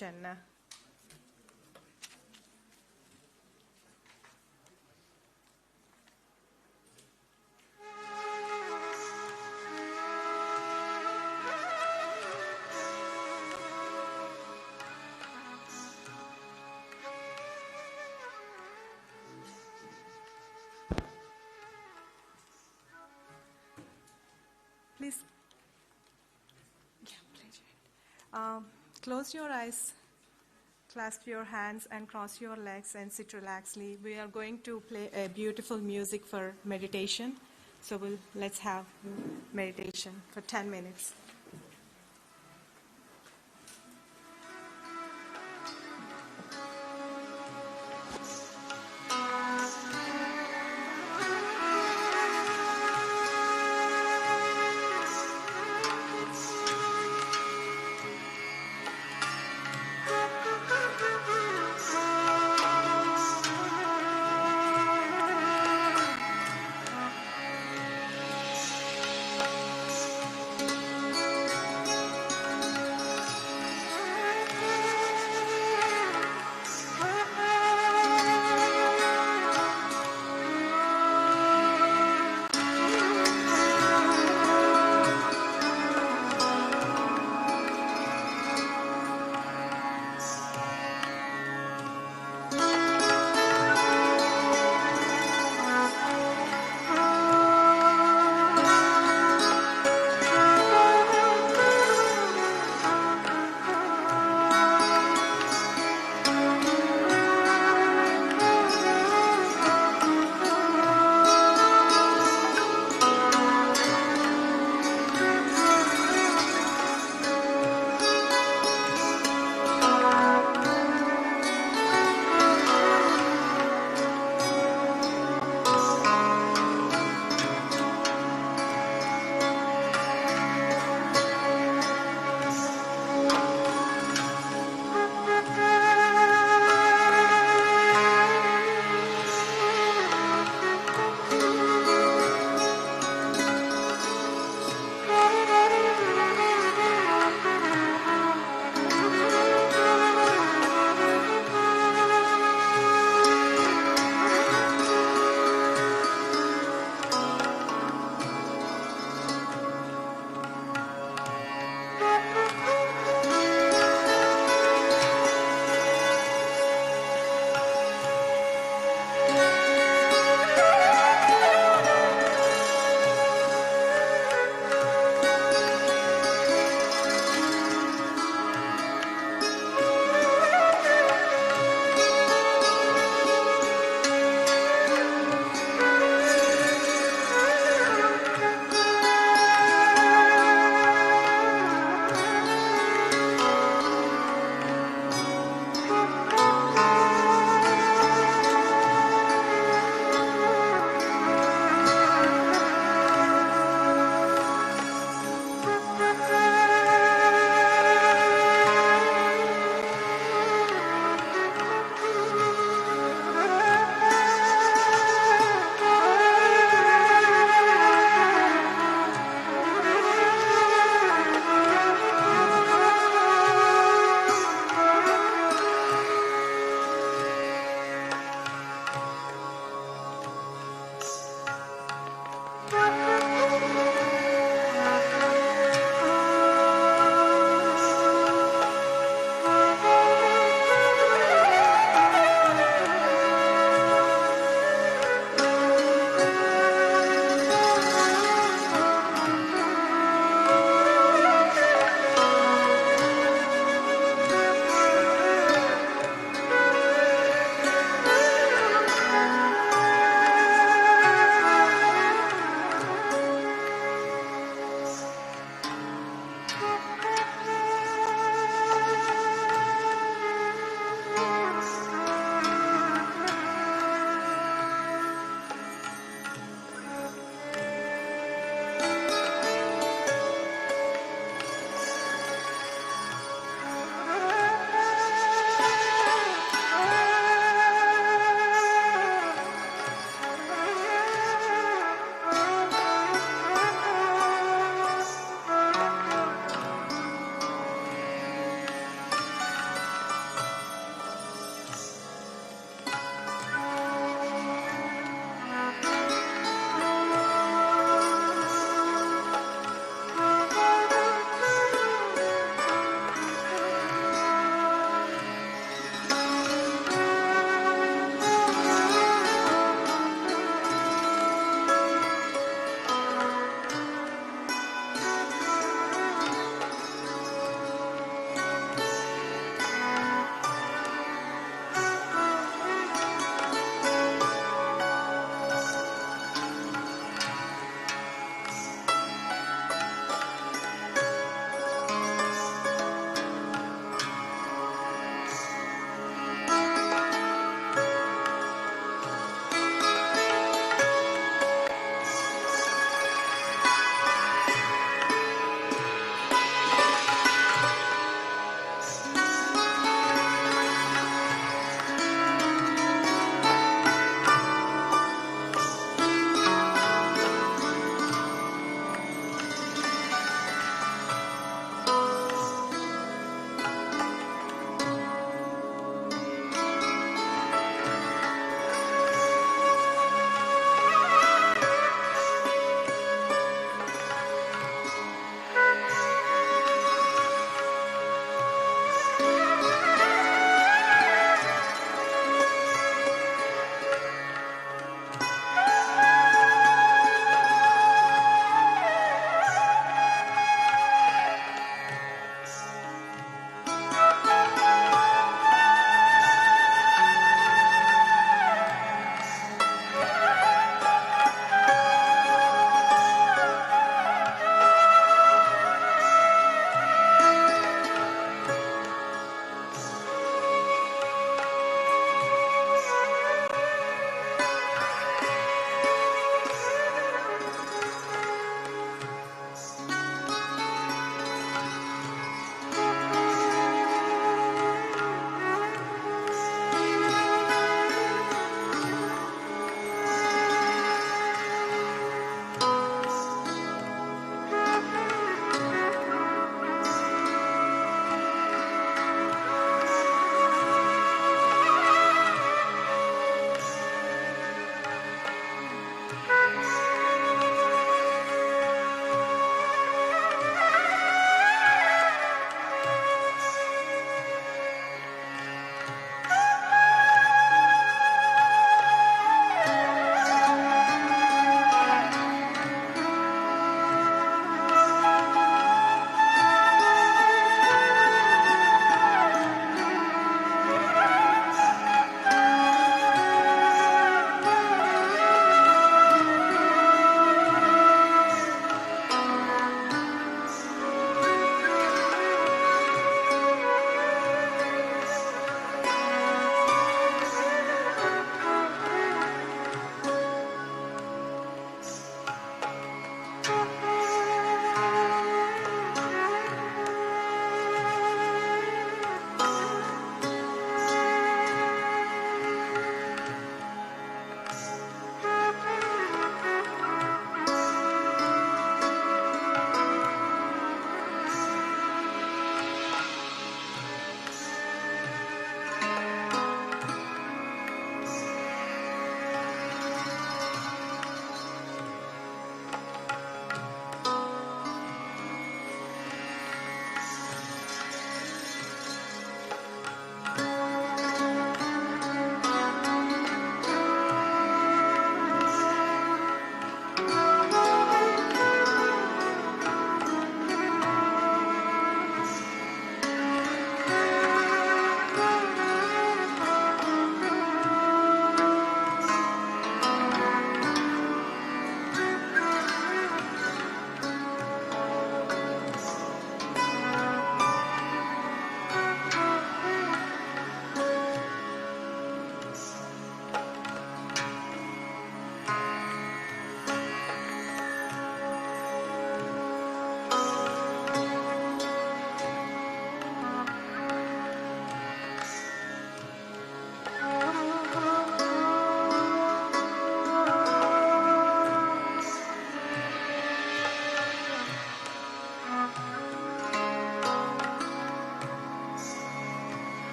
meditation. Please close your eyes, clasp your hands and cross your legs and sit relaxedly. We are going to play a beautiful music for meditation. So let's have meditation for 10 minutes.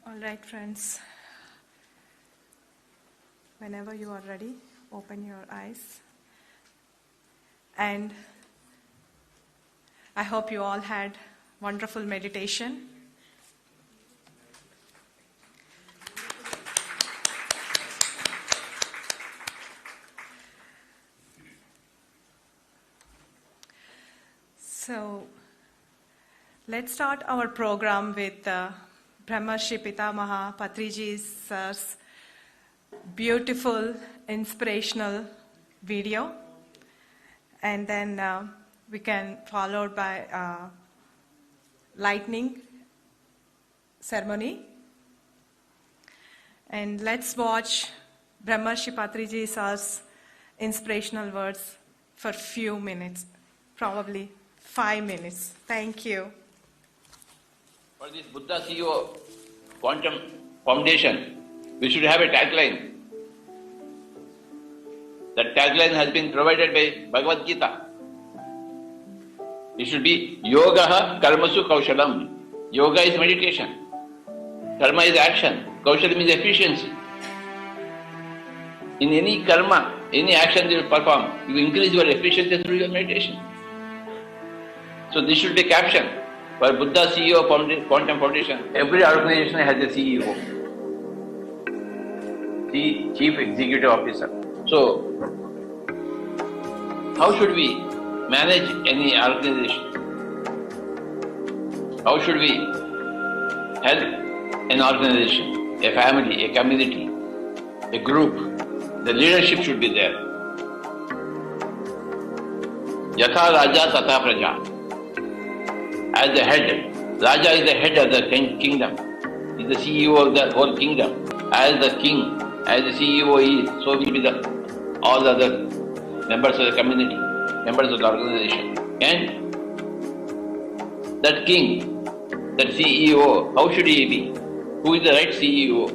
All right, friends. Whenever you are ready, open your eyes. And I hope you all had wonderful meditation. So, let's start our program with Brahmarshi Pitamaha Patriji's beautiful, inspirational video. And then we can follow by lightning ceremony. And let's watch Brahmarshi Patriji's inspirational words for few minutes, probably 5 minutes. Thank you. For this Buddha CEO Quantum Foundation, we should have a tagline. That tagline has been provided by Bhagavad Gita. It should be Yogaha Karmasu Kaushalam. Yoga is meditation. Karma is action. Kaushalam is efficiency. In any karma, any action you perform, you increase your efficiency through your meditation. So this should be caption. For Buddha CEO of Quantum Foundation, every organization has a CEO, the Chief Executive Officer. So, how should we manage any organization? How should we help an organization, a family, a community, a group? The leadership should be there. Yatha Raja Tatha Praja. As the head, Raja is the head of the kingdom. He is the CEO of the whole kingdom. As the king, as the CEO is, so will be all the other members of the community, members of the organization. And that king, that CEO, how should he be? Who is the right CEO?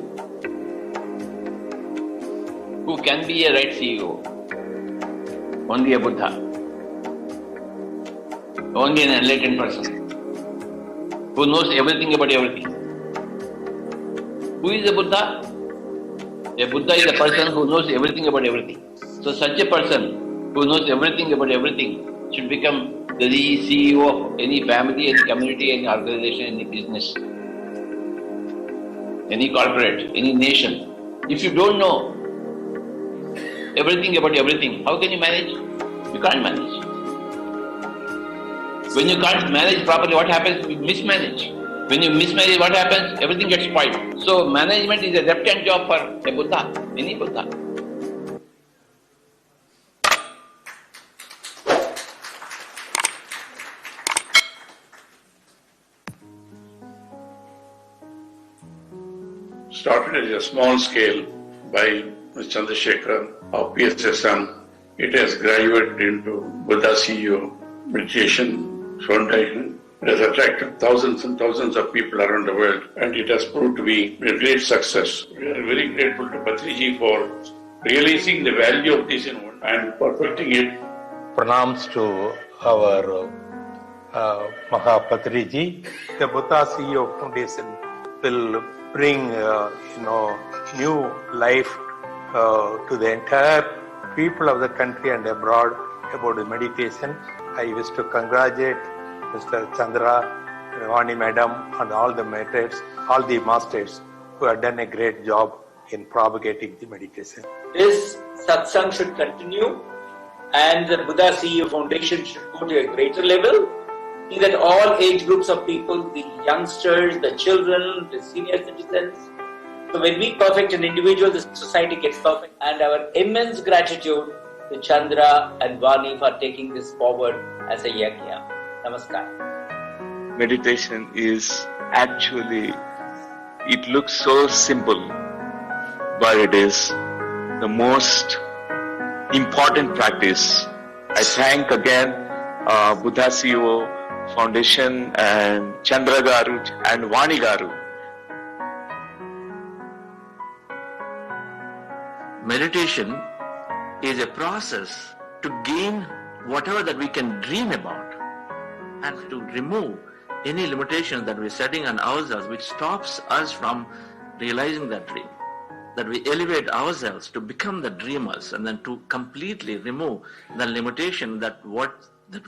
Who can be a right CEO? Only a Buddha. Only an enlightened person who knows everything about everything. Who is a Buddha? A Buddha is a person who knows everything about everything. So such a person who knows everything about everything should become the CEO of any family, any community, any organization, any business, any corporate, any nation. If you don't know everything about everything, how can you manage? You can't manage. When you can't manage properly, what happens? You mismanage. When you mismanage, what happens? Everything gets spoiled. So management is a left-hand job for a Buddha, any Buddha. Started at a small scale by Mr. Chandrasekhar of PSSM. It has graduated into Buddha CEO Meditation Foundation. It has attracted thousands and thousands of people around the world, and it has proved to be a great success. We are very grateful to Patriji for realizing the value of this and perfecting it. Pranams to our Maha Patriji. The Buddha CEO Foundation will bring new life to the entire people of the country and abroad about the meditation. I wish to congratulate Mr. Chandra, Vani Madam, and all the masters who have done a great job in propagating the meditation. This satsang should continue, and the Buddha CEO Foundation should go to a greater level, see that all age groups of people, the youngsters, the children, the senior citizens. So when we perfect an individual, the society gets perfect. And our immense gratitude to Chandra and Vani for taking this forward as a yajna. Namaskar. Meditation is actually, it looks so simple, but it is the most important practice. I thank again Buddha CEO Foundation and Chandra Garu and Vani Garu. Meditation is a process to gain whatever that we can dream about and to remove any limitation that we're setting on ourselves which stops us from realizing that dream. That we elevate ourselves to become the dreamers and then to completely remove the limitation that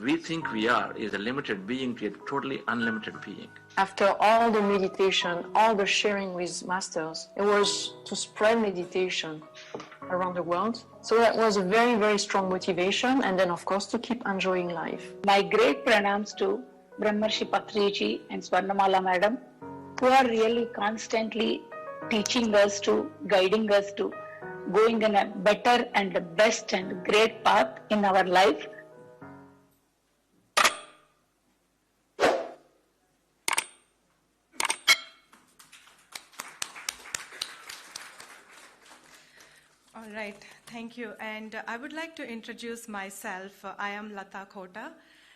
we think we are is a limited being to a totally unlimited being. After all the meditation, all the sharing with masters, it was to spread meditation around the world. So that was a very, very strong motivation, and then of course to keep enjoying life. My great pranams to Brahmarshi Patriji and Swarnamala Madam, who are really constantly teaching us to, guiding us to going in a better and the best and great path in our life. All right, thank you. And I would like to introduce myself. I am Lata Kota,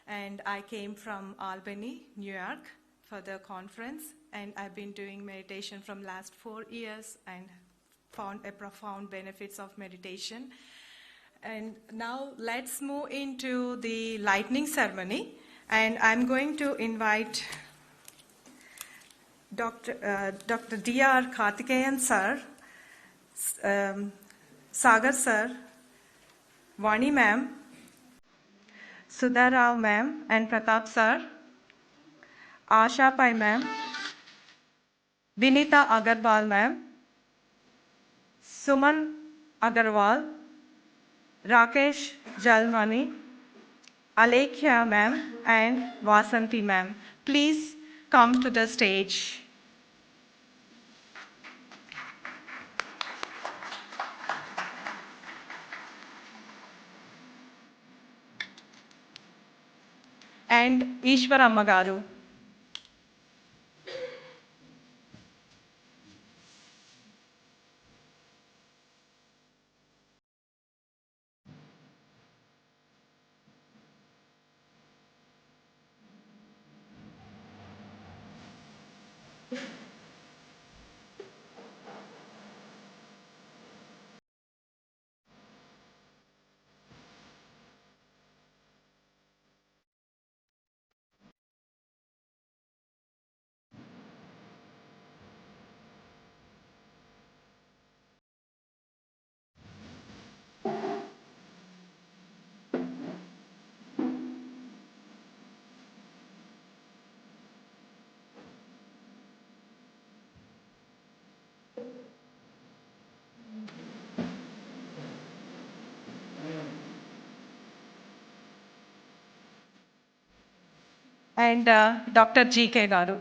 and I came from Albany, New York, for the conference. And I've been doing meditation from last 4 years and found a profound benefits of meditation. And now let's move into the lightning ceremony. And I'm going to invite Dr. D.R. Karthikeyan sir, Sagar sir, Vani ma'am, Sudha Rao ma'am and Pratap sir, Asha Pai ma'am, Vinita Agarwal ma'am, Suman Agarwal, Rakesh Jalmani, Alekhya ma'am and Vasanti ma'am. Please come to the stage. And Ishwaramma Garu. And Dr. G.K. Garu.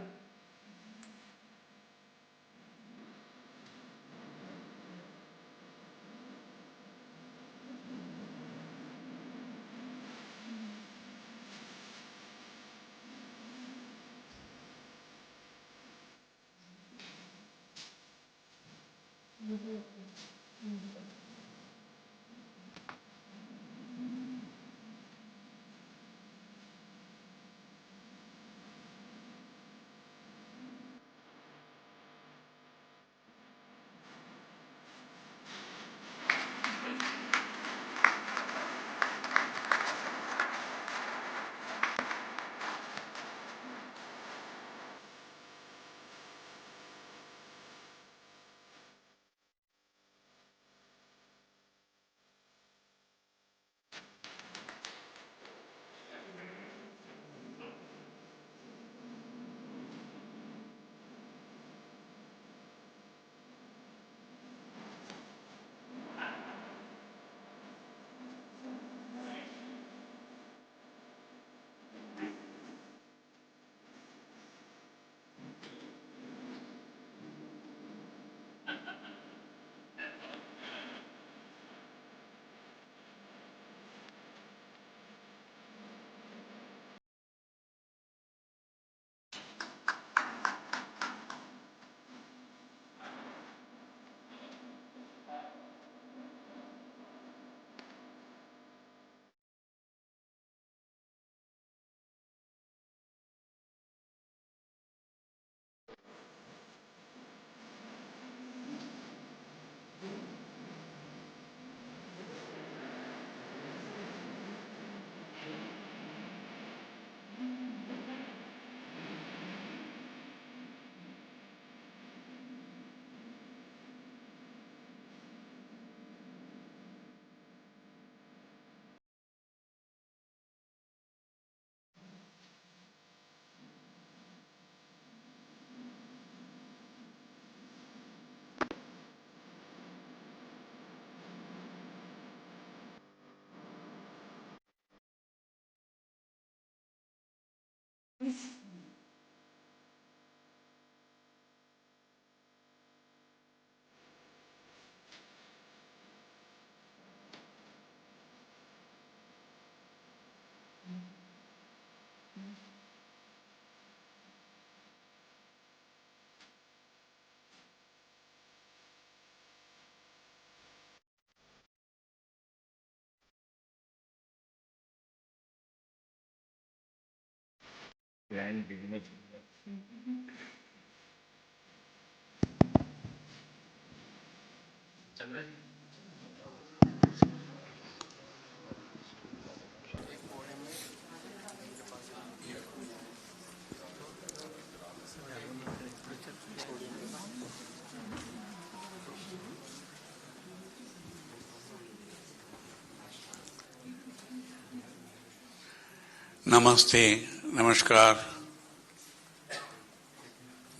Namaste, Namaskar,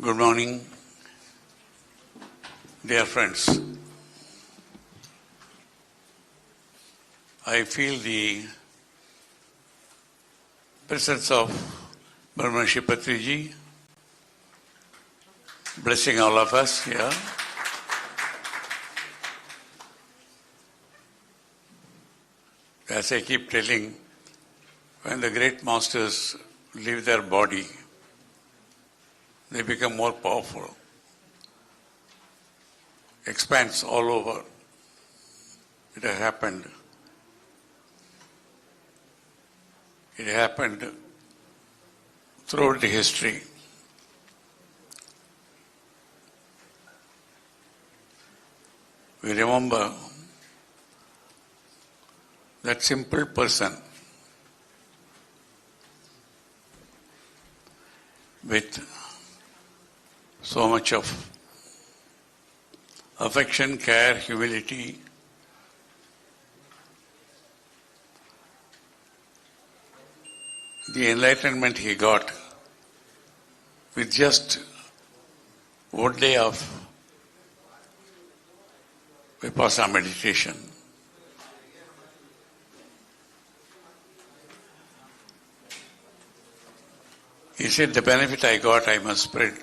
good morning, dear friends. I feel the presence of Brahmarshi Pitamaha blessing all of us here. As I keep telling, when the great masters leave their body, they become more powerful. Expands all over. It has happened. It happened throughout the history. We remember that simple person with so much of affection, care, humility, the enlightenment he got with just 1 day of Vipassana meditation. He said, the benefit I got, I must spread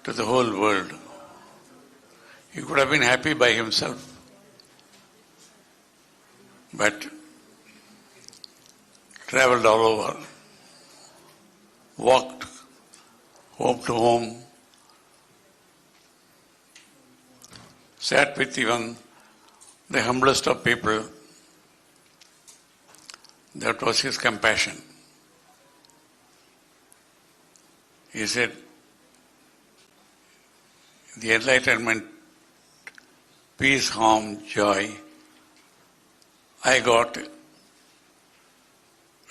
to the whole world. He could have been happy by himself, but traveled all over, walked home to home, sat with even the humblest of people. That was his compassion. He said, the enlightenment, peace, harm, joy, I got.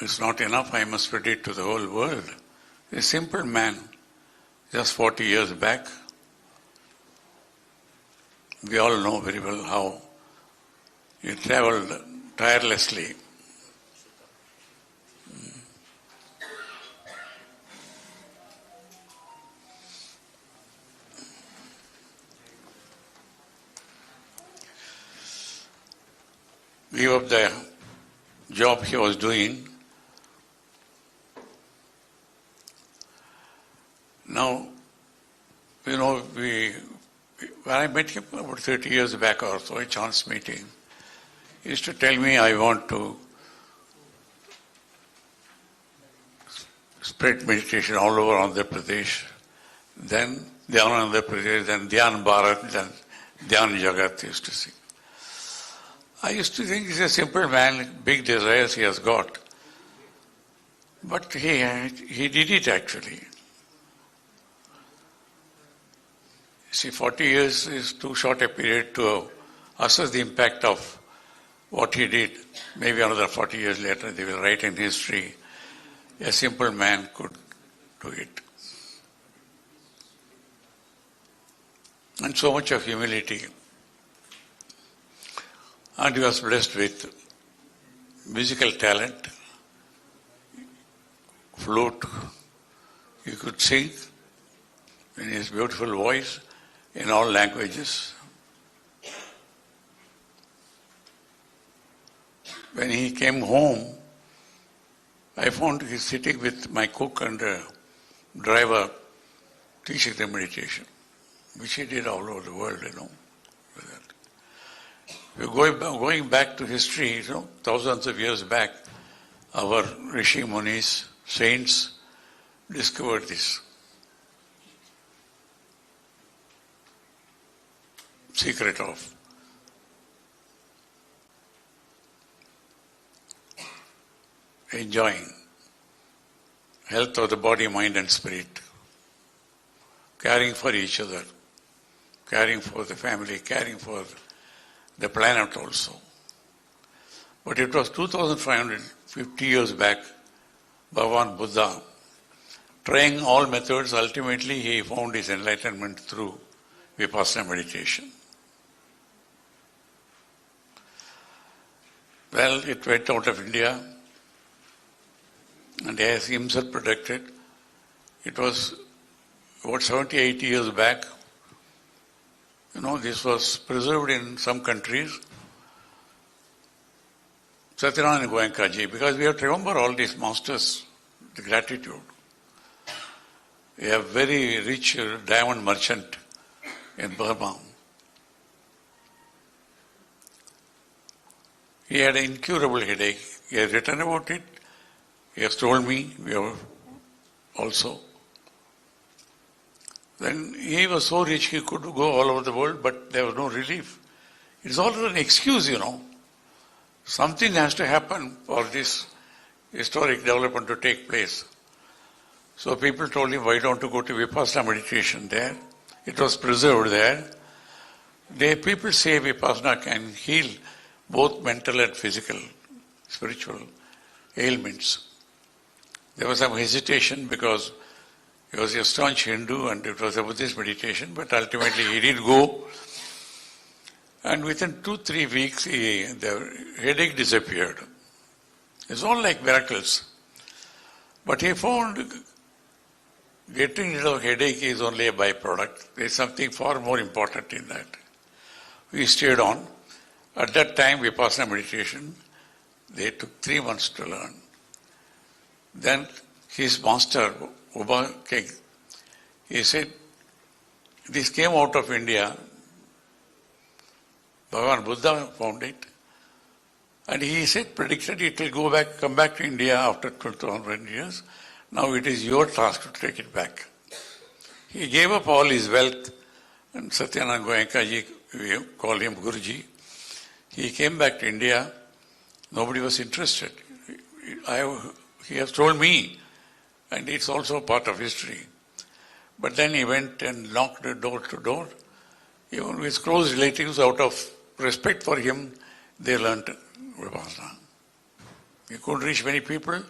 It's not enough, I must spread it to the whole world. A simple man, just 40 years back. We all know very well how he traveled tirelessly. Give up the job he was doing. Now, when I met him about 30 years back or so, a chance meeting, he used to tell me, I want to spread meditation all over Andhra Pradesh, then Dhyana Andhra Pradesh, then Dhyana Bharat, then Dhyana Jagath, he used to say. I used to think he's a simple man, big desires he has got. But he did it actually. See, 40 years is too short a period to assess the impact of what he did. Maybe another 40 years later they will write in history, a simple man could do it. And so much of humility. And he was blessed with musical talent, flute, he could sing in his beautiful voice in all languages. When he came home, I found he sitting with my cook and driver teaching them meditation, which he did all over the world, We're going back to history, thousands of years back, our Rishi Munis, saints, discovered this secret of enjoying health of the body, mind and spirit, caring for each other, caring for the family, caring for the planet also. But it was 2550 years back, Bhagavan Buddha, trying all methods, ultimately he found his enlightenment through Vipassana meditation. Well, it went out of India and he has himself predicted. It was about 70, 80 years back. This was preserved in some countries. Satyanarayana Goenkaji, because we have to remember all these masters, the gratitude. We have very rich diamond merchant in Burma. He had an incurable headache. He has written about it. He has told me, we have also. Then he was so rich he could go all over the world, but there was no relief. It's all an excuse, Something has to happen for this historic development to take place. So people told him, why don't you go to Vipassana meditation there? It was preserved there. People say Vipassana can heal both mental and physical, spiritual ailments. There was some hesitation because he was a staunch Hindu and it was a Buddhist meditation, but ultimately he did go. And within 2-3 weeks, the headache disappeared. It's all like miracles. But he found getting rid of headache is only a byproduct. There is something far more important in that. We stayed on. At that time, Vipassana meditation, they took 3 months to learn. Then his master, Uba King, he said, this came out of India. Bhagavan Buddha found it. And he said, predicted it will come back to India after 2,000 years. Now it is your task to take it back. He gave up all his wealth, and Satyanarayana Goenkaji, we call him Guruji. He came back to India. Nobody was interested. He has told me, and it's also part of history. But then he went and knocked door to door. Even with close relatives, out of respect for him, they learnt Vipassana. He couldn't reach many people,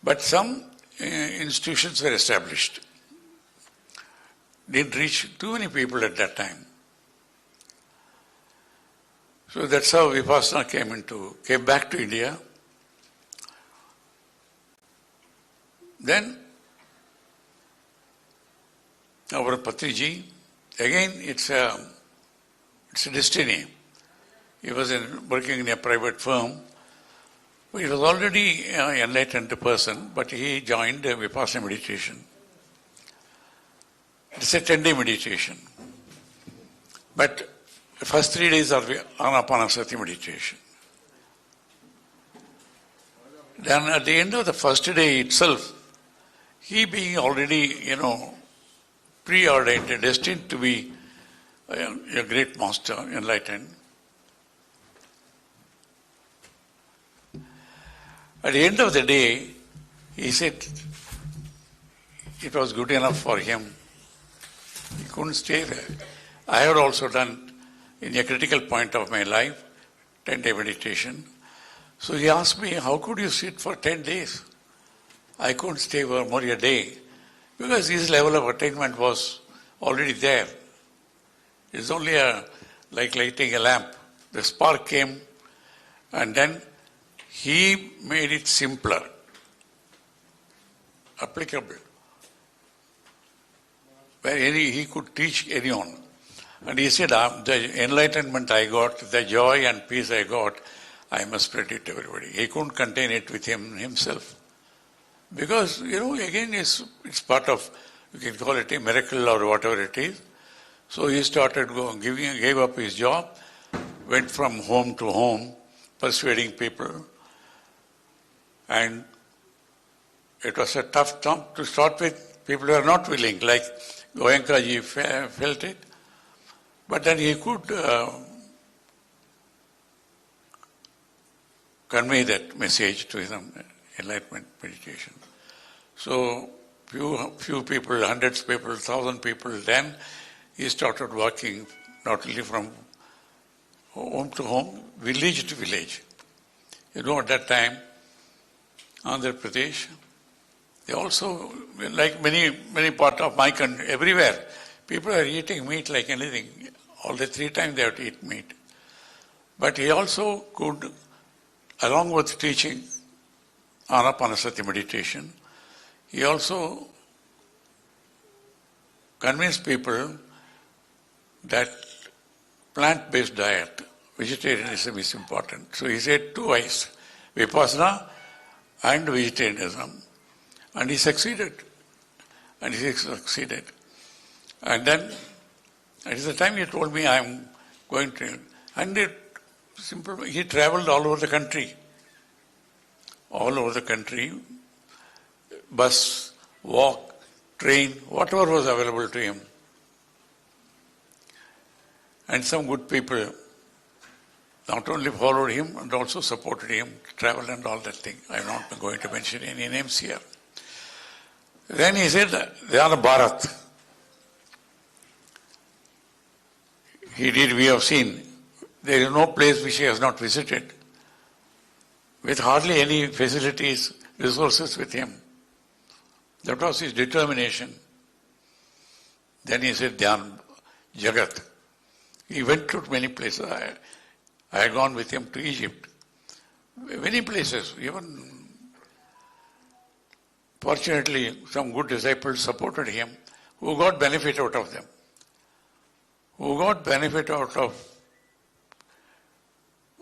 but some institutions were established. Didn't reach too many people at that time. So that's how Vipassana came back to India. Then our Patriji, again it's a destiny. He was working in a private firm. He was already an enlightened person, but he joined Vipassana meditation. It's a 10-day meditation. But the first 3 days are Ana-Pana-Sati Meditation. Then at the end of the first day itself, he being already, preordained, destined to be a great master, enlightened. At the end of the day, he said it was good enough for him. He couldn't stay there. I had also done, in a critical point of my life, 10-day meditation. So he asked me, how could you sit for 10 days? I couldn't stay for more a day because his level of attainment was already there. It's only like lighting a lamp. The spark came and then he made it simpler, applicable, where he could teach anyone. And he said, the enlightenment I got, the joy and peace I got, I must spread it to everybody. He couldn't contain it with himself. Because, again, it's part of, you can call it a miracle or whatever it is. So he started gave up his job, went from home to home, persuading people. And it was a tough job to start with. People were not willing, like Goenkaji felt it. But then he could convey that message to his enlightenment meditation. So few people, hundreds of people, 1,000 people, then he started walking not only from home to home, village to village. At that time, Andhra Pradesh, they also, like many parts of my country, everywhere, people are eating meat like anything. All the 3 times they have to eat meat. But he also could, along with teaching, Ana-Pana-Sati Meditation, he also convinced people that plant-based diet, vegetarianism is important. So he said two I's, Vipassana and vegetarianism. And he succeeded. And then, at the time he told me, I'm going to, and he traveled all over the country. All over the country, bus, walk, train, whatever was available to him. And some good people not only followed him and also supported him to travel and all that thing. I'm not going to mention any names here. Then he said, Dhyana Bharat. We have seen, there is no place which he has not visited, with hardly any facilities, resources with him. That was his determination. Then he said, Dhyana Jagath. He went to many places. I had gone with him to Egypt. Many places, even fortunately some good disciples supported him who got benefit out of them. Who got benefit out of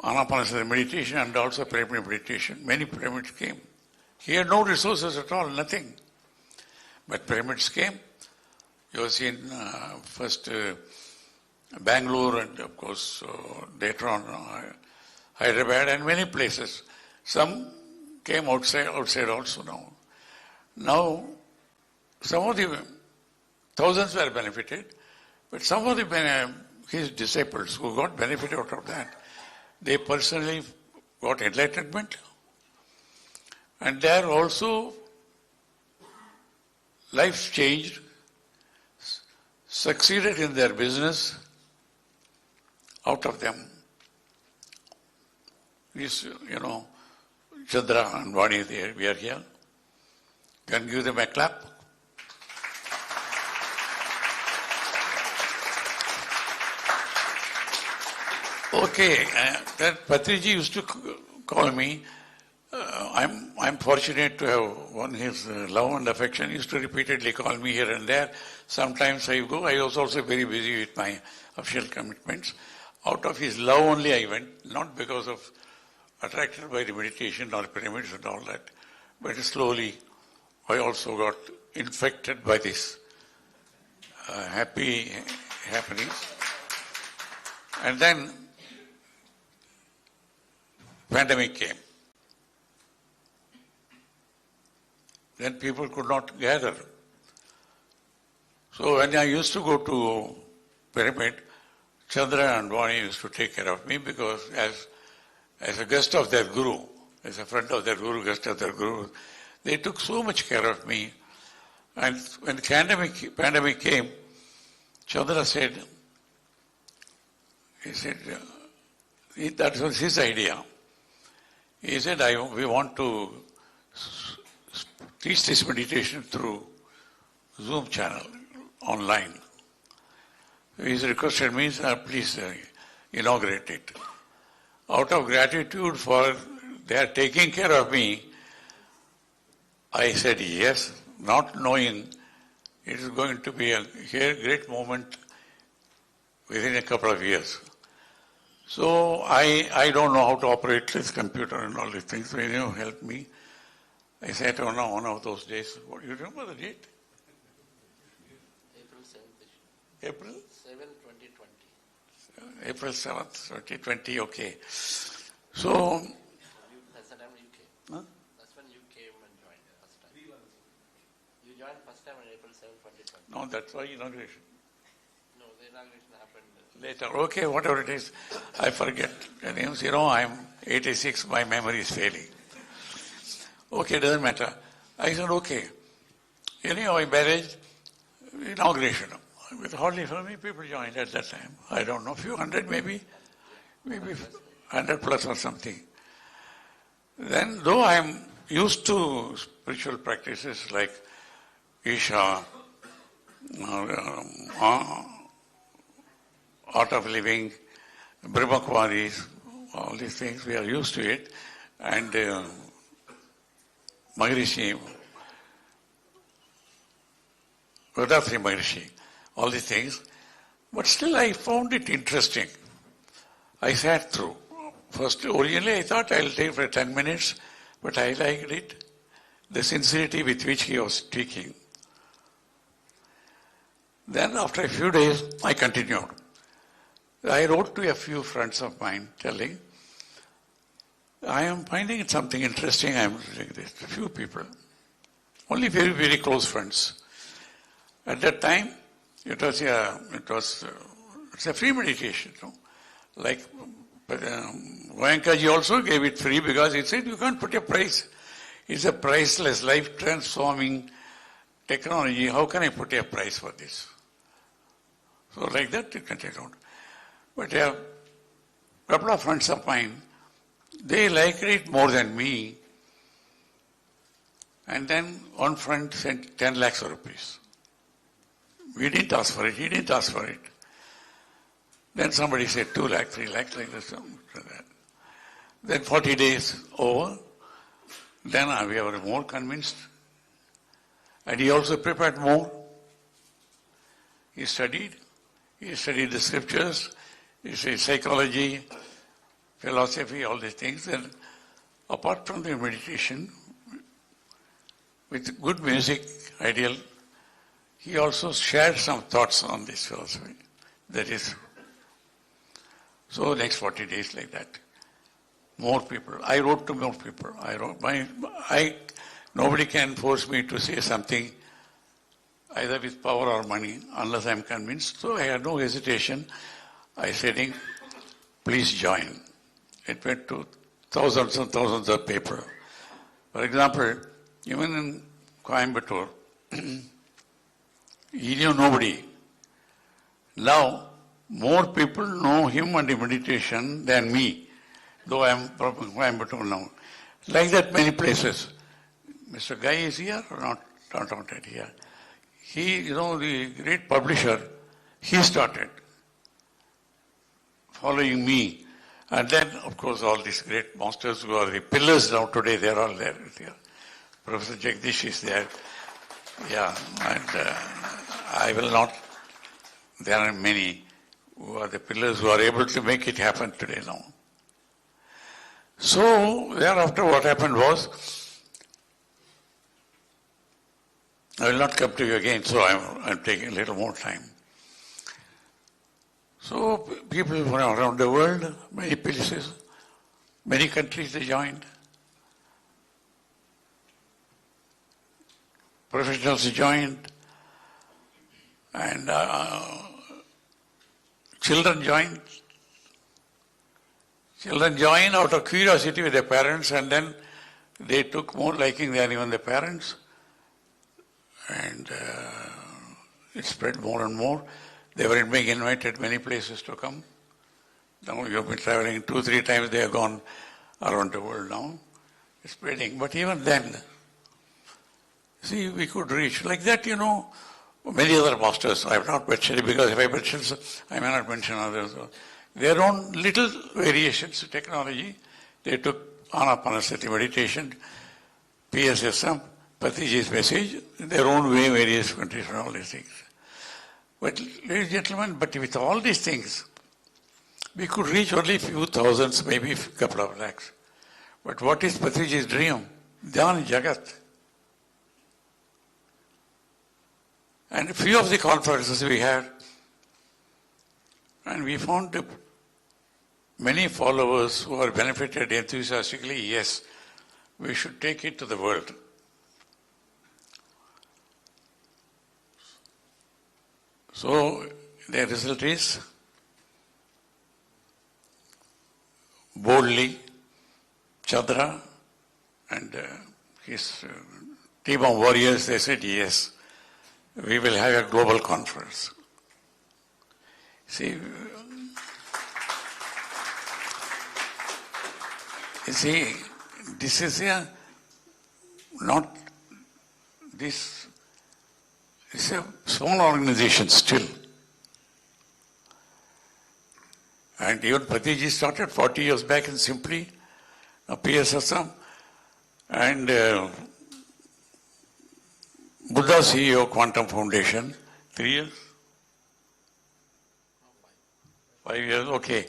Ana-Pana-Sati meditation and also pyramid meditation. Many pyramids came. He had no resources at all, nothing. But pyramids came. You have seen first Bangalore and of course later on Hyderabad and many places. Some came outside also now. Now, some of the thousands were benefited, but some of his disciples who got benefit out of that, they personally got enlightenment, and there also life changed, succeeded in their business out of them. These, Chandra and Vani, we are here. Can give them a clap. Okay, that Patriji used to call me. I'm fortunate to have won his love and affection. He used to repeatedly call me here and there. Sometimes I go. I was also very busy with my official commitments. Out of his love only I went, not because of attracted by the meditation or pyramids and all that, but slowly I also got infected by this happy happenings. And then pandemic came. Then people could not gather. So when I used to go to pyramid, Chandra and Vani used to take care of me because as a guest of their guru, as a friend of their guru, guest of their guru, they took so much care of me. And when the pandemic came, Chandra said, that was his idea. He said, we want to teach this meditation through Zoom channel, online. He requested me, please inaugurate it. Out of gratitude for their taking care of me, I said yes, not knowing it is going to be a great moment within a couple of years. So I don't know how to operate this computer and all these things. So you help me. I sat on one of those days. What, you remember the date? April 7th. April? 7, 2020. April 7th, 2020, okay. So... That's the time you came. Huh? That's when you came and joined the first time. You joined first time on April 7, 2020. No, that's why inauguration. No, the inauguration happened later. Okay, whatever it is, I forget the names. I'm 86, my memory is failing. Okay, doesn't matter. I said, okay. Anyhow, I managed inauguration. With hardly so many people joined at that time. I don't know, few hundred maybe 100 plus or something. Then, though I am used to spiritual practices like Isha, art of living, Brahma all these things, we are used to it. And Maharishi, Vedatri Maharishi, all these things. But still I found it interesting. I sat through. First, originally I thought I'll take for 10 minutes, but I liked it. The sincerity with which he was speaking. Then after a few days, I continued. I wrote to a few friends of mine telling, I am finding something interesting. I am doing this. A few people. Only very, very close friends. At that time, it's a free meditation. You know? Like Goenkaji also gave it free because he said you can't put a price. It's a priceless, life-transforming technology. How can I put a price for this? So like that, you can take out. But a couple of friends of mine, they liked it more than me. And then one friend sent 10 lakhs of rupees. We didn't ask for it, he didn't ask for it. Then somebody said 2 lakhs, 3 lakhs, like this. Then 40 days over, then we were more convinced. And he also prepared more. He studied the scriptures, he studied psychology, philosophy, all these things. And apart from the meditation, with good music, ideal, he also shared some thoughts on this philosophy. That is, so next 40 days like that. More people. I wrote to more people. Nobody can force me to say something either with power or money unless I am convinced. So I had no hesitation. I said, please join. It went to thousands and thousands of people. For example, even in Coimbatore, he knew nobody. Now, more people know him and the meditation than me, though I am from Coimbatore now. Like that, many places. Mr. Guy is here or not? Not here. He, the great publisher, he started following me. And then, of course, all these great masters who are the pillars now today, they are all there. Professor Jagdish is there. Yeah, and I will not. There are many who are the pillars who are able to make it happen today now. So, thereafter what happened was, I will not come to you again, so I'm taking a little more time. So, people from around the world, many places, many countries, they joined. Professionals joined, and children joined. Children joined out of curiosity with their parents, and then they took more liking than even the parents. And it spread more and more. They were being invited many places to come. Now you've been traveling 2-3 times, they have gone around the world now. It's spreading. But even then, see, we could reach. Like that, many other masters. I have not mentioned, because if I mention, I may not mention others. Their own little variations of technology. They took Ana-Pana-Sati Meditation, PSSM, Patriji's message, in their own way, various countries and all these things. But, ladies and gentlemen, with all these things, we could reach only a few thousands, maybe a couple of lakhs. But what is Patriji's dream? Dhyana Jagath. And a few of the conferences we had, and we found many followers who are benefited enthusiastically. Yes, we should take it to the world. So the result is, boldly, Chandra and his team of warriors, they said, yes, we will have a global conference. See, this is it's a small organization still. And even Patriji started 40 years back in simply PSSM. And Buddha CEO Quantum Foundation, 3 years? 5 years, okay.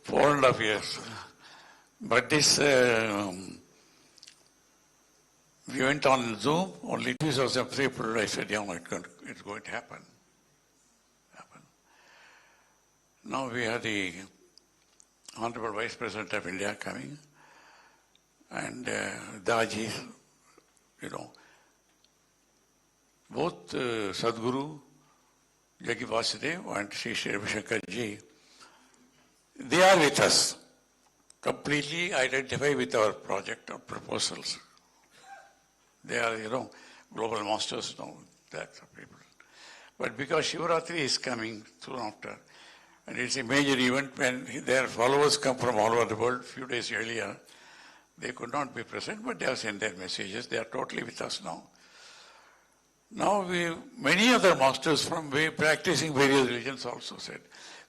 4.5 years. But this, we went on Zoom, only 2,000 people. I said, yeah, it's going to happen. Now we have the Honorable Vice President of India coming, and Daji, both Sadhguru, Jagi Vasudev and Sri Sri Ravi Shankar Ji, they are with us, completely identified with our project or proposals. They are, global masters, that people. But because Shivaratri is coming soon after, and it's a major event when their followers come from all over the world, few days earlier, they could not be present, but they have sent their messages. They are totally with us now. Now, many other masters from practicing various religions also said,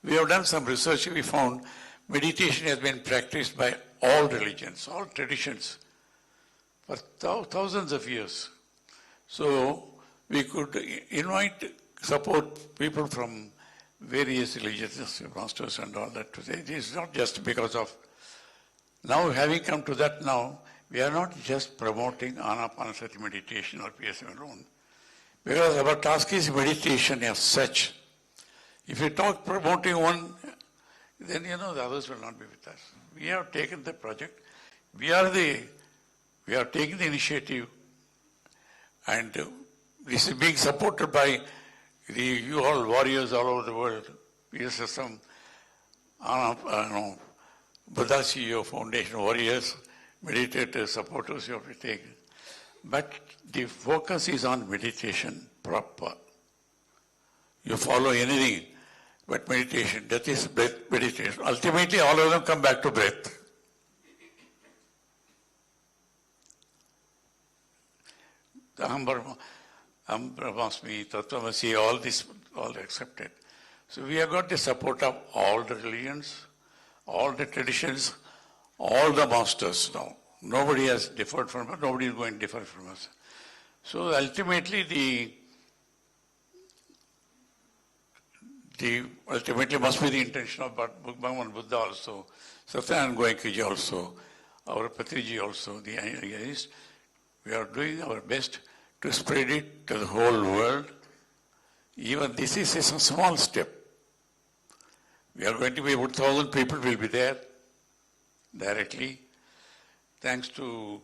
we have done some research, we found meditation has been practiced by all religions, all traditions, for thousands of years. So, we could support people from various religious masters and all that to say, it is not just because of, now having come to that now, we are not just promoting Ana-Pana-Sati Meditation or PSSM alone. Because our task is meditation as such. If you talk promoting one, then the others will not be with us. We have taken the project. We are taking the initiative, and this is being supported by you all warriors all over the world. PSSM, Buddha CEO Foundation warriors, meditators, supporters, you have to take. But the focus is on meditation proper. You follow anything but meditation. That is breath meditation. Ultimately, all of them come back to breath. The Brahmarshi, Tattvamasi, all accepted. So we have got the support of all the religions, all the traditions, all the masters now. Nobody has differed from us, nobody is going to differ from us. So ultimately ultimately must be the intention of Bhagavan Buddha also, Satyananda Goenkaji also, our Patriji also, the idealists. We are doing our best to spread it to the whole world. Even this is a small step. We are going to be about 1,000 people will be there directly. Thanks to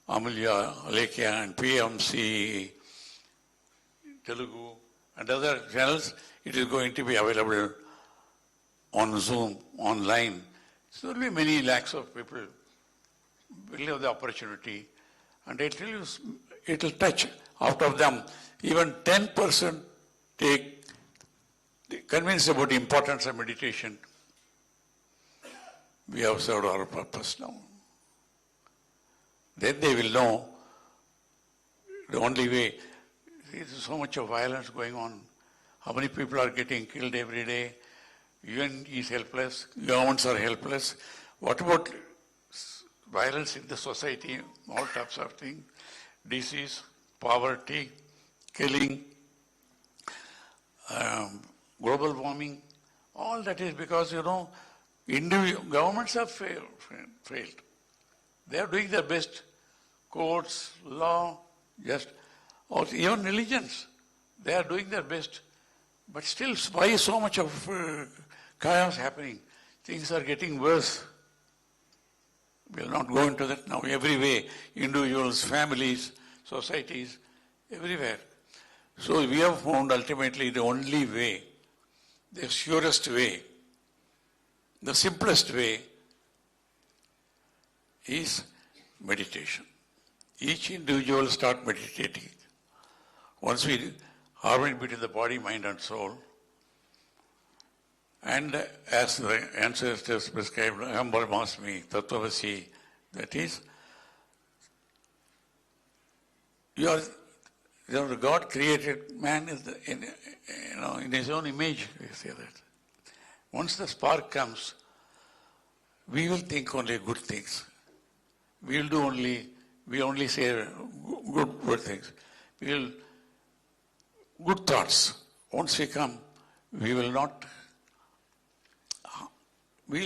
Amulya, Alekhya and PMC, Telugu and other channels, it is going to be available on Zoom, online. So there will be many lakhs of people will have the opportunity, and it will touch out of them. Even 10% convinced about the importance of meditation. We have served our purpose now. Then they will know the only way. There is so much of violence going on. How many people are getting killed every day? UN is helpless. Governments are helpless. What about violence in the society? All types of things. Disease, poverty, killing, global warming. All that is because, governments have failed. They are doing their best. Courts, law, even religions, they are doing their best. But still, why so much of chaos happening? Things are getting worse. We will not go into that now. Every way, individuals, families, societies, everywhere. So we have found ultimately the only way, the surest way, the simplest way is meditation. Each individual start meditating. Once we harmony between the body, mind and soul, and as the ancestors prescribed, Aham Brahmasmi, Tattvamasi, that is, God created man in his own image, we say that. Once the spark comes, we will think only good things. We will do only we only say good things. Good thoughts. Once we come, we will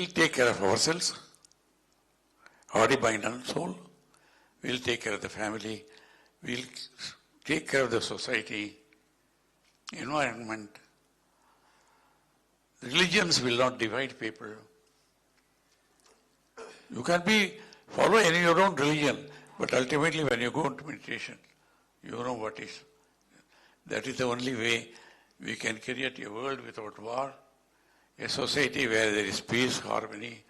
take care of ourselves, body, mind and soul. We'll take care of the family. We'll take care of the society, environment. Religions will not divide people. You can follow any your own religion, but ultimately when you go into meditation, you know what is. That is the only way we can create a world without war, a society where there is peace, harmony,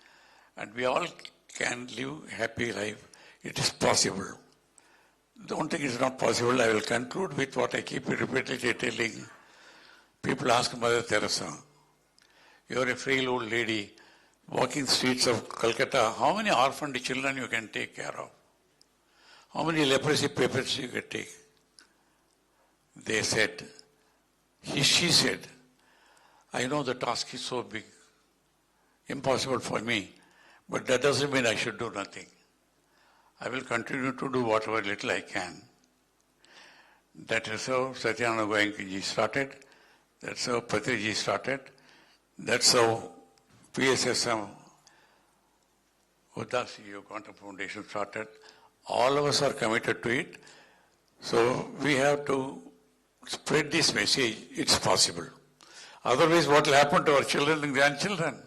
and we all can live a happy life. It is possible. Don't think it's not possible. I will conclude with what I keep repeatedly telling. People ask Mother Teresa, you are a frail old lady walking the streets of Calcutta. How many orphaned children you can take care of? How many leprosy patients you can take? They said, she said, I know the task is so big, impossible for me, but that doesn't mean I should do nothing. I will continue to do whatever little I can. That is how Satyananda Goenkaji started. That's how Patriji started. That's how PSSM, Buddha CEO Quantum Foundation started. All of us are committed to it. So we have to spread this message. It's possible. Otherwise, what will happen to our children and grandchildren?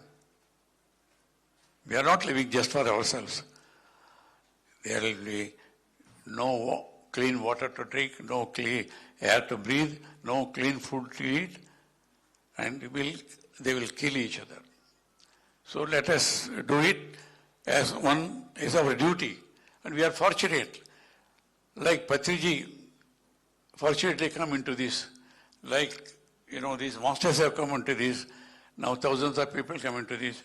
We are not living just for ourselves. There will be no clean water to drink, no clean air to breathe, no clean food to eat, and they will kill each other. So let us do it as our duty. And we are fortunate, like Patriji fortunately come into this, like, these masters have come into this, now thousands of people come into this.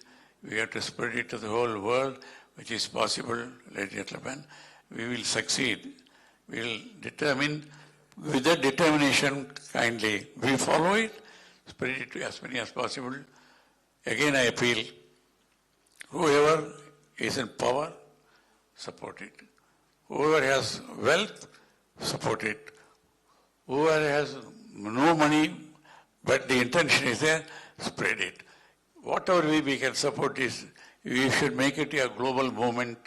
We have to spread it to the whole world, which is possible, ladies and gentlemen. We will succeed. We will determine, with that determination, kindly, we follow it, spread it to as many as possible. Again, I appeal, whoever is in power, support it. Whoever has wealth, support it. Whoever has no money, but the intention is there, spread it. Whatever way we can support this, we should make it a global movement,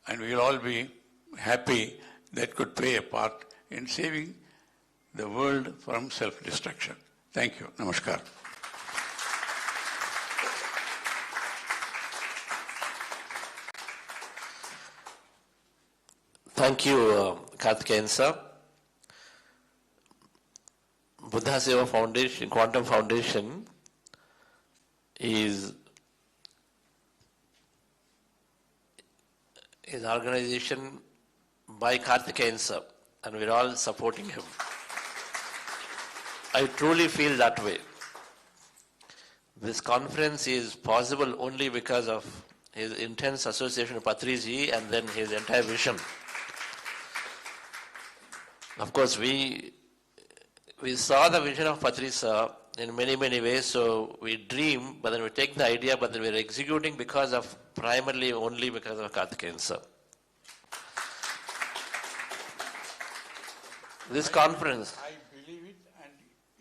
and we will all be happy that could play a part in saving the world from self-destruction. Thank you. Namaskar. Thank you, Karthikeyan sir. Buddha Seva Foundation, Quantum Foundation is an organization by Karthikeyan sir, and we're all supporting him. I truly feel that way. This conference is possible only because of his intense association with Patriji and then his entire vision. Of course, we saw the vision of Patriji sir in many, many ways, so we dream, but then we take the idea, but then we're executing primarily only because of Karthikeyan sir. This conference. I believe it, and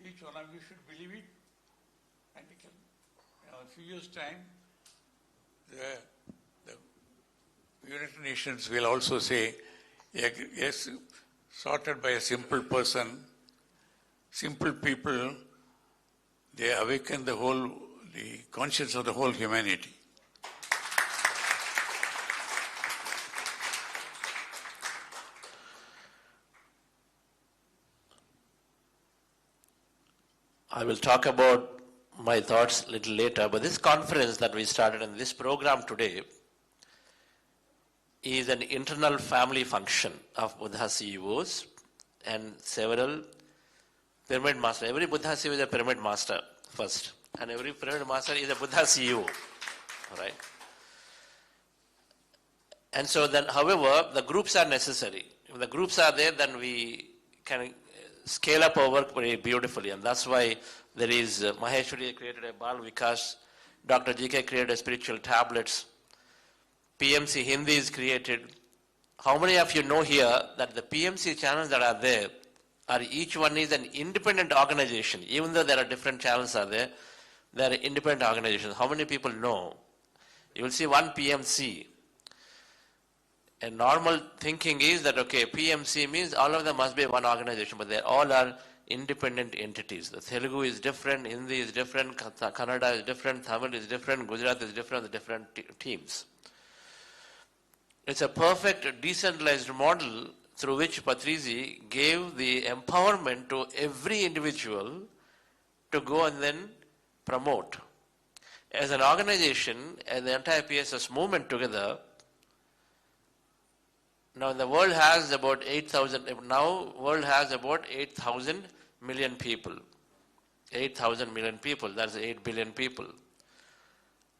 each one of you should believe it. And in a few years' time, the United Nations will also say, yes, sorted by a simple person, simple people, they awaken the conscience of the whole humanity. I will talk about my thoughts a little later, but this conference that we started and this program today is an internal family function of Buddha CEOs and several pyramid masters. Every Buddha CEO is a pyramid master first, and every pyramid master is a Buddha CEO, all right? And so then, however, the groups are necessary. If the groups are there, then we can scale up our work very beautifully, and that's why there is Maheshwari created a Bal Vikas, Dr. GK created a spiritual tablets, PMC Hindi is created, how many of you know here that the PMC channels that are there are each one is an independent organization? Even though there are different channels are there, they are independent organizations. How many people know? You will see one PMC. A normal thinking is that, okay, PMC means all of them must be one organization, but they all are independent entities. The Telugu is different, Hindi is different, Kannada is different, Tamil is different, Gujarat is different, the different teams. It's a perfect decentralized model through which Patriji gave the empowerment to every individual to go and then promote. As an organization, and the entire PSS movement together, now the world has about 8,000 million people. 8,000 million people, that's 8 billion people.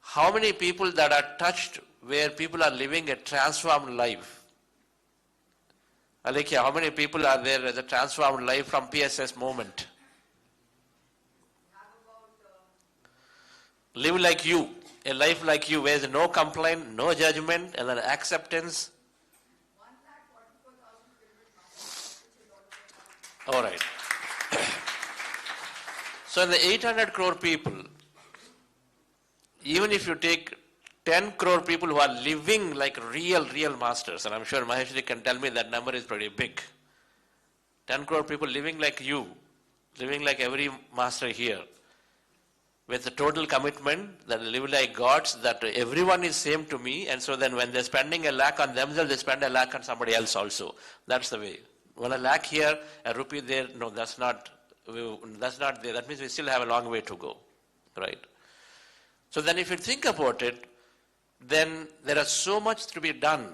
How many people that are touched where people are living a transformed life? Alekia, how many people are there as a transformed life from PSS movement? Live like you, a life like you, where there is no complaint, no judgment, and then acceptance. All right. So in the 800 crore people, even if you take 10 crore people who are living like real masters, and I'm sure Maheshri can tell me that number is pretty big. 10 crore people living like you, living like every master here, with the total commitment that they live like gods, that everyone is same to me, and so then when they're spending $1 lakh on themselves, they spend $1 lakh on somebody else also. That's the way. Well, $1 lakh here, a rupee there, no, that's not there. That means we still have a long way to go, right? So then if you think about it, then there is so much to be done.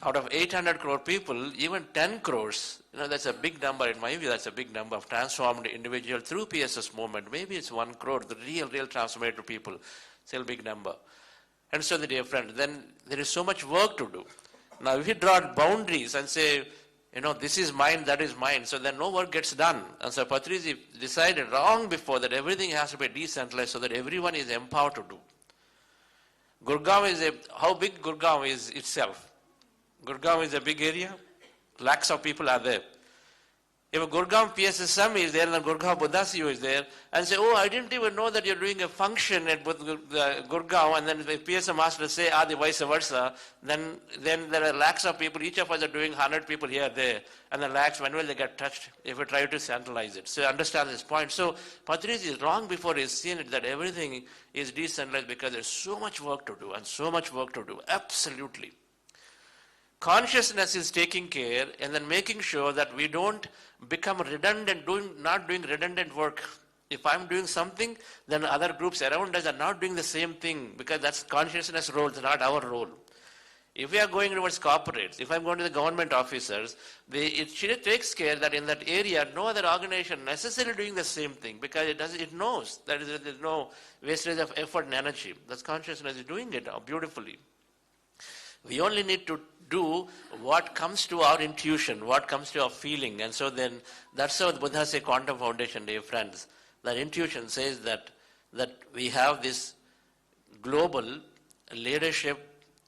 Out of 800 crore people, even 10 crores, that's a big number in my view, that's a big number of transformed individual through PSS movement. Maybe it's 1 crore, the real transformative people, still a big number. And so the dear friend, then there is so much work to do. Now if you draw boundaries and say, this is mine, that is mine, so then no work gets done. And so Patriji decided long before that everything has to be decentralized so that everyone is empowered to do. Gurgaon is how big Gurgaon is itself? Gurgaon is a big area, lakhs of people are there. If a Gurgaon PSSM is there and a Gurgaon Buddha CU is there, and say, oh, I didn't even know that you're doing a function at Gurgaon, and then the PSM master say, the vice versa, then there are lakhs of people, each of us are doing 100 people here, there, and the lakhs, when will they get touched if we try to centralize it? So understand this point. So Patriji is long before he's seen it that everything is decentralized because there's so much work to do, and so much work to do, absolutely. Consciousness is taking care and then making sure that we don't become redundant, not doing redundant work. If I'm doing something, then other groups around us are not doing the same thing because that's consciousness role, it's not our role. If we are going towards corporates, if I'm going to the government officers, it takes care that in that area, no other organization necessarily doing the same thing because it knows that there's no wastage of effort and energy. That's consciousness is doing it beautifully. We only need to do what comes to our intuition, what comes to our feeling. And so then, that's how the Buddha say Quantum Foundation, dear friends. That intuition says that we have this global leadership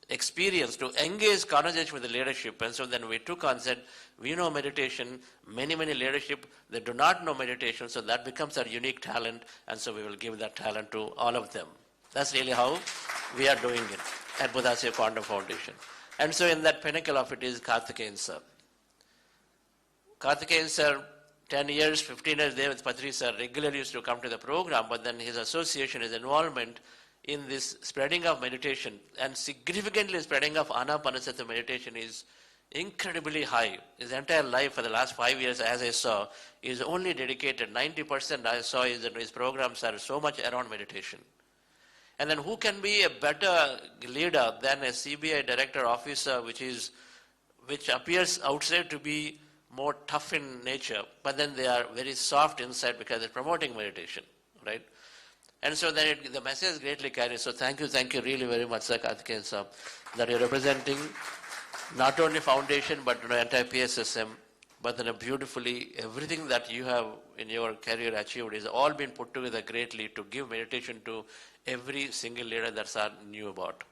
experience to engage conversation with the leadership. And so then we took on said, we know meditation, many leadership, they do not know meditation, so that becomes our unique talent, and so we will give that talent to all of them. That's really how we are doing it at Buddha Seva Quantum Foundation. And so in that pinnacle of it is Karthikeyan sir. Karthikeyan sir, 10 years, 15 years there with Patriji sir, regularly used to come to the program, but then his association, his involvement in this spreading of meditation and significantly spreading of Ana-Pana-Sati Meditation is incredibly high. His entire life for the last 5 years, as I saw, is only dedicated. 90% I saw is that his programs are so much around meditation. And then who can be a better leader than a CBI director officer which appears outside to be more tough in nature, but then they are very soft inside because they're promoting meditation, right? And so then the message greatly carries. So thank you really very much, Sir Karthikeyan sir, that you're representing not only foundation but the entire PSSM, but then beautifully everything that you have in your career achieved is all been put together greatly to give meditation to every single leader that's knew about.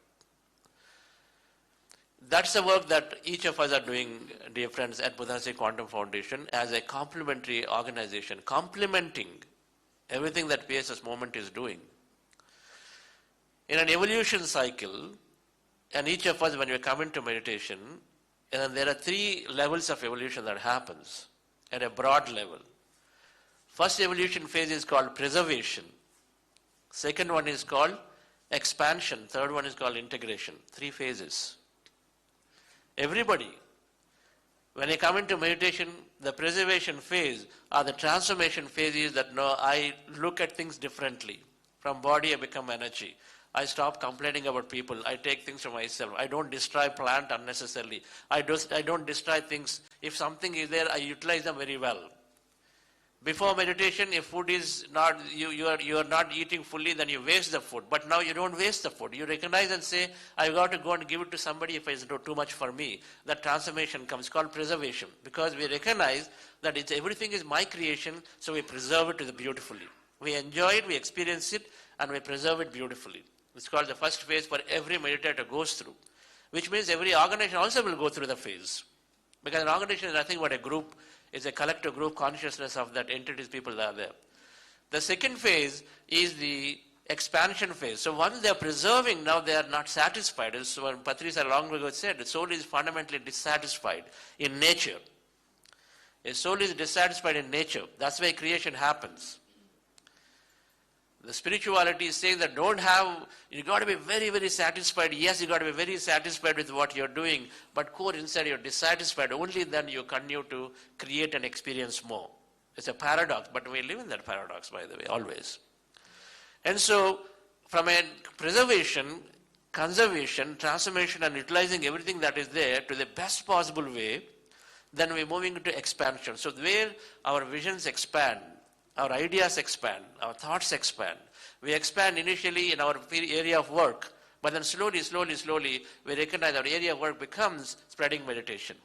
That's the work that each of us are doing, dear friends, at Buddhasi Quantum Foundation as a complementary organization, complementing everything that PSS Movement is doing. In an evolution cycle, and each of us, when we come into meditation, and there are 3 levels of evolution that happens at a broad level. First evolution phase is called preservation. Second one is called expansion. Third one is called integration. 3 phases. Everybody, when you come into meditation, the preservation phase or the transformation phase is that no, I look at things differently. From body I become energy. I stop complaining about people. I take things for myself. I don't destroy plant unnecessarily. I don't destroy things. If something is there, I utilize them very well. Before meditation, if food is not, you are not eating fully, then you waste the food. But now you don't waste the food. You recognize and say, I've got to go and give it to somebody if it's too much for me. That transformation comes, called preservation. Because we recognize that everything is my creation, so we preserve it beautifully. We enjoy it, we experience it, and we preserve it beautifully. It's called the first phase for every meditator goes through. Which means every organization also will go through the phase. Because an organization is nothing but a group. It's a collective group consciousness of that entities, people that are there. The second phase is the expansion phase. So once they are preserving, now they are not satisfied. So when Patriji long ago said, the soul is fundamentally dissatisfied in nature. A soul is dissatisfied in nature. That's why creation happens. The spirituality is saying that you got to be very, very satisfied. Yes, you got to be very satisfied with what you're doing, but core inside you're dissatisfied. Only then you continue to create and experience more. It's a paradox, but we live in that paradox, by the way, always. And so, from a preservation, conservation, transformation, and utilizing everything that is there to the best possible way, then we're moving into expansion. So where our visions expand, our ideas expand, our thoughts expand. We expand initially in our area of work, but then slowly, we recognize our area of work becomes spreading meditation.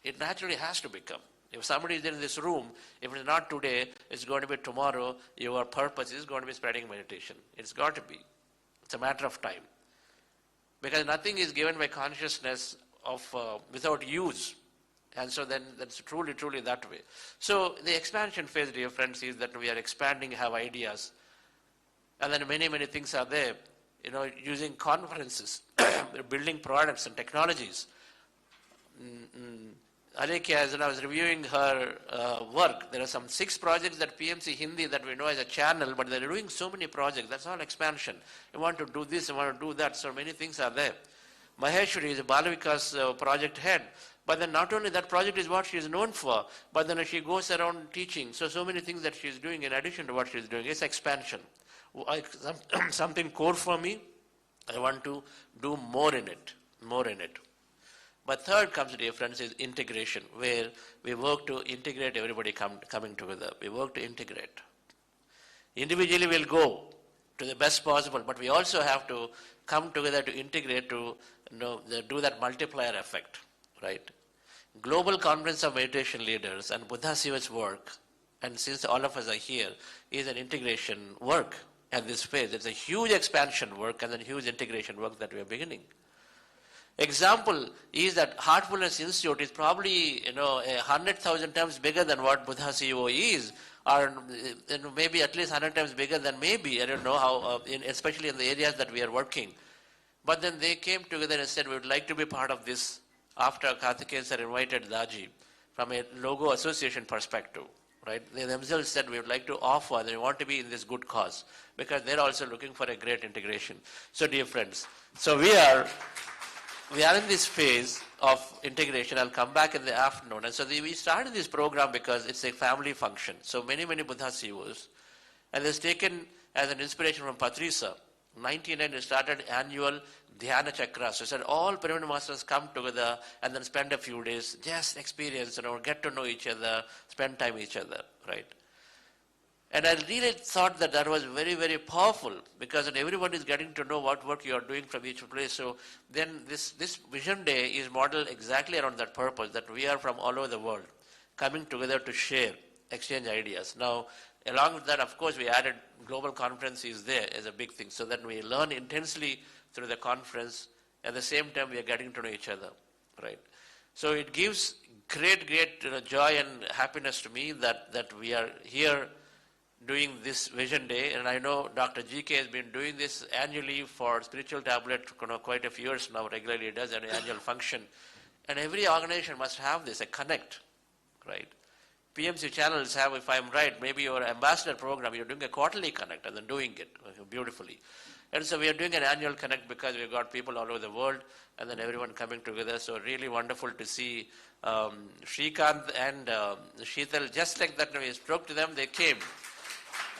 It naturally has to become. If somebody is in this room, if it's not today, it's going to be tomorrow. Your purpose is going to be spreading meditation. It's got to be. It's a matter of time. Because nothing is given by consciousness without use. And so then that's truly that way. So the expansion phase, dear friends, is that we are expanding, have ideas. And then many things are there. Using conferences, we're building products and technologies. Alekia, as I was reviewing her work, there are some 6 projects that PMC Hindi that we know as a channel, but they're doing so many projects. That's all expansion. You want to do this, you want to do that, so many things are there. Maheshwari is Balavika's project head. But then not only that project is what she is known for, but then she goes around teaching. So many things that she is doing in addition to what she is doing. It's expansion. Something core for me, I want to do more in it. But third comes, dear friends, is integration, where we work to integrate everybody coming together. We work to integrate. Individually we'll go to the best possible, but we also have to come together to integrate, to do that multiplier effect. Right? Global Conference of Meditation Leaders and Buddha Siva's work, and since all of us are here, is an integration work at this phase. It's a huge expansion work and a huge integration work that we are beginning. Example is that Heartfulness Institute is probably 100,000 times bigger than what Buddha CEO is, or maybe at least 100 times bigger than maybe, I don't know how, especially in the areas that we are working. But then they came together and said, we would like to be part of this. After Karthikeyan sir invited Daji from a logo association perspective, right? They themselves said we would like to offer, they want to be in this good cause because they're also looking for a great integration. So dear friends, so we are in this phase of integration. I'll come back in the afternoon. And so we started this program because it's a family function. So many Buddha CEOs, and it's taken as an inspiration from Patriji. 1999 started annual Dhyana Jagath. So said all pyramid masters come together and then spend a few days, just experience, get to know each other, spend time with each other, right? And I really thought that was very, very powerful because everyone is getting to know what work you are doing from each place. So then this Vision Day is modeled exactly around that purpose, that we are from all over the world coming together to share, exchange ideas. Now, along with that, of course, we added global conference is there as a big thing. So that we learn intensely through the conference. At the same time, we are getting to know each other. right? So it gives great joy and happiness to me that we are here doing this Vision Day, and I know Dr. GK has been doing this annually for Spiritual Tablet, quite a few years now. Regularly does an annual function, and every organization must have this, a connect, right? PMC channels have, if I'm right, maybe your ambassador program, you're doing a quarterly connect and then doing it beautifully. And so we are doing an annual connect because we've got people all over the world and then everyone coming together. So really wonderful to see Shrikant and Sheetal, just like that, when we spoke to them, they came.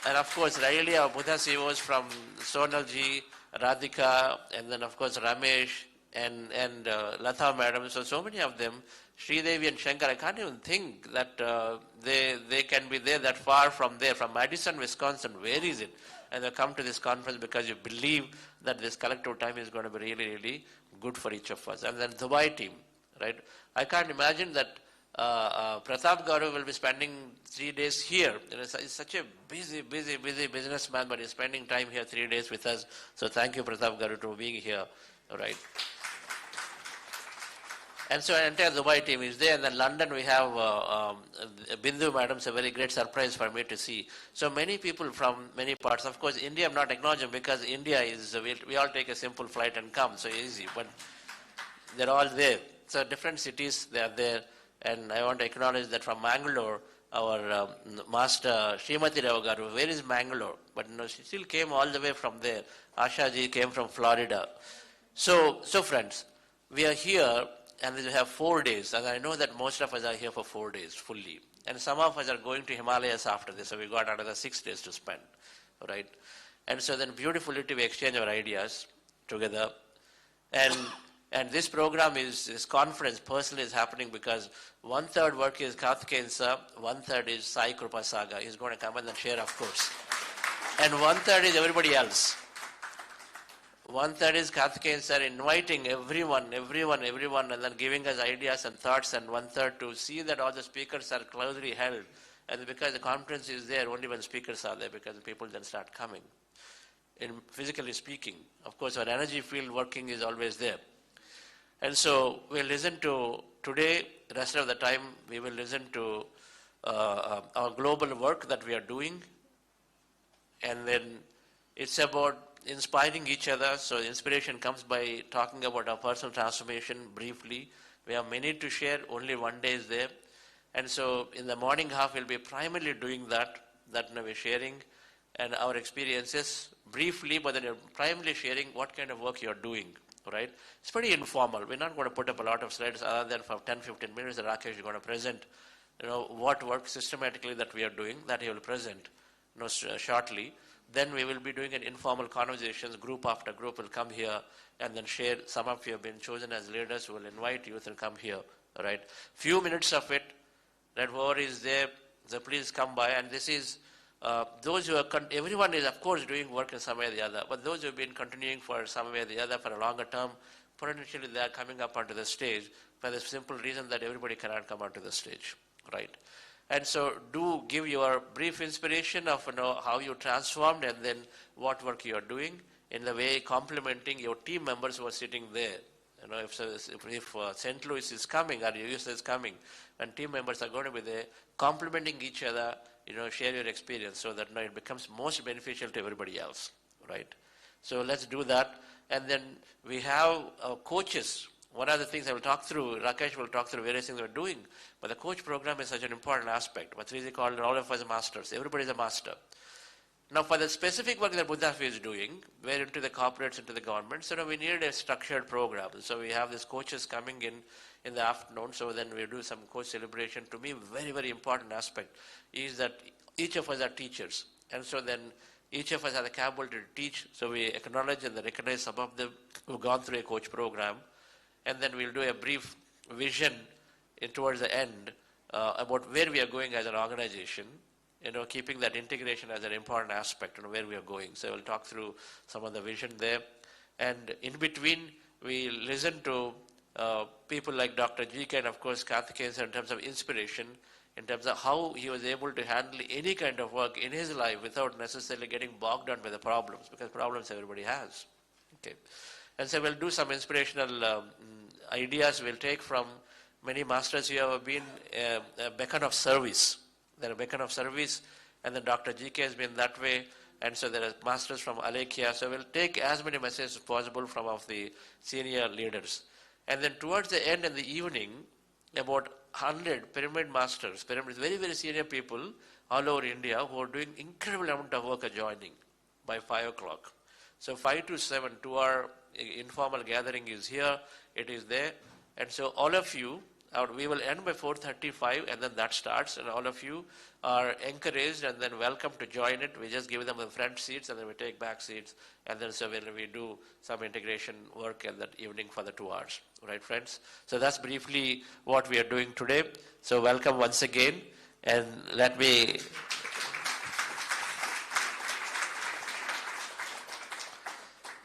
And of course, really our Buddha CEOs from Sonalji, Radhika, and then of course Ramesh and Latha madam, so many of them, Sridevi and Shankar, I can't even think that they can be there that far from there, from Madison, Wisconsin. Where is it? And they come to this conference because you believe that this collective time is going to be really good for each of us. And then Dubai team, right? I can't imagine that Pratap Garu will be spending 3 days here. He's such a busy businessman, but he's spending time here 3 days with us. So thank you, Pratap Garu, for being here, right? And so an entire Dubai team is there. And then London, we have Bindu madam, a very great surprise for me to see. So many people from many parts. Of course, India, I'm not acknowledging because India is, we all take a simple flight and come, so easy. But they're all there. So different cities, they are there. And I want to acknowledge that from Mangalore, our master, Srimati Rao Garu, where is Mangalore? But no, she still came all the way from there. Asha ji came from Florida. So friends, we are here. And we have 4 days, and I know that most of us are here for 4 days fully. And some of us are going to Himalayas after this, so we got another 6 days to spend, right? And so then beautifully we exchange our ideas together. And this program this conference personally is happening because 1/3 work is Karthikeyan sir, 1/3 is Sai Krupa Saga. He's going to come and then share, of course. And 1/3 is everybody else. 1/3 is Karthikeyan sir inviting everyone, and then giving us ideas and thoughts, and 1/3 to see that all the speakers are closely held. And because the conference is there only when speakers are there, because the people then start coming. Physically speaking, of course, our energy field working is always there. And so we'll listen to, today, the rest of the time, we will listen to our global work that we are doing. And then it's about inspiring each other. So inspiration comes by talking about our personal transformation briefly. We have many to share, only 1 day is there. And so in the morning half, we'll be primarily doing that we're sharing and our experiences briefly, but then you're primarily sharing what kind of work you're doing, right? It's pretty informal. We're not going to put up a lot of slides other than for 10-15 minutes that Rakesh is going to present, what work systematically that we are doing, that he will present, shortly. Then we will be doing an informal conversations, group after group will come here and then share. Some of you have been chosen as leaders who will invite youth and come here, all right? Few minutes of it, that whoever is there, so please come by. And this is, those who are, everyone is of course doing work in some way or the other, but those who have been continuing for some way or the other for a longer term, potentially they are coming up onto the stage for the simple reason that everybody cannot come onto the stage, right? And so do give your brief inspiration of how you transformed and then what work you are doing in the way complementing your team members who are sitting there. If St. Louis is coming or US is coming and team members are going to be there, complementing each other, share your experience so that it becomes most beneficial to everybody else, right? So let's do that. And then we have coaches. One of the things I will talk through, Rakesh will talk through various things we're doing, but the coach program is such an important aspect. Patriji called all of us masters. Everybody is a master. Now for the specific work that Buddha is doing, we're into the corporates, into the government, so we need a structured program. So we have these coaches coming in the afternoon, so then we do some coach celebration. To me, very important aspect is that each of us are teachers. And so then each of us has the capability to teach, so we acknowledge and recognize some of them who've gone through a coach program. And then we'll do a brief vision towards the end about where we are going as an organization, keeping that integration as an important aspect of where we are going. So we'll talk through some of the vision there. And in between, we listen to people like Dr. GK and of course Karthikeyan in terms of inspiration, in terms of how he was able to handle any kind of work in his life without necessarily getting bogged down by the problems, because problems everybody has. Okay. And so we'll do some inspirational ideas we'll take from many masters who have been a beacon of service. They're a beacon of service, and then Dr. GK has been that way, and so there are masters from Alekhya. So we'll take as many messages as possible from of the senior leaders. And then towards the end in the evening, about 100 pyramid masters, pyramids, very, very senior people all over India who are doing incredible amount of work are joining by 5 o'clock. So 5 to 7, 2 hour informal gathering is here, it is there. And so all of you, we will end by 4:35 and then that starts, and all of you are encouraged and then welcome to join it. We just give them the front seats and then we take back seats, and then so we do some integration work in that evening for the 2 hours. Right, friends? So that's briefly what we are doing today. So welcome once again, and let me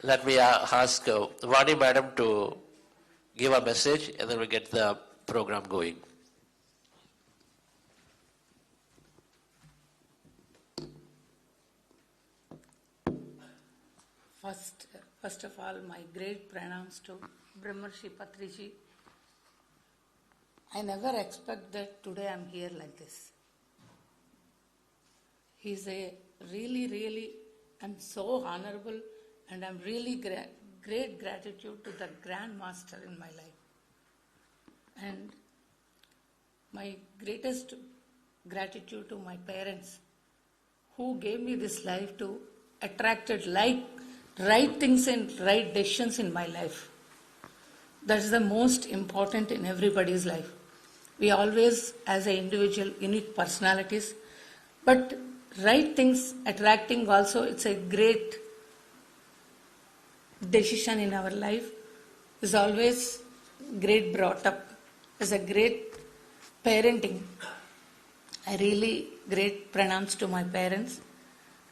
ask Vani Madam to give a message, and then we get the program going. First of all, my great pranams to Brahmarshi Patriji. I never expect that today I'm here like this. He's a really, I'm so honorable, and I'm really great gratitude to the Grand Master in my life. And my greatest gratitude to my parents who gave me this life to attracted right things and right decisions in my life. That's the most important in everybody's life. We always, as an individual, unique personalities, but right things attracting also, it's a great decision in our life, is always great brought up, is a great parenting. I really great pranams to my parents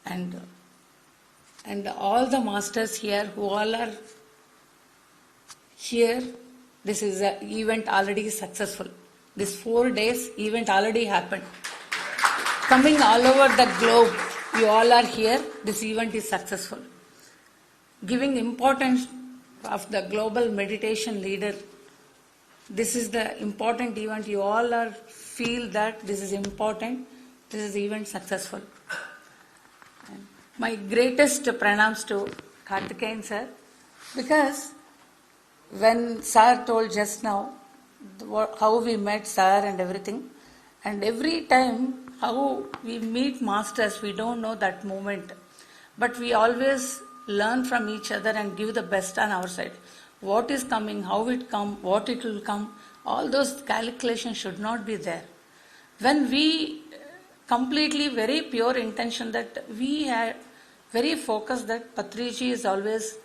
and all the masters here who all are here. This is an event already successful. This 4 days event already happened. Coming all over the globe, you all are here. This event is successful. Giving importance of the global meditation leader. This is the important event. You all are feel that this is important. This is event successful. And my greatest pranams to Karthikeyan sir, because when sir told just now how we met sir and everything, and every time how we meet masters, we don't know that moment, but we always learn from each other and give the best on our side. What is coming, how it come, what it will come, all those calculations should not be there. When we completely very pure intention that we are very focused that Patriji is always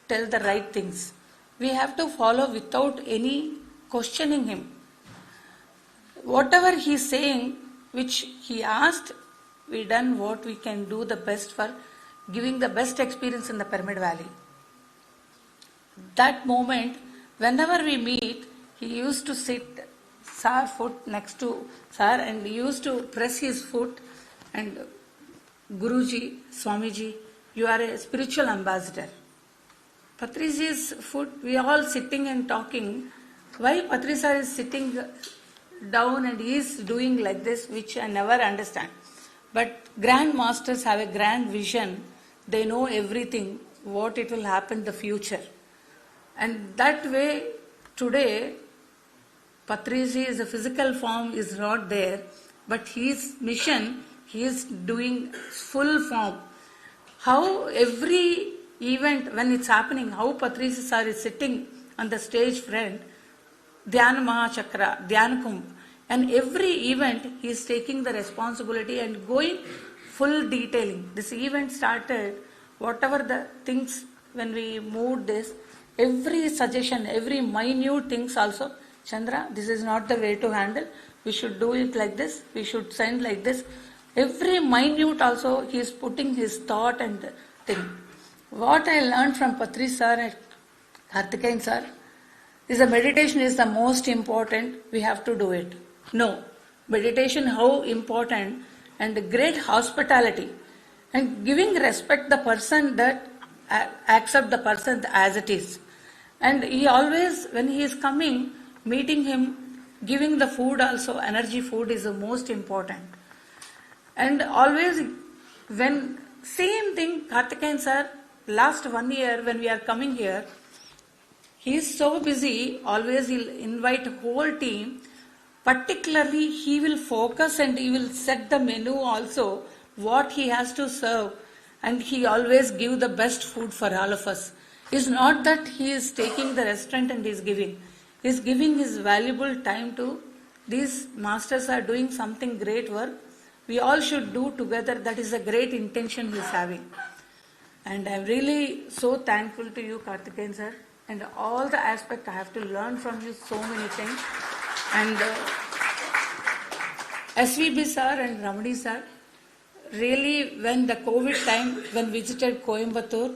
tell the right things. We have to follow without any questioning him. Whatever he is saying, which he asked, we done what we can do the best for giving the best experience in the Pyramid Valley. That moment, whenever we meet, he used to sit sir foot next to sir and he used to press his foot and Guruji, Swamiji, you are a spiritual ambassador. Patriji's foot, we are all sitting and talking. Why Patri sir is sitting down and he is doing like this, which I never understand. But grand masters have a grand vision. They know everything, what it will happen in the future. And that way, today, Patriji is a physical form is not there, but his mission, he is doing full form. How every event, when it's happening, how Patriji sir is sitting on the stage front, Dhyana Mahachakra, Dhyana Kumbh, and every event he is taking the responsibility and going full detailing. This event started, whatever the things, when we moved this, every suggestion, every minute things also, Chandra, this is not the way to handle, we should do it like this, we should send like this. Every minute also he is putting his thought and thing. What I learned from Patri sir and Karthikeyan sir is the meditation is the most important, we have to do it. No, meditation how important, and the great hospitality and giving respect the person that accept the person as it is. And he always, when he is coming, meeting him, giving the food also, energy food is the most important. And always, when, same thing, Karthikeyan sir, last 1 year when we are coming here, he is so busy, always he'll invite whole team. Particularly, he will focus and he will set the menu also, what he has to serve. And he always give the best food for all of us. It's not that he is taking the restaurant and is giving. He is giving his valuable time to, these masters are doing something great work. We all should do together. That is a great intention he is having. And I'm really so thankful to you, Karthikeyan sir. And all the aspects I have to learn from you, so many things. And SVB sir and Ramani sir, really when the COVID time, when visited Coimbatore,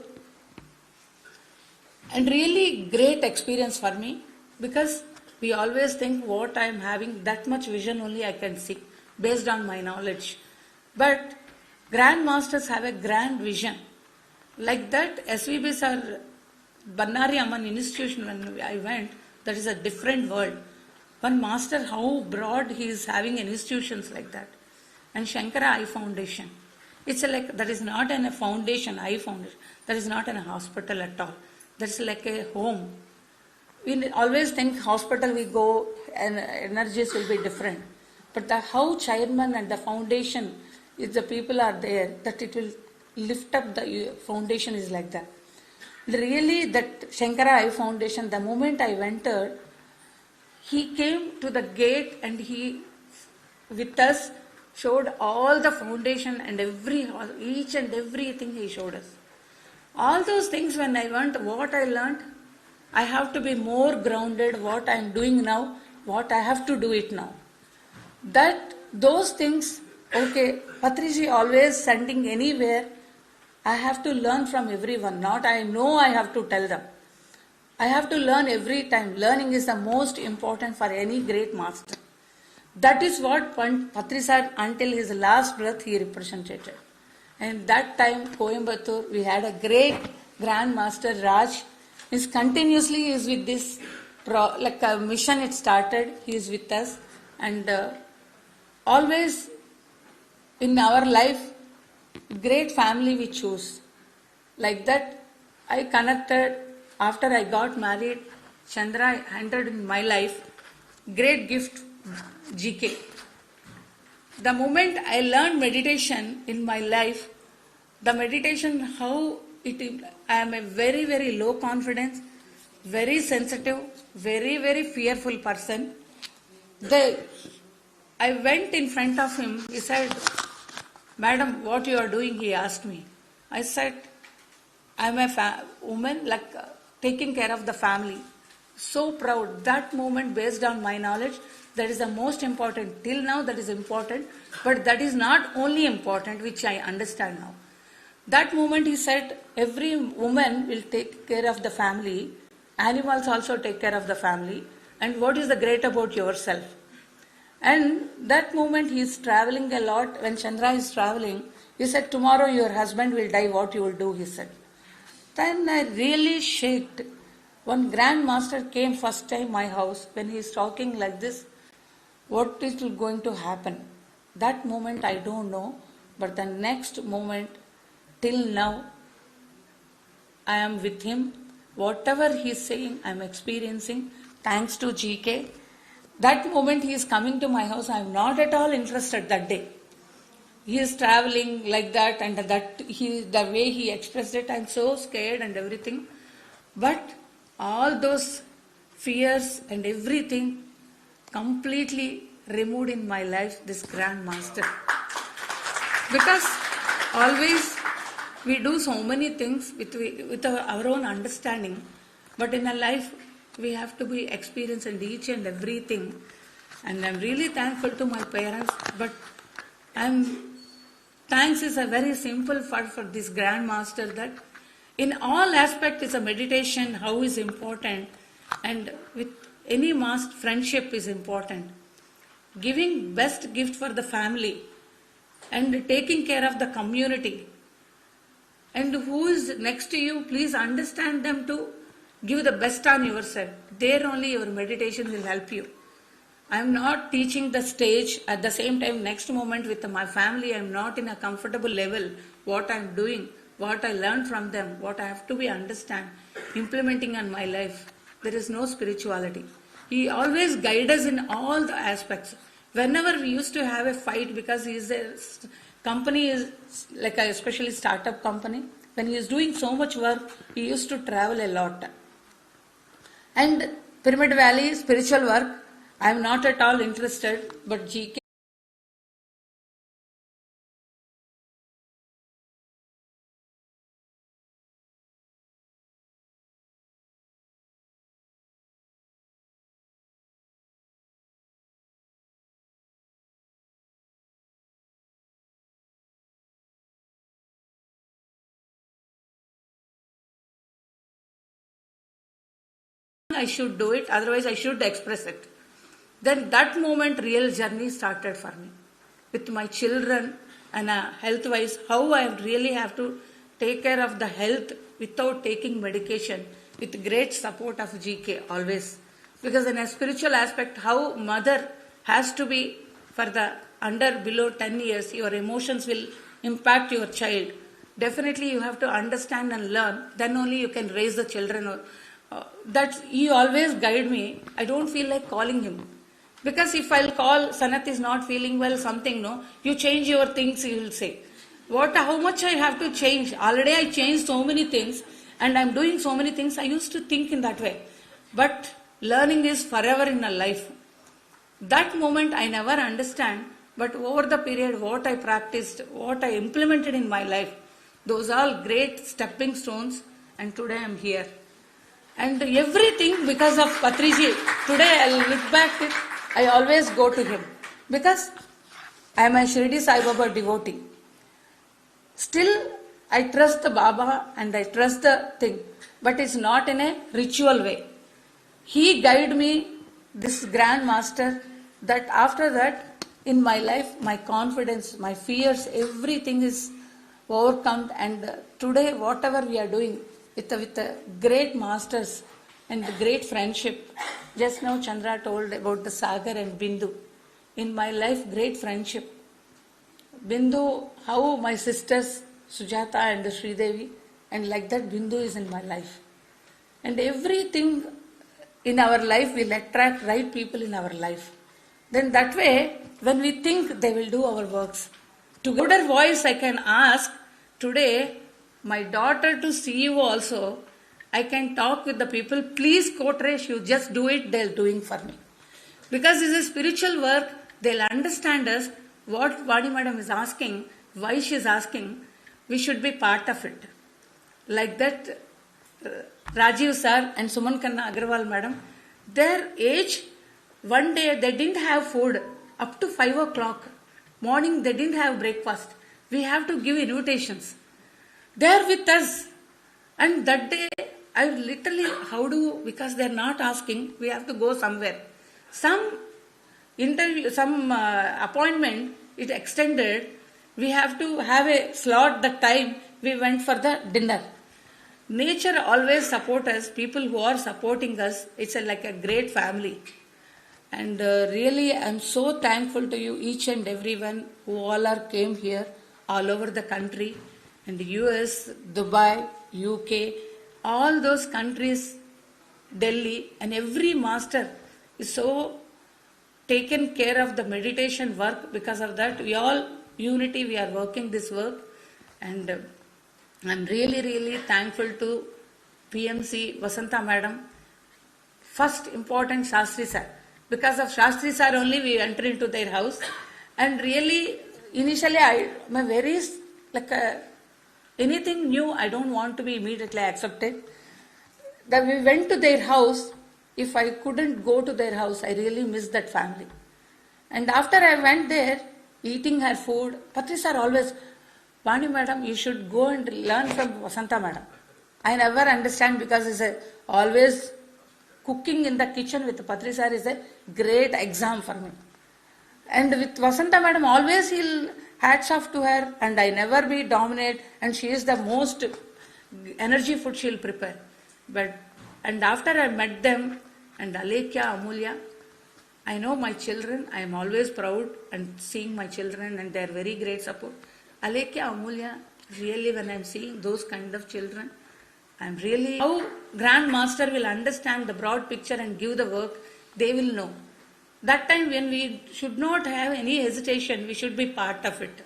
and really great experience for me, because we always think what I am having, that much vision only I can see, based on my knowledge. But Grand Masters have a grand vision. Like that, SVB sir, Bannari Amman institution, when I went, that is a different world. One master, how broad he is having institutions like that. And Shakahara Eye Foundation. It's like, that is not a foundation, eye foundation. That is not in a hospital at all. That's like a home. We always think hospital we go and energies will be different. But how chairman and the foundation, if the people are there, that it will lift up the foundation is like that. Really, that Shakahara Eye Foundation, the moment I entered, he came to the gate and he, with us, showed all the foundation and each and everything he showed us. All those things when I went, what I learned, I have to be more grounded, what I am doing now, what I have to do it now. Those things, okay, Patriji always sending anywhere, I have to learn from everyone, not I know I have to tell them. I have to learn every time. Learning is the most important for any great master. That is what Patri sir, until his last breath, he represented. And that time, Coimbatore, we had a great Grand Master, Raj. He continuously is with this, like a mission it started, he is with us. And always in our life, great family we choose. Like that, I connected. After I got married, Chandra entered in my life, great gift, GK. The moment I learned meditation in my life, the meditation, how I am a very, very low confidence, very sensitive, very, very fearful person. I went in front of him, he said, "Madam, what you are doing?" he asked me. I said, "I am a woman, like taking care of the family." So proud. That moment, based on my knowledge, that is the most important. Till now, that is important. But that is not only important, which I understand now. That moment, he said, every woman will take care of the family. Animals also take care of the family. And what is the great about yourself? And that moment, he is traveling a lot. When Chandra is traveling, he said, "Tomorrow your husband will die. What you will do?" he said. Then I really shocked. One Grand Master came first time my house. When he is talking like this, what is going to happen? That moment I don't know, but the next moment, till now, I am with him. Whatever he is saying, I am experiencing, thanks to GK. That moment he is coming to my house, I am not at all interested that day. He is traveling like that, and the way he expressed it, I am so scared and everything. But all those fears and everything completely removed in my life, this Grand Master. Because always we do so many things with our own understanding, but in a life we have to be experienced in each and everything. And I'm really thankful to my parents, but thanks is a very simple for this Grand Master, that in all aspects it's a meditation, how is important, and with any master, friendship is important. Giving best gift for the family and taking care of the community. And who is next to you, please understand them too. Give the best on yourself. There only your meditation will help you. I am not teaching the stage at the same time next moment with my family. I am not in a comfortable level. What I am doing, what I learned from them, what I have to be understand, implementing on my life. There is no spirituality. He always guides us in all the aspects. Whenever we used to have a fight, because his company is like a especially startup company, when he is doing so much work, he used to travel a lot. And Pyramid Valley, spiritual work, I am not at all interested, but GK I should do it, otherwise I should express it. Then that moment real journey started for me. With my children and health-wise, how I really have to take care of the health without taking medication, with great support of GK always. Because in a spiritual aspect, how mother has to be for the below 10 years, your emotions will impact your child. Definitely you have to understand and learn, then only you can raise the children. That he always guide me. I don't feel like calling him. Because if I'll call, Sanat is not feeling well, something, no, you change your things, he will say. How much I have to change? Already I changed so many things and I'm doing so many things. I used to think in that way. But learning is forever in a life. That moment I never understand, but over the period what I practiced, what I implemented in my life, those are all great stepping stones, and today I am here. And everything because of Patriji. Today I'll look back at it, I always go to him. Because I am a Shirdi Sai Baba devotee. Still I trust the Baba and I trust the thing. But it's not in a ritual way. He guided me, this Grand Master, that after that in my life, my confidence, my fears, everything is overcome. And today whatever we are doing, with the great masters and the great friendship. Just now Chandra told about the Sagar and Bindu. In my life, great friendship. Bindu, how my sisters Sujata and Sridevi, and like that Bindu is in my life. And everything in our life will attract right people in our life. Then that way, when we think, they will do our works. To louder voice I can ask, today, my daughter to see you also, I can talk with the people, please Kotresh, you just do it, they'll doing for me. Because it's a spiritual work, they'll understand us, what Vadi Madam is asking, why she is asking, we should be part of it. Like that, Rajiv sir and Suman Khanna Agarwal Madam, their age, one day they didn't have food up to 5 o'clock. Morning they didn't have breakfast. We have to give invitations. They are with us. And that day, I literally, because they are not asking, we have to go somewhere. Some interview, some appointment, it extended. We have to have a slot that time. We went for the dinner. Nature always supports us. People who are supporting us, it's like a great family. And really, I'm so thankful to you, each and everyone who all came here, all over the country. And the US, Dubai, UK, all those countries, Delhi, and every master is so taken care of the meditation work. Because of that, we all unity, we are working this work. And I'm really, really thankful to PMC, Vasanta Madam. First important Shastri Sir. Because of Shastri Sir only we enter into their house. And really, initially I'm very anything new, I don't want to be immediately accepted. That we went to their house. If I couldn't go to their house, I really missed that family. And after I went there, eating her food, Patri sir always, Vani madam, you should go and learn from Vasanta madam. I never understand because it's always cooking in the kitchen with Patri sir is a great exam for me. And with Vasanta madam, always he'll hats off to her, and I never be dominate, and she is the most energy food she'll prepare. But And after I met them, and Alekhya, Amulya, I know my children, I am always proud and seeing my children and their very great support. Alekhya, Amulya, really when I am seeing those kind of children, I am really, how Grand Master will understand the broad picture and give the work, they will know. That time when we should not have any hesitation, we should be part of it.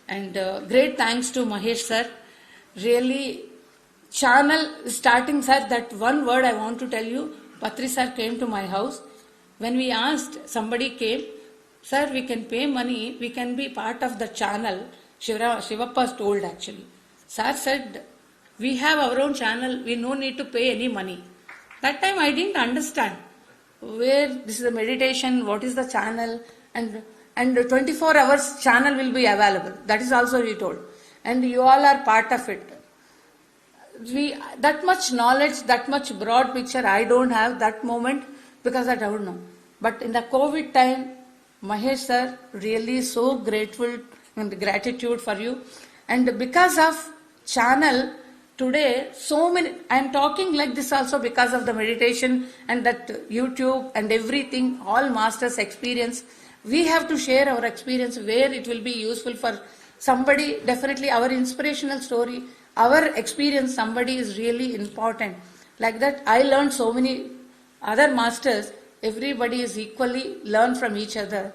And great thanks to Mahesh sir. Really, channel starting sir, that one word I want to tell you, Patri sir came to my house. When we asked, somebody came, sir, we can pay money, we can be part of the channel. Shivappa told actually. Sir said, we have our own channel, we no need to pay any money. That time I didn't understand where this is a meditation, what is the channel, and 24 hours channel will be available. That is also he told. And you all are part of it. That much knowledge, that much broad picture I don't have that moment because I don't know. But in the COVID time, Mahesh sir, really so grateful and gratitude for you. And because of channel, today, so many, I am talking like this also because of the meditation and that YouTube and everything, all masters' experience. We have to share our experience where it will be useful for somebody. Definitely our inspirational story, our experience, somebody is really important. Like that, I learned so many other masters. Everybody is equally learn from each other.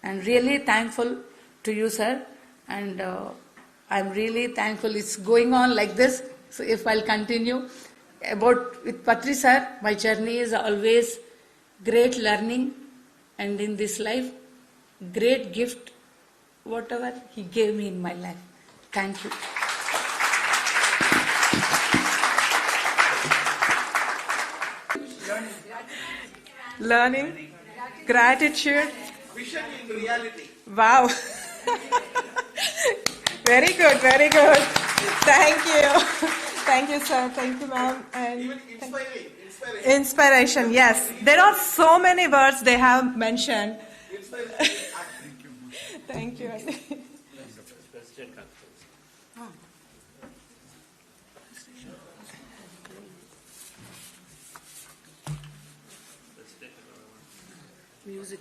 And really thankful to you, sir. And I'm really thankful it's going on like this. So if I'll continue about with Patri sir, my journey is always great learning, and in this life, great gift, whatever he gave me in my life. Thank you. Learning, gratitude. Vision in reality. Wow. Very good, very good. Thank you. Thank you, sir. Thank you, ma'am. And Even inspiring. inspiration, yes. There are so many words they have mentioned. Thank you. Music.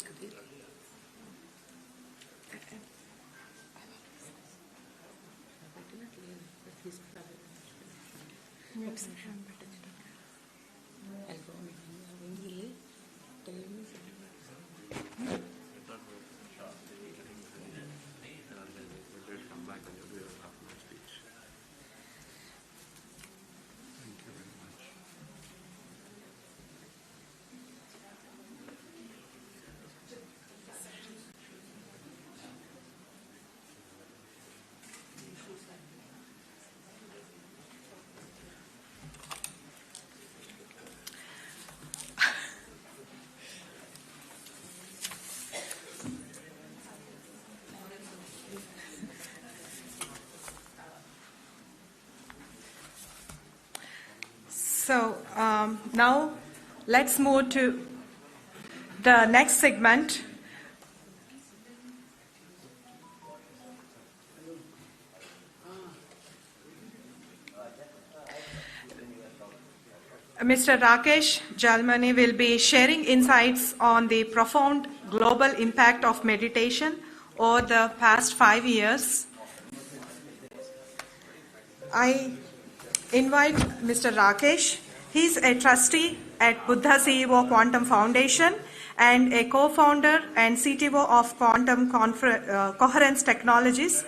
So now let's move to the next segment. Mr. Rakesh Jalmani will be sharing insights on the profound global impact of meditation over the past 5 years. I invite Mr. Rakesh. He's a trustee at Buddha CEO Quantum Foundation and a co-founder and CTO of Quantum Coherence Technologies,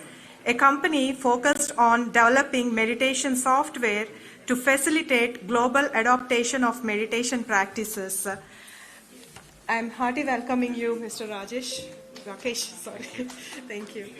a company focused on developing meditation software to facilitate global adoption of meditation practices. I'm heartily welcoming you, Mr. Rakesh. Thank you.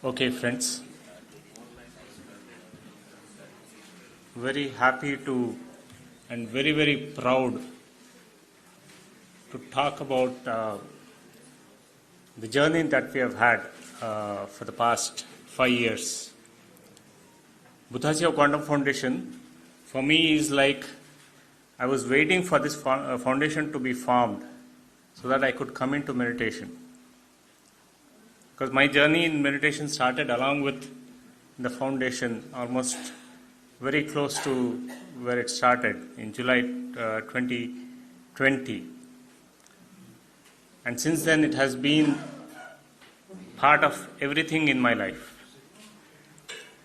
Okay, friends. Very happy to and very, very proud to talk about the journey that we have had for the past 5 years. Buddhasiya Quantum Foundation for me is like I was waiting for this foundation to be formed so that I could come into meditation. Because my journey in meditation started along with the foundation, almost very close to where it started in July 2020. And since then it has been part of everything in my life.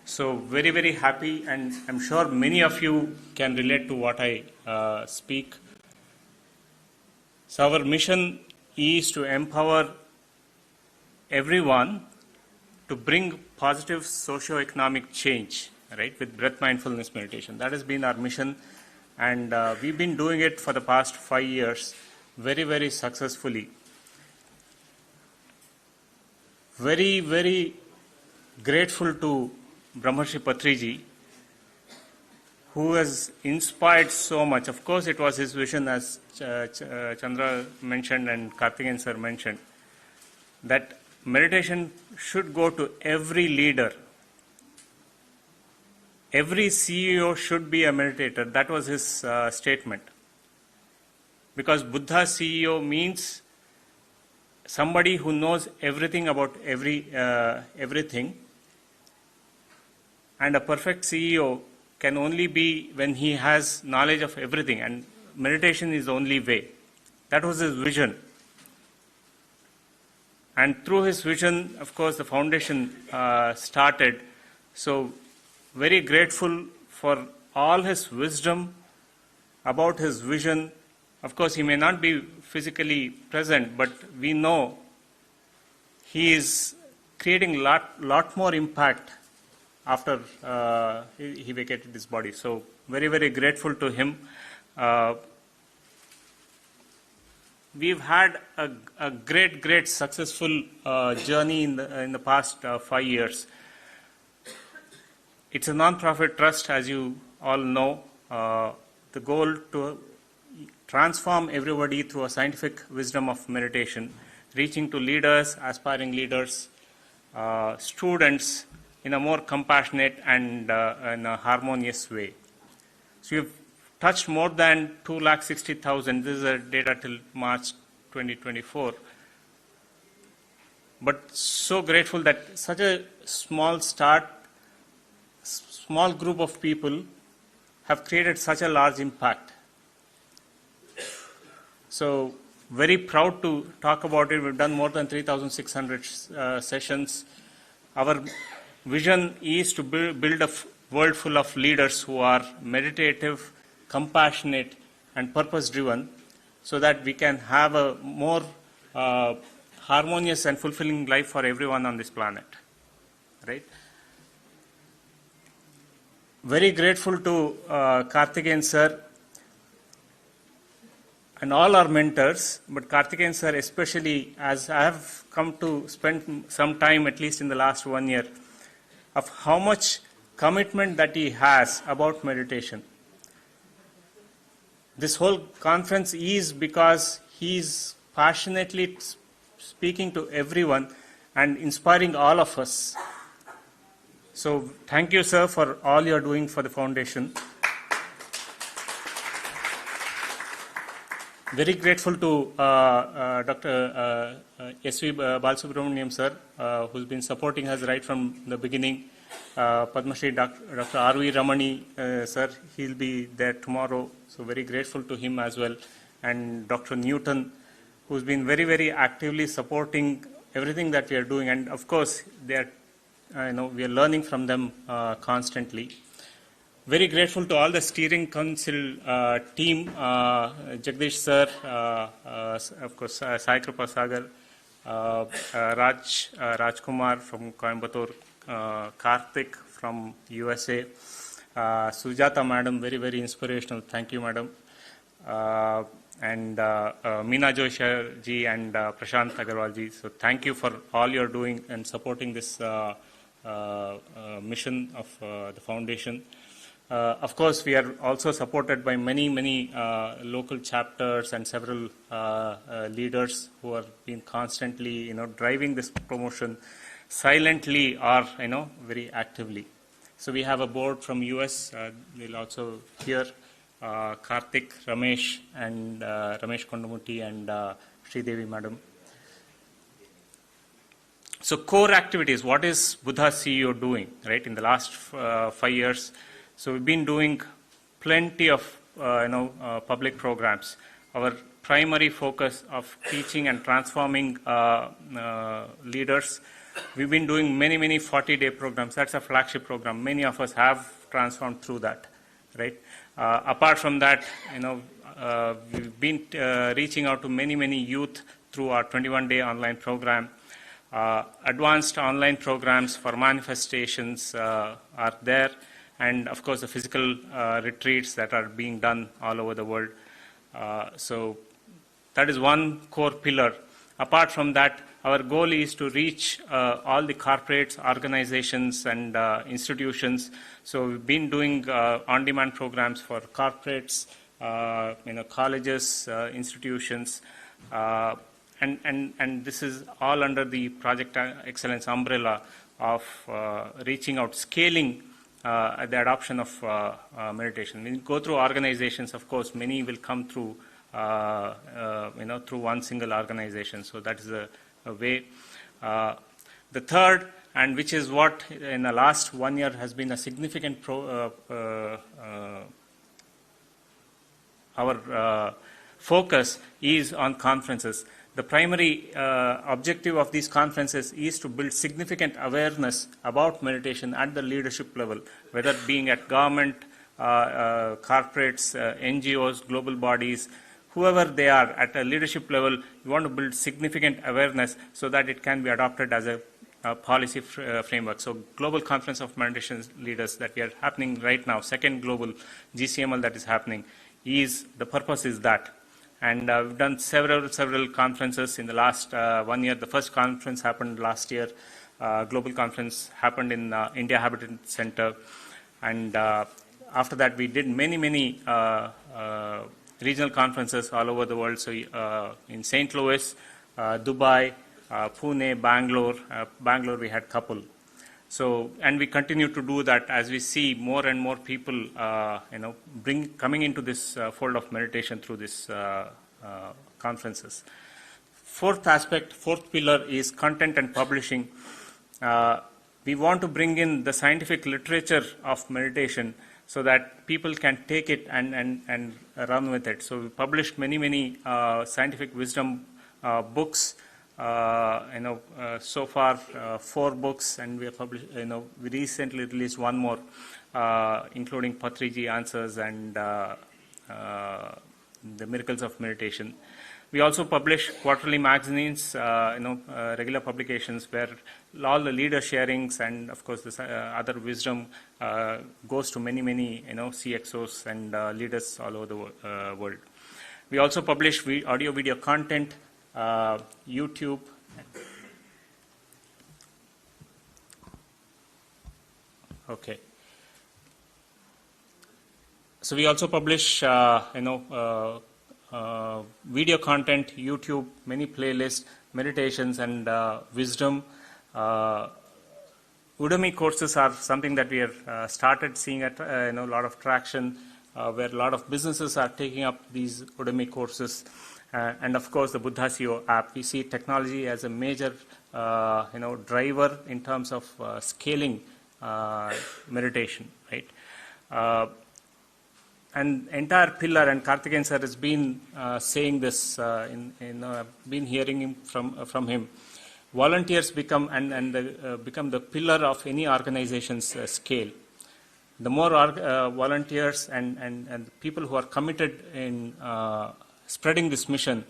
So very, very happy, and I'm sure many of you can relate to what I speak. So our mission is to empower everyone to bring positive socio-economic change, right, with breath mindfulness meditation. That has been our mission, and we've been doing it for the past 5 years very, very successfully. Very, very grateful to Brahmarshi Patriji, who has inspired so much. Of course, it was his vision, as Chandra mentioned and Karthikeyan sir mentioned, that meditation should go to every leader. Every CEO should be a meditator. That was his statement. Because Buddha CEO means somebody who knows everything about everything. And a perfect CEO can only be when he has knowledge of everything, and meditation is the only way. That was his vision. And through his vision, of course, the foundation started. So, very grateful for all his wisdom about his vision. Of course, he may not be physically present, but we know he is creating lot more impact after he vacated his body. So, very, very grateful to him. We've had a great successful journey in the past 5 years. It's a non-profit trust, as you all know. The goal to transform everybody through a scientific wisdom of meditation, reaching to leaders, aspiring leaders, students in a more compassionate and in a harmonious way. So you've touched more than 260,000. This is the data till March 2024. But so grateful that such a small group of people have created such a large impact. So very proud to talk about it. We've done more than 3,600 sessions. Our vision is to build a world full of leaders who are meditative, compassionate, and purpose-driven, so that we can have a more harmonious and fulfilling life for everyone on this planet. Right? Very grateful to Karthikeyan sir and all our mentors, but Karthikeyan sir especially, as I have come to spend some time, at least in the last 1 year, of how much commitment that he has about meditation. This whole conference is because he is passionately speaking to everyone and inspiring all of us. So thank you, sir, for all you're doing for the foundation. Very grateful to Dr. S.V. Balasubramaniam, sir, who's been supporting us right from the beginning. Padma Shri Dr. R.V. Ramani, sir, he'll be there tomorrow. So very grateful to him as well. And Dr. Newton, who's been very, very actively supporting everything that we are doing. And of course, they are, we are learning from them constantly. Very grateful to all the steering council team, Jagdish sir, of course, Sai Kripa Sagar, Rajkumar from Coimbatore, Karthik from USA, Sujata madam, very, very inspirational. Thank you, madam. And Meena Joshi ji and Prashant Agarwal ji. So thank you for all you're doing and supporting this mission of the foundation. Of course, we are also supported by many local chapters and several leaders who have been constantly, driving this promotion silently or, very actively. So we have a board from US. We'll also hear Karthik, Ramesh, and Ramesh Kondamutti and Sridevi Madam. So core activities, what is Buddha CEO doing, right, in the last 5 years? So we've been doing plenty of, public programs. Our primary focus of teaching and transforming leaders, we've been doing many 40-day programs. That's a flagship program. Many of us have transformed through that, right? Apart from that, we've been reaching out to many youth through our 21-day online program. Advanced online programs for manifestations are there, and of course the physical retreats that are being done all over the world. So that is one core pillar. Apart from that, our goal is to reach all the corporates, organizations, and institutions. So we've been doing on-demand programs for corporates, colleges, institutions, and this is all under the Project Excellence umbrella of reaching out, scaling the adoption of meditation. When you go through organizations, of course, many will come through, through one single organization. So that is a way. The third, and which is what in the last 1 year has been a significant our focus is on conferences. The primary objective of these conferences is to build significant awareness about meditation at the leadership level, whether being at government, corporates, NGOs, global bodies, whoever they are at a leadership level. We want to build significant awareness so that it can be adopted as a policy framework. So Global Conference of Meditation Leaders that we are happening right now, second global GCML that is happening, the purpose is that. And we've done several conferences in the last 1 year. The first conference happened last year. Global conference happened in India Habitat Center. And after that, we did many regional conferences all over the world. So in St. Louis, Dubai, Pune, Bangalore. Bangalore, we had a couple. So, and we continue to do that as we see more and more people, coming into this fold of meditation through this conferences. Fourth pillar is content and publishing. We want to bring in the scientific literature of meditation so that people can take it and run with it. So we published many scientific wisdom books. So far 4 books, and we have published, we recently released one more, including Patriji Answers and The Miracles of Meditation. We also publish quarterly magazines, regular publications where all the leader sharings and of course this other wisdom goes to many CXOs and leaders all over the world. We also publish audio video content, YouTube. Okay. So we also publish, video content, YouTube, many playlists, meditations, and wisdom. Udemy courses are something that we have started seeing at a lot of traction, where a lot of businesses are taking up these Udemy courses. And of course, the Buddha CEO app. We see technology as a major, driver in terms of scaling meditation, right? And entire pillar, and Karthikeyan sir has been saying this. I've been hearing him from him. Volunteers become the pillar of any organization's scale. The more volunteers and people who are committed in spreading this mission,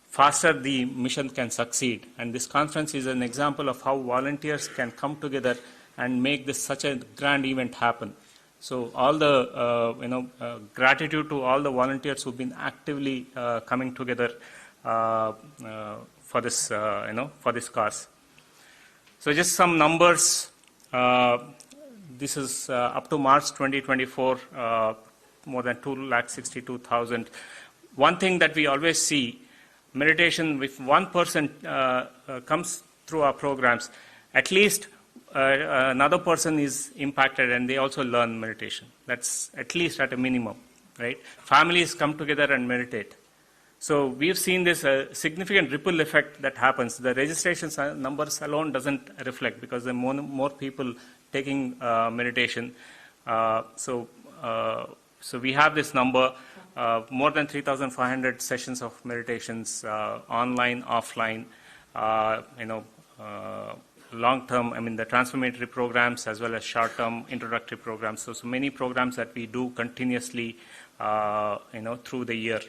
faster the mission can succeed. And this conference is an example of how volunteers can come together and make this such a grand event happen. So all the gratitude to all the volunteers who've been actively coming together for this cause. So just some numbers. This is up to March 2024, more than 262,000. One thing that we always see, meditation, if one person comes through our programs, at least another person is impacted and they also learn meditation. That's at least at a minimum, right? Families come together and meditate. So we've seen this significant ripple effect that happens. The registration numbers alone doesn't reflect because there are more people taking meditation. So we have this number, more than 3,500 sessions of meditations, online, offline, long-term, the transformatory programs as well as short-term introductory programs. So many programs that we do continuously, through the year.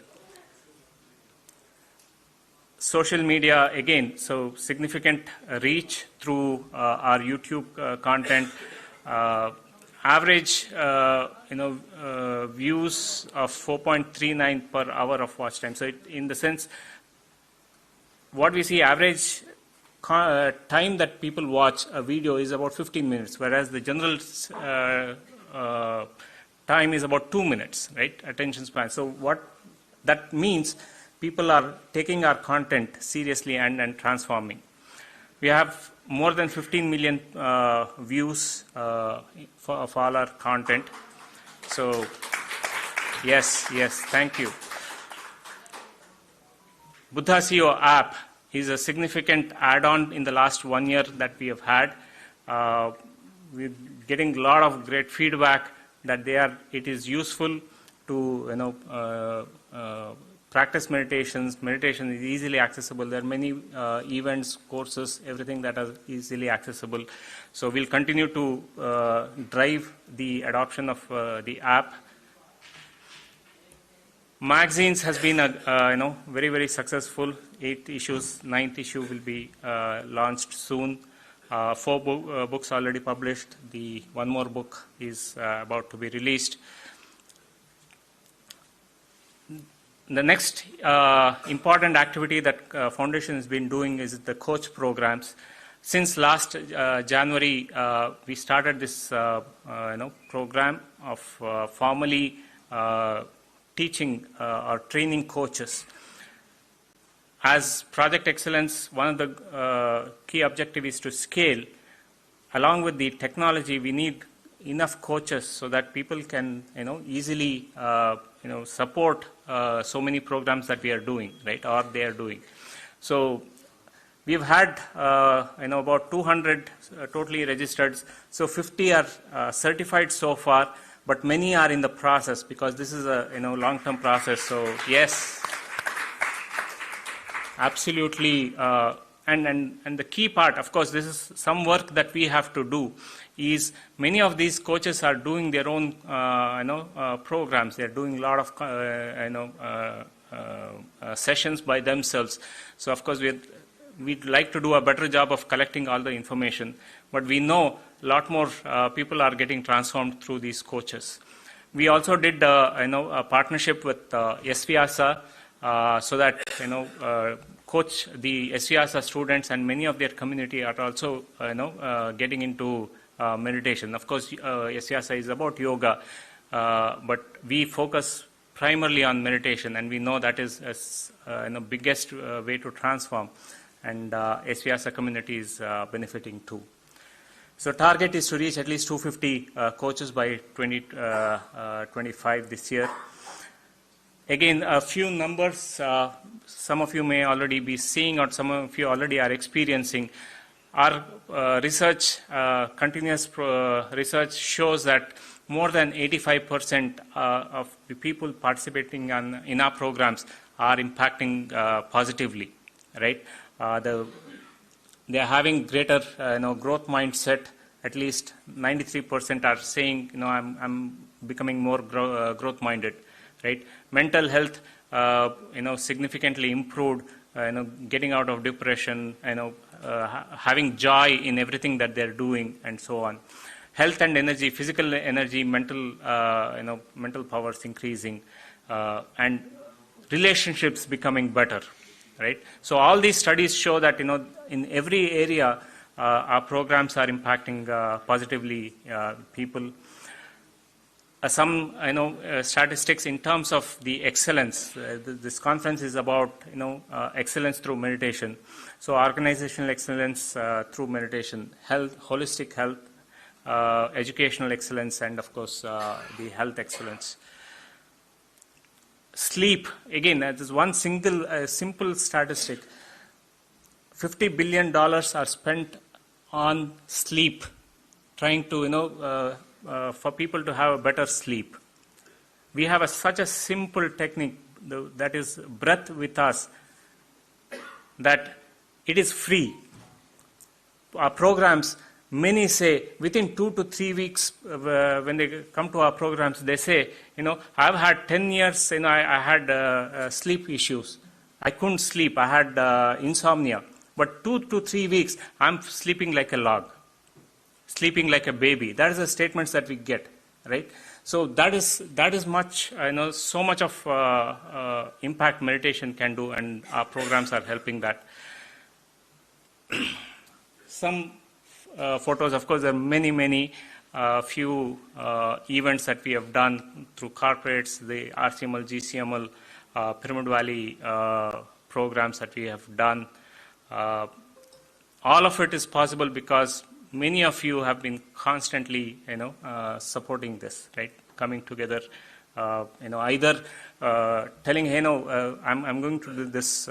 Social media, again, so significant reach through our YouTube content. Average, views of 4.39 per hour of watch time. So in the sense, what we see, average time that people watch a video is about 15 minutes, whereas the general time is about 2 minutes, right? Attention span. So what that means, people are taking our content seriously and transforming. We have more than 15 million views of all our content. So, yes, thank you. Buddha CEO app is a significant add-on in the last 1 year that we have had. We're getting a lot of great feedback that it is useful to practice meditations. Meditation is easily accessible. There are many events, courses, everything that are easily accessible. So we'll continue to drive the adoption of the app. Magazines has been very, very successful. 8 issues, 9th issue will be launched soon. 4 books already published. One more book is about to be released. The next important activity that Foundation has been doing is the coach programs. Since last January, we started this program of formally teaching or training coaches. As Project Excellence, one of the key objectives is to scale. Along with the technology, we need enough coaches so that people can easily support so many programs that we are doing, right, or they are doing. So we've had about 200 totally registered. So 50 are certified so far, but many are in the process because this is a long-term process. So yes, absolutely. And the key part, of course, this is some work that we have to do, is many of these coaches are doing their own programs. They're doing a lot of sessions by themselves. So of course we'd like to do a better job of collecting all the information, but we know a lot more people are getting transformed through these coaches. We also did a partnership with SVASA so that coach the SVASA students, and many of their community are also getting into meditation. Of course, SVASA is about yoga, but we focus primarily on meditation, and we know that is the biggest way to transform, and SVASA community is benefiting too. So target is to reach at least 250 coaches by 2025 this year. Again, a few numbers, some of you may already be seeing or some of you already are experiencing. Our research, continuous research shows that more than 85% of the people participating in our programs are impacting positively, right? They are having greater growth mindset. At least 93% are saying, I'm becoming more growth minded, right? Mental health, significantly improved, getting out of depression, having joy in everything that they're doing, and so on. Health and energy, physical energy, mental powers increasing, and relationships becoming better, right? So all these studies show that in every area Our programs are impacting positively people. Some statistics in terms of the excellence. This conference is about excellence through meditation. So organizational excellence through meditation, health, holistic health, educational excellence, and of course the health excellence. Sleep, again, there's one simple statistic. $50 billion are spent on sleep, trying to for people to have a better sleep. We have such a simple technique, that is breath with us, that it is free. Our programs, many say within 2 to 3 weeks when they come to our programs, they say, I've had 10 years, I had sleep issues. I couldn't sleep. I had insomnia. But 2 to 3 weeks, I'm sleeping like a log, sleeping like a baby. That is the statements that we get, right? So that is much, so much of impact meditation can do, and our programs are helping that. Some photos, of course, there are many, few events that we have done through corporates, the RCML, GCML, Pyramid Valley programs that we have done. All of it is possible because many of you have been constantly, supporting this, right? Coming together, either telling, hey, no, I'm going to do this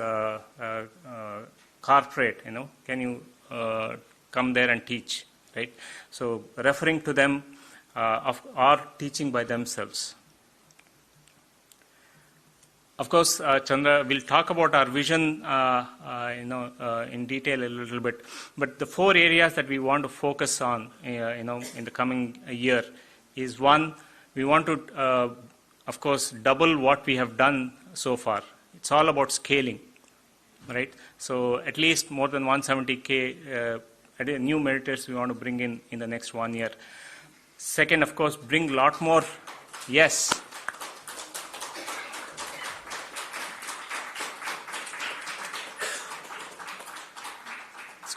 corporate, can you come there and teach, right? So referring to them or teaching by themselves. Of course, Chandra will talk about our vision, in detail a little bit. But the 4 areas that we want to focus on, in the coming year, is one, we want to, of course, double what we have done so far. It's all about scaling, right? So at least more than 170K new meditators we want to bring in the next 1 year. Second, of course, bring a lot more. Yes.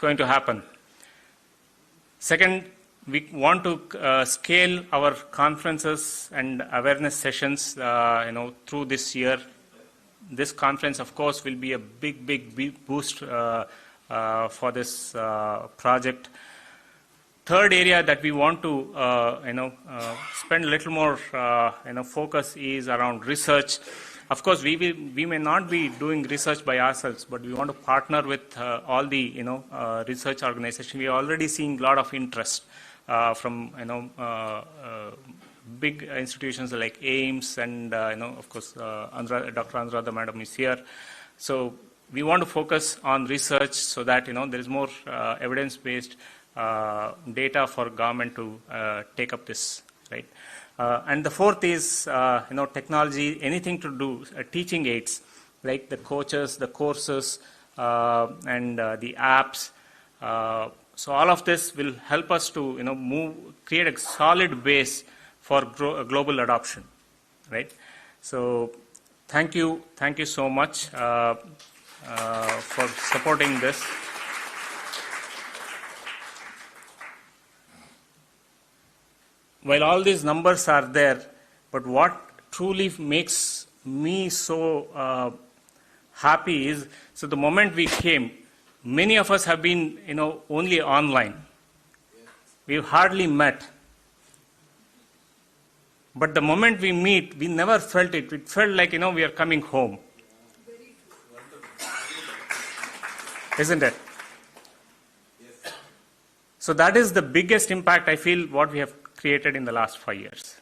Going to happen. Second, we want to scale our conferences and awareness sessions, through this year. This conference, of course, will be a big boost for this project. Third area that we want to, spend a little more, focus is around research. Of course, we may not be doing research by ourselves, but we want to partner with all the research organizations. We are already seeing a lot of interest from big institutions like AIMS and of course Dr. Anuradha Madam is here. So we want to focus on research so that there is more evidence-based data for government to take up this, right? And the fourth is, technology, anything to do, teaching aids, like the coaches, the courses, and the apps. So all of this will help us to, create a solid base for global adoption, right? So thank you so much for supporting this. While all these numbers are there, but what truly makes me so happy is, so the moment we came, many of us have been, only online. We've hardly met. But the moment we meet, we never felt it. It felt like, we are coming home. Isn't it? So that is the biggest impact, I feel, what we have created in the last 5 years.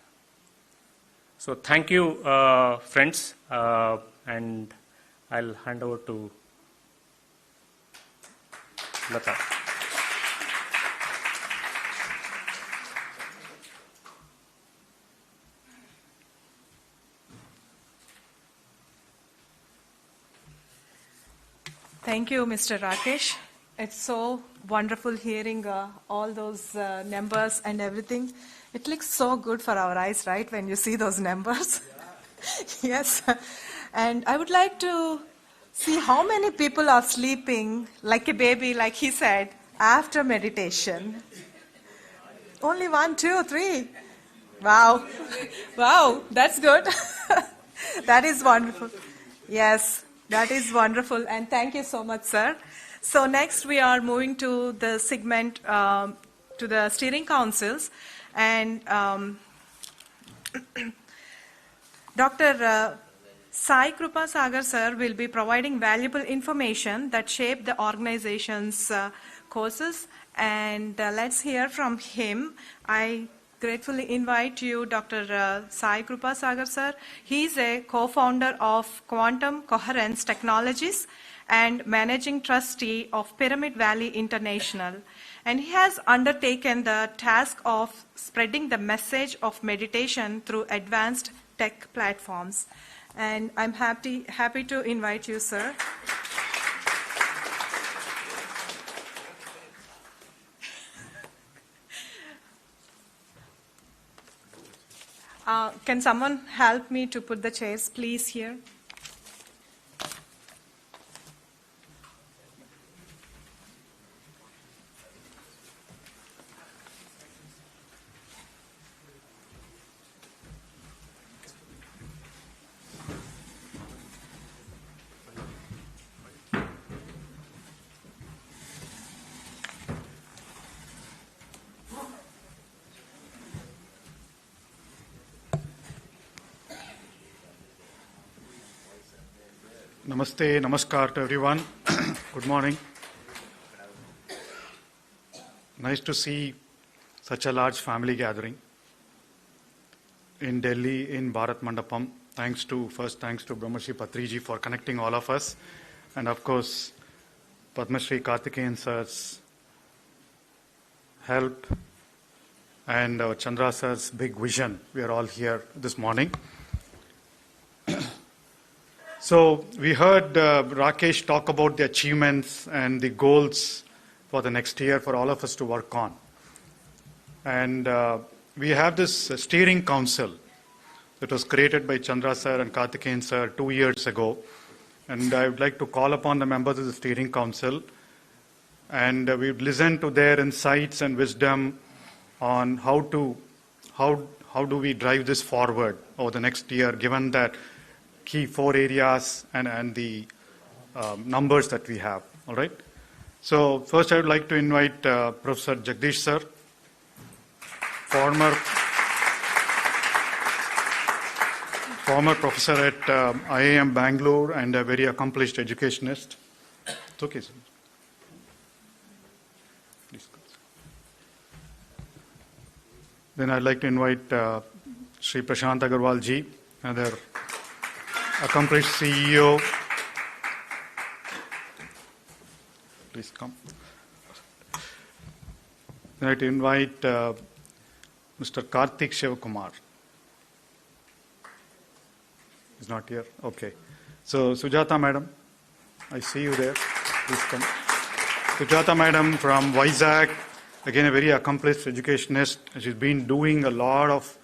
So thank you, friends, and I'll hand over to Lata. Thank you, Mr. Rakesh. It's so wonderful hearing all those numbers and everything. It looks so good for our eyes, right, when you see those numbers? Yeah. Yes. And I would like to see how many people are sleeping like a baby, like he said, after meditation. Only 1, 2, 3. Wow. Wow, that's good. That is wonderful. Yes, that is wonderful. And thank you so much, sir. So next we are moving to the segment, to the steering councils. And Dr. Sai Krupa Sagar sir will be providing valuable information that shape the organization's courses. And let's hear from him. I gratefully invite you, Dr. Sai Krupa Sagar sir. He is a co-founder of Quantum Coherence Technologies and managing trustee of Pyramid Valley International. And he has undertaken the task of spreading the message of meditation through advanced tech platforms. And I'm happy to invite you, sir. Can someone help me to put the chairs, please, here? Namaste, namaskar to everyone. Good morning. Nice to see such a large family gathering in Delhi, in Bharat Mandapam. Thanks to Brahmarshi Patriji for connecting all of us. And of course, Padma Shri Karthikeyan sir's help and Chandra sir's big vision. We are all here this morning. So we heard Rakesh talk about the achievements and the goals for the next year for all of us to work on. And we have this steering council that was created by Chandra sir and Karthikeyan sir 2 years ago. And I would like to call upon the members of the steering council, and we would listen to their insights and wisdom on how do we drive this forward over the next year, given that key 4 areas and the numbers that we have. All right. So first, I would like to invite Professor Jagdish sir, former professor at IIM Bangalore and a very accomplished educationist. It's okay, sir. Please. Then I'd like to invite Sri Prashant Agarwal ji, another accomplished CEO. Please come. I'd like to invite Mr. Karthik Shivakumar. He's not here. Okay. So Sujata madam, I see you there. Please come. Sujata madam from Vizag, again a very accomplished educationist. She's been doing a lot of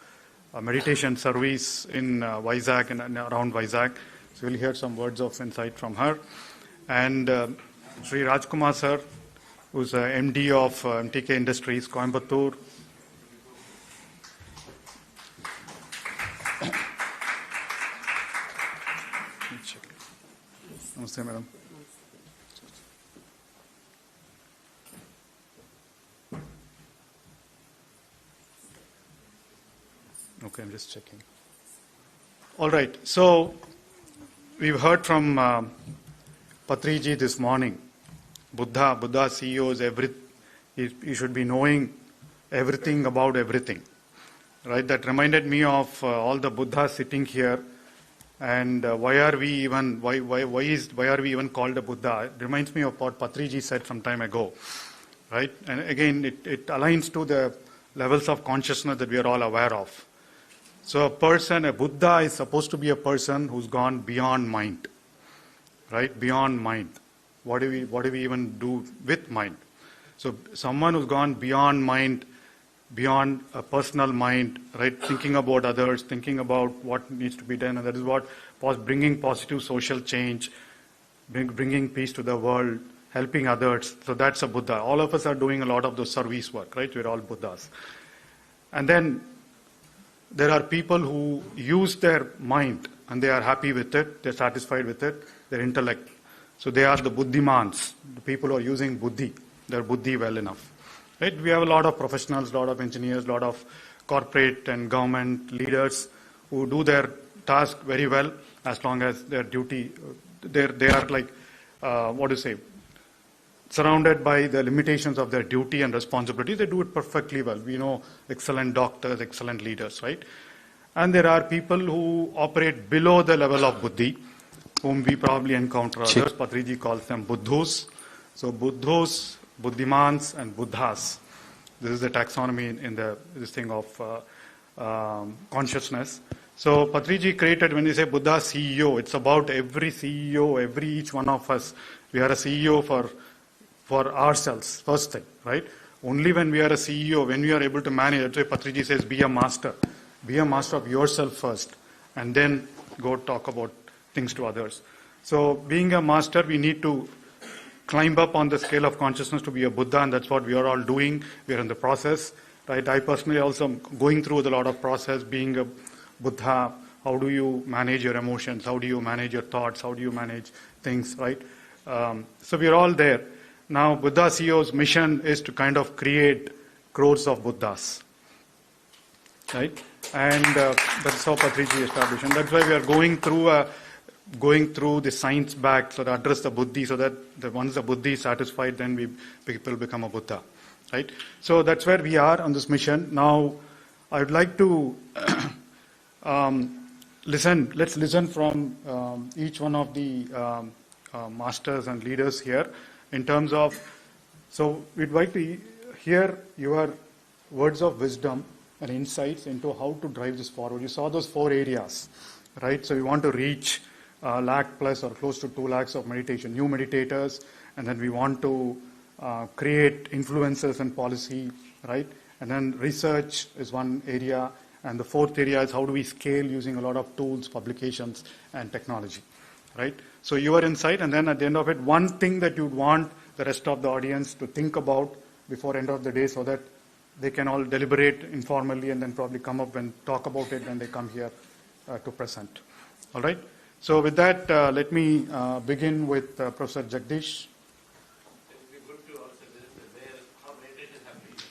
meditation service in Vizag and around Vizag. So we'll hear some words of insight from her. And Sri Rajkumar sir, who's MD of MTK Industries, Coimbatore. Namaste, madam. Okay, I'm just checking. All right, so we've heard from Patriji this morning. Buddha CEO is you should be knowing everything about everything, right? That reminded me of all the Buddhas sitting here, and why are we even called a Buddha? It reminds me of what Patriji said some time ago, right? And again, it aligns to the levels of consciousness that we are all aware of. So a Buddha is supposed to be a person who's gone beyond mind, right? Beyond mind. What do we even do with mind? So someone who's gone beyond mind, beyond a personal mind, right? Thinking about others, thinking about what needs to be done, and that is what bringing positive social change, bringing peace to the world, helping others. So that's a Buddha. All of us are doing a lot of those service work, right? We're all Buddhas. And then there are people who use their mind and they are happy with it, they're satisfied with it, their intellect. So they are the Buddhimans, the people who are using Buddhi, their Buddhi well enough. Right? We have a lot of professionals, a lot of engineers, a lot of corporate and government leaders who do their task very well as long as their duty, they are like, surrounded by the limitations of their duty and responsibility, they do it perfectly well. We know excellent doctors, excellent leaders, right? And there are people who operate below the level of Buddhi, whom we probably encounter others. Patriji calls them Buddhus. So Buddhus, Buddhimans, and Buddhas. This is the taxonomy in this thing of consciousness. So Patriji created, when you say Buddha CEO, it's about every CEO, each one of us. We are a CEO for ourselves, first thing, right? Only when we are a CEO, when we are able to manage, that's why Patriji says be a master. Be a master of yourself first, and then go talk about things to others. So being a master, we need to climb up on the scale of consciousness to be a Buddha, and that's what we are all doing. We are in the process, right? I personally also am going through a lot of process, being a Buddha. How do you manage your emotions? How do you manage your thoughts? How do you manage things, right? So we are all there. Now, Buddha CEO's mission is to kind of create crores of Buddhas, right? And that's how Patriji established. And that's why we are going through the science back, so to address the Buddhi, so that once the Buddhi is satisfied, then people become a Buddha, right? So that's where we are on this mission. Now, I would like to let's listen from each one of the masters and leaders here in terms of, so we'd like to hear your words of wisdom and insights into how to drive this forward. You saw those 4 areas, right? So we want to reach lakh plus or close to 2 lakhs of meditation, new meditators, and then we want to create influences and policy, right? And then research is one area, and the 4th area is how do we scale using a lot of tools, publications, and technology, right? So your insight, and then at the end of it, one thing that you'd want the rest of the audience to think about before end of the day, so that they can all deliberate informally and then probably come up and talk about it when they come here to present. All right? So with that, let me begin with Professor Jagdish.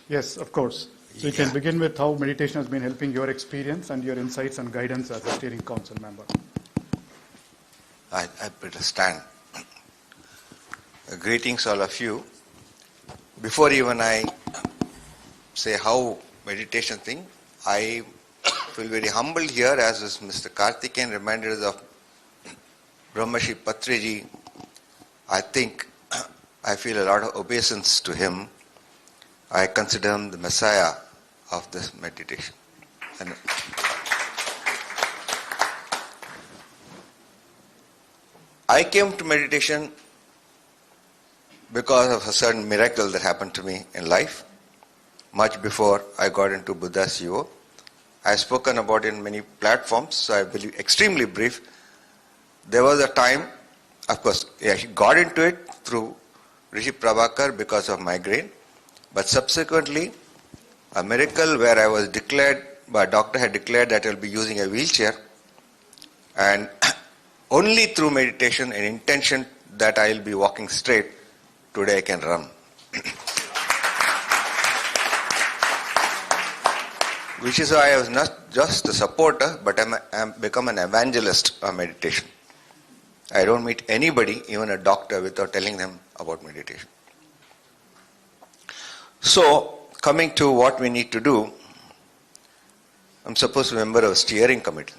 Yes, of course. So you can begin with how meditation has been helping your experience and your insights and guidance as a steering council member. I better stand. Greetings all of you. Before even I say how meditation thing, I feel very humbled here, as is Mr. Karthikeyan reminded us of Brahmarshi Patriji. I think I feel a lot of obeisance to him. I consider him the messiah of this meditation. And I came to meditation because of a certain miracle that happened to me in life, much before I got into Buddha CEO. I've spoken about it in many platforms, so I will be extremely brief. There was a time, of course, I got into it through Rishi Prabhakar because of migraine, but subsequently, a miracle where I was declared, a doctor had declared that I will be using a wheelchair, and only through meditation and intention that I will be walking straight, today I can run. Which is why I was not just a supporter, but I'm become an evangelist of meditation. I don't meet anybody, even a doctor, without telling them about meditation. So, coming to what we need to do, I'm supposed to be a member of a steering committee.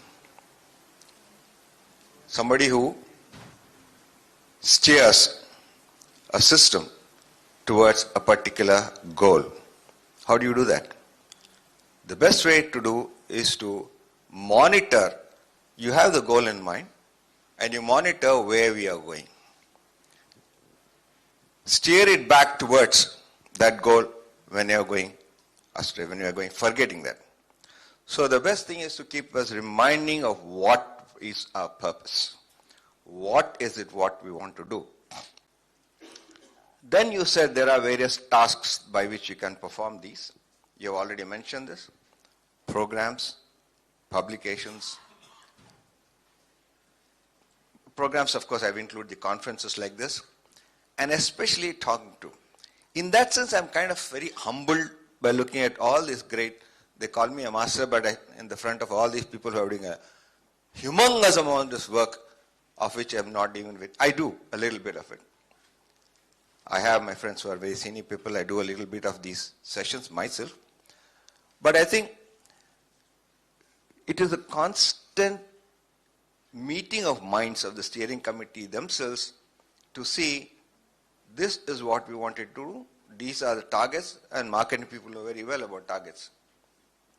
Somebody who steers a system towards a particular goal. How do you do that? The best way to do is to monitor. You have the goal in mind and you monitor where we are going. Steer it back towards that goal when you are going astray, when you are going, forgetting that. So the best thing is to keep us reminding of what is our purpose. What is it what we want to do? Then you said there are various tasks by which you can perform these. You have already mentioned this. Programs, publications. Programs, of course, I've included the conferences like this, and especially talking to. In that sense, I'm kind of very humbled by looking at all this great, they call me a master, but in the front of all these people who are doing a humongous amount of this work, of which I'm not even with. I do a little bit of it. I have my friends who are very senior people. I do a little bit of these sessions myself. But I think it is a constant meeting of minds of the steering committee themselves to see this is what we wanted to do. These are the targets, and marketing people know very well about targets.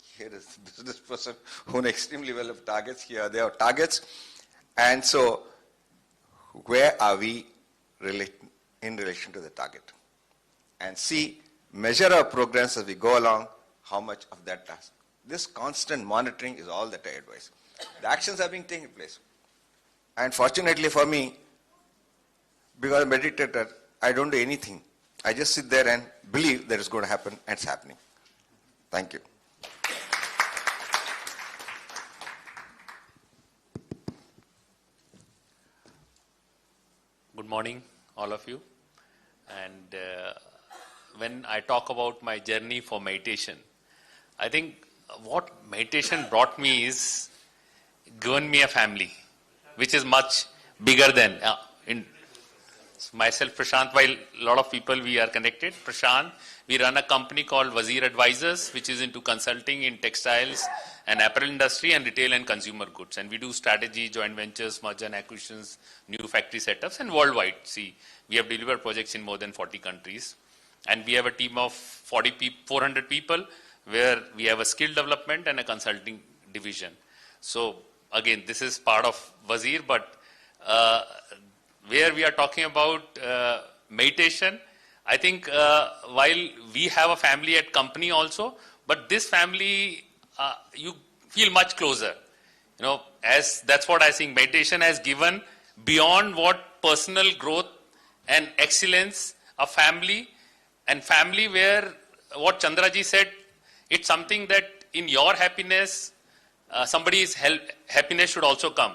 Here is the business person who knows extremely well of targets. Here they are targets. And so, where are we in relation to the target? And see, measure our progress as we go along, how much of that task. This constant monitoring is all that I advise. The actions are being taken place. And fortunately for me, because I'm a meditator, I don't do anything. I just sit there and believe that it's going to happen, and it's happening. Thank you. Good morning, all of you. And when I talk about my journey for meditation, I think what meditation brought me is given me a family, which is much bigger than myself, Prashant. While a lot of people we are connected, Prashant, we run a company called Wazir Advisors, which is into consulting in textiles and apparel industry and retail and consumer goods. And we do strategy, joint ventures, merger and acquisitions, new factory setups, and worldwide. See, we have delivered projects in more than 40 countries. And we have a team of 400 people where we have a skill development and a consulting division. So again, this is part of Wazir, but where we are talking about meditation, I think while we have a family at company also, but this family, you feel much closer. You know, as that's what I think meditation has given beyond what personal growth and excellence, a family, and family where what Chandraji said, it's something that in your happiness, somebody's happiness should also come.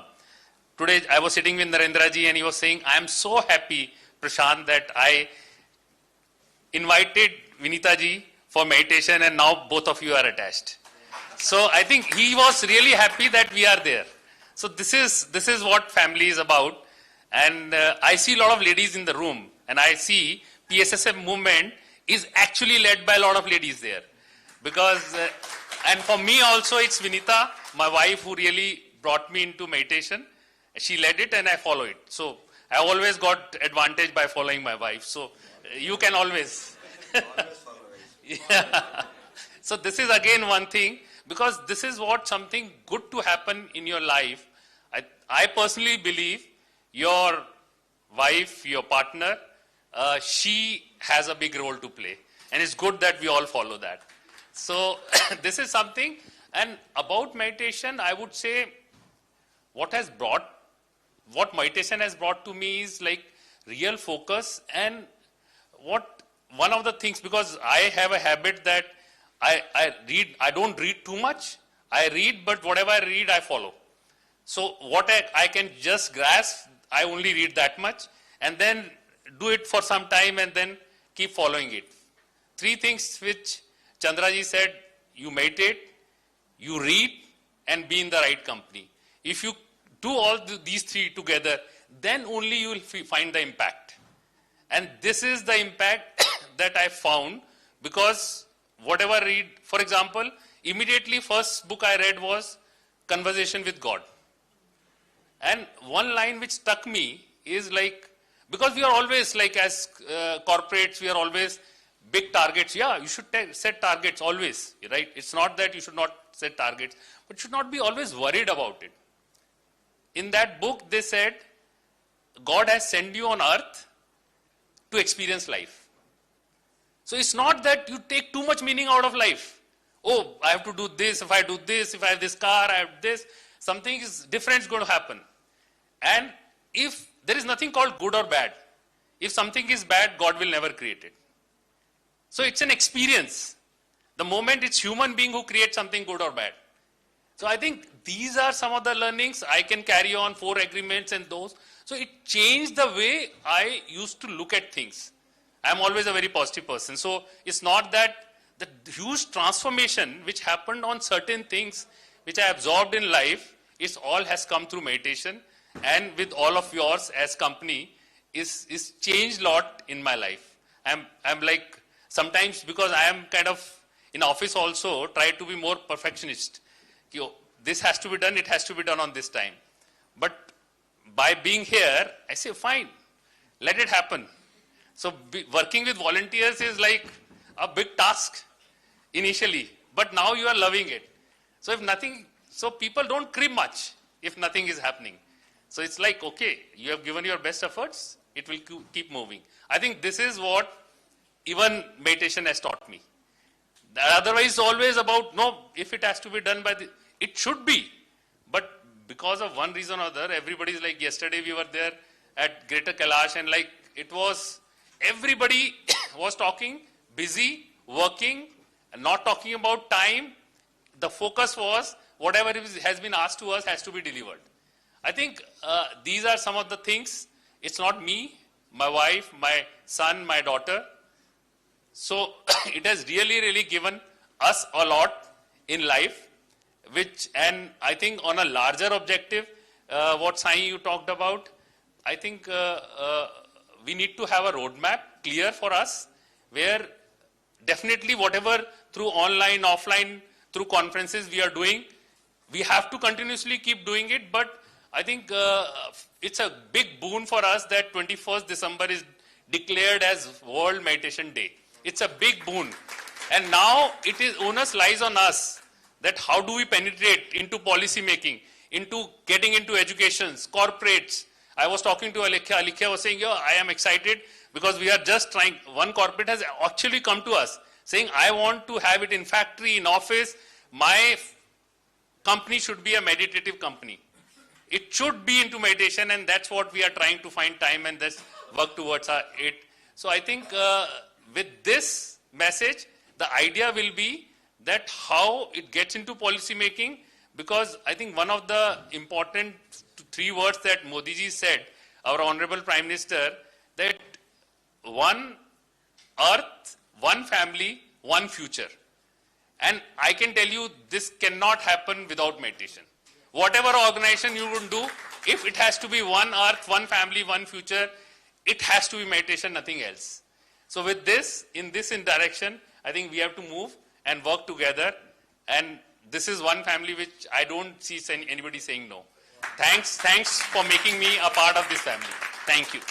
Today I was sitting with Narendraji and he was saying, I am so happy, Prashant, that I invited Vinitaji for meditation and now both of you are attached. So I think he was really happy that we are there. So this is what family is about. And I see a lot of ladies in the room, and I see PSSM movement is actually led by a lot of ladies there. Because, and for me also it's Vinita, my wife, who really brought me into meditation. She led it and I follow it. So I always got advantage by following my wife. So you can always. Yeah. So this is again one thing, because this is what something good to happen in your life. I personally believe your wife, your partner, she has a big role to play. And it's good that we all follow that. So this is something. And about meditation, I would say what meditation has brought to me is like real focus. And one of the things, because I have a habit that I don't read too much. I read, but whatever I read, I follow. So what I can just grasp, I only read that much, and then do it for some time and then keep following it. 3 things which Chandraji said: you meditate, you read, and be in the right company. If you do all these 3 together, then only you will find the impact. And this is the impact that I found, because whatever I read, for example, immediately first book I read was Conversation with God. And one line which struck me is like, because we are always like as corporates, we are always big targets. Yeah, you should set targets always, right? It's not that you should not set targets, but you should not be always worried about it. In that book, they said, God has sent you on earth to experience life. So it's not that you take too much meaning out of life. Oh, I have to do this, if I do this, if I have this car, I have this. Something is different is going to happen. And if there is nothing called good or bad. if something is bad, God will never create it. So it's an experience. The moment it's human being who creates something good or bad. So I think these are some of the learnings. I can carry on 4 agreements and those. So it changed the way I used to look at things. I'm always a very positive person. So it's not that the huge transformation which happened on certain things which I absorbed in life, it all has come through meditation, and with all of yours as company is changed a lot in my life. I'm like, sometimes because I am kind of in office also try to be more perfectionist. This has to be done, it has to be done on this time. But by being here, I say, fine, let it happen. So working with volunteers is like a big task initially, but now you are loving it. So if nothing, so people don't crib much if nothing is happening. So it's like, okay, you have given your best efforts, it will keep moving. I think this is what even meditation has taught me. Otherwise, it's always about, no, if it has to be done by the, it should be. But because of one reason or other, everybody's like, yesterday we were there at Greater Kailash and like, it was, everybody was talking, busy, working, and not talking about time. The focus was, whatever has been asked to us has to be delivered. I think these are some of the things. It's not me, my wife, my son, my daughter. So it has really, really given us a lot in life, which, and I think on a larger objective, what Sai you talked about, I think we need to have a roadmap clear for us, where definitely whatever through online, offline, through conferences we are doing, we have to continuously keep doing it, but I think it's a big boon for us that 21st December is declared as World Meditation Day. It's a big boon. And now it is, onus lies on us that how do we penetrate into policy making, into getting into educations, corporates. I was talking to Alikya. Alikya was saying, I am excited because we are just trying, one corporate has actually come to us saying, I want to have it in factory, in office. My company should be a meditative company. It should be into meditation, and that's what we are trying to find time and this work towards it. So I think with this message, the idea will be that how it gets into policy making, because I think one of the important 3 words that Modi ji said, our Honorable Prime Minister, that one earth, one family, one future. And I can tell you this cannot happen without meditation. Whatever organization you would do, if it has to be one earth, one family, one future, it has to be meditation, nothing else. So with this, in this direction, I think we have to move and work together. And this is one family which I don't see anybody saying no. Thanks for making me a part of this family. Thank you.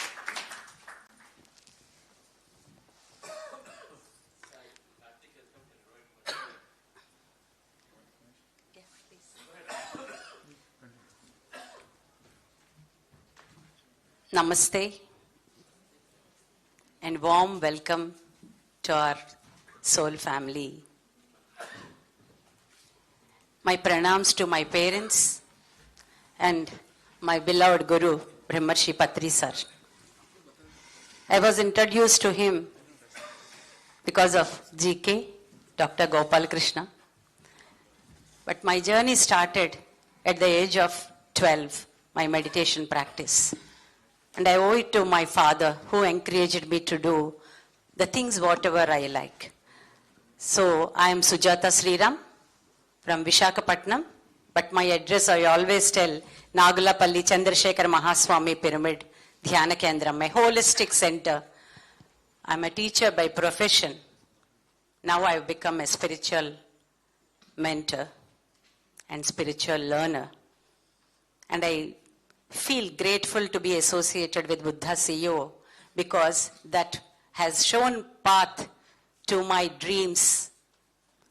Namaste and warm welcome to our soul family. My pranams to my parents and my beloved Guru, Brahmarshi Pitamaha sir. I was introduced to him because of GK, Dr. Gopal Krishna. But my journey started at the age of 12, my meditation practice. And I owe it to my father, who encouraged me to do the things whatever I like. So I am Sujata Sriram from Visakhapatnam, but my address I always tell, Nagalapalli Chandrasekhar Mahaswami Pyramid, Dhyana Kendra, my holistic center. I'm a teacher by profession. Now I've become a spiritual mentor and spiritual learner. And I feel grateful to be associated with Buddha CEO, because that has shown path to my dreams.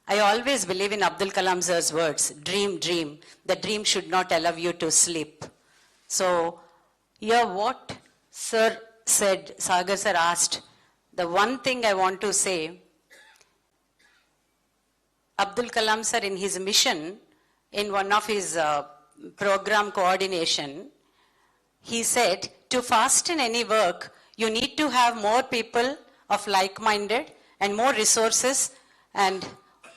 I always believe in Abdul Kalam sir's words, dream, dream. The dream should not allow you to sleep. So here what sir said, Sagar sir asked, the one thing I want to say, Abdul Kalam sir in his mission, in one of his program coordination, he said, to fasten any work, You need to have more people of like-minded and more resources and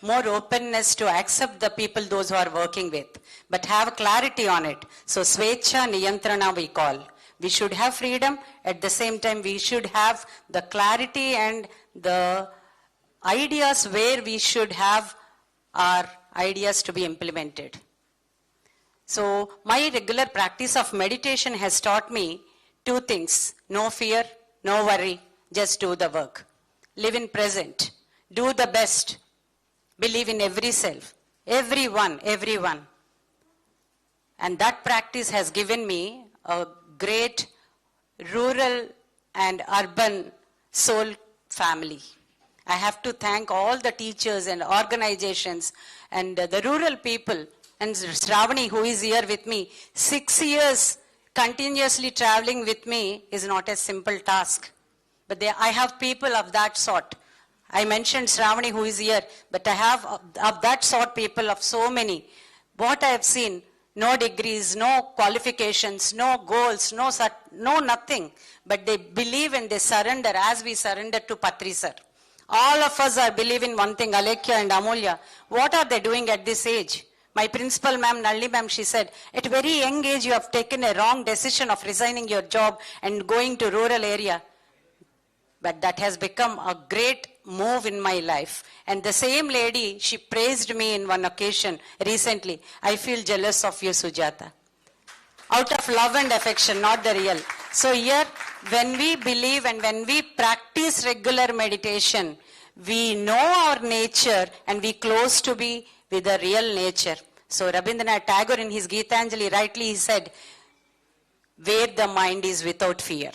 more openness to accept the people those who are working with, but have clarity on it. So Svecha Niyantrana we call. We should have freedom, at the same time we should have the clarity and the ideas where we should have our ideas to be implemented. So my regular practice of meditation has taught me two things: no fear, no worry, just do the work. Live in present, do the best, believe in every self, everyone. And that practice has given me a great rural and urban soul family. I have to thank all the teachers and organizations and the rural people. And Shravani, who is here with me, 6 years continuously traveling with me is not a simple task. But I have people of that sort. I mentioned Shravani, who is here, but I have of that sort people of so many. What I have seen, no degrees, no qualifications, no goals, no nothing. But they believe and they surrender as we surrender to Patri sir. All of us are believing one thing, Alekhya and Amulya. What are they doing at this age? My principal ma'am, Nalli ma'am, she said, at a very young age you have taken a wrong decision of resigning your job and going to rural area. But that has become a great move in my life. And the same lady, she praised me in one occasion recently. I feel jealous of you, Sujata. Out of love and affection, not the real. So here, when we believe and when we practice regular meditation, we know our nature and we close to be with the real nature. So Rabindranath Tagore in his Gitanjali rightly he said, where the mind is without fear.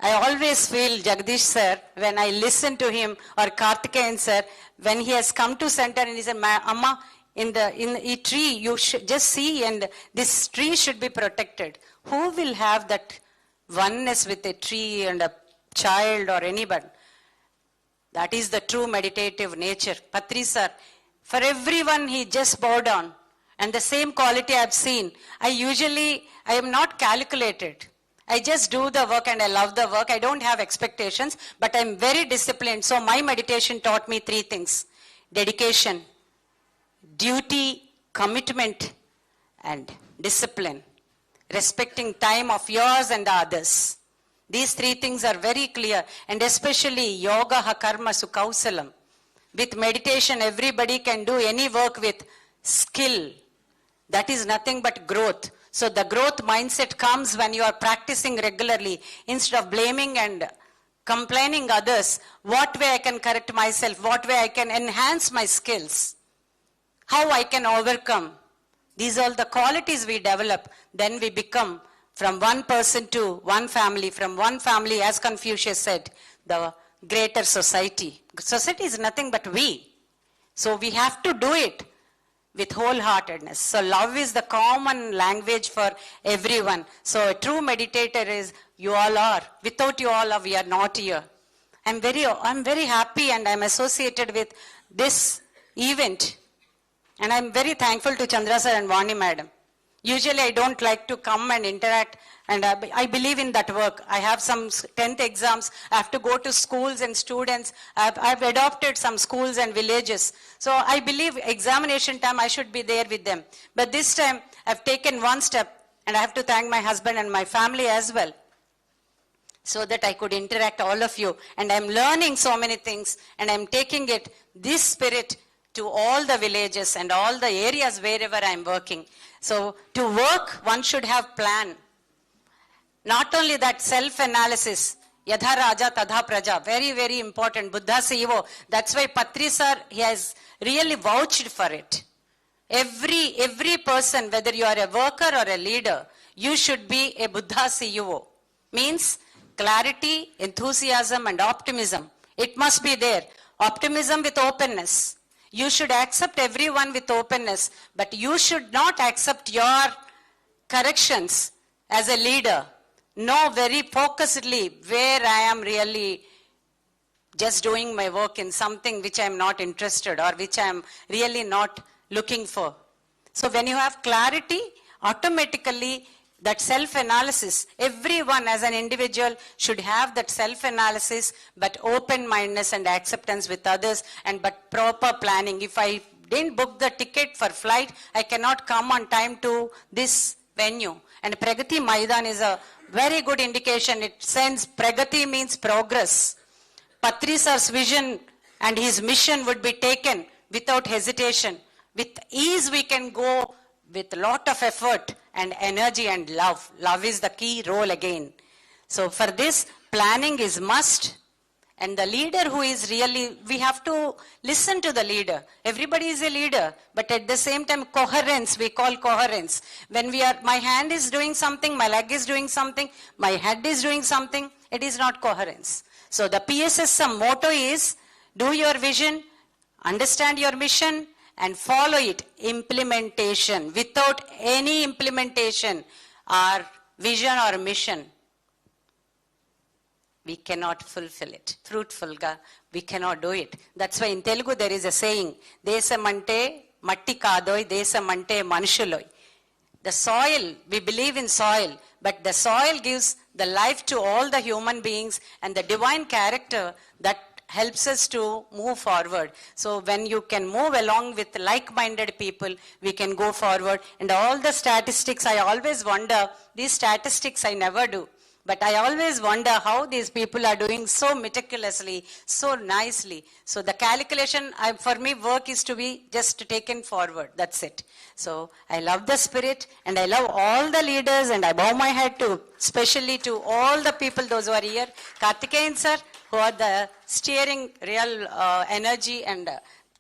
I always feel Jagdish sir, when I listen to him, or Karthikeyan sir, when he has come to center and he said, Amma, in a tree, you should just see, and this tree should be protected. Who will have that oneness with a tree and a child or anybody? That is the true meditative nature. Patri sir, for everyone he just bowed down. And the same quality I have seen. I am not calculated. I just do the work and I love the work. I don't have expectations, but I'm very disciplined. So my meditation taught me three things: dedication, duty, commitment, and discipline. Respecting time of yours and others. These three things are very clear, and especially yoga karma sukausalam. With meditation, everybody can do any work with skill. That is nothing but growth. So the growth mindset comes when you are practicing regularly. Instead of blaming and complaining others, what way I can correct myself, what way I can enhance my skills, how I can overcome. These are all the qualities we develop. Then we become from one person to one family, from one family, as Confucius said, the greater society. Society is nothing but we. So we have to do it with wholeheartedness. So love is the common language for everyone. So a true meditator is, you all are. Without you all, we are not here. I'm very happy and I'm associated with this event. And I'm very thankful to Chandra sir and Vani madam. Usually I don't like to come and interact, and I believe in that work. I have some 10th exams. I have to go to schools and students. I've adopted some schools and villages. So I believe examination time I should be there with them. But this time I've taken one step, and I have to thank my husband and my family as well, so that I could interact all of you. And I'm learning so many things, and I'm taking this spirit to all the villages and all the areas wherever I'm working. So to work, one should have plan. Not only that, self-analysis. Yadha Raja Tadha Praja. Very, very important. Buddha CEO. That's why Patri sir, he has really vouched for it. Every person, whether you are a worker or a leader, you should be a Buddha CEO. Means clarity, enthusiasm and optimism. It must be there. Optimism with openness. You should accept everyone with openness, but you should not accept your corrections as a leader. Know very focusedly where I am really just doing my work in something which I am not interested or which I am really not looking for. So when you have clarity, automatically that self-analysis. Everyone as an individual should have that self-analysis, but open-mindedness and acceptance with others, and but proper planning. If I didn't book the ticket for flight, I cannot come on time to this venue. And Pragati Maidan is a very good indication. It sends, Pragati means progress. Patri sir's vision and his mission would be taken without hesitation. With ease we can go with a lot of effort and energy and love. Love is the key role again. So for this, planning is must. And the leader who is really, we have to listen to the leader. Everybody is a leader, but at the same time, coherence, we call coherence. When we are, my hand is doing something, my leg is doing something, my head is doing something, it is not coherence. So the PSSM motto is, do your vision, understand your mission, and follow it. Implementation. Without any implementation, our vision or mission, we cannot fulfill it. Fruitfulga, we cannot do it. That's why in Telugu there is a saying, Desamante matti kadoi, Desamante manushuloy. The soil, we believe in soil, but the soil gives the life to all the human beings and the divine character that helps us to move forward. So when you can move along with like-minded people, we can go forward. And all the statistics, I always wonder, these statistics I never do. But I always wonder how these people are doing so meticulously, so nicely. So the calculation, for me, work is to be just taken forward. That's it. So I love the spirit and I love all the leaders, and I bow my head to, especially to all the people, those who are here. Karthikeyan sir, who are the steering real energy, and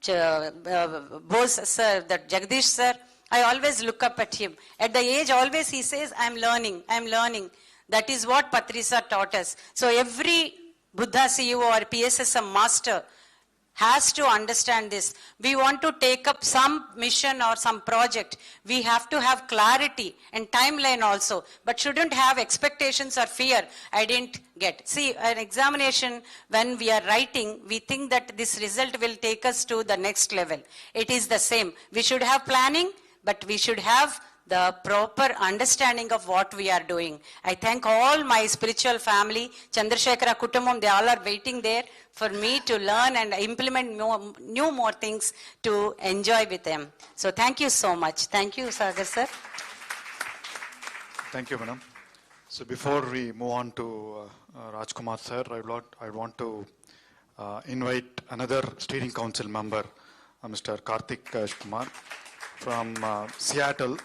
Bose sir, the Jagdish sir. I always look up at him. At the age, always he says, I'm learning, I'm learning. That is what Patri sir taught us. So every Buddha CEO or PSSM master has to understand this. We want to take up some mission or some project. We have to have clarity and timeline also, but shouldn't have expectations or fear. I didn't get. See, an examination, when we are writing, we think that this result will take us to the next level. It is the same. We should have planning, but we should have the proper understanding of what we are doing. I thank all my spiritual family, Chandrasekhara Kutumbam, they all are waiting there for me to learn and implement more things to enjoy with them. So thank you so much. Thank you, Sagar sir. Thank you, madam. So before we move on to Rajkumar sir, I want to invite another steering council member, Mr. Karthik Kumar from Seattle.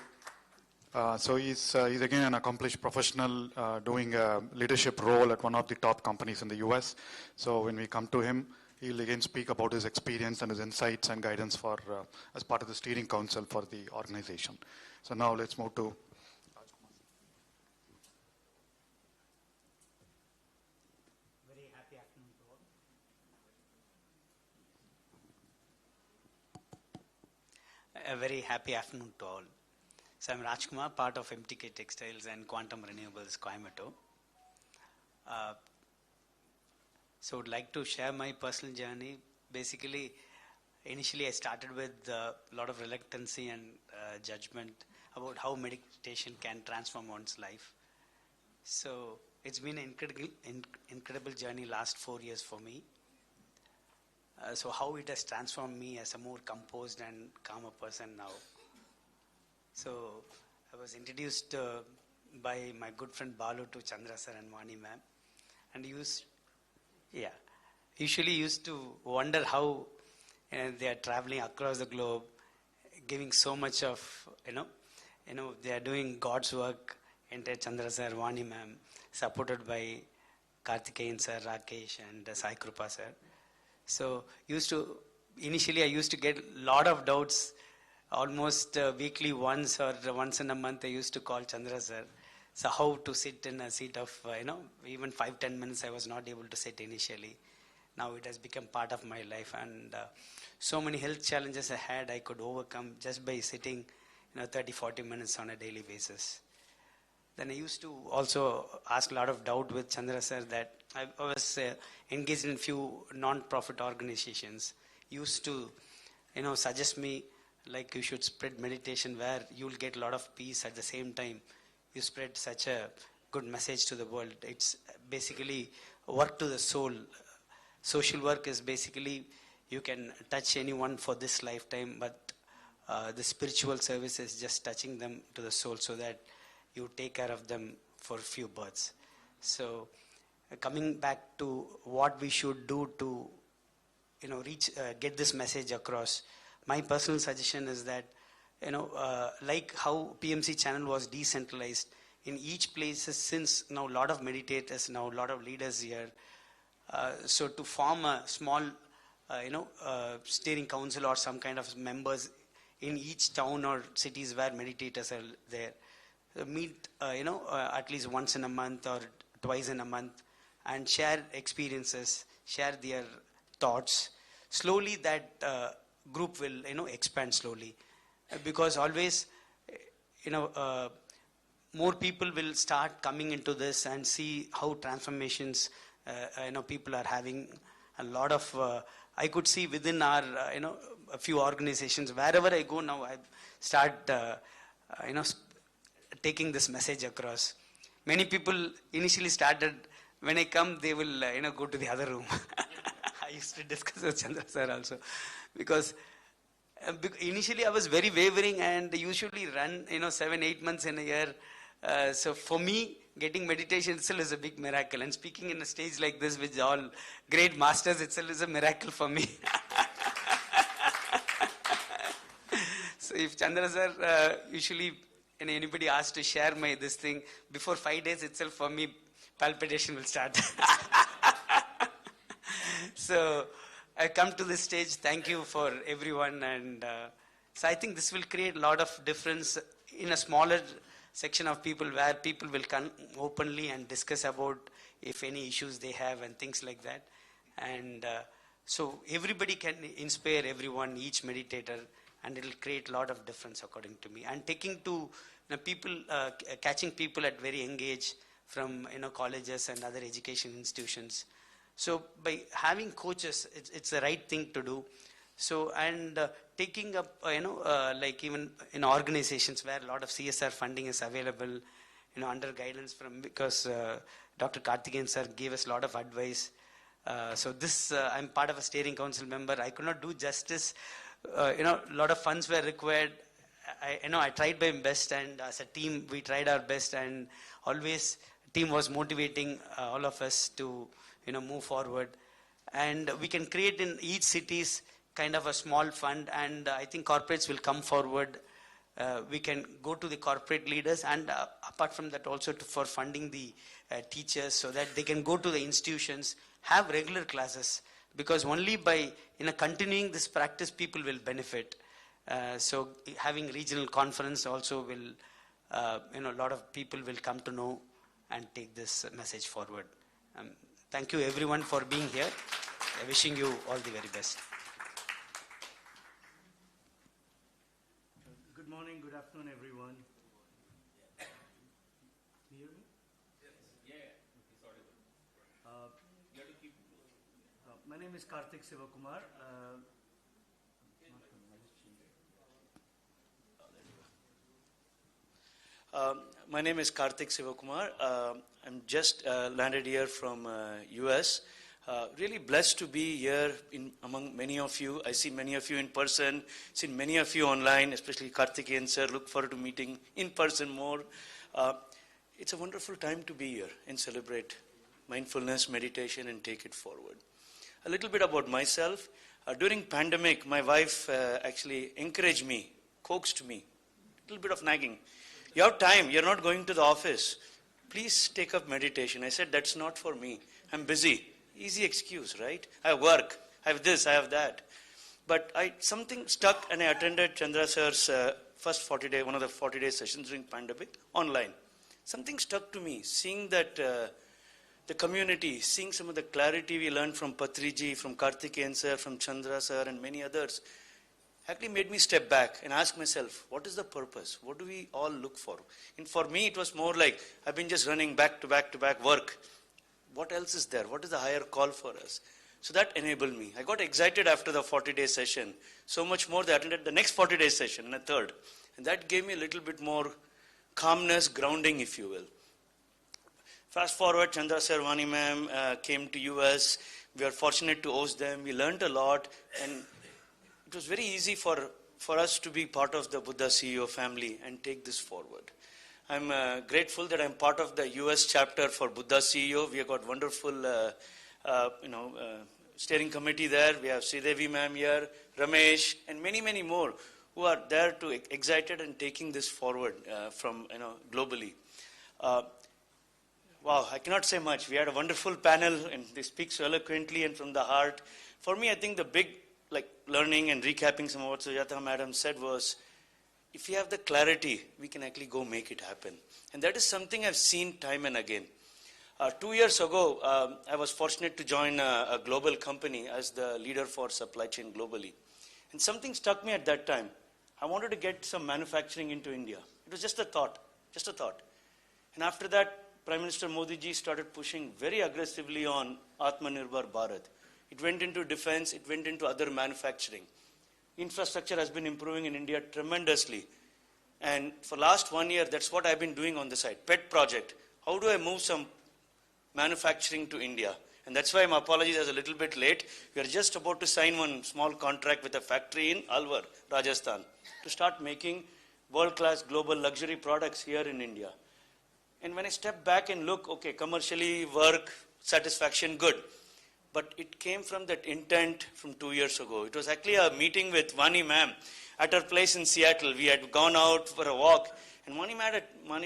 So he's again an accomplished professional doing a leadership role at one of the top companies in the US. So when we come to him, he'll again speak about his experience and his insights and guidance for as part of the steering council for the organization. So now let's move to Very happy afternoon to all. A very happy afternoon to all. So I'm Rajkumar, part of MTK Textiles and Quantum Renewables, Coimbatore. So I would like to share my personal journey. Basically, initially I started with a lot of reluctancy and judgment about how meditation can transform one's life. So it's been an incredible journey last 4 years for me. So how it has transformed me as a more composed and calmer person now. So I was introduced by my good friend Balu to Chandra sir and Vani ma'am, and usually used to wonder how they are traveling across the globe, giving so much of they are doing God's work. Entire Chandra sir, Vani ma'am, supported by Karthikeyan sir, Rakesh, and Sai Krupa sir. So initially I used to get a lot of doubts. Almost weekly once or once in a month I used to call Chandra sir. So how to sit in a seat of, even 5-10 minutes I was not able to sit initially. Now it has become part of my life, and so many health challenges I had I could overcome just by sitting 30-40 minutes on a daily basis. Then I used to also ask a lot of doubt with Chandra sir that I was engaged in few non-profit organizations. Used to suggest me like you should spread meditation where you'll get a lot of peace at the same time. you spread such a good message to the world. It's basically work to the soul. Social work is basically you can touch anyone for this lifetime, but the spiritual service is just touching them to the soul so that you take care of them for a few births. So coming back to what we should do to get this message across, my personal suggestion is that like how PMC channel was decentralized, in each place, since now a lot of meditators, now a lot of leaders here, so to form a small steering council or some kind of members in each town or cities where meditators are there, meet at least once in a month or twice in a month and share experiences, share their thoughts. Slowly that group will expand slowly, because always more people will start coming into this and see how transformations people are having. A lot of I could see within our a few organizations, wherever I go now, I start taking this message across. Many people initially started, when I come they will go to the other room. I used to discuss with Chandra sir also, because initially I was very wavering and usually run 7-8 months in a year. So for me, getting meditation itself is a big miracle, and speaking in a stage like this with all great masters itself is a miracle for me. So if Chandra sir usually anybody asks to share this thing, before 5 days itself for me palpitation will start. So I come to this stage. Thank you for everyone, and so I think this will create a lot of difference in a smaller section of people, where people will come openly and discuss about if any issues they have and things like that. And so everybody can inspire everyone, each meditator, and it will create a lot of difference according to me. And taking to people, catching people at very young age from colleges and other education institutions. So by having coaches, it's the right thing to do. So, and taking up, like even in organizations where a lot of CSR funding is available, under guidance from, because Dr. Karthikeyan sir gave us a lot of advice. So this, I'm part of a steering council member. I could not do justice. A lot of funds were required. I tried my best, and as a team, we tried our best, and always team was motivating all of us to, move forward. And we can create in each cities kind of a small fund, and I think corporates will come forward. We can go to the corporate leaders, and apart from that also for funding the teachers, so that they can go to the institutions, have regular classes, because only by continuing this practice people will benefit. So having regional conference also will, a lot of people will come to know and take this message forward. Thank you everyone for being here. Wishing you all the very best. Good morning, good afternoon, everyone. Can you hear me? Yes. Yeah, it's audible. You have to keep. My name is Karthik Sivakumar. My name is Karthik Sivakumar. I'm just landed here from US. Really blessed to be here among many of you. I see many of you in person, seen many of you online, especially Karthikeyan sir. Look forward to meeting in person more. It's a wonderful time to be here and celebrate mindfulness, meditation, and take it forward. A little bit about myself. During pandemic, my wife actually encouraged me, coaxed me, a little bit of nagging. You have time, you're not going to the office. Please take up meditation. I said, that's not for me. I'm busy. Easy excuse, right? I have work, I have this, I have that. But something stuck, and I attended Chandra sir's first 40-day, one of the 40-day sessions during pandemic, online. Something stuck to me, seeing that the community, seeing some of the clarity we learned from Patriji, from Karthikeyan sir, from Chandra sir, and many others, actually made me step back and ask myself, what is the purpose? What do we all look for? And for me, it was more like, I've been just running back to back to back work. What else is there? What is the higher call for us? So that enabled me. I got excited after the 40-day session. So much more that I attended the next 40-day session and a third. And that gave me a little bit more calmness, grounding, if you will. Fast forward, Chandra Sir, Vani ma'am came to US. We are fortunate to host them. We learned a lot, and it was very easy for us to be part of the Buddha CEO family and take this forward. I'm grateful that I'm part of the US chapter for Buddha CEO. We have got wonderful, steering committee there. We have Sridevi ma'am here, Ramesh, and many, many more who are there to excited and taking this forward from globally. Wow, I cannot say much. We had a wonderful panel, and they speak so eloquently and from the heart. For me, I think the big learning and recapping some of what Sujata madam said was, if we have the clarity, we can actually go make it happen. And that is something I've seen time and again. 2 years ago, I was fortunate to join a global company as the leader for supply chain globally. And something struck me at that time. I wanted to get some manufacturing into India. It was just a thought. And after that, Prime Minister Modi ji started pushing very aggressively on Atmanirbhar Bharat. It went into defense, it went into other manufacturing. Infrastructure has been improving in India tremendously. And for last 1 year, that's what I've been doing on the side. PET project. How do I move some manufacturing to India? And that's why my apologies I was a little bit late. We are just about to sign one small contract with a factory in Alwar, Rajasthan, to start making world-class global luxury products here in India. And when I step back and look, okay, commercially, work, satisfaction, good. But it came from that intent from 2 years ago. It was actually a meeting with Vani ma'am at her place in Seattle. We had gone out for a walk, and Vani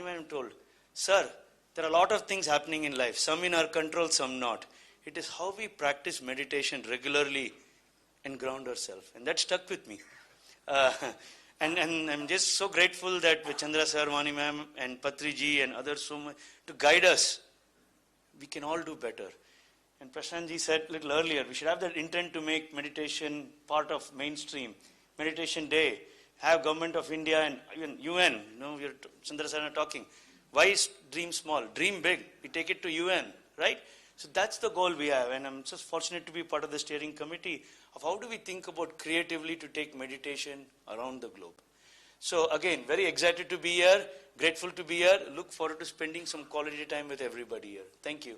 ma'am told, sir, there are a lot of things happening in life, some in our control, some not. It is how we practice meditation regularly and ground ourselves. And that stuck with me. And I'm just so grateful that with Chandra Sir, Vani ma'am, and Patriji and others so much to guide us. We can all do better. And Prashant ji said a little earlier, we should have that intent to make meditation part of mainstream. Meditation day, have Government of India and even UN, we are Chandra Sir and I talking. Why dream small? Dream big. We take it to UN, right? So that's the goal we have. And I'm just fortunate to be part of the steering committee of how do we think about creatively to take meditation around the globe. So again, very excited to be here, grateful to be here, look forward to spending some quality time with everybody here. Thank you.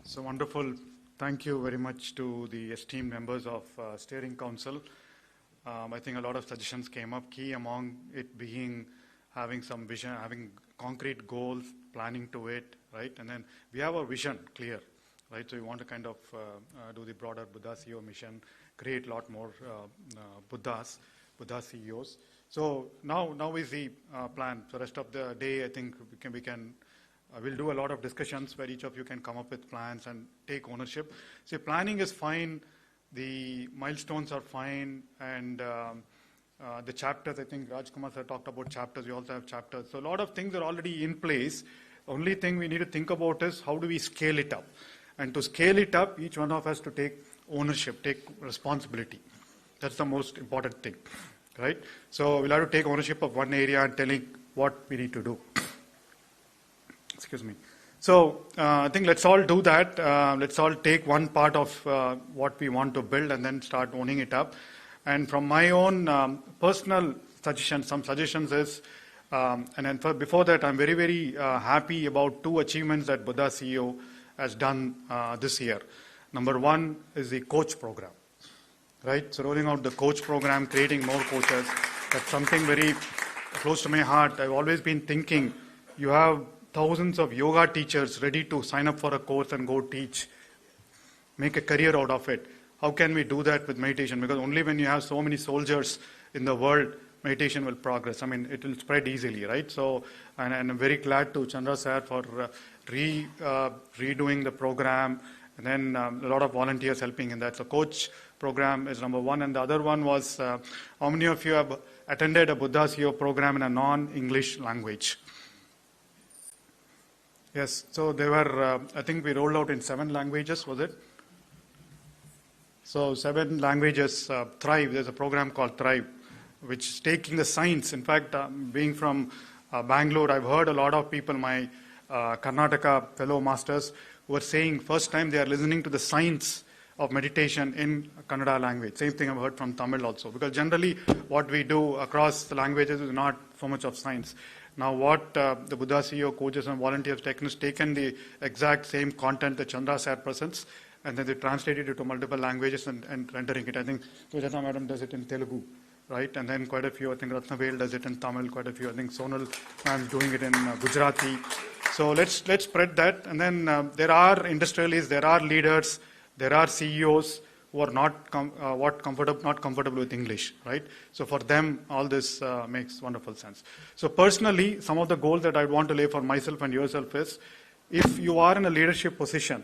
So wonderful. Thank you very much to the esteemed members of Steering Council. I think a lot of suggestions came up, key among it being having some vision, having concrete goals, planning to it, right? And then we have a vision clear, right? So we want to kind of do the broader Buddha CEO mission, create a lot more Buddha CEOs. So now is the plan. So rest of the day, I think we'll do a lot of discussions where each of you can come up with plans and take ownership. See, planning is fine, the milestones are fine, and the chapters, I think Rajkumar sir talked about chapters, we also have chapters. So a lot of things are already in place. Only thing we need to think about is how do we scale it up? And to scale it up, each one of us to take ownership, take responsibility. That's the most important thing, right? So we'll have to take ownership of one area and telling what we need to do. Excuse me. So I think let's all do that. Let's all take one part of what we want to build and then start owning it up. And from my own personal suggestions, some suggestions is, and then before that, I'm very, very happy about 2 achievements that Buddha CEO has done this year. Number 1 is the coach program, right? So rolling out the coach program, creating more coaches. That's something very close to my heart. I've always been thinking, you have thousands of yoga teachers ready to sign up for a course and go teach, make a career out of it. How can we do that with meditation? Because only when you have so many soldiers in the world, meditation will progress. I mean, it will spread easily, right? So, and I'm very glad to Chandra sir for redoing the program, and then a lot of volunteers helping in that. So coach program is number 1. And the other one was, how many of you have attended a Buddha CEO program in a non-English language? Yes, so they were, I think we rolled out in 7 languages, was it? So 7 languages, Thrive, there's a program called Thrive, which is taking the science. In fact, being from Bangalore, I've heard a lot of people, my Karnataka fellow masters, who are saying first time they are listening to the science of meditation in Kannada language. Same thing I've heard from Tamil also. Because generally what we do across the languages is not so much of science. Now what the Buddha CEO coaches and volunteers have taken is taken the exact same content that Chandra sir presents, and then they translate it into multiple languages and rendering it. I think Sujata madam does it in Telugu, right? And then quite a few, I think Ratnavel does it in Tamil, quite a few. I think Sonal ma'am is doing it in Gujarati. So let's spread that. And then there are industrialists, there are leaders, there are CEOs who are not comfortable with English, right? So for them, all this makes wonderful sense. So personally, some of the goals that I want to lay for myself and yourself is, if you are in a leadership position,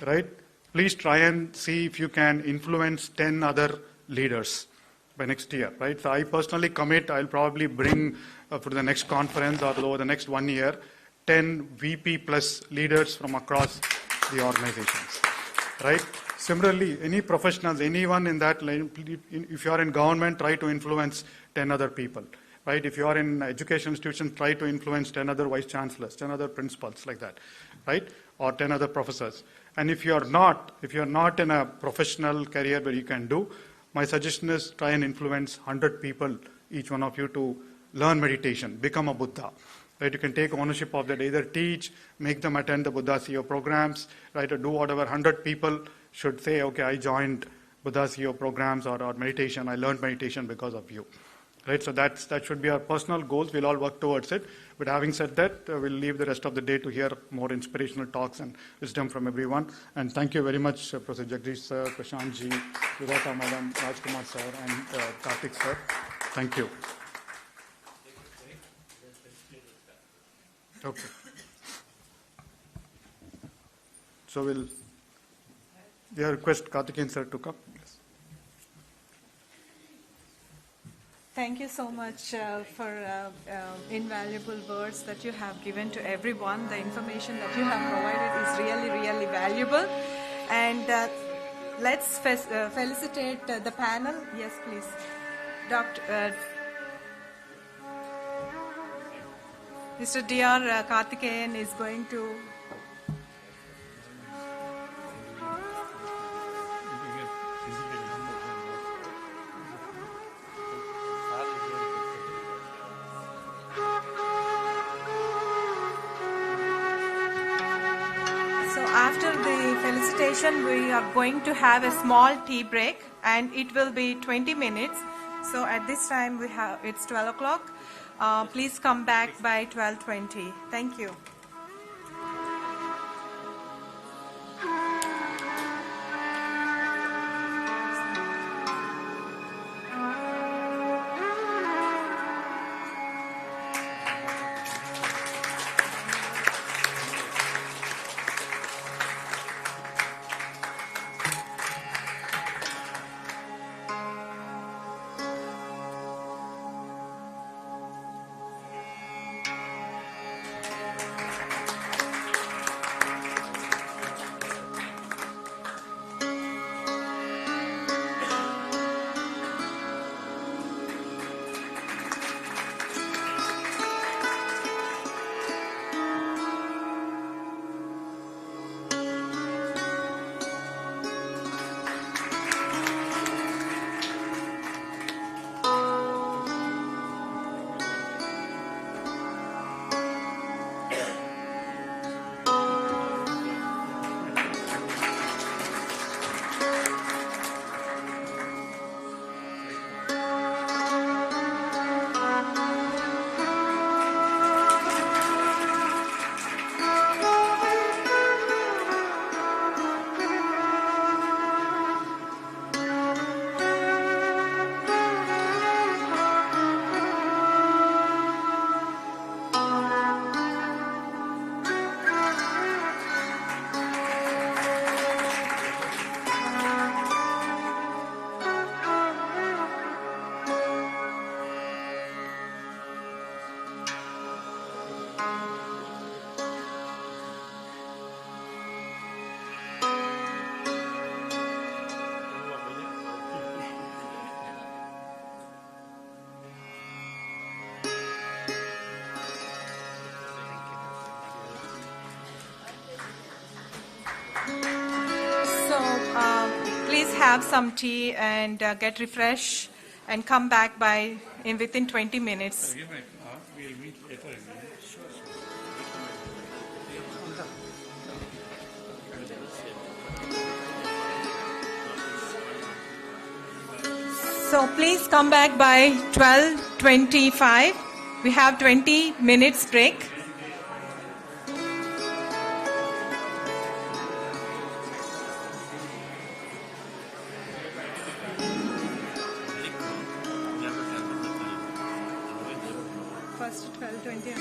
right, please try and see if you can influence 10 other leaders by next year, right? So I personally commit, I'll probably bring for the next conference or over the next 1 year, 10 VP plus leaders from across the organizations, right? Similarly, any professionals, anyone in that line, if you are in government, try to influence 10 other people, right? If you are in education institutions, try to influence 10 other vice chancellors, 10 other principals, like that, right? Or 10 other professors. And if you are not in a professional career where you can do, my suggestion is try and influence 100 people, each one of you, to learn meditation, become a Buddha. Right, you can take ownership of that, either teach, make them attend the Buddha CEO programs, right, or do whatever. 100 people should say, okay, I joined Buddha CEO programs or meditation, I learned meditation because of you. Right, so that should be our personal goals. We'll all work towards it. But having said that, we'll leave the rest of the day to hear more inspirational talks and wisdom from everyone. And thank you very much, Professor Jagdish sir, Prashant ji, Sujata madam, Rajkumar sir, and Karthik sir. Thank you. Okay. So we'll request Karthikeyan sir to come. Yes. Thank you so much for invaluable words that you have given to everyone. The information that you have provided is really, really valuable. And let's felicitate the panel. Yes, please. Mr. Dr. Karthikeyan is going to after the felicitation, we are going to have a small tea break, and it will be 20 minutes. So at this time, it's 12 o'clock. Please come back by 12:20. Thank you. have some tea and get refreshed and come back within 20 minutes. We'll meet later again. So please come back by 12:25. We have 20 minutes break. First 12:20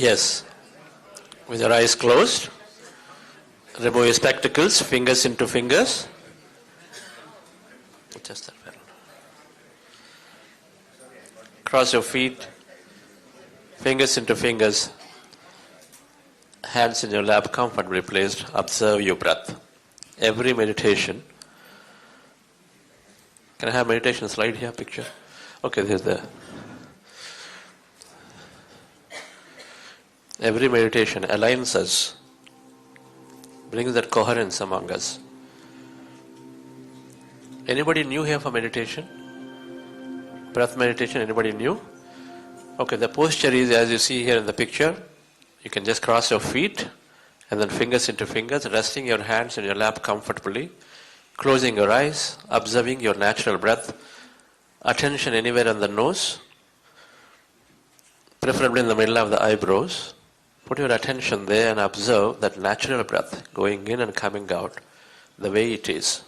Yes. With your eyes closed, remove your spectacles, fingers into fingers. Just that way. Cross your feet, fingers into fingers, hands in your lap comfortably placed. Observe your breath. Every meditation. Can I have meditation slide here, picture? Okay, there's the. Every meditation aligns us, brings that coherence among us. Anybody new here for meditation? Breath meditation, anybody new? Okay, the posture is as you see here in the picture. You can just cross your feet and then fingers into fingers, resting your hands in your lap comfortably, closing your eyes, observing your natural breath, attention anywhere on the nose, preferably in the middle of the eyebrows. Put your attention there and observe that natural breath going in and coming out the way it is.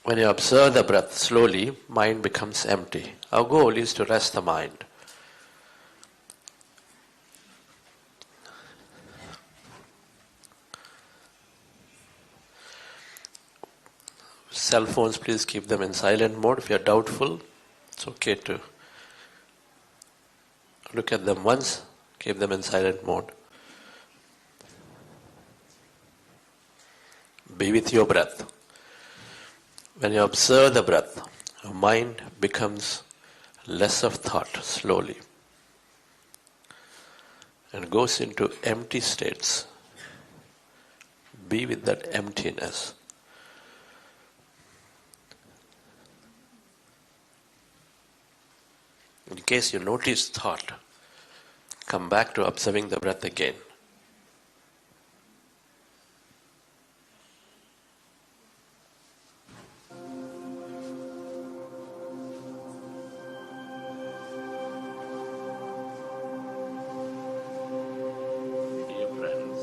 When you observe the breath slowly, mind becomes empty. Our goal is to rest the mind. Cell phones, please keep them in silent mode. If you are doubtful, it's okay to look at them once, keep them in silent mode. Be with your breath. When you observe the breath, your mind becomes less of thought slowly and goes into empty states. Be with that emptiness. In case you notice thought, come back to observing the breath again. Dear friends,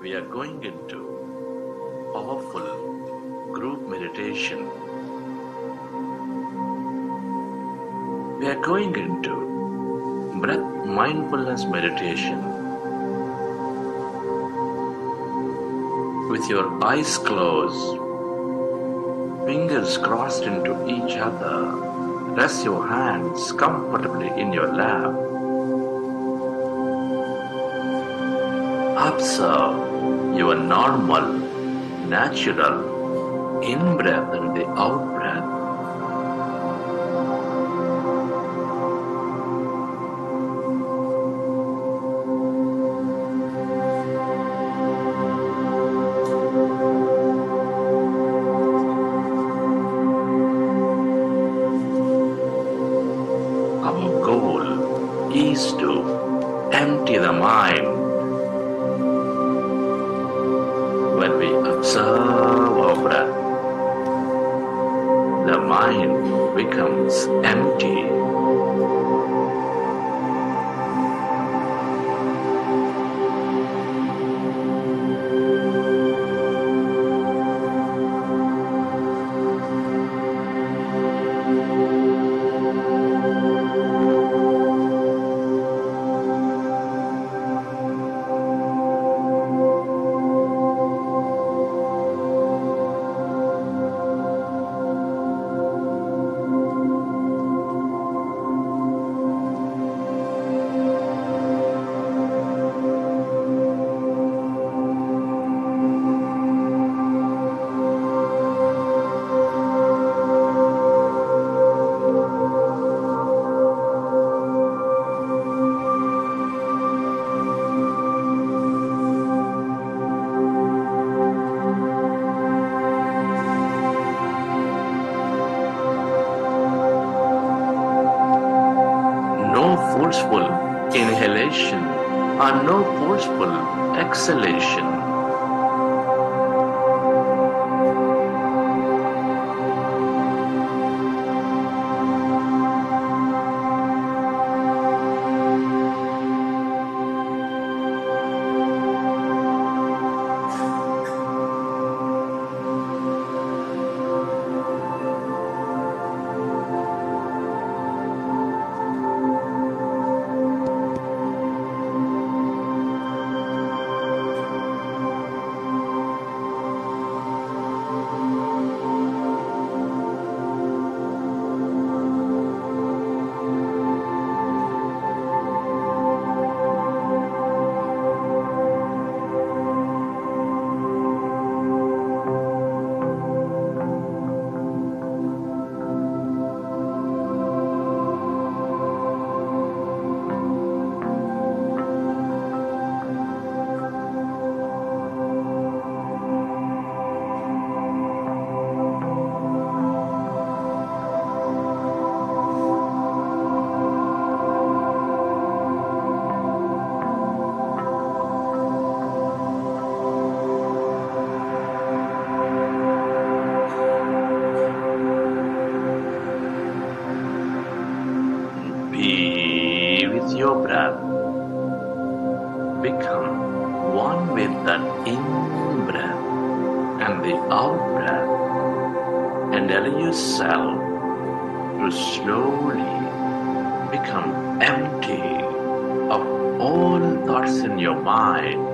we are going into powerful group meditation. We are going into breath mindfulness meditation. With your eyes closed, fingers crossed into each other, rest your hands comfortably in your lap. Observe your normal, natural in-breath and the out-breath. Our goal is to empty the mind. When we observe our breath, the mind becomes empty. forceful inhalation and no forceful exhalation. Be with your breath. Become one with that in-breath and the out-breath, and allow yourself to slowly become empty of all thoughts in your mind.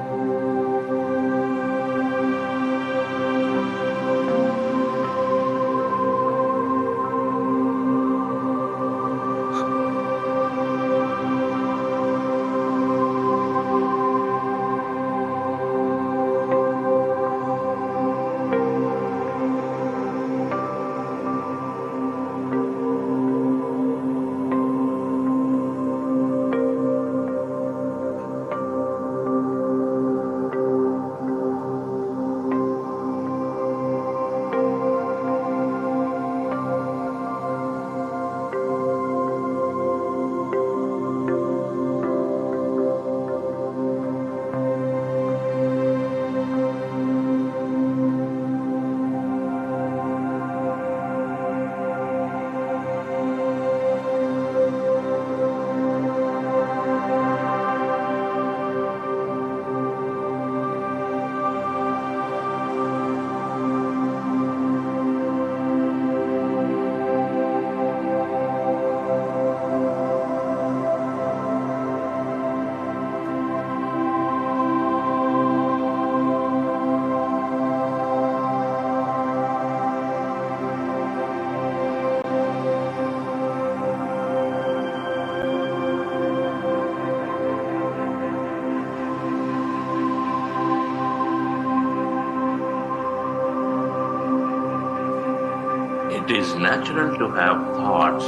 It is natural to have thoughts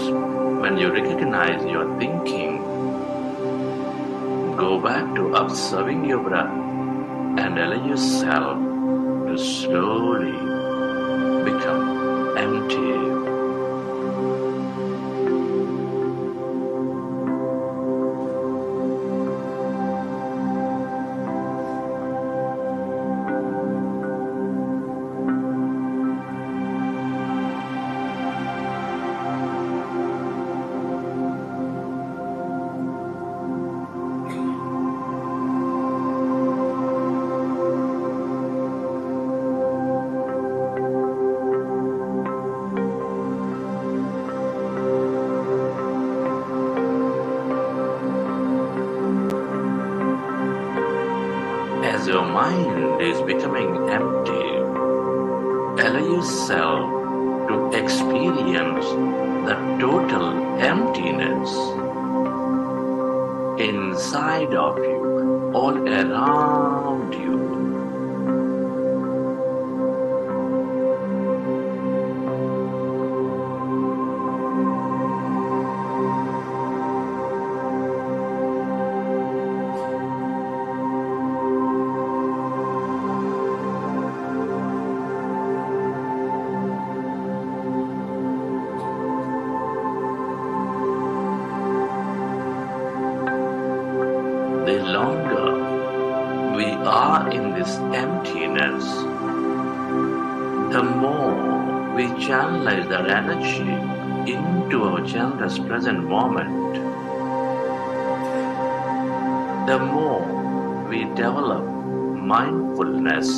when you recognize your thinking. Go back to observing your breath and allow yourself to slowly become empty. As your mind is becoming empty, allow yourself to experience the total emptiness inside of you, all around you. longer we are in this emptiness, the more we channelize that energy into our generous present moment, the more we develop mindfulness.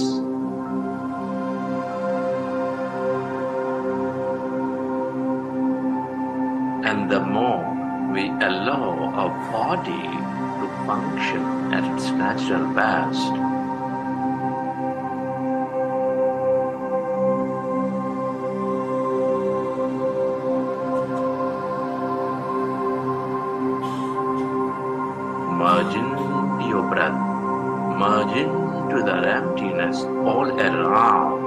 And the more we allow our body to function at its natural best, merge into your breath, merge into that emptiness all around.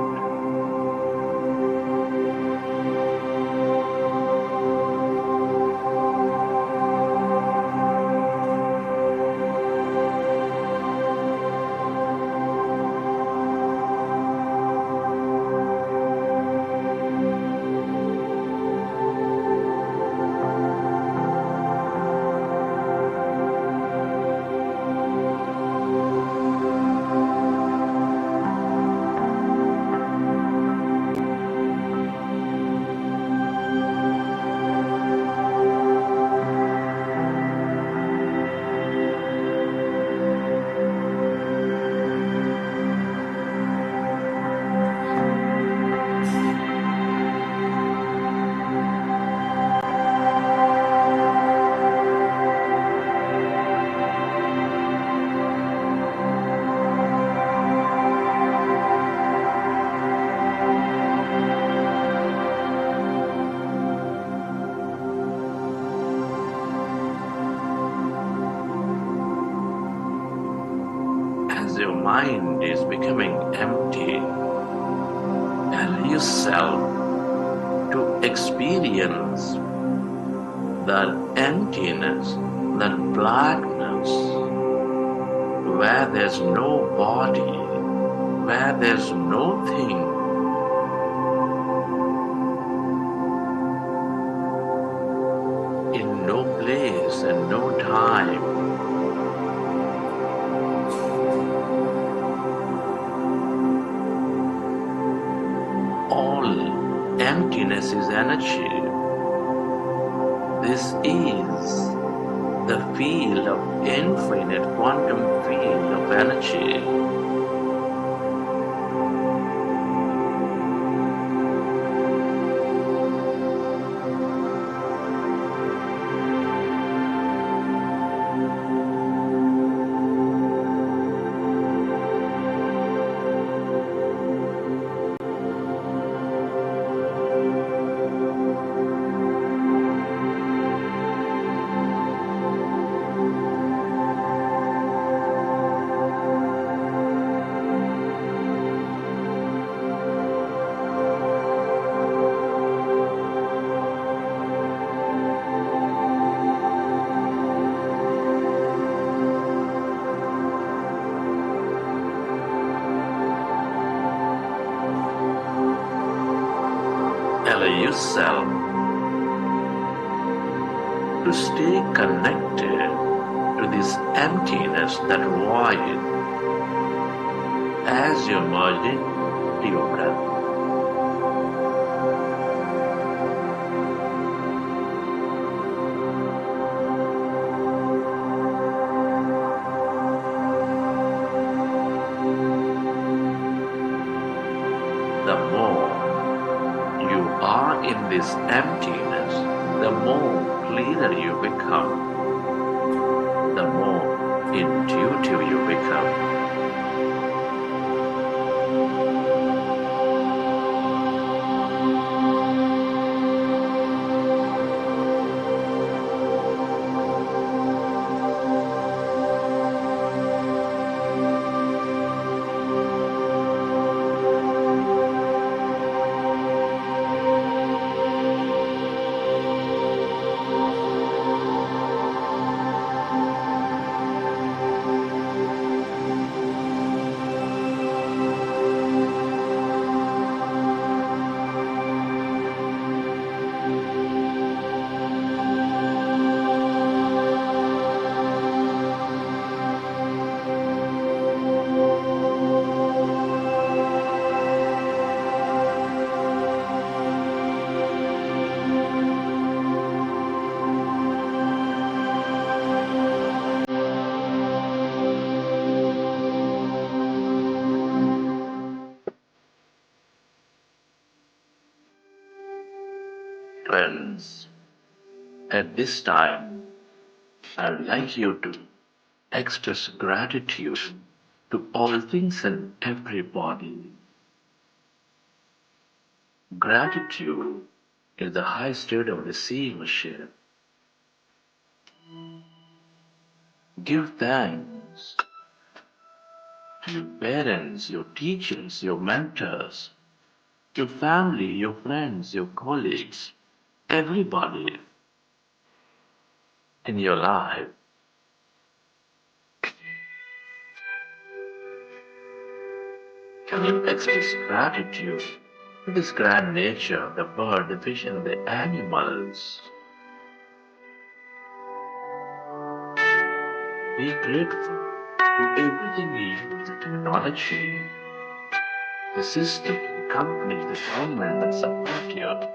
Mind is becoming empty, allow yourself to experience that emptiness, that blackness, where there's no body, where there's no thing. In no place and no time. Emptiness is energy. This is the field of infinite quantum field of energy. Allow yourself to stay connected to this emptiness, that void, as you merge into your breath. The more you are in this emptiness, the more clearer you become, the more intuitive you become. At this time, I'd like you to express gratitude to all things and everybody. Gratitude is the high state of receivership. Give thanks to your parents, your teachers, your mentors, your family, your friends, your colleagues, everybody in your life. Can you express gratitude to this grand nature, the bird, the fish, and the animals? Be grateful to everything we use, the technology, the system, the companies, the government that support you.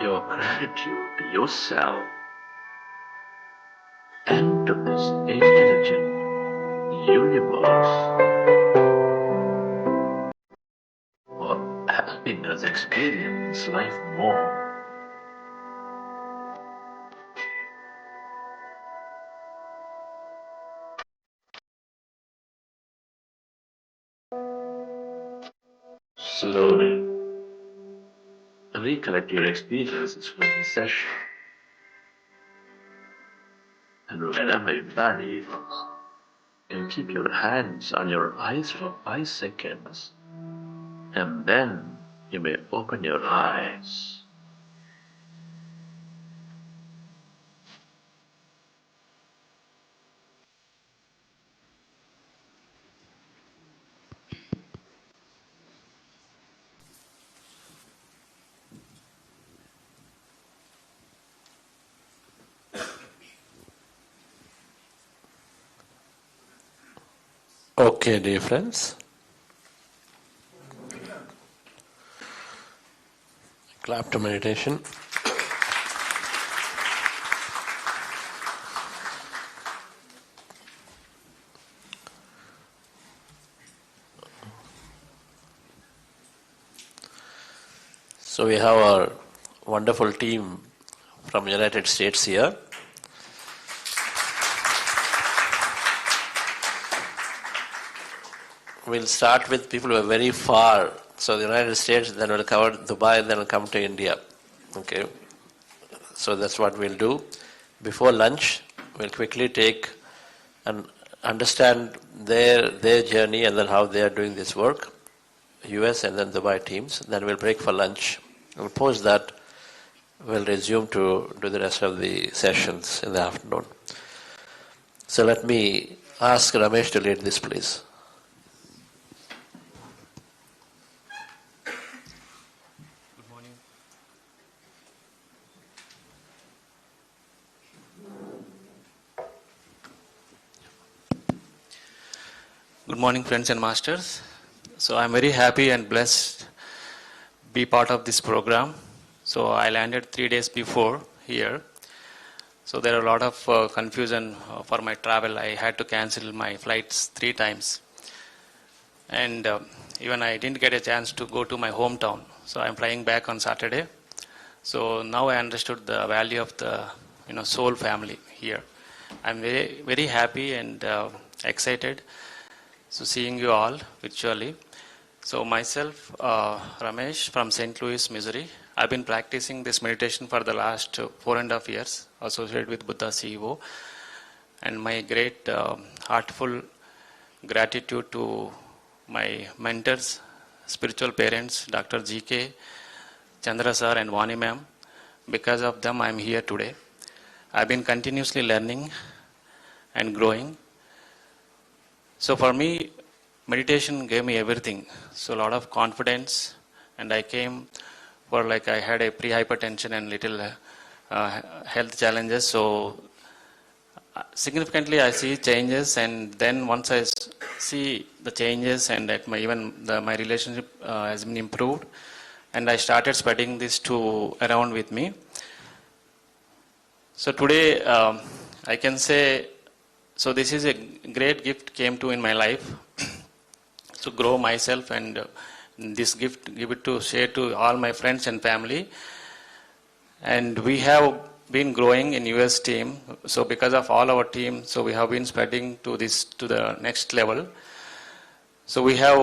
Your gratitude to yourself and to this intelligent universe for helping us experience life more. Slowly recollect your experiences from this session, and whenever you're ready, you keep your hands on your eyes for 5 seconds, and then you may open your eyes. Okay, dear friends. Clap to meditation. So we have our wonderful team from United States here. We'll start with people who are very far. So the United States, then we'll cover Dubai, then we'll come to India. Okay. So that's what we'll do. Before lunch, we'll quickly take and understand their journey and then how they are doing this work. US and then Dubai teams. Then we'll break for lunch. And post that, we'll resume to do the rest of the sessions in the afternoon. So let me ask Ramesh to lead this, please. Good morning, friends and masters. So I'm very happy and blessed be part of this program. So I landed 3 days before here. So there are a lot of confusion for my travel. I had to cancel my flights 3 times. And even I didn't get a chance to go to my hometown. So I'm flying back on Saturday. So now I understood the value of the soul family here. I'm very, very happy and excited. So seeing you all virtually. So myself, Ramesh from St. Louis, Missouri. I've been practicing this meditation for the last 4.5 years, associated with Buddha CEO. And my great heartful gratitude to my mentors, spiritual parents, Dr. GK, Chandra sir and Vani ma'am. Because of them, I'm here today. I've been continuously learning and growing. So for me, meditation gave me everything. So a lot of confidence, and I came for I had a pre-hypertension and little health challenges. So significantly I see changes, and then once I see the changes and that my relationship has been improved, and I started spreading this around with me. So today I can say, so this is a great gift came to in my life. to grow myself, and this gift, give it to share to all my friends and family. And we have been growing in US team. So because of all our team, so we have been spreading to the next level. So we have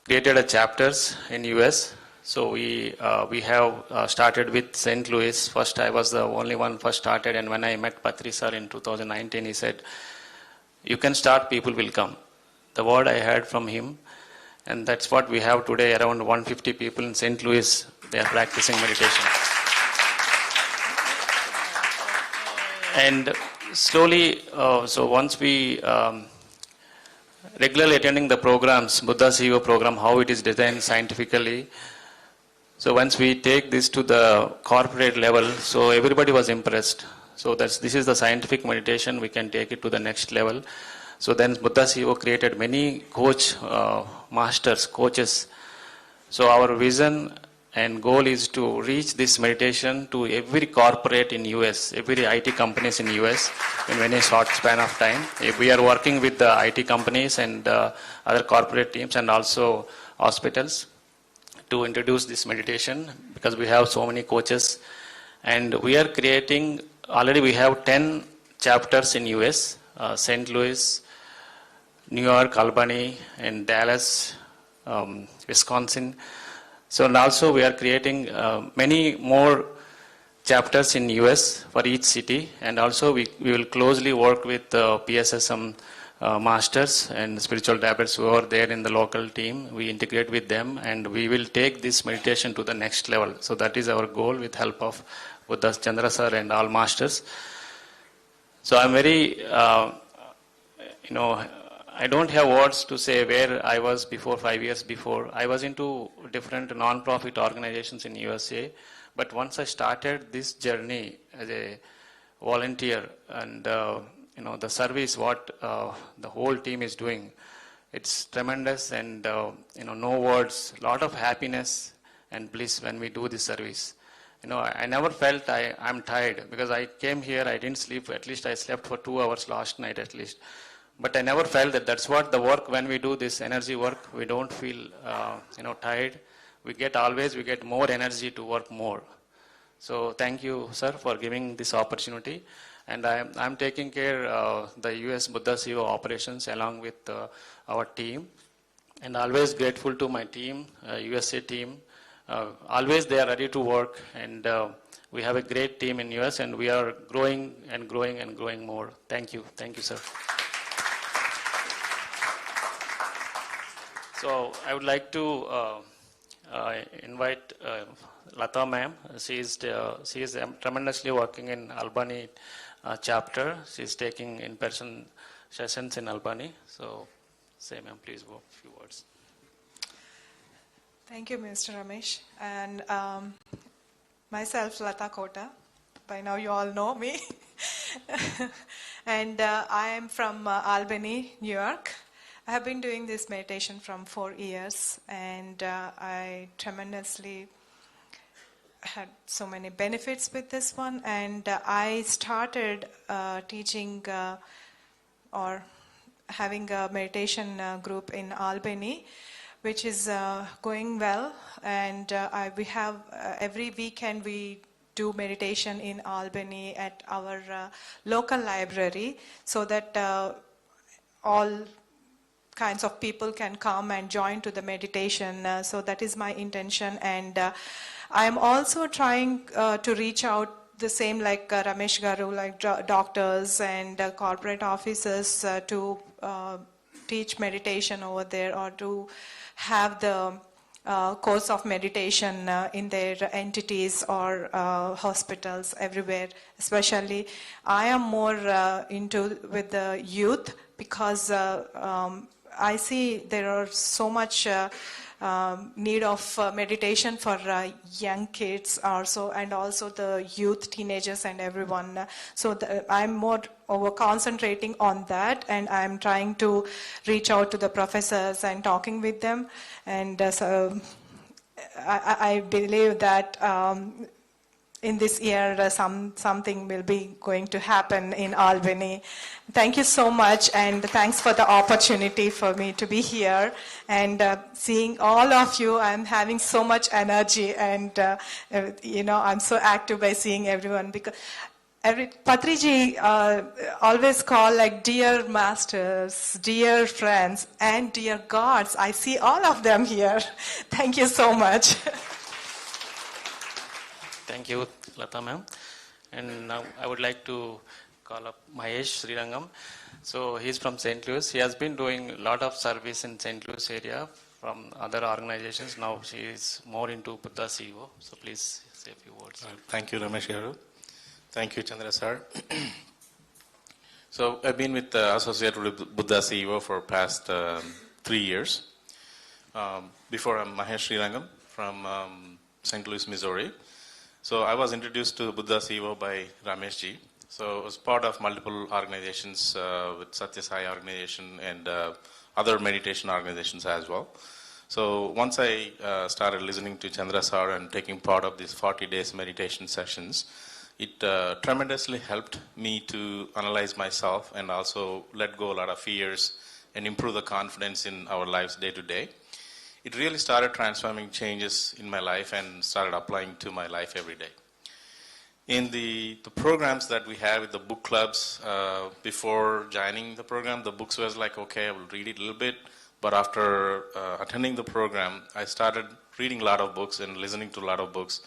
created a chapters in US. So we have started with St. Louis. First, I was the only one first started, and when I met Patri sir in 2019, he said, "You can start, people will come." The word I heard from him, and that's what we have today. Around 150 people in St. Louis, they are practicing meditation. And slowly, so once we regularly attending the programs, Buddha CEO program, how it is designed scientifically. So once we take this to the corporate level, so everybody was impressed. So this is the scientific meditation, we can take it to the next level. So then Buddha CEO created many coaches. So our vision and goal is to reach this meditation to every corporate in US, every IT companies in US in very short span of time. We are working with the IT companies and other corporate teams and also hospitals to introduce this meditation, because we have so many coaches. And we are creating, already we have 10 chapters in US, St. Louis, New York, Albany, and Dallas, Wisconsin. So and also we are creating many more chapters in US for each city, and also we will closely work with PSSM masters and spiritual tablets who are there in the local team. We integrate with them, and we will take this meditation to the next level. So that is our goal with help of Buddha Chandra sir and all masters. So I'm very, I don't have words to say where I was before, 5 years before. I was into different non-profit organizations in USA, but once I started this journey as a volunteer, and the service what the whole team is doing, it's tremendous, and no words, lot of happiness and bliss when we do this service. I never felt I'm tired, because I came here, I didn't sleep, at least I slept for 2 hours last night at least. But I never felt that that's what the work, when we do this energy work, we don't feel, tired. We get more energy to work more. So thank you, sir, for giving this opportunity. And I'm taking care of the US Buddha CEO operations along with our team. And always grateful to my team, USA team. Always they are ready to work. And we have a great team in US, and we are growing and growing and growing more. Thank you. Thank you, sir. So I would like to invite Lata ma'am. She is tremendously working in Albany chapter. She is taking in-person sessions in Albany. So say ma'am, please go a few words. Thank you, Mr. Ramesh. And myself, Lata Kota. By now you all know me. And I am from Albany, New York. I have been doing this meditation from 4 years, and I tremendously had so many benefits with this one. And I started teaching or having a meditation group in Albany, which is going well. And we have every weekend we do meditation in Albany at our local library, so that all kinds of people can come and join to the meditation. So that is my intention. And I am also trying to reach out the same like Ramesh Garu, like doctors and corporate officers to teach meditation over there, or to have the course of meditation in their entities or hospitals everywhere. Especially I am more into with the youth, because I see there are so much need of meditation for young kids also, and also the youth, teenagers and everyone. So I'm more over concentrating on that, and I'm trying to reach out to the professors and talking with them. And so I believe that in this year something will be going to happen in Albany. Thank you so much, and thanks for the opportunity for me to be here and seeing all of you. I'm having so much energy, and I'm so active by seeing everyone, because Patriji always call like dear masters, dear friends, and dear gods. I see all of them here. Thank you so much. Thank you, Lata ma'am. And now I would like to call up Mahesh Srirangam. So he's from St. Louis. He has been doing a lot of service in St. Louis area from other organizations. Now she is more into Buddha CEO. So please say a few words. Thank you, Ramesh Garu. Thank you, Chandra sir. So I've been associated with Buddha CEO for past 3 years. Before, I'm Mahesh Srirangam from St. Louis, Missouri. So I was introduced to Buddha CEO by Ramesh ji. So I was part of multiple organizations with Satya Sai organization and other meditation organizations as well. So once I started listening to Chandra sir and taking part of these 40 days meditation sessions, it tremendously helped me to analyze myself and also let go a lot of fears and improve the confidence in our lives day to day. It really started transforming changes in my life and started applying to my life every day. In the programs that we have with the book clubs, before joining the program, the books was like, okay, I will read it a little bit. But after attending the program, I started reading a lot of books and listening to a lot of books.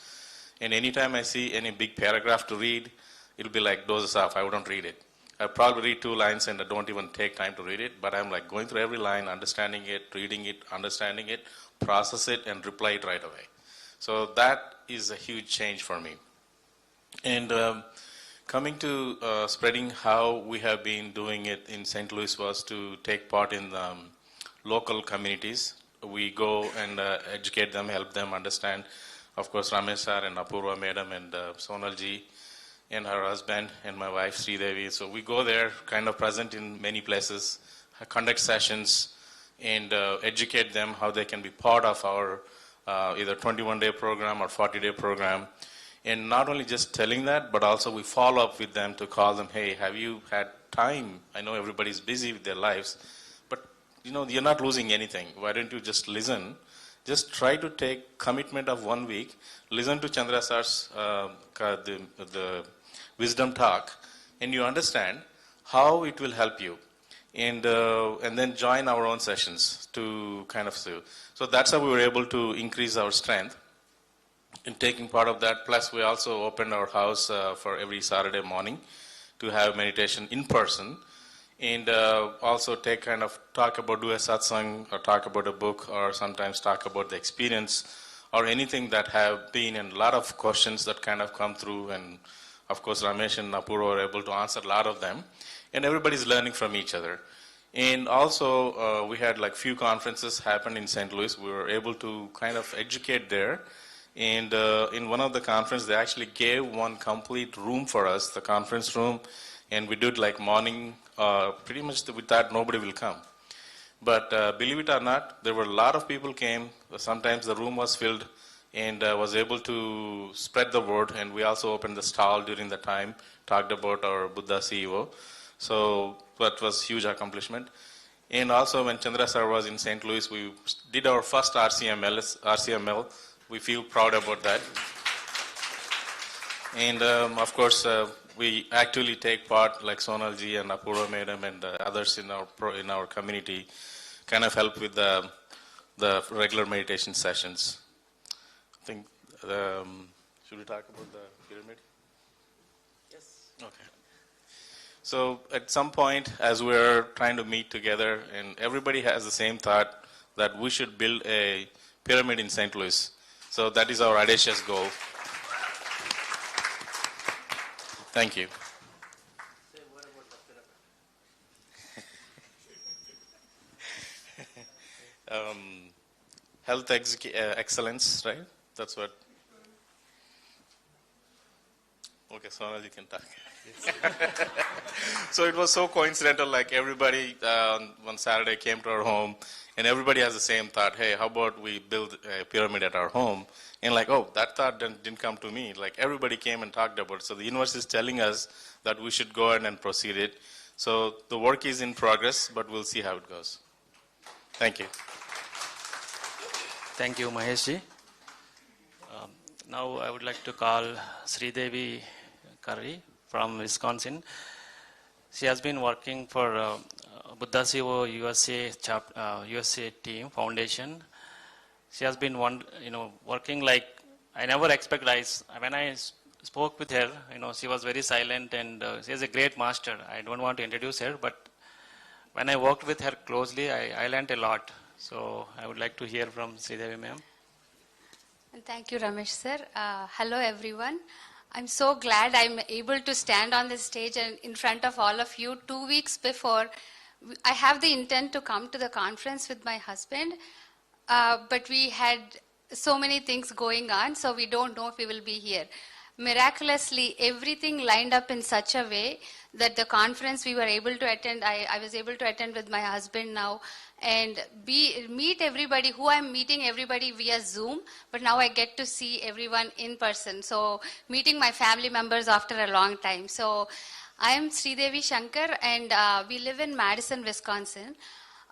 And anytime I see any big paragraph to read, it'll be like dozes off. I wouldn't read it. I probably read 2 lines and I don't even take time to read it, but I'm like going through every line, understanding it, reading it, understanding it, process it, and reply it right away. So that is a huge change for me. And coming to spreading how we have been doing it in St. Louis was to take part in local communities. We go and educate them, help them understand. Of course, Ramesh sir and Apurva madam and Sonal ji and her husband and my wife Sri Devi. So we go there, kind of present in many places, conduct sessions, and educate them how they can be part of our either 21-day program or 40-day program. And not only just telling that, but also we follow up with them to call them, hey, have you had time? I know everybody's busy with their lives, but you're not losing anything. Why don't you just listen? Just try to take commitment of 1 week, listen to Chandra sir's the wisdom talk, and you understand how it will help you. And then join our own sessions to kind of see. So that's how we were able to increase our strength in taking part of that. Plus we also opened our house for every Saturday morning to have meditation in person. And also do a satsang or talk about a book or sometimes talk about the experience or anything that have been, and a lot of questions that kind of come through. And of course, Ramesh and Apurva were able to answer a lot of them. And everybody's learning from each other. And also we had like few conferences happen in St. Louis. We were able to kind of educate there. And in one of the conferences, they actually gave one complete room for us, the conference room. And we did like morning, pretty much with that nobody will come. But believe it or not, there were a lot of people came. Sometimes the room was filled and was able to spread the word. And we also opened the stall during the time, talked about our Buddha CEO. So that was huge accomplishment. And also when Chandra sir was in St. Louis, we did our first RCML. We feel proud about that. And of course, we actually take part, like Sonal ji and Apurva madam and others in our community, kind of help with the regular meditation sessions. I think, should we talk about the pyramid? Yes. Okay. So at some point, as we're trying to meet together, and everybody has the same thought that we should build a pyramid in St. Louis. So that is our audacious goal. Thank you. Health excellence, right? That's what. Okay, Sonal, you can talk. So it was so coincidental, like everybody one Saturday came to our home and everybody has the same thought, hey, how about we build a pyramid at our home? And like, oh, that thought didn't come to me. Like everybody came and talked about it. So the universe is telling us that we should go ahead and proceed it. So the work is in progress, but we'll see how it goes. Thank you. Thank you, Maheshji. Now I would like to call Sridevi Curry from Wisconsin. She has been working for Buddha CEO USA team foundation. She has been working like I never expected. When I spoke with her, she was very silent, and she is a great master. I don't want to introduce her, but when I worked with her closely, I learned a lot. So I would like to hear from Sridevi ma'am. Thank you, Ramesh sir. Hello, everyone. I'm so glad I'm able to stand on this stage and in front of all of you. 2 weeks before, I have the intent to come to the conference with my husband, but we had so many things going on, so we don't know if we will be here. Miraculously, everything lined up in such a way that the conference we were able to attend, I was able to attend with my husband now and meet everybody who I'm meeting everybody via Zoom, but now I get to see everyone in person. So meeting my family members after a long time. So I am Sridevi Shankar and we live in Madison, Wisconsin.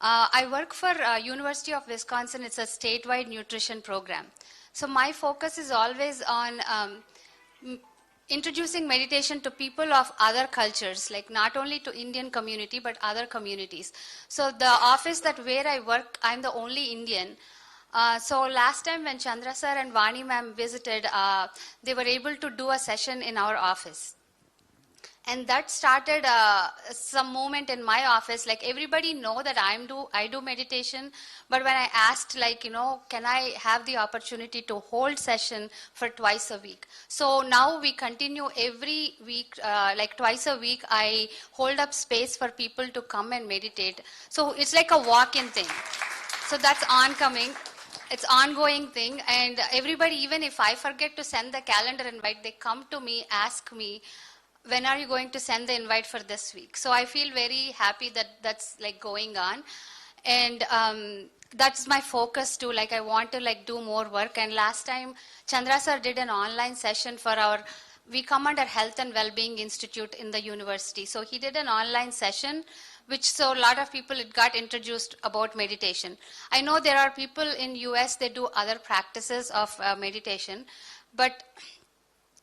I work for University of Wisconsin. It's a statewide nutrition program. So my focus is always on introducing meditation to people of other cultures, like not only to Indian community, but other communities. So the office where I work, I'm the only Indian. So last time when Chandra sir and Vani ma'am visited, they were able to do a session in our office. And that started some movement in my office. Like everybody know that I do meditation, but when I asked, can I have the opportunity to hold session for twice a week? So now we continue every week, like twice a week, I hold up space for people to come and meditate. So it's like a walk-in thing. So that's oncoming. It's ongoing thing, and everybody, even if I forget to send the calendar invite, they come to me, ask me, when are you going to send the invite for this week? So I feel very happy that that's like going on. And that's my focus too. Like I want to do more work. And last time Chandra sir did an online session for we come under Health and Wellbeing Institute in the university. So he did an online session, so a lot of people got introduced about meditation. I know there are people in US, they do other practices of meditation, but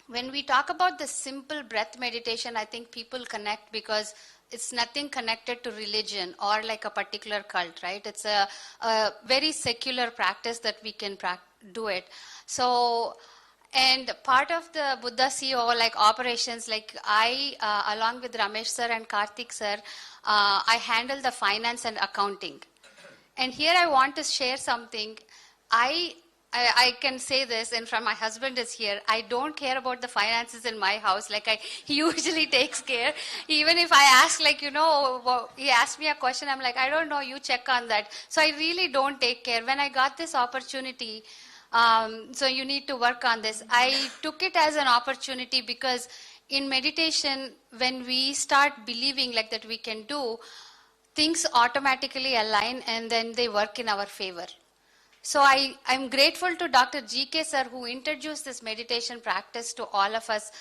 when we talk about the simple breath meditation, I think people connect because it's nothing connected to religion or like a particular cult, right? It's a very secular practice that we can do it. So, and part of the Buddha CEO, like operations, like I, along with Ramesh sir and Karthik sir, I handle the finance and accounting. And here I want to share something. I can say this, and from my husband is here, I don't care about the finances in my house. He usually takes care. Even if I ask, he asked me a question, I'm like, I don't know, you check on that. So I really don't take care. When I got this opportunity, so you need to work on this, I took it as an opportunity because in meditation, when we start believing that we can do, things automatically align and then they work in our favor. So I'm grateful to Dr. G.K. sir who introduced this meditation practice to all of us.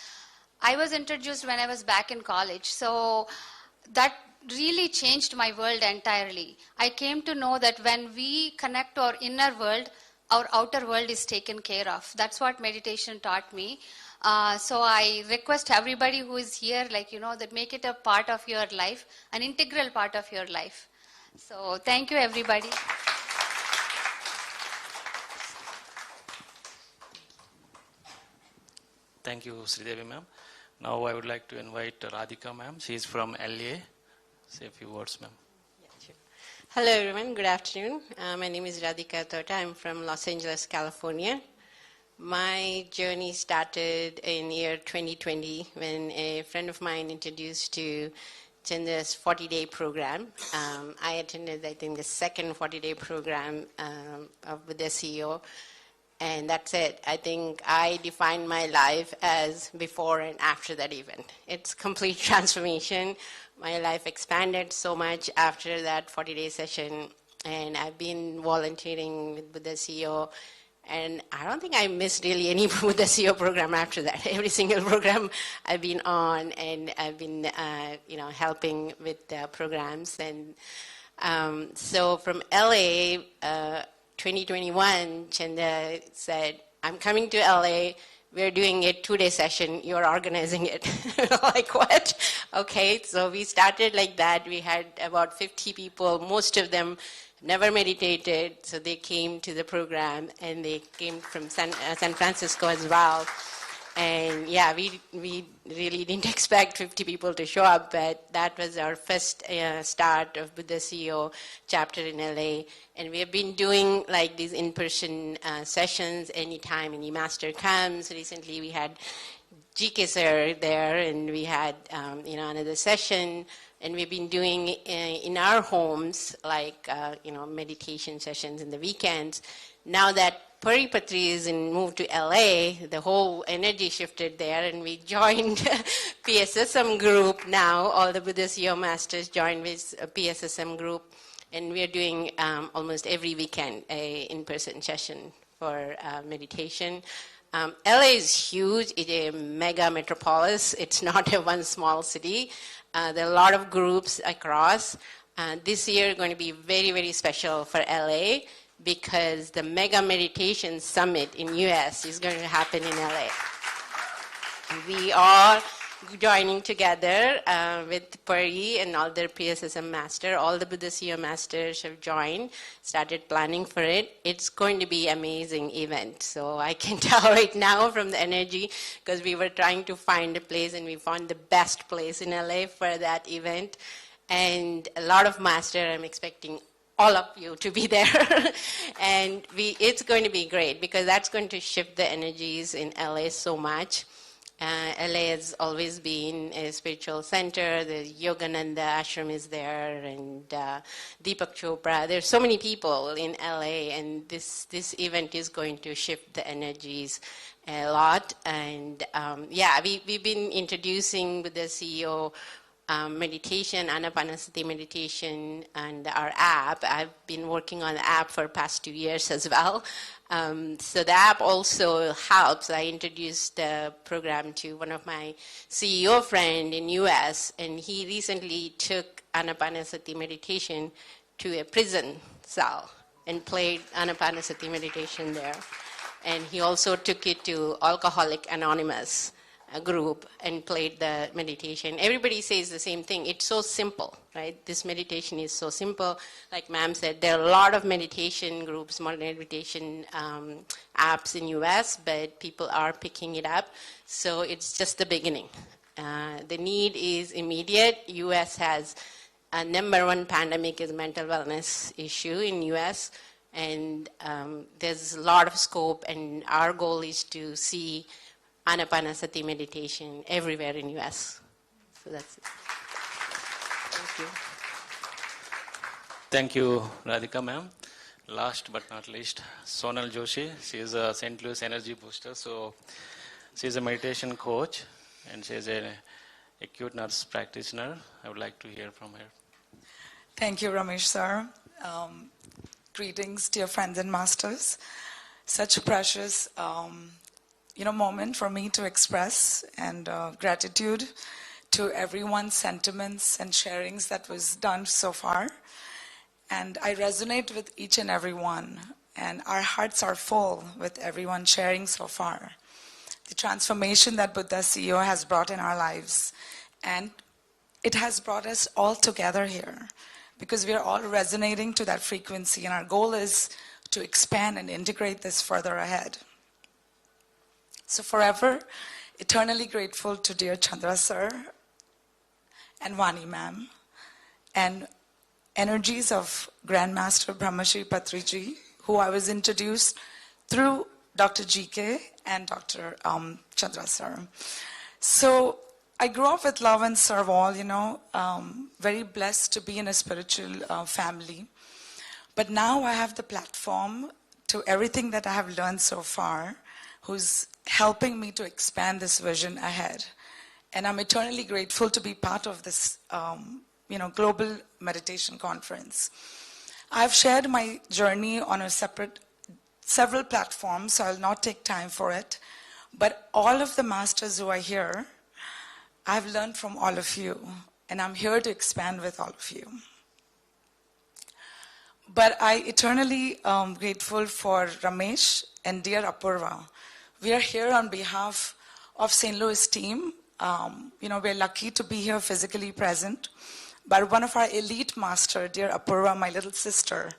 I was introduced when I was back in college. So that really changed my world entirely. I came to know that when we connect to our inner world, our outer world is taken care of. That's what meditation taught me. So I request everybody who is here, that make it a part of your life, an integral part of your life. So thank you, everybody. Thank you, Sridevi ma'am. Now I would like to invite Radhika ma'am. She is from LA. Say a few words, ma'am. Yeah, sure. Hello, everyone. Good afternoon. My name is Radhika Tota. I'm from Los Angeles, California. My journey started in year 2020 when a friend of mine introduced to Chandra's 40-day program. I attended, I think, the second 40-day program of Buddha CEO. And that's it. I think I define my life as before and after that event. It's complete transformation. My life expanded so much after that 40-day session. And I've been volunteering with Buddha CEO. And I don't think I missed really any Buddha CEO program after that. Every single program I've been on, and I've been helping with the programs. And so from LA, 2021, Chanda said, I'm coming to LA, we're doing a 2-day session, you're organizing it. Like, what? Okay, so we started like that. We had about 50 people, most of them never meditated, so they came to the program, and they came from San Francisco as well. And yeah, we really didn't expect 50 people to show up, but that was our first start of Buddha CEO chapter in LA. And we have been doing like these in-person sessions anytime any master comes. Recently we had GK sir there, and we had another session. And we've been doing in our homes, like meditation sessions in the weekends. Now that Pari Patris moved to LA, the whole energy shifted there, and we joined PSSM group now. All the Buddha CEO masters joined with a PSSM group, and we are doing almost every weekend a in-person session for meditation. LA is huge. It's a mega metropolis. It's not a one small city. There are a lot of groups across. This year is going to be very, very special for LA, because the Mega Meditation Summit in US is going to happen in LA. We are joining together with Pari and all their PSSM master. All the Buddha CEO masters have joined, started planning for it. It's going to be an amazing event. So I can tell right now from the energy, because we were trying to find a place, and we found the best place in LA for that event. And a lot of master, I'm expecting all of you to be there. And it's going to be great, because that's going to shift the energies in LA so much. LA has always been a spiritual center. The Yogananda ashram is there, and Deepak Chopra. There's so many people in LA, and this event is going to shift the energies a lot. And we've been introducing with the CEO meditation, Ana-Pana-Sati Meditation, and our app. I've been working on the app for past 2 years as well. So the app also helps. I introduced the program to one of my CEO friend in US, and he recently took Ana-Pana-Sati Meditation to a prison cell and played Ana-Pana-Sati Meditation there. And he also took it to Alcoholic Anonymous group and played the meditation. Everybody says the same thing. It's so simple, right? This meditation is so simple. Like ma'am said, there are a lot of meditation groups, modern meditation apps in US, but people are picking it up. So it's just the beginning. The need is immediate. US has a #1 pandemic is mental wellness issue in US. And there's a lot of scope, and our goal is to see Ana-Pana-Sati meditation everywhere in US. So that's it. Thank you. Thank you, Radhika ma'am. Last but not least, Sonal Joshi. She is a St. Louis energy booster. So she is a meditation coach, and she is an acute nurse practitioner. I would like to hear from her. Thank you, Ramesh sir. Greetings, dear friends and masters. Such a precious moment for me to express, and gratitude to everyone's sentiments and sharings that was done so far. And I resonate with each and every one, and our hearts are full with everyone sharing so far. The transformation that Buddha CEO has brought in our lives, and it has brought us all together here, because we are all resonating to that frequency, and our goal is to expand and integrate this further ahead. So forever, eternally grateful to dear Chandra sir and Vani ma'am, and energies of Grandmaster Brahmarshi Patriji, who I was introduced through Dr. GK and Dr. Chandra sir. So I grew up with love and serve all, very blessed to be in a spiritual family. But now I have the platform to everything that I have learned so far, who's helping me to expand this vision ahead. And I'm eternally grateful to be part of this global meditation conference. I've shared my journey on several platforms, so I'll not take time for it. But all of the masters who are here, I've learned from all of you, and I'm here to expand with all of you. But I eternally grateful for Ramesh and dear Apurva. We are here on behalf of St. Louis team. We're lucky to be here physically present. But one of our elite master, dear Apurva, my little sister,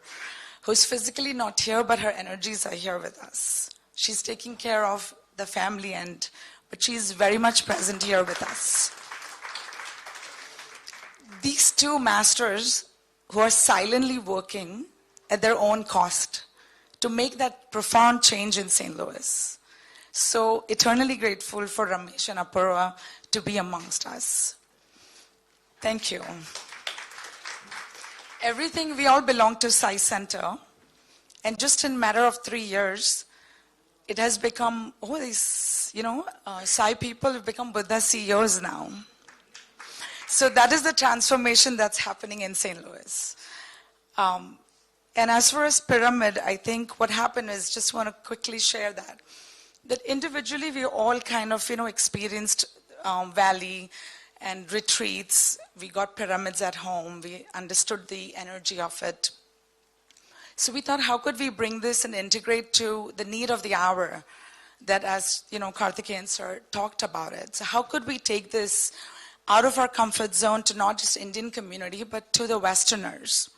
who's physically not here, but her energies are here with us. She's taking care of the family, but she's very much present here with us. These two masters who are silently working at their own cost to make that profound change in St. Louis. So eternally grateful for Ramesh and Apurva to be amongst us. Thank you. We all belong to Sai Center, and just in a matter of 3 years, it has become, Sai people have become Buddha CEOs now. So that is the transformation that's happening in St. Louis. And as far as pyramid, I think what happened is, just want to quickly share that individually we all kind of, experienced valley and retreats. We got pyramids at home. We understood the energy of it. So we thought, how could we bring this and integrate to the need of the hour that, as Karthikeyan sir talked about it. So how could we take this out of our comfort zone to not just Indian community, but to the Westerners?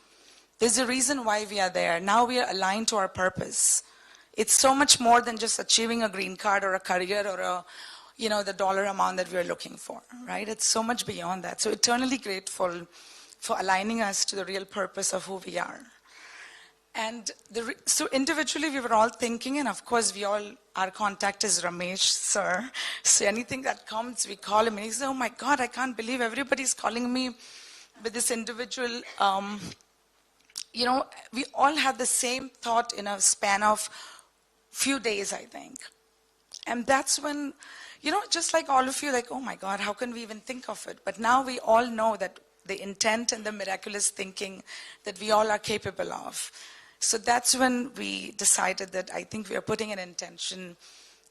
There's a reason why we are there. Now we are aligned to our purpose. It's so much more than just achieving a green card or a career or the dollar amount that we're looking for, right? It's so much beyond that. So eternally grateful for aligning us to the real purpose of who we are. And so individually we were all thinking, and of course our contact is Ramesh sir. So anything that comes, we call him, and he says, oh my God, I can't believe everybody's calling me with this individual. We all had the same thought in a span of few days, I think. And that's when, just like all of you, like, oh my God, how can we even think of it? But now we all know that the intent and the miraculous thinking that we all are capable of. So that's when we decided that I think we are putting an intention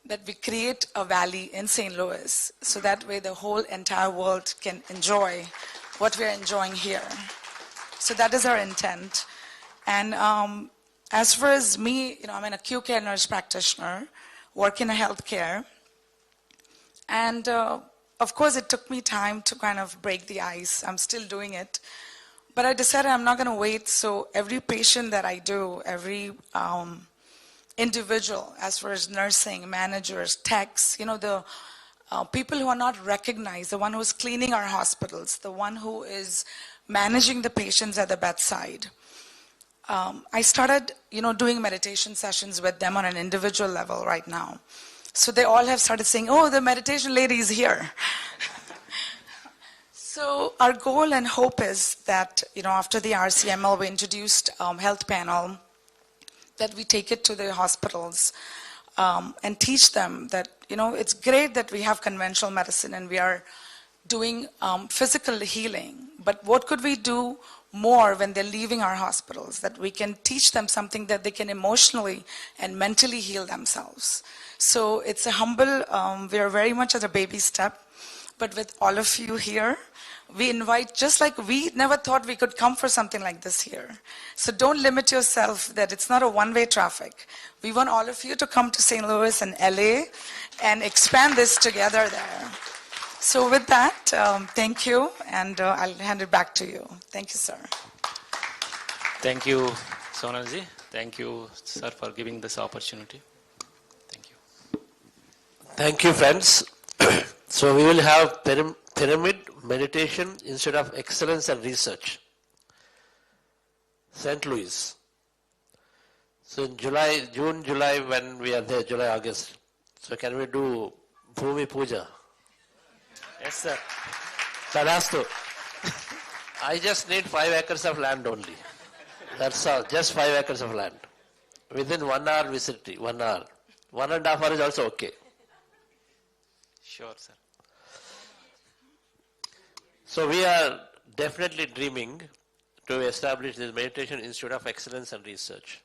that we create a valley in St. Louis, so that way the whole entire world can enjoy what we're enjoying here. So that is our intent. And as far as me, I'm an acute care nurse practitioner, work in healthcare. And of course, it took me time to kind of break the ice. I'm still doing it. But I decided I'm not going to wait. So every patient that I do, every individual, as far as nursing, managers, techs, the people who are not recognized, the one who's cleaning our hospitals, the one who is managing the patients at the bedside. I started, doing meditation sessions with them on an individual level right now. So they all have started saying, oh, the meditation lady is here. So our goal and hope is that, after the RCML, we introduced health panel, that we take it to the hospitals and teach them that, it's great that we have conventional medicine and we are doing physical healing, but what could we do more when they're leaving our hospitals, that we can teach them something that they can emotionally and mentally heal themselves. So it's a humble, we are very much at a baby step, but with all of you here, we invite, just like we never thought we could come for something like this here. So don't limit yourself that it's not a one-way traffic. We want all of you to come to St. Louis and LA and expand this together there. So with that, thank you, and I'll hand it back to you. Thank you, sir. Thank you, Sonalji. Thank you, sir, for giving this opportunity. Thank you. Thank you, friends. So we will have pyramid meditation instead of excellence and research. St. Louis. So in June, July, when we are there, July, August. So can we do Bhumi Puja? Yes, sir. Tadastu. I just need 5 acres of land only. That's all, just 5 acres of land. Within 1 hour visit, 1 hour. 1.5 hours is also okay. Sure, sir. So we are definitely dreaming to establish this Meditation Institute of Excellence and Research.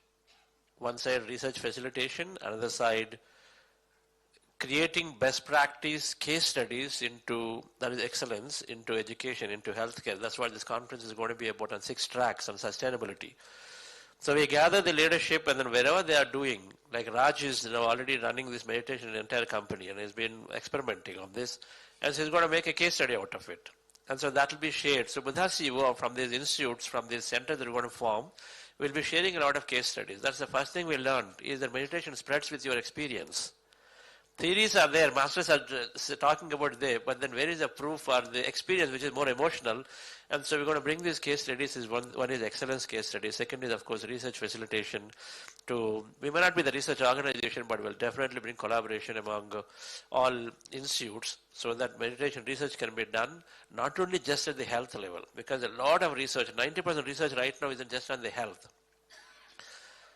One side research facilitation, another side creating best practice case studies into, that is excellence, into education, into healthcare. That's what this conference is going to be about, on 6 tracks on sustainability. So we gather the leadership, and then wherever they are doing, like Raj is already running this meditation in an entire company and has been experimenting on this, and so he's going to make a case study out of it. And so that will be shared. So Buddha CEO from these institutes, from these centers that we're going to form, will be sharing a lot of case studies. That's the first thing we learned, is that meditation spreads with your experience. Theories are there, masters are talking about there, but then where is the proof or the experience which is more emotional? And so we're going to bring these case studies. One is excellence case study. Second is, of course, research facilitation. We may not be the research organization, but we'll definitely bring collaboration among all institutes so that meditation research can be done, not only just at the health level, because a lot of research, 90% research right now isn't just on the health.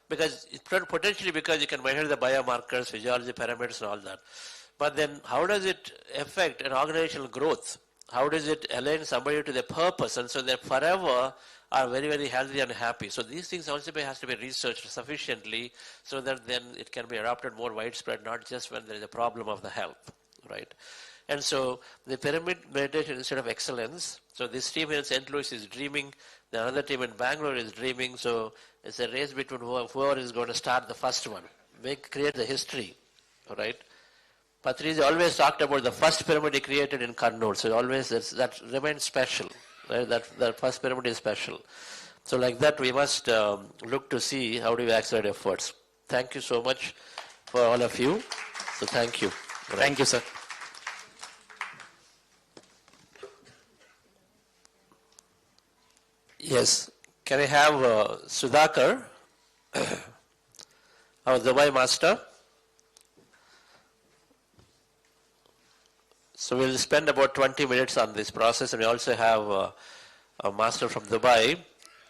Because potentially because you can measure the biomarkers, physiology, pyramids and all that. But then how does it affect an organizational growth? How does it align somebody to their purpose, and so they forever are very, very healthy and happy? So these things also has to be researched sufficiently so that then it can be adopted more widespread, not just when there is a problem of the health, right? And so the Pyramid Meditation Institute of Excellence, so this team here in St. Louis is dreaming, the other team in Bangalore is dreaming, so it's a race between whoever is going to start the first one, create the history, all right? Patriji always talked about the first pyramid he created in Kannur, so always that remains special, right? That first pyramid is special. So like that we must look to see how do we accelerate efforts. Thank you so much for all of you. So thank you. Right. Thank you, sir. Yes. Can I have Sudhakar, our Dubai master? So we'll spend about 20 minutes on this process, and we also have a master from Dubai.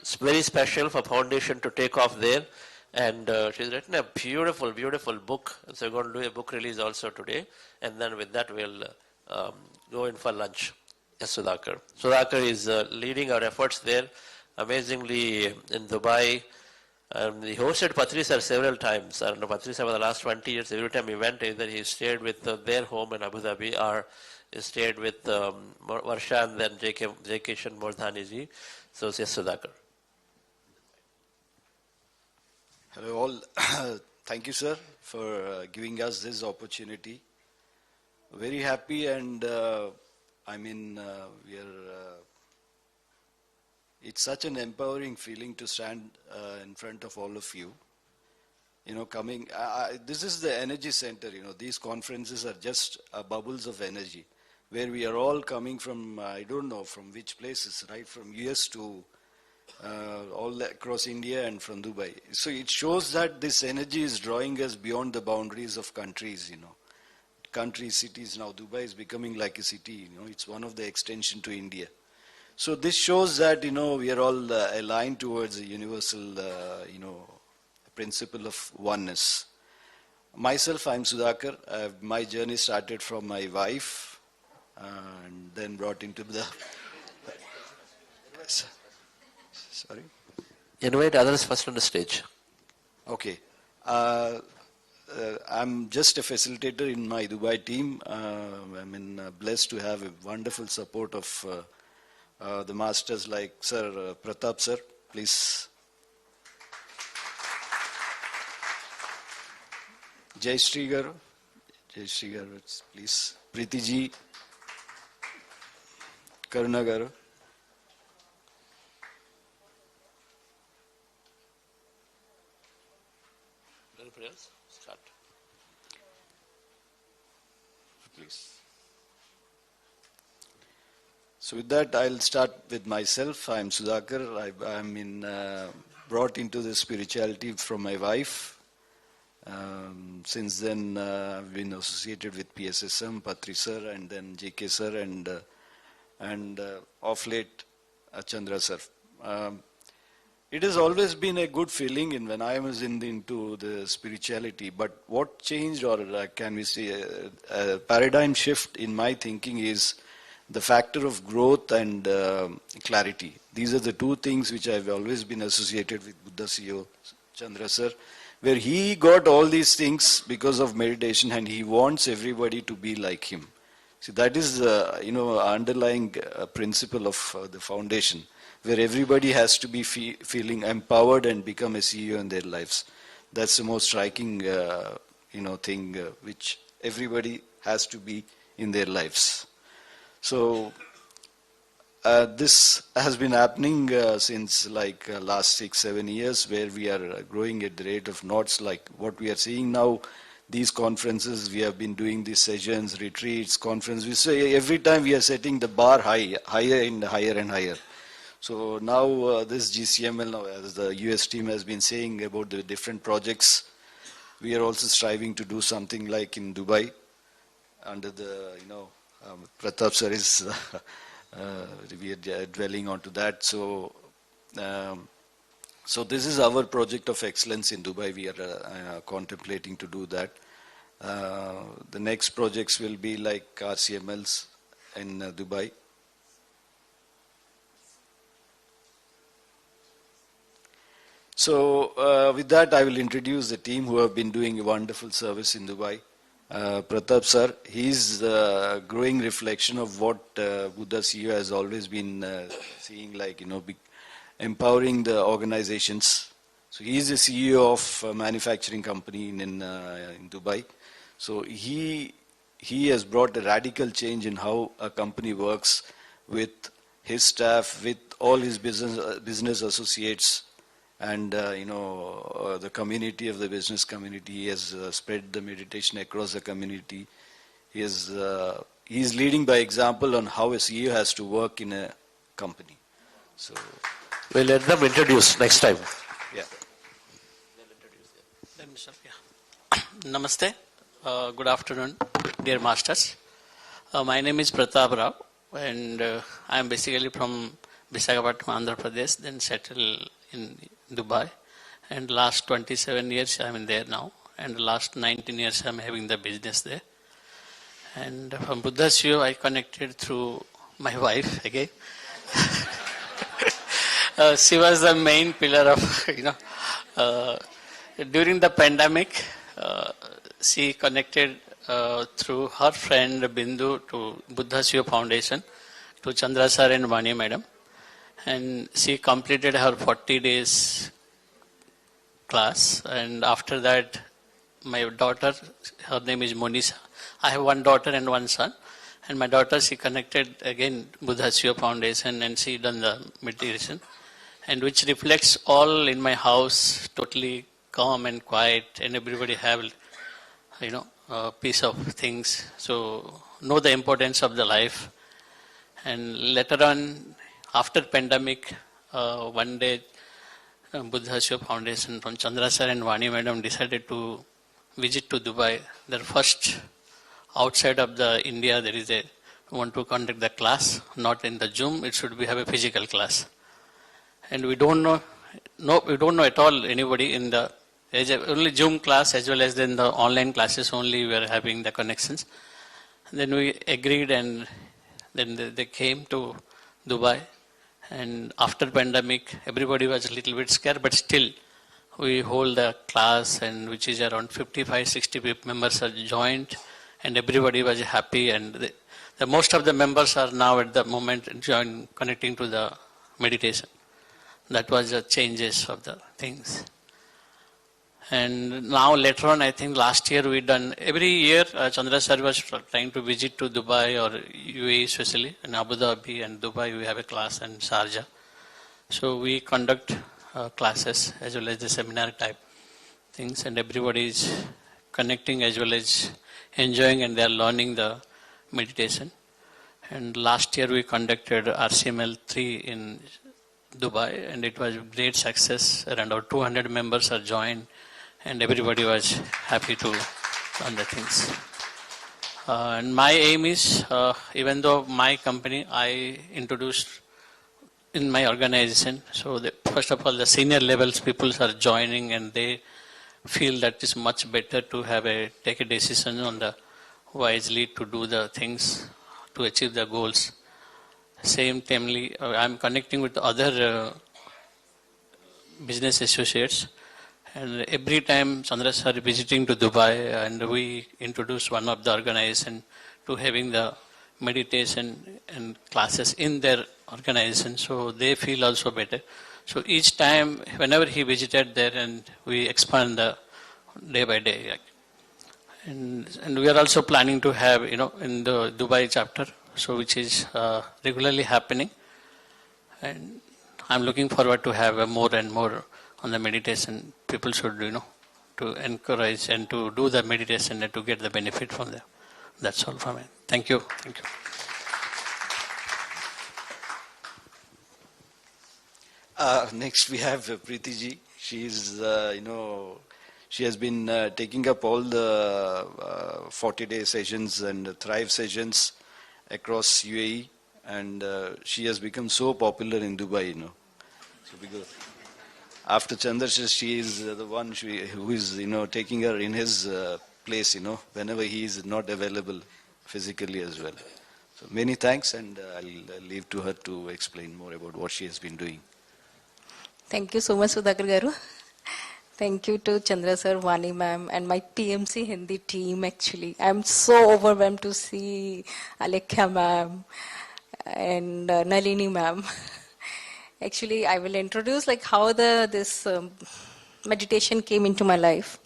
It's very special for Foundation to take off there, and she's written a beautiful, beautiful book. And so we're going to do a book release also today, and then with that we'll go in for lunch. Yes, Sudhakar. Sudhakar is leading our efforts there, amazingly in Dubai. He hosted Patriji sir several times. I don't know, Patriji sir for the last 20 years, every time he went, either he stayed with their home in Abu Dhabi or he stayed with Varsha and then J.K. Kishan Mordhani ji. So, yes, Sudhakar. Hello all. Thank you, sir, for giving us this opportunity. Very happy, and it's such an empowering feeling to stand in front of all of you. This is the energy center. These conferences are just bubbles of energy, where we are all coming from, I don't know from which places, right from US to all across India and from Dubai. So it shows that this energy is drawing us beyond the boundaries of countries, countries, cities. Now Dubai is becoming like a city, it's one of the extension to India. So this shows that, we are all aligned towards a universal, principle of oneness. Myself, I'm Sudhakar. My journey started from my wife and then brought into the... Sorry? Invite others first on the stage. Okay. I'm just a facilitator in my Dubai team. I'm blessed to have a wonderful support of the masters like Sir Pratap sir, please. Jai Shri Garu, please. Preeti ji, Karuna Garu. Anybody else? Start. Please. So with that, I'll start with myself. I'm Sudhakar. I'm brought into the spirituality from my wife. Since then, I've been associated with PSSM, Patriji sir, and then JK sir, and of late, Chandra sir. it has always been a good feeling when I was into the spirituality. But what changed, or can we say a paradigm shift in my thinking, is the factor of growth and clarity. These are the two things which I've always been associated with Buddha CEO Chandra sir, where he got all these things because of meditation, and he wants everybody to be like him. See, that is underlying principle of the foundation, where everybody has to be feeling empowered and become a CEO in their lives. That's the most striking thing which everybody has to be in their lives. So this has been happening since last 6-7 years, where we are growing at the rate of knots, like what we are seeing now. These conferences, we have been doing these sessions, retreats, conferences. We say every time we are setting the bar higher and higher and higher. So now this GCML, now, as the US team has been saying about the different projects, we are also striving to do something like in Dubai, under the, Pratap sir is, we are dwelling onto that. So, so this is our project of excellence in Dubai. We are contemplating to do that. The next projects will be like RCMLs in Dubai. So with that, I will introduce the team who have been doing a wonderful service in Dubai. Pratap sir, he's the growing reflection of what Buddha CEO has always been seeing, like, empowering the organizations. So he is the CEO of a manufacturing company in Dubai. So he has brought a radical change in how a company works with his staff, with all his business associates, and the community of the business community. He has spread the meditation across the community. He is leading by example on how a CEO has to work in a company. So we'll let them introduce next time. Yeah. Namaste. Good afternoon, dear masters. My name is Pratap Rao, and I am basically from Visakhapatnam, Andhra Pradesh, then settled in Dubai. And last 27 years I am there now, and last 19 years I am having the business there. And from Buddha CEO I connected through my wife again. She was the main pillar of, during the pandemic, she connected through her friend Bindu to Buddha CEO Foundation, to Chandra sir and Vani madam. And she completed her 40 days class. And after that, my daughter, her name is Monisha. I have one daughter and one son. And my daughter, she connected again Buddha CEO Foundation, and she done the meditation. And which reflects all in my house, totally calm and quiet, and everybody have, peace of things. So know the importance of the life. And later on, after pandemic, one day, Buddha CEO Foundation from Chandra sir and Vani madam decided to visit to Dubai. Their first outside of the India, there is want to conduct the class, not in the Zoom. It should be have a physical class. And we don't know at all anybody in the only Zoom class, as well as then the online classes only we are having the connections. Then we agreed, and then they came to Dubai. And after pandemic, everybody was a little bit scared, but still we hold the class, and which is around 55-60 members are joined, and everybody was happy. And the most of the members are now at the moment connecting to the meditation. That was the changes of the things. And now later on, I think last year we done, every year Chandra sir was trying to visit to Dubai or UAE especially, in Abu Dhabi and Dubai we have a class, and Sharjah. So we conduct classes as well as the seminar type things, and everybody is connecting as well as enjoying, and they are learning the meditation. And last year we conducted RCML 3 in Dubai, and it was a great success. Around 200 members are joined, and everybody was happy to learn the things. And my aim is, even though my company, I introduced in my organization. So first of all, the senior levels people are joining, and they feel that it's much better to take a decision on the wisely to do the things to achieve the goals. Same timely, I'm connecting with other business associates, and every time Chandra sir visiting to Dubai, and we introduce one of the organization to having the meditation and classes in their organization, so they feel also better. So each time, whenever he visited there, and we expand the day by day. And we are also planning to have, in the Dubai chapter, so which is regularly happening. And I'm looking forward to have more and more on the meditation. People should, to encourage and to do the meditation and to get the benefit from them. That's all from me. Thank you. Thank you. Next we have Preeti ji. She's, she has been taking up all the 40-day sessions and Thrive sessions across UAE, and she has become so popular in Dubai, So because after Chandra, she is the one who is, taking her in his place, whenever he is not available physically as well. So many thanks, and I'll leave to her to explain more about what she has been doing. Thank you so much, Sudhakar Garu. Thank you to Chandra sir, Vani ma'am, and my PMC Hindi team actually. I'm so overwhelmed to see Alekhya ma'am and Nalini ma'am. Actually, I will introduce how this meditation came into my life.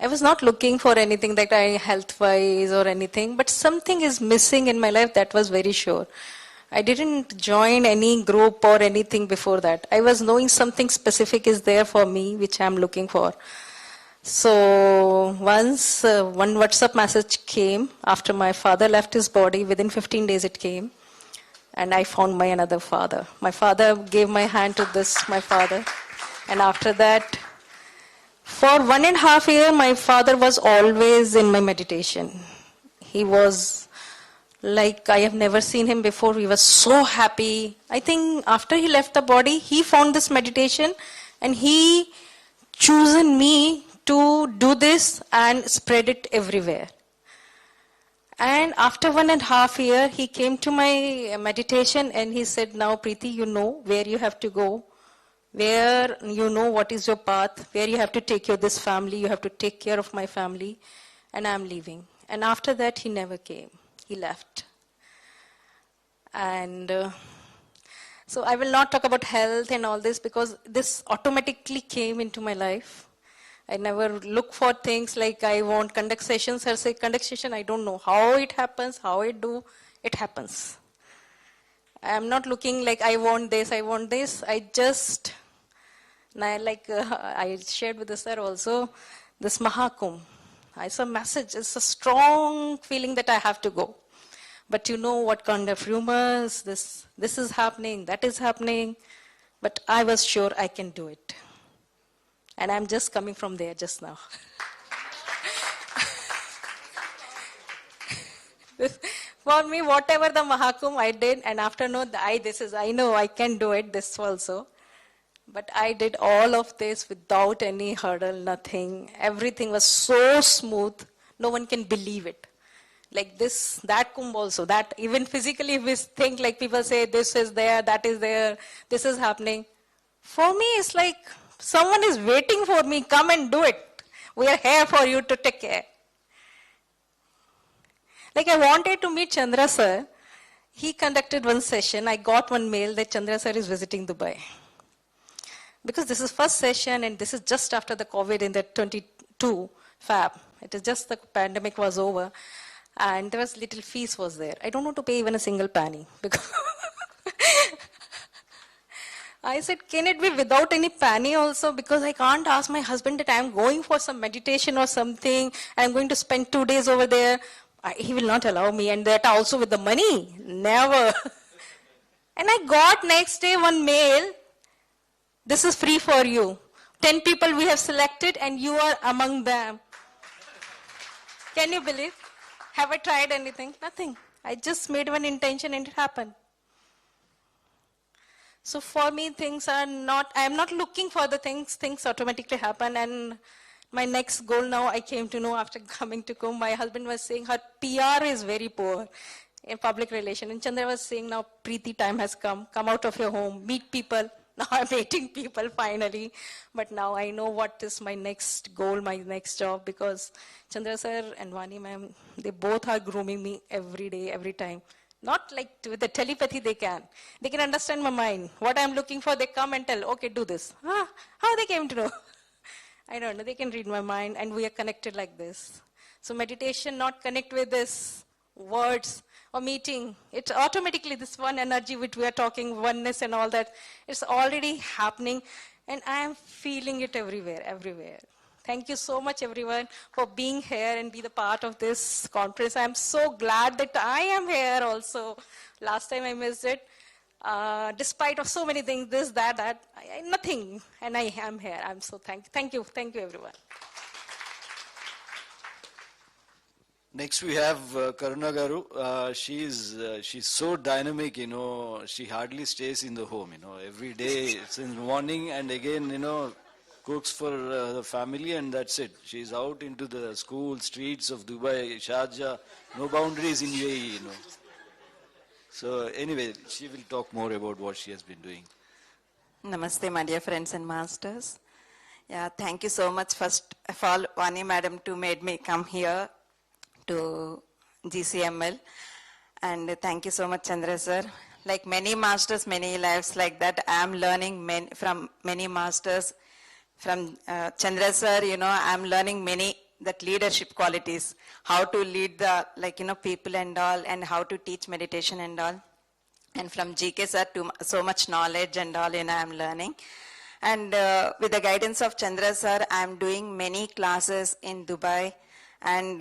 I was not looking for anything health-wise or anything, but something is missing in my life, that was very sure. I didn't join any group or anything before that. I was knowing something specific is there for me, which I'm looking for. So once one WhatsApp message came after my father left his body, within 15 days it came, and I found my another father. My father gave my hand to my father, and after that, for 1.5 years, my father was always in my meditation. He was like I have never seen him before. He was so happy. I think after he left the body, he found this meditation and he chosen me to do this and spread it everywhere. And after 1.5 years, he came to my meditation and he said, now Preeti, you know where you have to go, where you know what is your path, where you have to take care of this family, you have to take care of my family, and I'm leaving. And after that, he never came. He left. And so I will not talk about health and all this because this automatically came into my life. I never look for things like I want conduct sessions. I'll say conduct session, I don't know how it happens, how it do, it happens. I'm not looking like I want this, I want this. I just, I shared with the sir also, this Mahakumbh. It's a message, it's a strong feeling that I have to go. But you know what kind of rumors, this is happening, that is happening. But I was sure I can do it. And I'm just coming from there just now. For me, whatever the Mahakumbh I did, and after I know I can do it, this also. But I did all of this without any hurdle, nothing. Everything was so smooth, no one can believe it. Like this, that kumbh also, that even physically if we think like people say this is there, that is there, this is happening. For me, it's like someone is waiting for me, come and do it. We are here for you to take care. Like I wanted to meet Chandra sir. He conducted one session. I got one mail that Chandra sir is visiting Dubai. Because this is first session and this is just after the COVID in the 22 Feb. It is just the pandemic was over. And there was little fees was there. I don't want to pay even a single penny. Because I said, can it be without any penny also? Because I can't ask my husband that I'm going for some meditation or something. I'm going to spend 2 days over there. He will not allow me. And that also with the money. Never. And I got next day one mail. This is free for you. 10 people we have selected and you are among them. Can you believe? Have I tried anything? Nothing. I just made one intention and it happened. So for me, I am not looking for the things automatically happen. And my next goal now, I came to know after coming to Kumbh, my husband was saying her PR is very poor in public relation. And Chandra was saying now, Preeti, time has come out of your home, meet people. Now I'm meeting people finally. But now I know what is my next goal, my next job, because Chandra sir and Vani ma'am, they both are grooming me every day, every time. Not like with the telepathy they can. They can understand my mind. What I'm looking for, they come and tell, okay, do this. How they came to know? I don't know. They can read my mind and we are connected like this. So meditation, not connect with this words or meeting. It's automatically this one energy which we are talking, oneness and all that. It's already happening and I am feeling it everywhere. Thank you so much, everyone, for being here and be the part of this conference. I am so glad that I am here also. Last time I missed it. Despite of so many things, this, that, nothing. And I am here. I'm so thank you, everyone. Next we have Karuna Garu. She's so dynamic, she hardly stays in the home, Every day it's in the morning and again, cooks for the family and that's it. She's out into the school streets of Dubai, Sharjah, no boundaries in UAE, So anyway, she will talk more about what she has been doing. Namaste, my dear friends and masters. Yeah, thank you so much, first of all, Vani madam, to made me come here to GCML. And thank you so much, Chandra sir. Like many masters, many lives like that, I am learning from many masters. From Chandra sir, I'm learning many that leadership qualities, how to lead the people and all, and how to teach meditation and all. And from GK sir, so much knowledge and all, I'm learning. And with the guidance of Chandra sir, I'm doing many classes in Dubai. And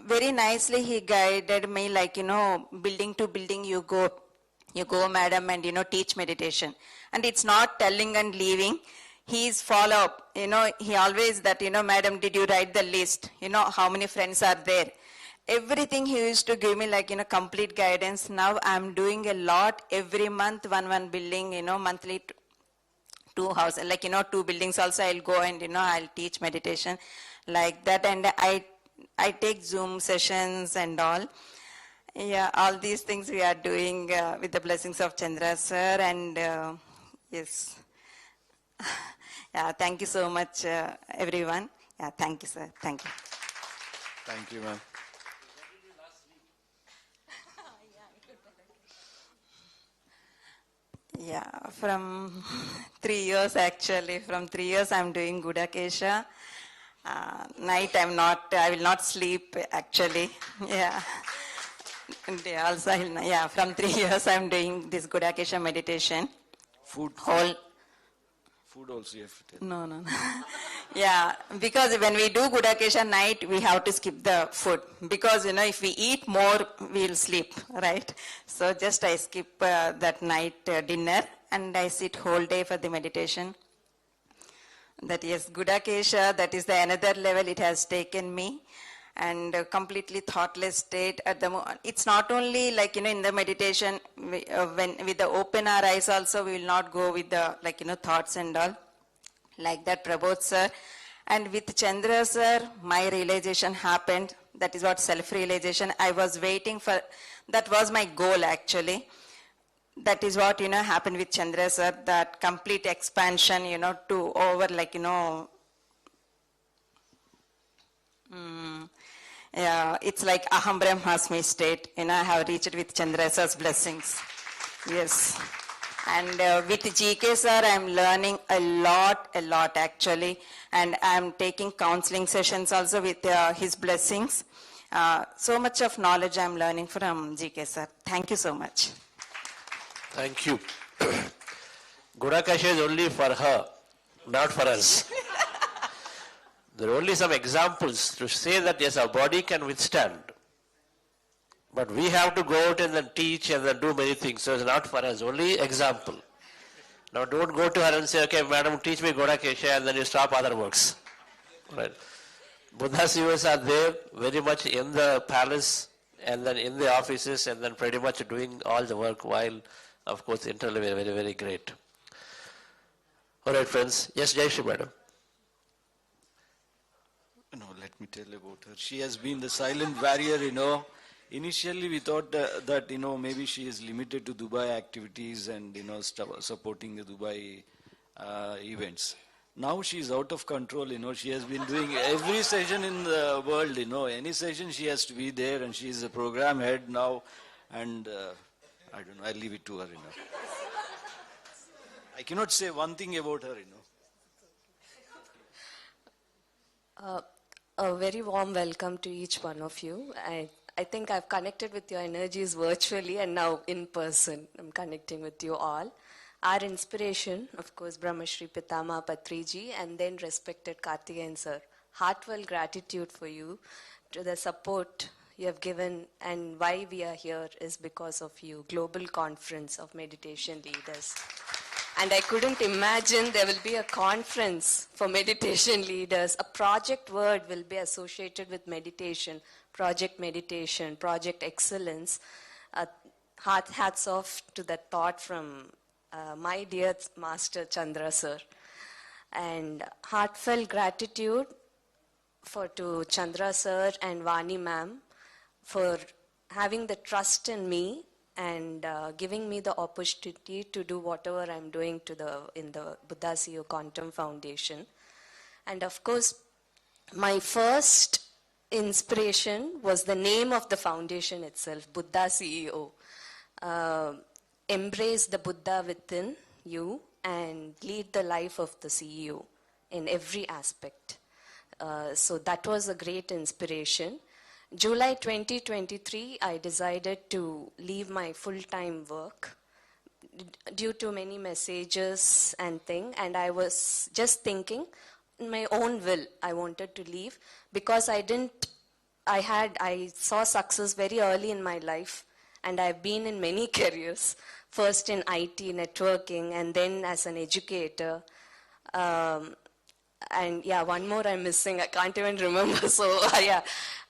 very nicely he guided me, building to building you go madam, and teach meditation. And it's not telling and leaving. He's follow up, he always that, madam, did you write the list? How many friends are there? Everything he used to give me complete guidance. Now I'm doing a lot every month, one building, monthly 2 houses, 2 buildings also I'll go and, I'll teach meditation like that. And I take Zoom sessions and all. Yeah, all these things we are doing with the blessings of Chandra sir and yes. Yeah, thank you so much, everyone. Yeah, thank you, sir. Thank you. Thank you, ma'am. Yeah, from 3 years actually. From 3 years I'm doing Gudakesha. Night I will not sleep actually. Yeah. And also, from 3 years I'm doing this Gudakesha meditation. Food also you have to tell. No. Yeah, because when we do Gudakesha night, we have to skip the food. Because, if we eat more, we'll sleep, right? So just I skip that night dinner and I sit whole day for the meditation. That is Gudakesha, that is the another level it has taken me. And completely thoughtless state at the moment. It's not only in the meditation, when with the open our eyes also, we will not go with the thoughts and all. Like that Prabodh sir. And with Chandra sir, my realization happened. That is what self-realization. I was waiting for, that was my goal actually. That is what, happened with Chandra sir, that complete expansion, to over yeah, it's like Aham Brahmasmi state, I have reached with Chandra sir's blessings. Yes. And with GK sir, I'm learning a lot actually. And I'm taking counseling sessions also with his blessings. So much of knowledge I'm learning from GK sir. Thank you so much. Thank you. Gudakesha is only for her, not for us. There are only some examples to say that yes, our body can withstand. But we have to go out and then teach and then do many things. So it's not for us, only example. Now don't go to her and say, okay, madam, teach me Gudakesha, and then you stop other works. Right? Buddha's viewers are there very much in the palace and then in the offices and then pretty much doing all the work while of course, internally we are very, very great. All right, friends. Yes, Jayashree, madam. No, let me tell about her. She has been the silent warrior. Initially, we thought that, maybe she is limited to Dubai activities and, supporting the Dubai events. Now she is out of control, She has been doing every session in the world, Any session she has to be there, and she is a program head now. And I don't know, I'll leave it to her, I cannot say one thing about her, A very warm welcome to each one of you. I think I've connected with your energies virtually and now in person. I'm connecting with you all. Our inspiration, of course, Brahmarshi Pitamaha Patriji, and then respected Karthikeyan sir. Heartfelt gratitude for you to the support you have given, and why we are here is because of you. Global Conference of Meditation Leaders. And I couldn't imagine there will be a conference for meditation leaders. A project word will be associated with meditation, project excellence. Hats off to that thought from my dear Master Chandra sir. And heartfelt gratitude to Chandra sir and Vani ma'am for having the trust in me and giving me the opportunity to do whatever I'm doing in the Buddha CEO Quantum Foundation. And of course, my first inspiration was the name of the foundation itself, Buddha CEO. Embrace the Buddha within you and lead the life of the CEO in every aspect. So that was a great inspiration. July 2023, I decided to leave my full-time work due to many messages and things, and I was just thinking, in my own will, I wanted to leave because I saw success very early in my life, and I've been in many careers, first in IT, networking, and then as an educator. And yeah, one more I'm missing. I can't even remember. So yeah,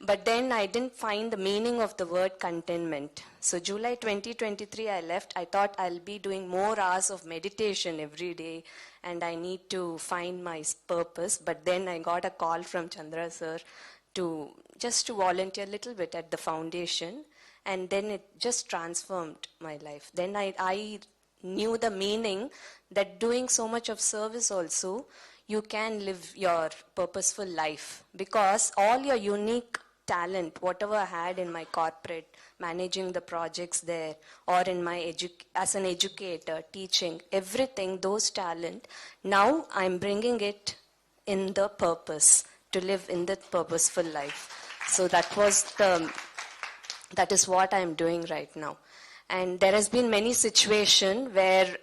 but then I didn't find the meaning of the word contentment. So July 2023, I left. I thought I'll be doing more hours of meditation every day, and I need to find my purpose. But then I got a call from Chandra sir to volunteer a little bit at the foundation, and then it just transformed my life. Then I knew the meaning that doing so much of service also, you can live your purposeful life, because all your unique talent, whatever I had in my corporate, managing the projects there, or in my as an educator, teaching, everything, those talent, now I'm bringing it in the purpose, to live in the purposeful life. So that is what I'm doing right now. And there has been many situations where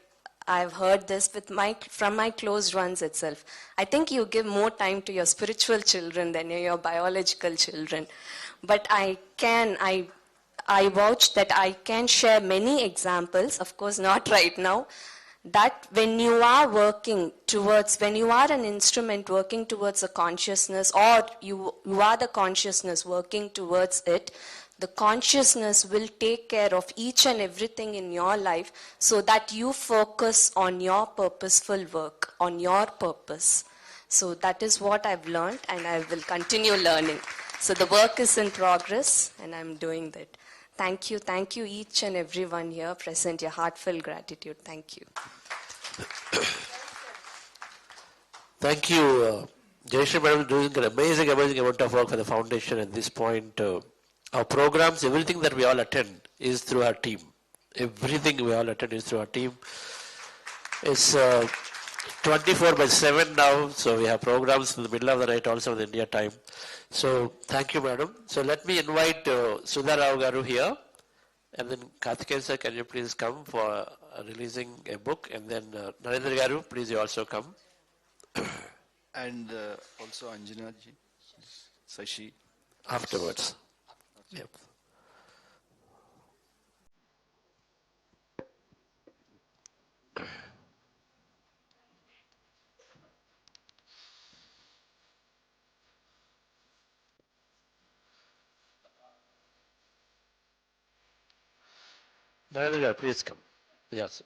I've heard this from my closed ones itself. I think you give more time to your spiritual children than your biological children. But I vouch that I can share many examples, of course not right now, that when you are when you are an instrument working towards a consciousness, or you are the consciousness working towards it, the consciousness will take care of each and everything in your life so that you focus on your purposeful work, on your purpose. So that is what I've learned, and I will continue learning. So the work is in progress, and I'm doing that. Thank you each and everyone here present. Your heartfelt gratitude. Thank you. Thank you. Jayashree madam is doing an amazing amount of work for the foundation at this point. Our programs, everything that we all attend is through our team. Everything we all attend is through our team. It's 24/7 now, so we have programs in the middle of the night also in India time. So thank you, madam. So let me invite Sudha Rao Garu here, and then Karthikeyan sir, can you please come for releasing a book, and then Narendra Garu, please you also come. And also Anjana ji, Sashi. Afterwards. Yep. Narendra, please come. Yes.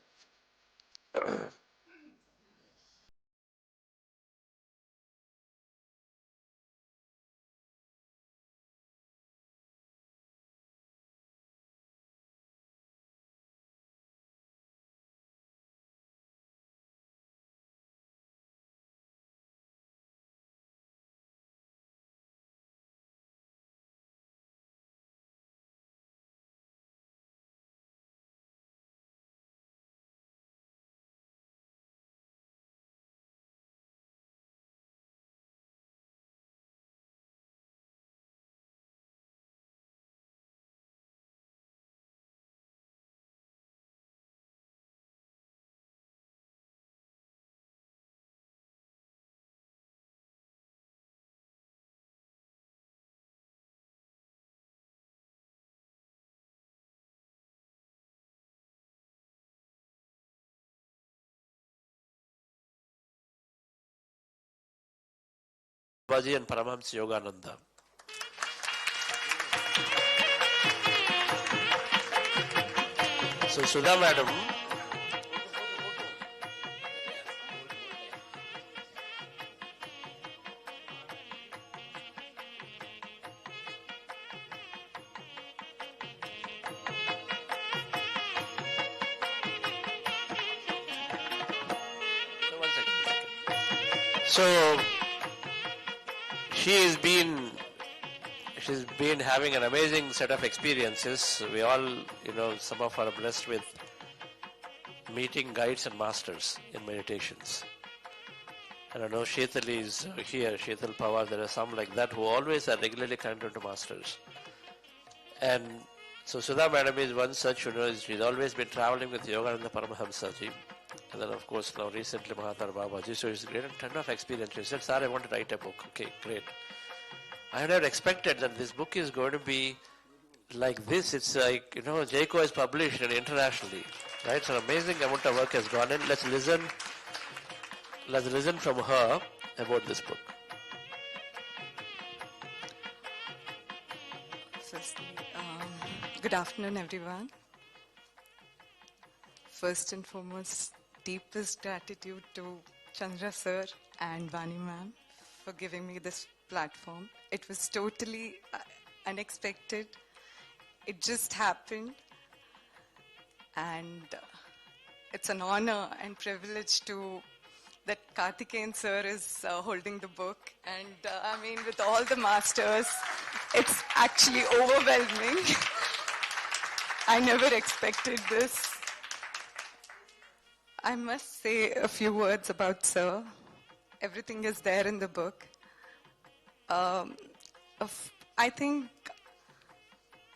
Babaji and Paramahamsa Yogananda. So Sudha madam, so she's been having an amazing set of experiences. We all, some of us are blessed with meeting guides and masters in meditations. And I know Shetal is here, Shetal Pawar, there are some like that who always are regularly connected to masters. And so Sudha madam is one such, she's always been traveling with Yogananda Paramahamsaji. And then of course now recently Mahatma Babaji. So it's a great ton of experience. She said, sir, I want to write a book. Okay, great. I had never expected that this book is going to be like this. It's like, Jayco is published and internationally. Right? It's an amazing amount of work has gone in. Let's listen from her about this book. Firstly, good afternoon, everyone. First and foremost, deepest gratitude to Chandra sir and Vani ma'am for giving me this platform. It was totally unexpected. It just happened. And it's an honor and privilege that Karthikeyan sir is holding the book. And with all the masters, it's actually overwhelming. I never expected this. I must say a few words about sir. Everything is there in the book. I think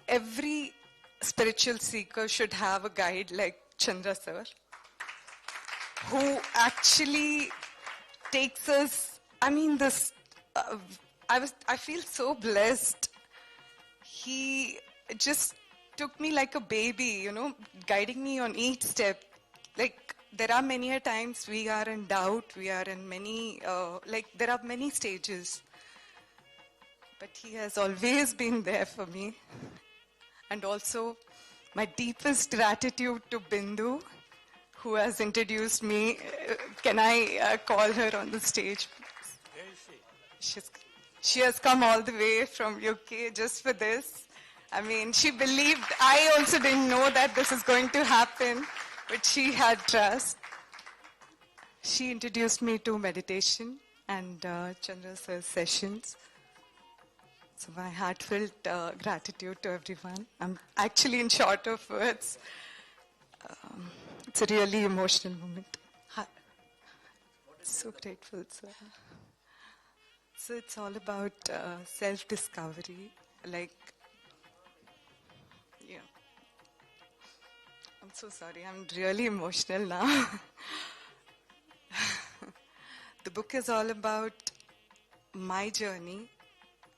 every spiritual seeker should have a guide like Chandra sir, who actually takes us, I feel so blessed. He just took me like a baby, guiding me on each step. Like, there are many a times we are in doubt, we are in many, there are many stages. But he has always been there for me. And also, my deepest gratitude to Bindu, who has introduced me. Can I call her on the stage? Where is she? She has come all the way from UK just for this. She believed, I also didn't know that this is going to happen, but she had trust. She introduced me to meditation and Chandra sir's sessions. So my heartfelt gratitude to everyone. I'm actually in short of words. It's a really emotional moment. So grateful, sir. So it's all about self-discovery. I'm so sorry, I'm really emotional now. The book is all about my journey.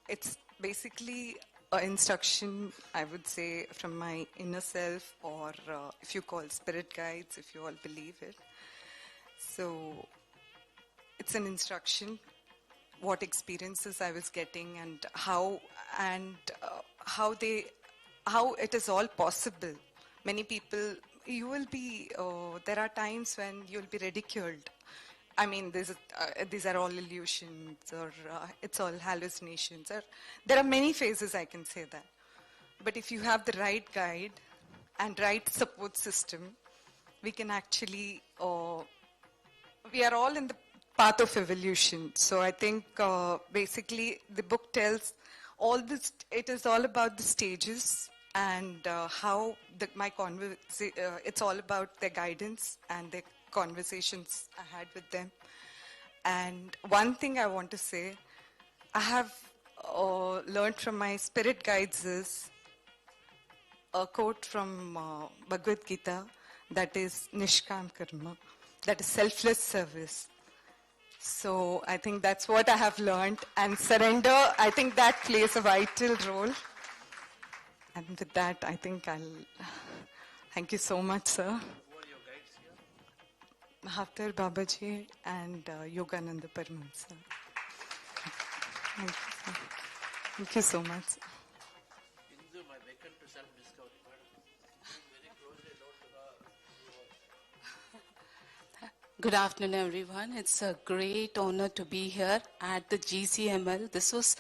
It's basically an instruction, I would say, from my inner self, or if you call spirit guides, if you all believe it. So it's an instruction, what experiences I was getting and how it is all possible. Many people you will be, there are times when you'll be ridiculed. I mean, these are all illusions, or it's all hallucinations, or there are many phases I can say that. But if you have the right guide and right support system, we can actually, we are all in the path of evolution. So I think basically the book tells all this, it is all about the stages and how it's all about their guidance and their conversations I had with them. And one thing I want to say, I have learned from my spirit guides is a quote from Bhagavad Gita, that is Nishkam Karma, that is selfless service. So I think that's what I have learned. And surrender, I think that plays a vital role. And with that, I think thank you so much, sir. Who are your guides here? Mahavtar Babaji and Yogananda Parman, sir. Thank you, sir. Thank you so much. Hindu, my beckon to self-discovery. Very closely known to her. Good afternoon, everyone. It's a great honor to be here at the GCML. This was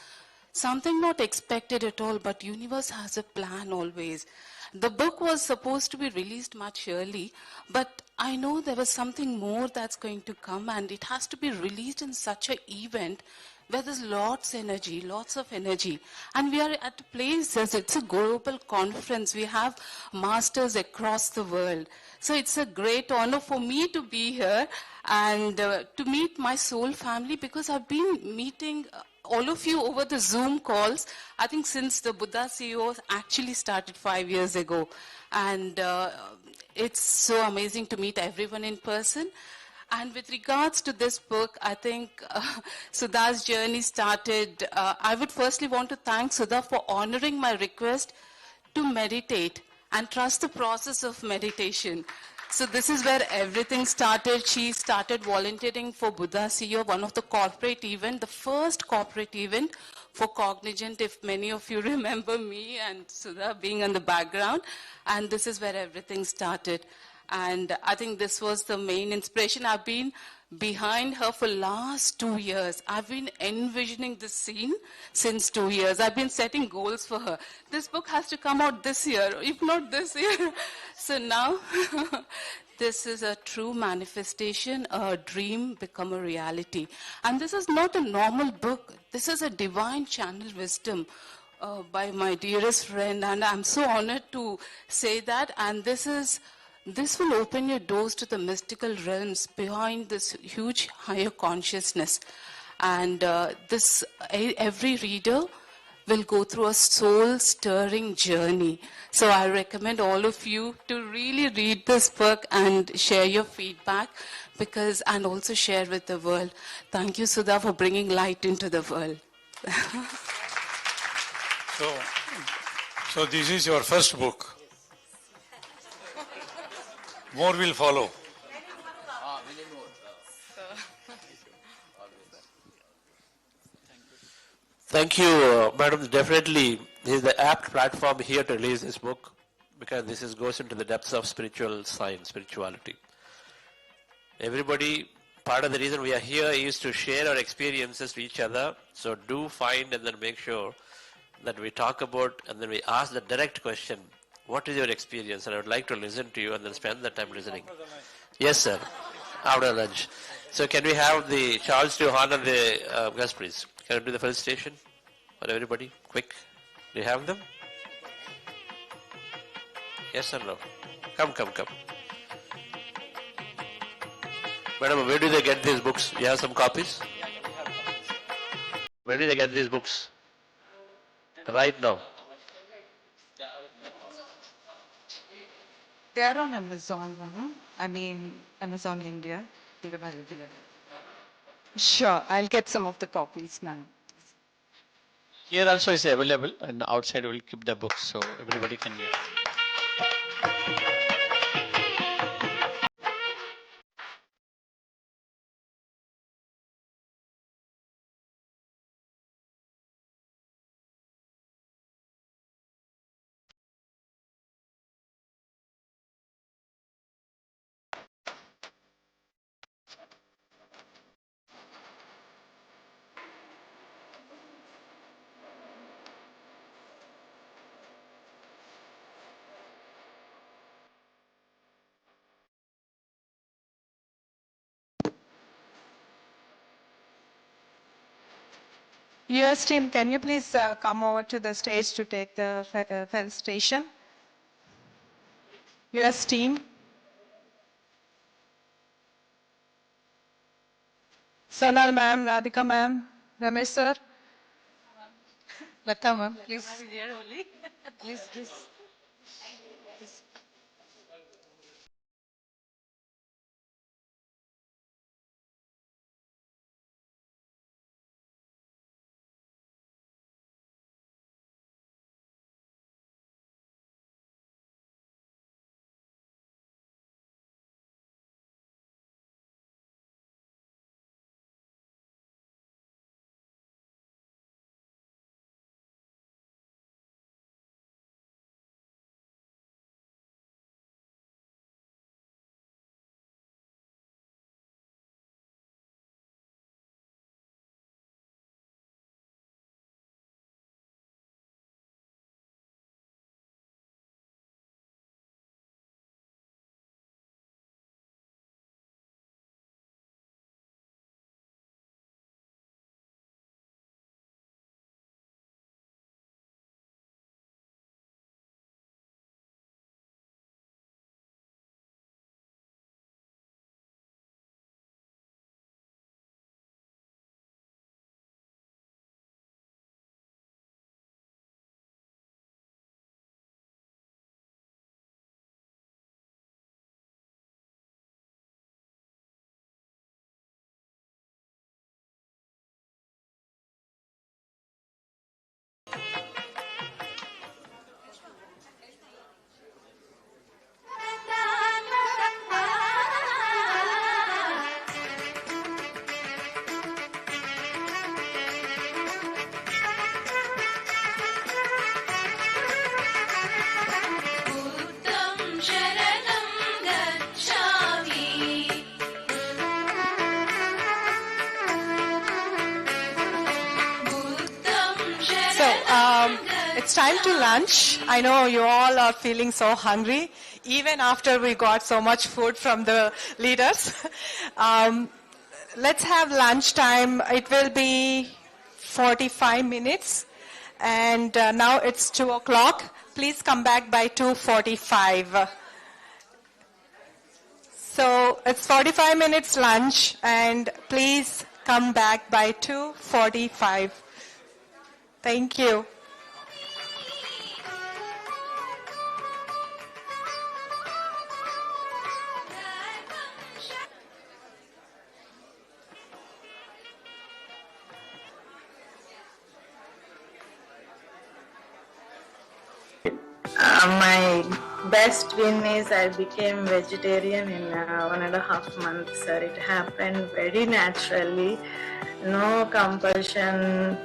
something not expected at all, but universe has a plan always. The book was supposed to be released much early, but I know there was something more that's going to come, and it has to be released in such an event where there's lots of energy. And we are at a place, as it's a global conference. We have masters across the world. So it's a great honor for me to be here and to meet my soul family, because I've been meeting all of you over the Zoom calls, I think since the Buddha CEO actually started 5 years ago. And it's so amazing to meet everyone in person. And with regards to this book, I think Sudha's journey started. I would firstly want to thank Sudha for honoring my request to meditate and trust the process of meditation. So this is where everything started. She started volunteering for Buddha CEO, one of the corporate event, the first corporate event for Cognizant, if many of you remember me and Sudha being in the background. And this is where everything started. And I think this was the main inspiration. I've been behind her for last 2 years. I've been envisioning this scene since 2 years. I've been setting goals for her. This book has to come out this year, if not this year. So now, this is a true manifestation, a dream become a reality. And this is not a normal book. This is a divine channel wisdom by my dearest friend. And I'm so honored to say that. And this will open your doors to the mystical realms behind this huge higher consciousness. And every reader will go through a soul-stirring journey. So I recommend all of you to really read this book and share your feedback, and also share with the world. Thank you, Sudha, for bringing light into the world. So this is your first book. More will follow. Thank you, madam. Definitely, this is the apt platform here to release this book, because this goes into the depths of spiritual science, spirituality. Everybody, part of the reason we are here is to share our experiences to each other. So do find and then make sure that we talk about and then we ask the direct question, what is your experience? And I would like to listen to you and then spend the time listening. Yes, sir. After lunch. So can we have the Charles to honor the guest, please? Can I do the felicitation for everybody? Quick. Do you have them? Yes or no? Come. Madam, where do they get these books? You have some copies? Where do they get these books? Right now. They are on Amazon, Amazon India. Sure, I'll get some of the copies now. Here also is available, and outside we'll keep the books so everybody can get. US team, can you please come over to the stage to take the felicitation? US team. Sonal ma'am, Radhika ma'am, Ramesh sir. Lata ma'am, please. I'm here only. Please. It's time to lunch. I know you all are feeling so hungry, even after we got so much food from the leaders. Let's have lunch time. It will be 45 minutes. And now it's 2 o'clock. Please come back by 2:45. So it's 45 minutes lunch, and please come back by 2:45. Thank you. My best win is I became vegetarian in 1.5 months. It happened very naturally, no compulsion.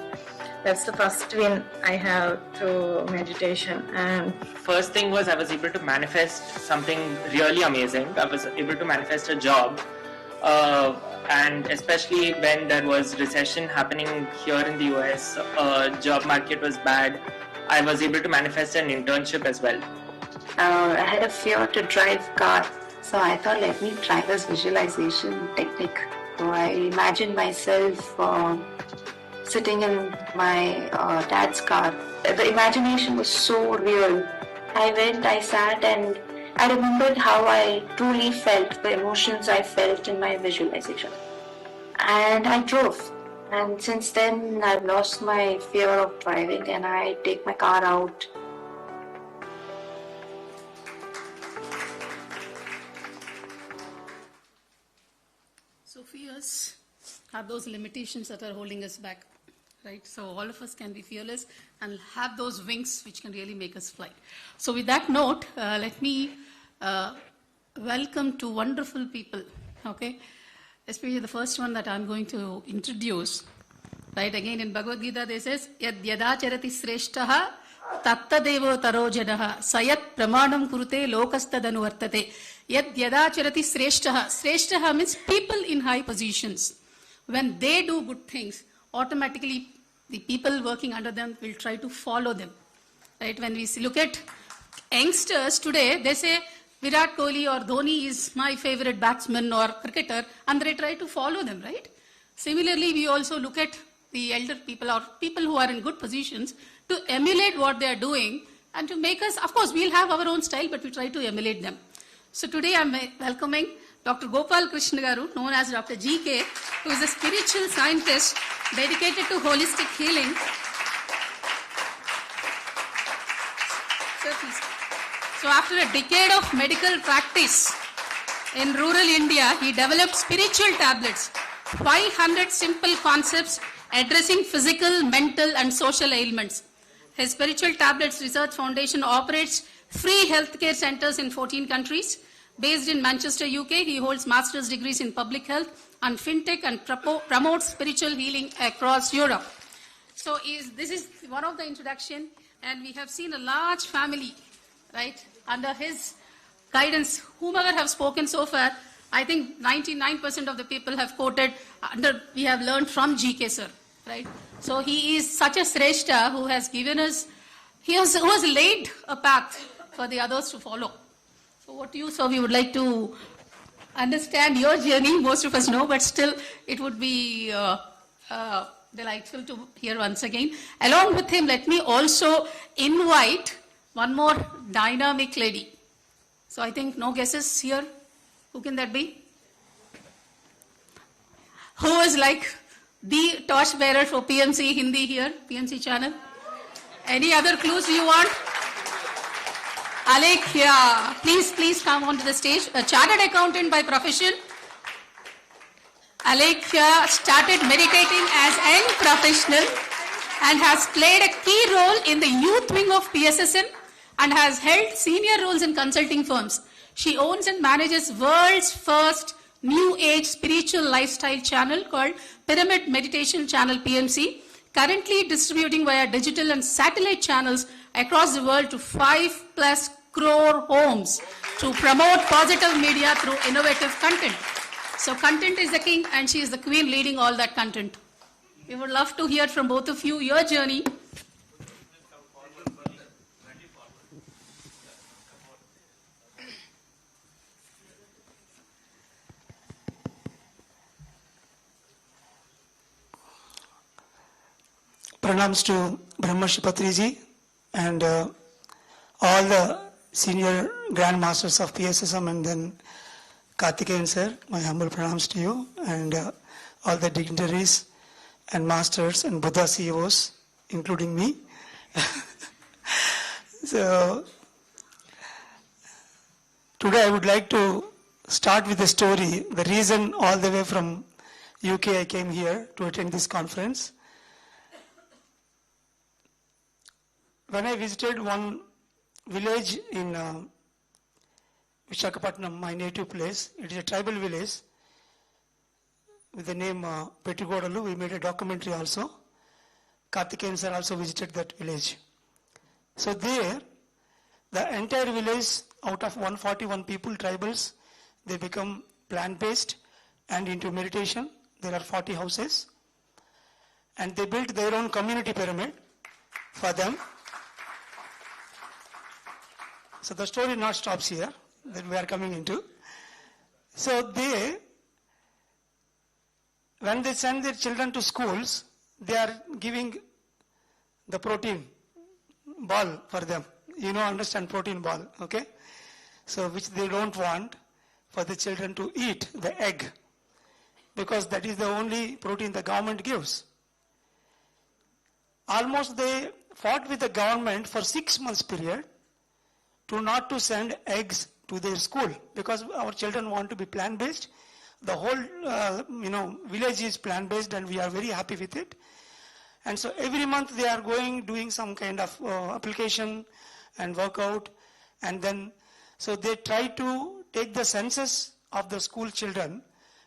That's the first win I have through meditation. And first thing was I was able to manifest something really amazing. I was able to manifest a job, and especially when there was recession happening here in the US, job market was bad. I was able to manifest an internship as well. I had a fear to drive car, so I thought, let me try this visualization technique. So I imagined myself sitting in my dad's car. The imagination was so real. I went, I sat, and I remembered how I truly felt, the emotions I felt in my visualization. And I drove. And since then, I've lost my fear of driving, and I take my car out. So fears have those limitations that are holding us back, right? So all of us can be fearless and have those wings which can really make us fly. So with that note, let me welcome two wonderful people, okay? Especially the first one that I'm going to introduce. Right, again in Bhagavad Gita, they says, Yad yadacharati sreshtaha tattadevo tarojanaha sayat pramanam kurute lokastadanuvartate. Yad yadacharati sreshtaha. Sreshtaha means people in high positions. When they do good things, automatically the people working under them will try to follow them. Right, when we look at youngsters today, they say, Virat Kohli or Dhoni is my favorite batsman or cricketer, and they try to follow them, right? Similarly, we also look at the elder people or people who are in good positions to emulate what they are doing and to make us, of course, we'll have our own style, but we try to emulate them. So today I'm welcoming Dr. Gopal Krishna Garu, known as Dr. GK, who is a spiritual scientist dedicated to holistic healing. Sir, please. So after a decade of medical practice in rural India, he developed spiritual tablets, 500 simple concepts addressing physical, mental and social ailments. His Spiritual Tablets Research Foundation operates free healthcare centers in 14 countries. Based in Manchester, UK, he holds master's degrees in public health and fintech and promotes spiritual healing across Europe. So this is one of the introduction, and we have seen a large family, right, under his guidance. Whomever have spoken so far, I think 99% of the people have quoted, we have learned from GK sir, right? So he is such a Sreshta who has given us, who has laid a path for the others to follow. So what you, sir, we would like to understand your journey. Most of us know, but still it would be delightful to hear once again. Along with him, let me also invite one more dynamic lady. So I think no guesses here. Who can that be? Who is like the torch bearer for PMC Hindi here, PMC channel? Any other clues you want? Alekhya, please come onto the stage. A chartered accountant by profession. Alekhya started meditating as a young professional and has played a key role in the youth wing of PSSM and has held senior roles in consulting firms. She owns and manages world's first new age spiritual lifestyle channel called Pyramid Meditation Channel PMC, currently distributing via digital and satellite channels across the world to 5+ crore homes to promote positive media through innovative content. So content is the king and she is the queen leading all that content. We would love to hear from both of you, your journey. Pranams to Brahmarshi Patriji and all the senior Grand Masters of PSSM, and then Karthikeyan sir, my humble pranams to you, and all the dignitaries and masters and Buddha CEOs, including me. So today I would like to start with a story. The reason all the way from UK I came here to attend this conference. When I visited one village in Visakhapatnam, my native place, it is a tribal village with the name Pettigodalu. We made a documentary also. Karthikeyan sir also visited that village. So there, the entire village, out of 141 people, tribals, they become plant-based and into meditation. There are 40 houses. And they built their own community pyramid for them. So the story not stops here, that we are coming into. So when they send their children to schools, they are giving the protein ball for them. You know, understand protein ball, okay? So which they don't want for the children to eat, the egg, because that is the only protein the government gives. Almost they fought with the government for 6 months period not to send eggs to their school, because our children want to be plant-based. The whole, village is plant-based and we are very happy with it. And so every month they are doing some kind of application and workout, and then, so they try to take the census of the school children,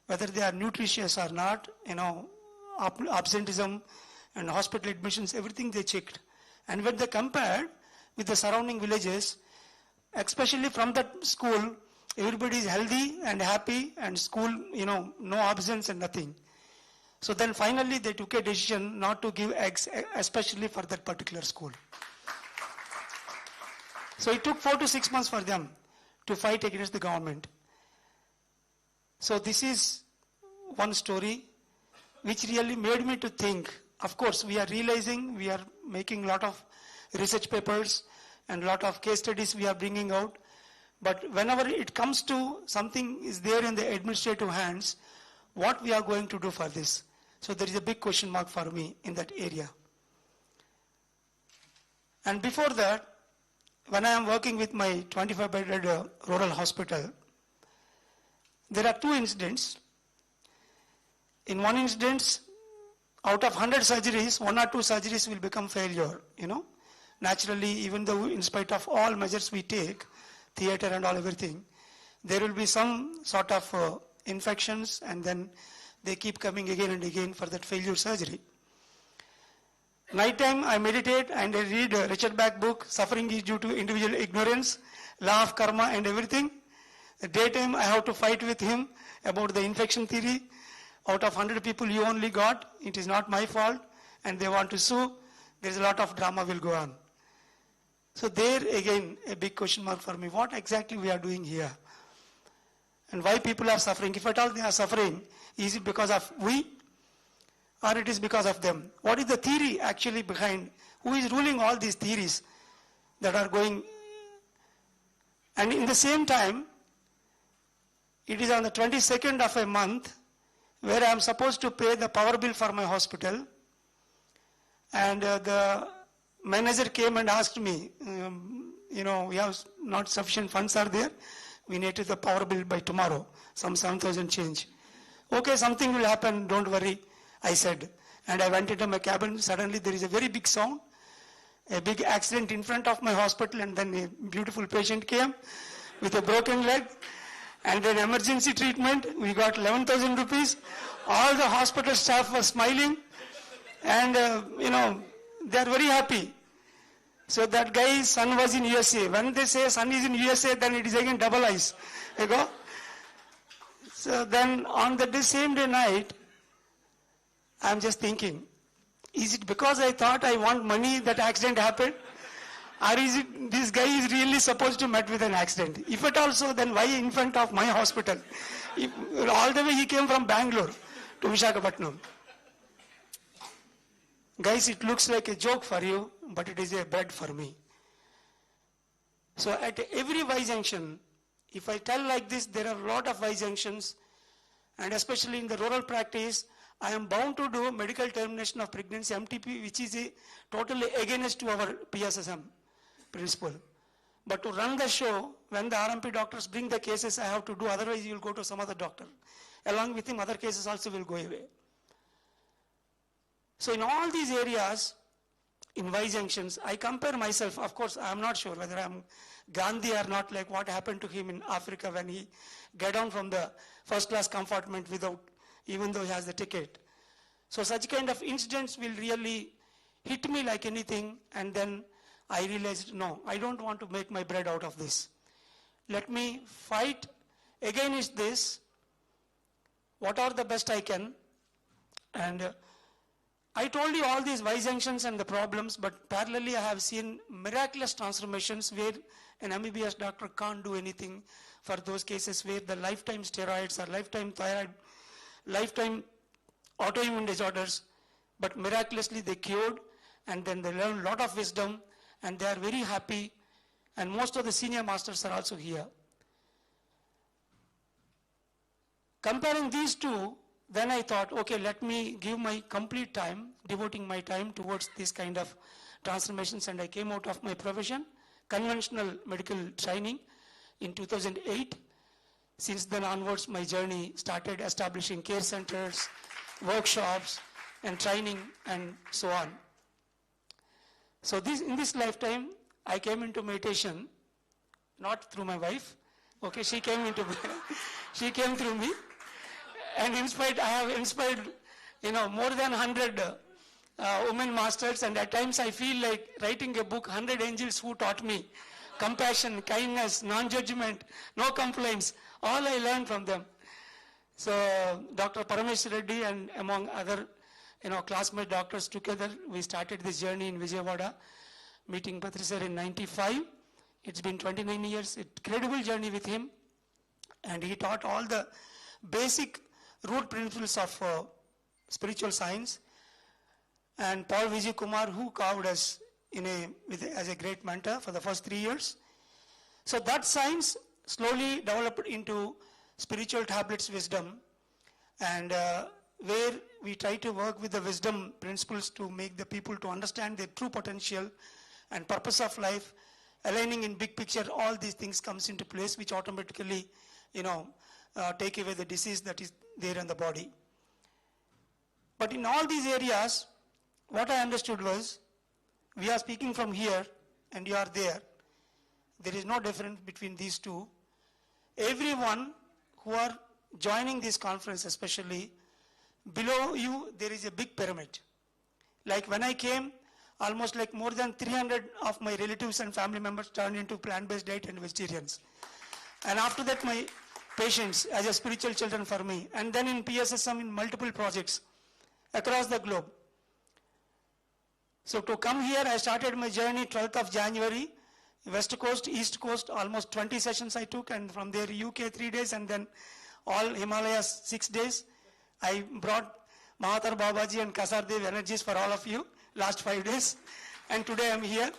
whether they are nutritious or not, absenteeism and hospital admissions, everything they checked. And when they compared with the surrounding villages, especially from that school, everybody is healthy and happy, and school, no absence and nothing. So then finally they took a decision not to give eggs, especially for that particular school. So it took 4 to 6 months for them to fight against the government. So this is one story which really made me to think of course, we are realizing, we are making a lot of research papers and a lot of case studies we are bringing out. But whenever it comes to something is there in the administrative hands, what we are going to do for this? So there is a big question mark for me in that area. And before that, when I am working with my 25-bedded rural hospital, there are two incidents. In one instance, out of 100 surgeries, 1 or 2 surgeries will become failure, Naturally, even though in spite of all measures we take, theater and all everything, there will be some sort of infections, and then they keep coming again and again for that failure surgery. Night time I meditate and I read Richard Bach book, Suffering is Due to Individual Ignorance, Law of Karma and everything. The daytime I have to fight with him about the infection theory. Out of 100 people you only got, it is not my fault, and they want to sue. There is a lot of drama will go on. So there again a big question mark for me. What exactly we are doing here? And why people are suffering? If at all they are suffering, is it because of we? Or it is because of them? What is the theory actually behind? Who is ruling all these theories that are going? And in the same time, it is on the 22nd of a month where I am supposed to pay the power bill for my hospital. And the manager came and asked me, we have not sufficient funds are there. We need the power bill by tomorrow, some 7,000 change. Okay, something will happen, don't worry, I said. And I went into my cabin. Suddenly there is a very big sound, a big accident in front of my hospital, and then a beautiful patient came with a broken leg. And then emergency treatment, we got 11,000 rupees. All the hospital staff were smiling. And, they are very happy. So that guy's son was in USA. When they say son is in USA, then it is again double eyes. So then on the same day night, I am just thinking, is it because I thought I want money that accident happened? Or is it this guy is really supposed to meet with an accident? If at all so, then why in front of my hospital? All the way he came from Bangalore to Visakhapatnam. Guys, it looks like a joke for you, but it is a bread for me. So at every Y junction, if I tell like this, there are a lot of Y junctions, and especially in the rural practice, I am bound to do medical termination of pregnancy, MTP, which is totally against to our PSSM principle. But to run the show, when the RMP doctors bring the cases, I have to do, otherwise you will go to some other doctor. Along with him, other cases also will go away. So in all these areas, in Y junctions, I compare myself. Of course, I am not sure whether I am Gandhi or not, like what happened to him in Africa when he got down from the first class compartment without, even though he has the ticket. So such kind of incidents will really hit me like anything, and then I realized, no, I don't want to make my bread out of this. Let me fight against this, what are the best I can. And I told you all these Y junctions and the problems, but parallelly I have seen miraculous transformations where an MBBS doctor can't do anything for those cases where the lifetime steroids or lifetime thyroid, lifetime autoimmune disorders, but miraculously they cured, and then they learn a lot of wisdom, and they are very happy, and most of the senior masters are also here. Comparing these two, then I thought, okay, let me give my complete time, devoting my time towards this kind of transformations, and I came out of my profession, conventional medical training in 2008. Since then onwards, my journey started establishing care centers, workshops, and training, and so on. So in this lifetime, I came into meditation, not through my wife. Okay, she came through me. And I have inspired, more than 100 women masters, and at times I feel like writing a book, 100 angels who taught me compassion, kindness, non-judgment, no complaints, all I learned from them. So Dr. Parameshwar Reddy and among other, classmate doctors together, we started this journey in Vijayawada, meeting Patri sir in 95. It's been 29 years, incredible journey with him, and he taught all the basic root principles of spiritual science. and Paul Vijay Kumar, who carved us as a great mentor for the first 3 years. So that science slowly developed into spiritual tablets wisdom, and where we try to work with the wisdom principles to make the people to understand their true potential and purpose of life, aligning in big picture, all these things comes into place, which automatically, take away the disease that is there in the body. But in all these areas, what I understood was, we are speaking from here and you are there. There is no difference between these two. Everyone who are joining this conference, especially, below you there is a big pyramid. Like when I came, almost like more than 300 of my relatives and family members turned into plant-based diet and vegetarians. And after that, my patients as a spiritual children for me. And then in PSSM, in multiple projects across the globe. So to come here, I started my journey 12th of January, West Coast, East Coast, almost 20 sessions I took, and from there UK 3 days, and then all Himalayas 6 days. I brought Mahathir Babaji and Kasardev energies for all of you, last 5 days, and today I'm here.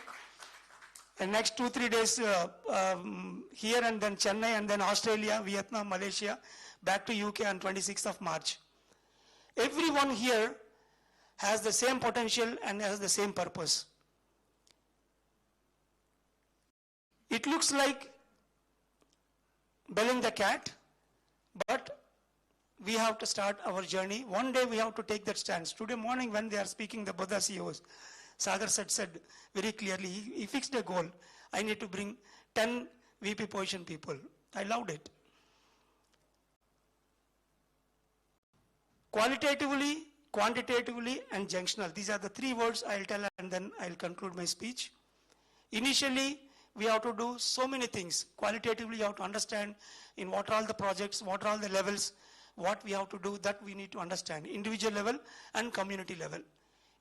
And next 2-3 days here, and then Chennai, and then Australia, Vietnam, Malaysia, back to UK on 26th of March. Everyone here has the same potential and has the same purpose. It looks like belling the cat, but we have to start our journey. One day we have to take that stance. Today morning when they are speaking, the Buddha CEOs, Sagar said very clearly, he fixed a goal. I need to bring 10 VP position people. I loved it. Qualitatively, quantitatively, and junctional. These are the 3 words I'll tell, and then I'll conclude my speech. Initially, we have to do so many things. Qualitatively, you have to understand in what are all the projects, what are all the levels, what we have to do, that we need to understand. Individual level and community level.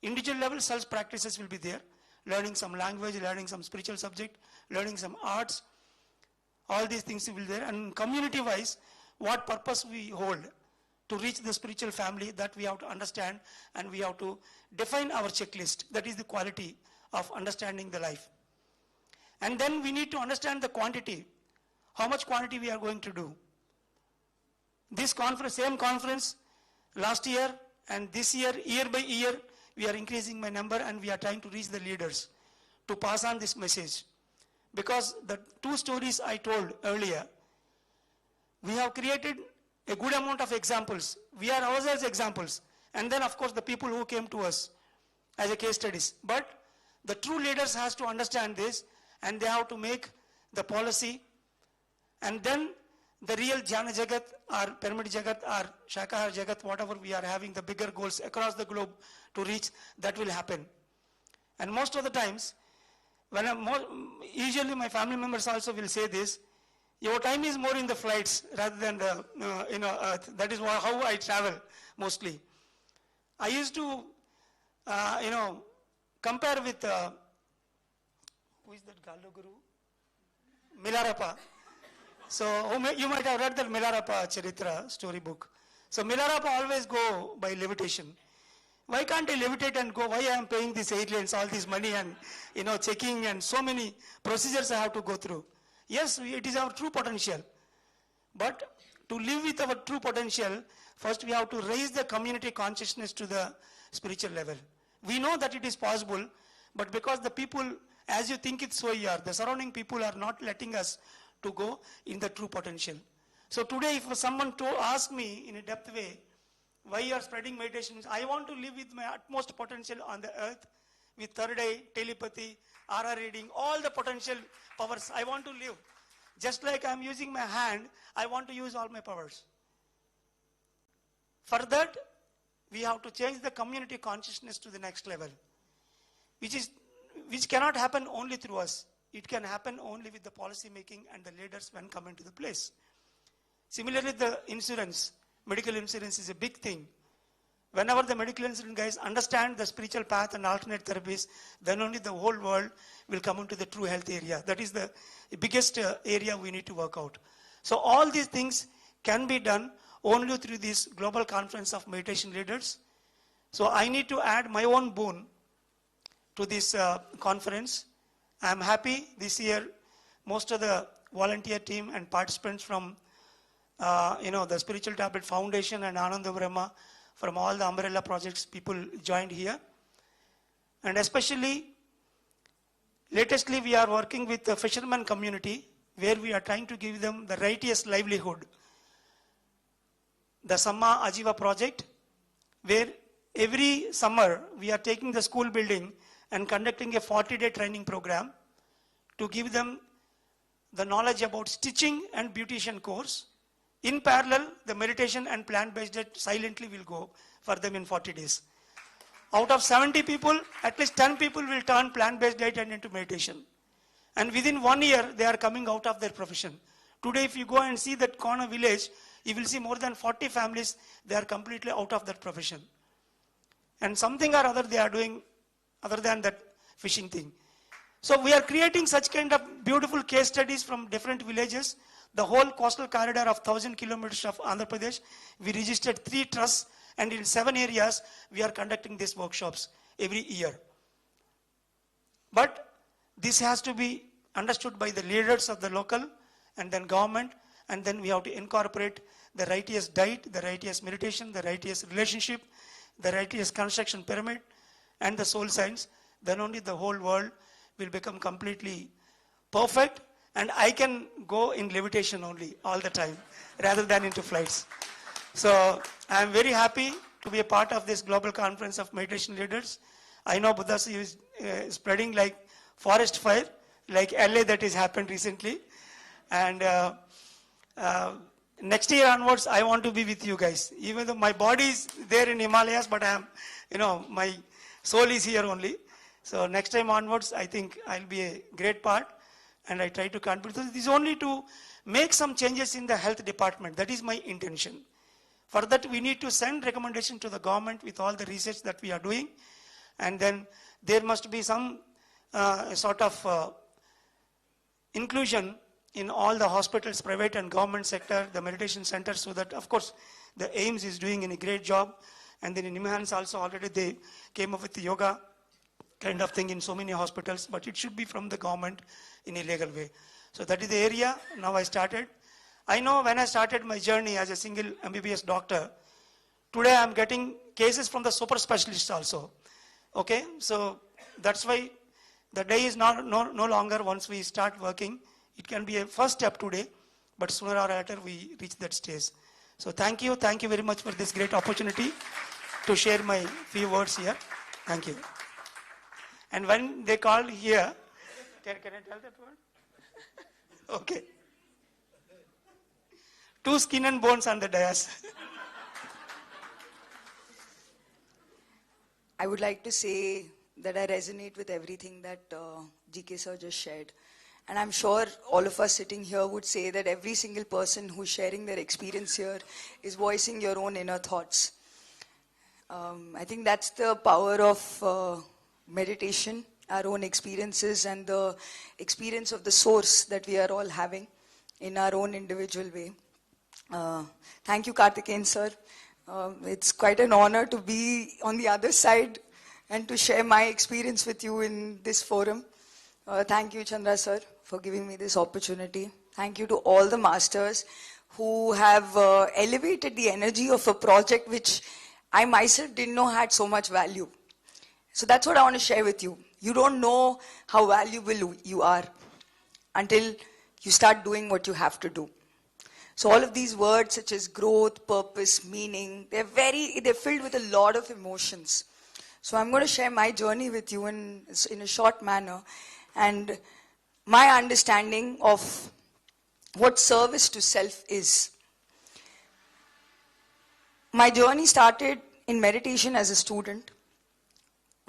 Individual level, self practices will be there. Learning some language, learning some spiritual subject, learning some arts. All these things will be there. And community-wise, what purpose we hold to reach the spiritual family, that we have to understand, and we have to define our checklist. That is the quality of understanding the life. And then we need to understand the quantity. How much quantity we are going to do. This conference, same conference, last year and this year, year by year, we are increasing my number, and we are trying to reach the leaders to pass on this message. Because the 2 stories I told earlier, we have created a good amount of examples. We are ourselves examples. And then of course the people who came to us as a case studies. But the true leaders has to understand this, and they have to make the policy, and then the real Dhyana Jagath or Pyramid Jagath or Shakahara Jagath, whatever we are having the bigger goals across the globe to reach, that will happen. And most of the times, when usually my family members also will say this, your time is more in the flights rather than the earth. That is how I travel mostly. I used to compare with who is that Gallo Guru? Milarapa. So you might have read that Milarapa Charitra storybook. So Milarapa always go by levitation. Why can't I levitate and go? Why I am paying these airlines all this money and checking and so many procedures I have to go through? Yes, it is our true potential. But to live with our true potential, first we have to raise the community consciousness to the spiritual level. We know that it is possible, but because the people, as you think it, so you are. The surrounding people are not letting us to go in the true potential. So today, if someone ask me in a depth way, why you are spreading meditations, I want to live with my utmost potential on the earth, with third eye, telepathy, aura reading, all the potential powers. I want to live. Just like I am using my hand, I want to use all my powers. For that, we have to change the community consciousness to the next level, which cannot happen only through us. It can happen only with the policy making and the leaders when come into the place. Similarly, the insurance, medical insurance is a big thing. Whenever the medical insurance guys understand the spiritual path and alternate therapies, then only the whole world will come into the true health area. That is the biggest area we need to work out. So all these things can be done only through this global conference of meditation leaders. So I need to add my own boon to this conference. I am happy this year most of the volunteer team and participants from the Spiritual Tablet Foundation and Ananda Brahma, from all the umbrella projects, people joined here. And especially, latestly we are working with the fisherman community, where we are trying to give them the righteous livelihood. The Samma Ajiva project, where every summer we are taking the school building and conducting a 40-day training program to give them the knowledge about stitching and beautician course. In parallel, the meditation and plant-based diet silently will go for them in 40 days. Out of 70 people, at least 10 people will turn plant-based diet and into meditation. And within 1 year, they are coming out of their profession. Today, if you go and see that corner village, you will see more than 40 families, they are completely out of that profession. And something or other they are doing other than that fishing thing. So we are creating such kind of beautiful case studies from different villages. The whole coastal corridor of 1,000 kilometers of Andhra Pradesh, we registered 3 trusts, and in 7 areas, we are conducting these workshops every year. But this has to be understood by the leaders of the local and then government, and then we have to incorporate the righteous diet, the righteous meditation, the righteous relationship, the righteous construction pyramid, and the soul science. Then only the whole world will become completely perfect, and I can go in levitation only all the time rather than into flights. So I am very happy to be a part of this global conference of meditation leaders. I know Buddhas is spreading like forest fire, like LA that has happened recently. And next year onwards, I want to be with you guys. Even though my body is there in Himalayas, but I am, my soul is here only. So next time onwards, I think I'll be a great part, and I try to contribute. This is only to make some changes in the health department. That is my intention. For that, we need to send recommendation to the government with all the research that we are doing, and then there must be some sort of inclusion in all the hospitals, private and government sector, the meditation centers, so that, of course, the AIMS is doing a great job, and then in Imhans also already they came up with the yoga kind of thing in so many hospitals, but it should be from the government in a legal way. So that is the area now I started. I know when I started my journey as a single MBBS doctor, today I am getting cases from the super specialists also. Okay, so that's why the day is no longer once we start working. It can be a first step today, but sooner or later we reach that stage. So thank you very much for this great opportunity to share my few words here. Thank you. And when they called here, can I tell that word? Okay. 2 skin and bones on the dais. I would like to say that I resonate with everything that GK sir just shared. And I'm sure all of us sitting here would say that every single person who's sharing their experience here is voicing your own inner thoughts. I think that's the power of meditation, our own experiences, and the experience of the source that we are all having in our own individual way. Thank you, Karthikeyan sir. It's quite an honor to be on the other side and to share my experience with you in this forum. Thank you, Chandra sir, for giving me this opportunity. Thank you to all the masters who have elevated the energy of a project which I myself didn't know had so much value. So that's what I want to share with you. You don't know how valuable you are until you start doing what you have to do. So all of these words such as growth, purpose, meaning, they're filled with a lot of emotions. So I'm going to share my journey with you in a short manner, and my understanding of what service to self is. My journey started in meditation as a student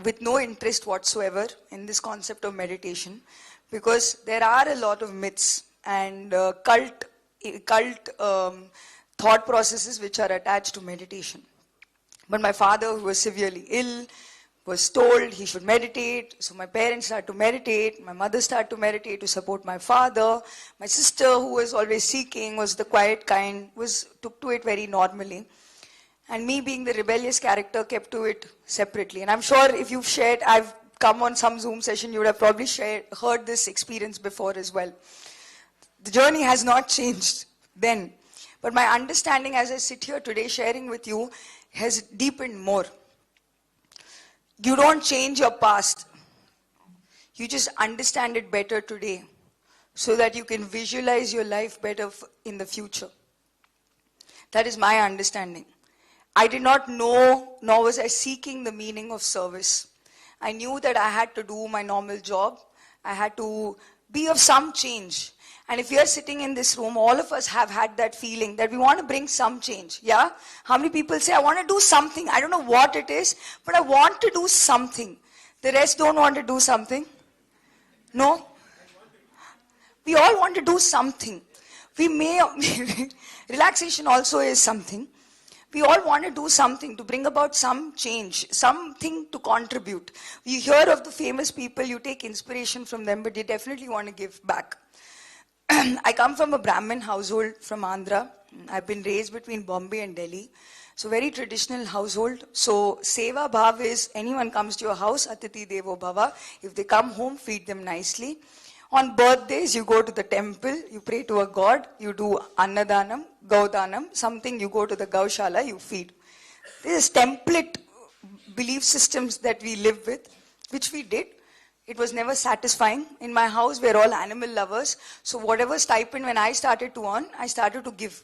with no interest whatsoever in this concept of meditation, because there are a lot of myths and cult thought processes which are attached to meditation. But my father, who was severely ill, was told he should meditate. So my parents started to meditate. My mother started to meditate to support my father. My sister, who was always seeking, was the quiet kind, took to it very normally. And me being the rebellious character kept to it separately. And I'm sure if you've shared, I've come on some Zoom session, you would have probably heard this experience before as well. The journey has not changed then. But my understanding as I sit here today sharing with you has deepened more. You don't change your past. You just understand it better today so that you can visualize your life better in the future. That is my understanding. I did not know, nor was I seeking the meaning of service. I knew that I had to do my normal job. I had to be of some change. And if we are sitting in this room, all of us have had that feeling that we want to bring some change. Yeah? How many people say, I want to do something. I don't know what it is, but I want to do something. The rest don't want to do something. No? We all want to do something. We may, relaxation also is something. We all want to do something to bring about some change, something to contribute. You hear of the famous people, you take inspiration from them, but you definitely want to give back. I come from a Brahmin household from Andhra. I've been raised between Bombay and Delhi. So very traditional household. So Seva Bhav is anyone comes to your house, Atiti Devo Bhava. If they come home, feed them nicely. On birthdays, you go to the temple, you pray to a god, you do Annadanam, Gaudanam, something you go to the Gaushala, you feed. This is template belief systems that we live with, which we did. It was never satisfying. In my house, we're all animal lovers. So whatever stipend when I started to earn, I started to give.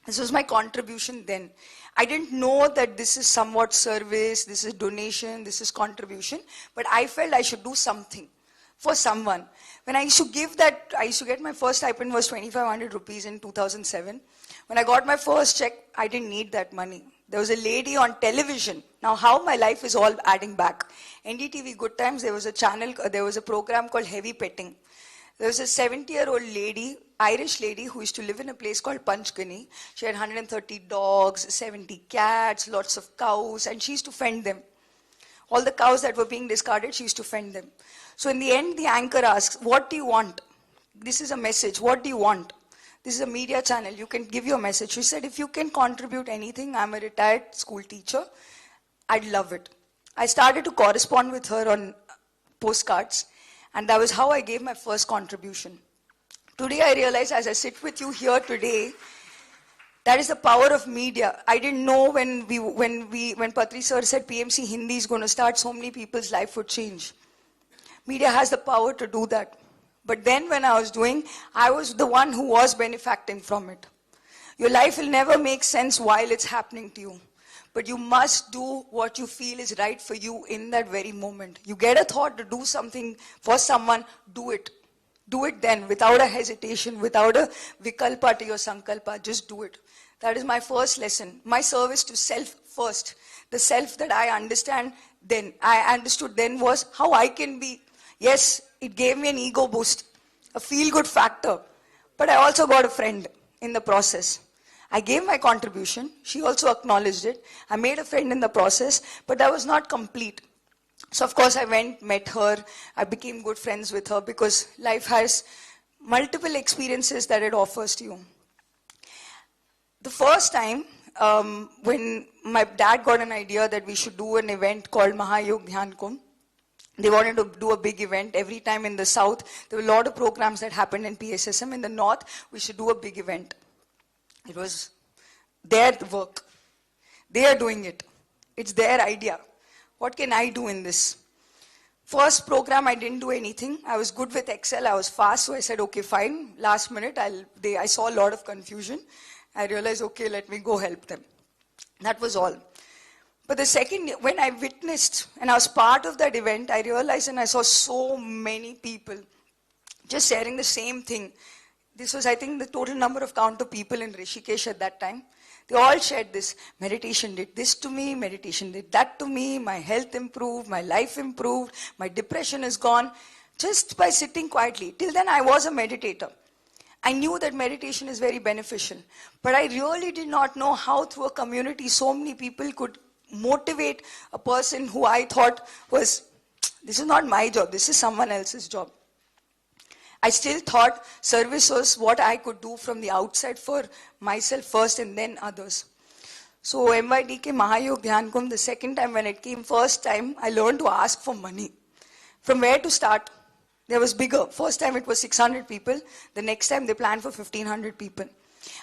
This was my contribution then. I didn't know that this is somewhat service, this is donation, this is contribution. But I felt I should do something for someone. When I used to give that, I used to get my first stipend was 2,500 rupees in 2007. When I got my first check, I didn't need that money. There was a lady on television. Now how my life is all adding back. NDTV Good Times, there was a channel, there was a program called Heavy Petting. There was a 70-year-old lady, Irish lady, who used to live in a place called Panchgani. She had 130 dogs, 70 cats, lots of cows, and she used to fend them. All the cows that were being discarded, she used to fend them. So in the end, the anchor asks, what do you want? This is a message. What do you want? This is a media channel. You can give your message. She said, if you can contribute anything, I'm a retired school teacher. I'd love it. I started to correspond with her on postcards. And that was how I gave my first contribution. Today I realize as I sit with you here today, that is the power of media. I didn't know when Patri sir said PMC Hindi is going to start, so many people's life would change. Media has the power to do that. But then when I was doing, I was the one who was benefacting from it. Your life will never make sense while it's happening to you. But you must do what you feel is right for you in that very moment. You get a thought to do something for someone, do it. Do it then, without a hesitation, without a vikalpa to your sankalpa, just do it. That is my first lesson. My service to self first. The self that I understood then was how I can be. Yes, it gave me an ego boost, a feel-good factor. But I also got a friend in the process. I gave my contribution. She also acknowledged it. I made a friend in the process, but that was not complete. So of course I went, met her. I became good friends with her because life has multiple experiences that it offers to you. The first time when my dad got an idea that we should do an event called Mahayog Dhyan Kumbh, they wanted to do a big event. Every time in the south, there were a lot of programs that happened in PSSM. In the north, we should do a big event. It was their work. They are doing it. It's their idea. What can I do in this? First program, I didn't do anything. I was good with Excel. I was fast, so I said, okay, fine. Last minute, I saw a lot of confusion. I realized, okay, let me go help them. That was all. But the second, when I witnessed and I was part of that event, I realized and I saw so many people just sharing the same thing. This was, I think, the total number of count of people in Rishikesh at that time. They all shared this. Meditation did this to me, meditation did that to me, my health improved, my life improved, my depression is gone. Just by sitting quietly. Till then I was a meditator. I knew that meditation is very beneficial. But I really did not know how through a community so many people could motivate a person who I thought was, this is not my job, this is someone else's job. I still thought service was what I could do from the outside for myself first and then others. So MYDK Mahayog Dhyan Kumbh, the second time when it came, first time I learned to ask for money. From where to start? There was bigger. First time it was 600 people. The next time they planned for 1500 people.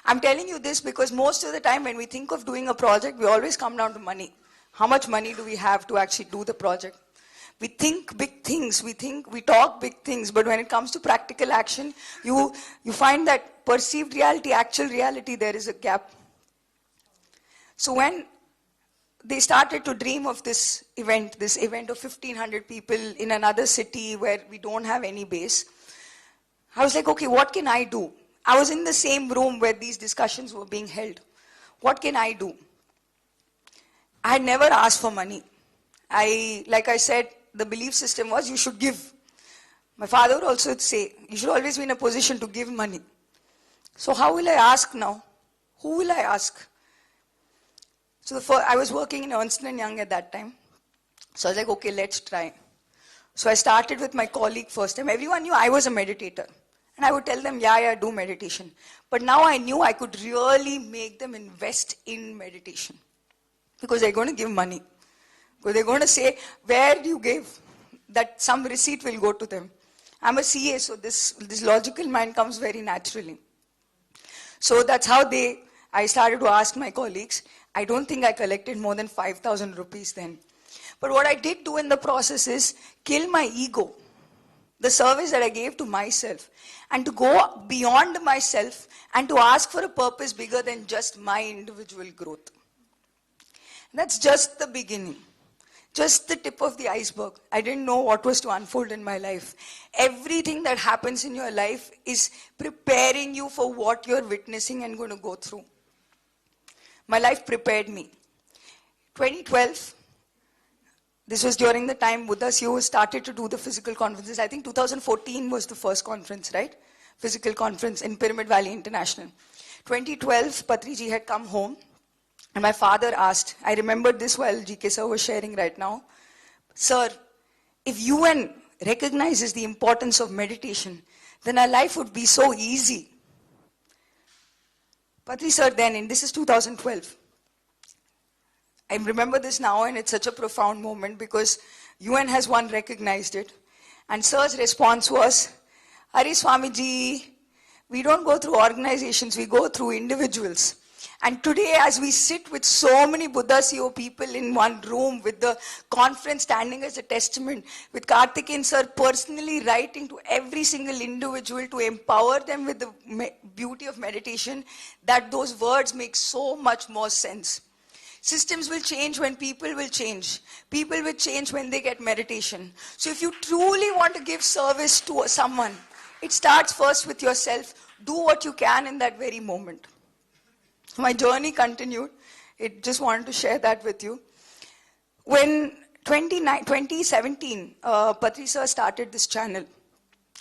I'm telling you this because most of the time when we think of doing a project, we always come down to money. How much money do we have to actually do the project? We think big things, we talk big things, but when it comes to practical action, you find that perceived reality, actual reality, there is a gap. So when they started to dream of this event of 1500 people in another city where we don't have any base, I was like, okay, what can I do? I was in the same room where these discussions were being held. What can I do? I had never asked for money. Like I said, the belief system was you should give. My father would also say, you should always be in a position to give money. So how will I ask now? Who will I ask? So I was working in Ernst & Young at that time. So I was like, okay, let's try. So I started with my colleague first time. Everyone knew I was a meditator. And I would tell them, yeah, do meditation. But now I knew I could really make them invest in meditation. Because they're going to give money. Because they're going to say, where do you give? That some receipt will go to them. I'm a CA, so this logical mind comes very naturally. So that's how I started to ask my colleagues. I don't think I collected more than 5,000 rupees then. But what I did do in the process is kill my ego. The service that I gave to myself. And to go beyond myself and to ask for a purpose bigger than just my individual growth. That's just the beginning. Just the tip of the iceberg. I didn't know what was to unfold in my life. Everything that happens in your life is preparing you for what you're witnessing and going to go through. My life prepared me. 2012, this was during the time Buddha CEO started to do the physical conferences. I think 2014 was the first conference, right? Physical conference in Pyramid Valley International. 2012, Patriji had come home. And my father asked, I remember this while GK sir was sharing right now, sir, if UN recognizes the importance of meditation, then our life would be so easy. Patri sir then, and this is 2012, I remember this now and it's such a profound moment because UN has recognized it. And sir's response was, Hari Swamiji, we don't go through organizations, we go through individuals. And today, as we sit with so many Buddha CEO people in one room, with the conference standing as a testament, with Karthikeyan sir personally writing to every single individual to empower them with the beauty of meditation, that those words make so much more sense. Systems will change when people will change. People will change when they get meditation. So if you truly want to give service to someone, it starts first with yourself. Do what you can in that very moment. My journey continued. I just wanted to share that with you. When 2017, Patri sir started this channel.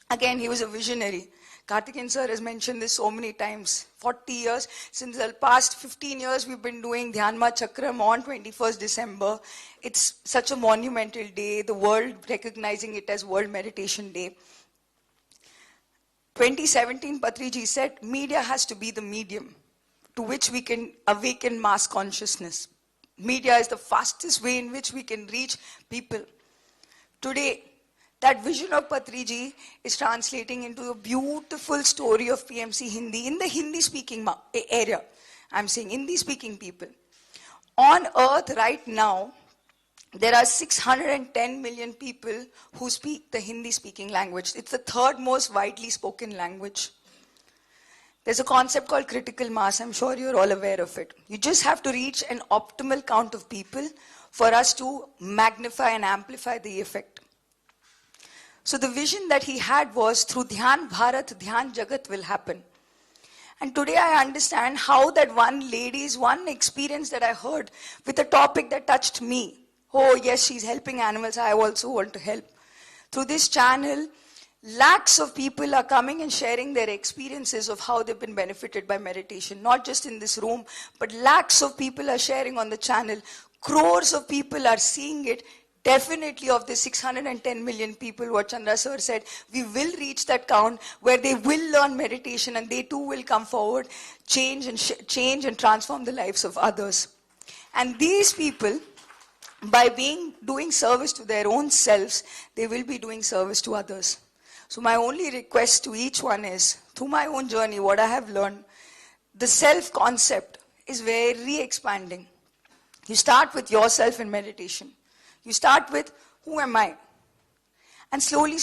Again, he was a visionary. Karthikeyan sir has mentioned this so many times. 40 years, since the past 15 years, we've been doing Dhyanma Chakram on 21st December. It's such a monumental day, the world recognizing it as World Meditation Day. 2017, Patriji said, media has to be the medium to which we can awaken mass consciousness. Media is the fastest way in which we can reach people. Today, that vision of Patriji is translating into a beautiful story of PMC Hindi in the Hindi-speaking area. I'm saying Hindi-speaking people. On earth right now, there are 610 million people who speak the Hindi-speaking language. It's the third most widely spoken language. There's a concept called critical mass. I'm sure you're all aware of it. You just have to reach an optimal count of people for us to magnify and amplify the effect. So the vision that he had was through Dhyan Bharat, Dhyana Jagath will happen. And today I understand how that one experience that I heard with a topic that touched me. Oh yes, she's helping animals, I also want to help. Through this channel, lakhs of people are coming and sharing their experiences of how they've been benefited by meditation. Not just in this room, but lakhs of people are sharing on the channel. Crores of people are seeing it. Definitely of the 610 million people, what Chandra sir said, we will reach that count where they will learn meditation and they too will come forward, change and transform the lives of others. And these people, by doing service to their own selves, they will be doing service to others. So my only request to each one is, through my own journey, what I have learned, the self-concept is very expanding. You start with yourself in meditation. You start with, who am I? And slowly,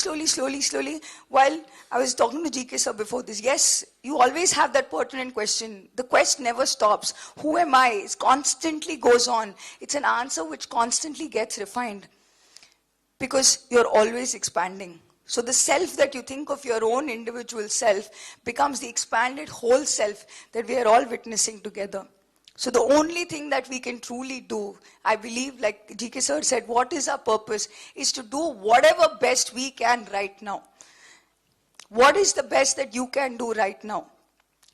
while I was talking to GK sir before this, yes, you always have that pertinent question. The quest never stops. Who am I? It constantly goes on. It's an answer which constantly gets refined because you're always expanding. So the self that you think of, your own individual self, becomes the expanded whole self that we are all witnessing together. So the only thing that we can truly do, I believe, like GK sir said, what is our purpose, is to do whatever best we can right now. What is the best that you can do right now?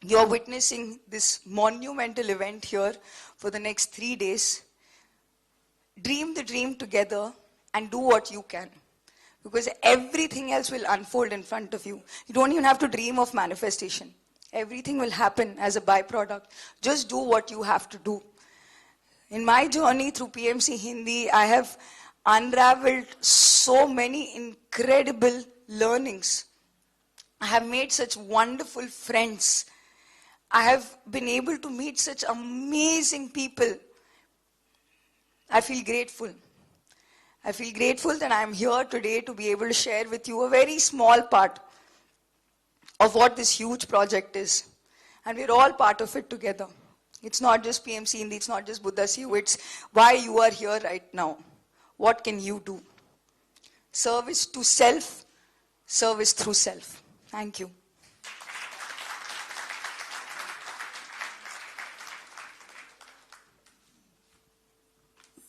You're witnessing this monumental event here for the next 3 days. Dream the dream together and do what you can. Because everything else will unfold in front of you. You don't even have to dream of manifestation. Everything will happen as a byproduct. Just do what you have to do. In my journey through PMC Hindi, I have unraveled so many incredible learnings. I have made such wonderful friends. I have been able to meet such amazing people. I feel grateful. I feel grateful that I am here today to be able to share with you a very small part of what this huge project is. And we're all part of it together. It's not just PMC Hindi, it's not just Buddha CU, it's why you are here right now. What can you do? Service to self, service through self. Thank you.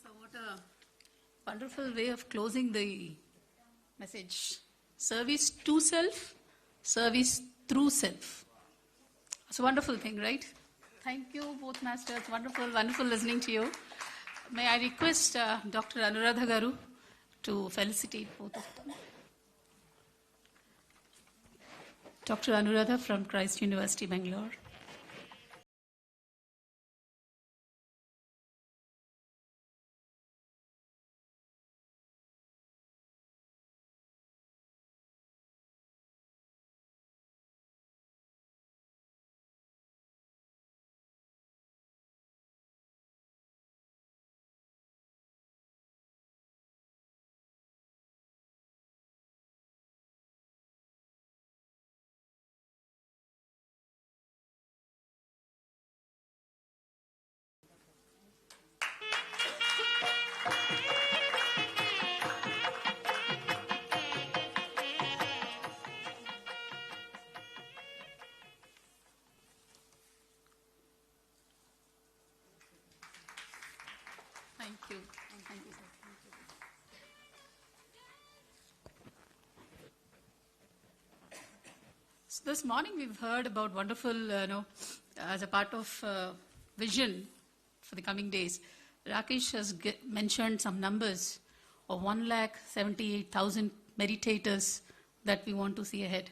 So what a wonderful way of closing the message. Service to self, service through self. It's a wonderful thing, right? Thank you, both masters. Wonderful, wonderful listening to you. May I request Dr. Anuradha Garu to felicitate both of them. Dr. Anuradha from Christ University, Bangalore. Thank you. Thank you, sir. Thank you. So this morning we've heard about wonderful, as a part of vision for the coming days. Rakesh has mentioned some numbers of 178,000 meditators that we want to see ahead.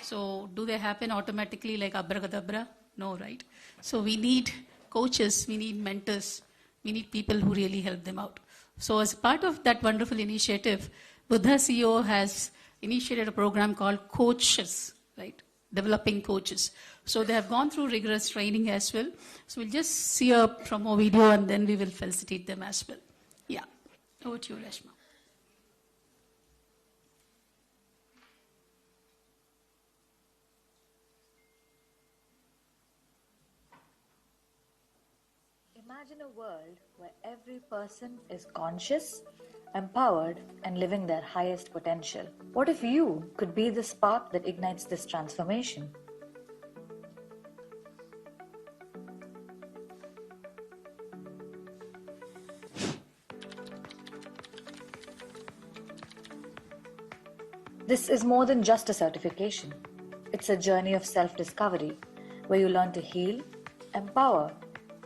So do they happen automatically like abracadabra? No, right? So we need coaches, we need mentors, we need people who really help them out. So as part of that wonderful initiative, Buddha CEO has initiated a program called Coaches, right? Developing coaches. So they have gone through rigorous training as well. So we'll just see a promo video and then we will felicitate them as well. Yeah. Over to you, Reshma. Imagine a world where every person is conscious, empowered, and living their highest potential. What if you could be the spark that ignites this transformation? This is more than just a certification. It's a journey of self-discovery where you learn to heal, empower,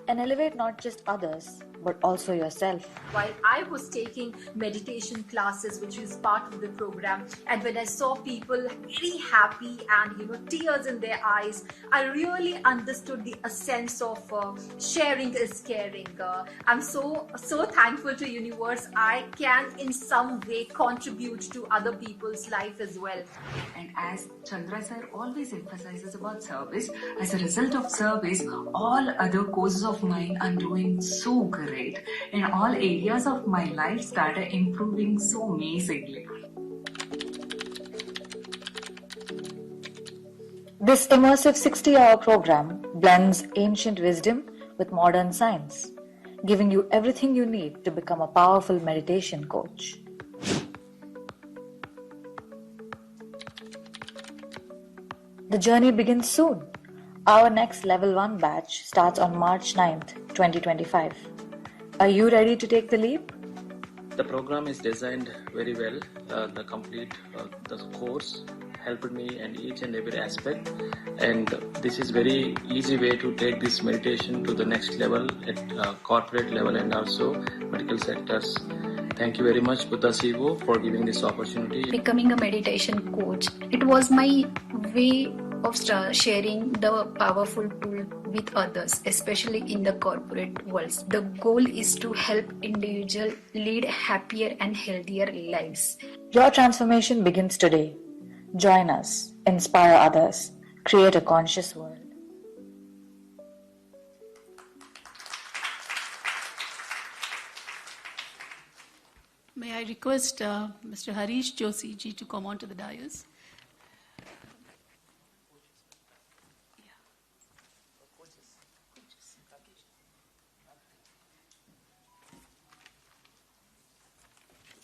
and elevate not just others, but also yourself. While I was taking meditation classes, which is part of the program, and when I saw people very happy and tears in their eyes, I really understood the essence of sharing is caring. I'm so thankful to universe. I can in some way contribute to other people's life as well. And as Chandra sir always emphasizes about service, as a result of service, all other courses of mine are doing so great. And all areas of my life started improving so amazingly. This immersive 60-hour program blends ancient wisdom with modern science, giving you everything you need to become a powerful meditation coach. The journey begins soon. Our next Level 1 batch starts on March 9th, 2025. Are you ready to take the leap? The program is designed very well. The complete the course helped me in each and every aspect, and this is very easy way to take this meditation to the next level at corporate level and also medical sectors. Thank you very much, Buddha Sivo, for giving this opportunity. Becoming a meditation coach, it was my way of sharing the powerful tool with others, especially in the corporate worlds. The goal is to help individuals lead happier and healthier lives. Your transformation begins today. Join us, inspire others, create a conscious world. May I request Mr. Harish Joshi ji to come on to the dais?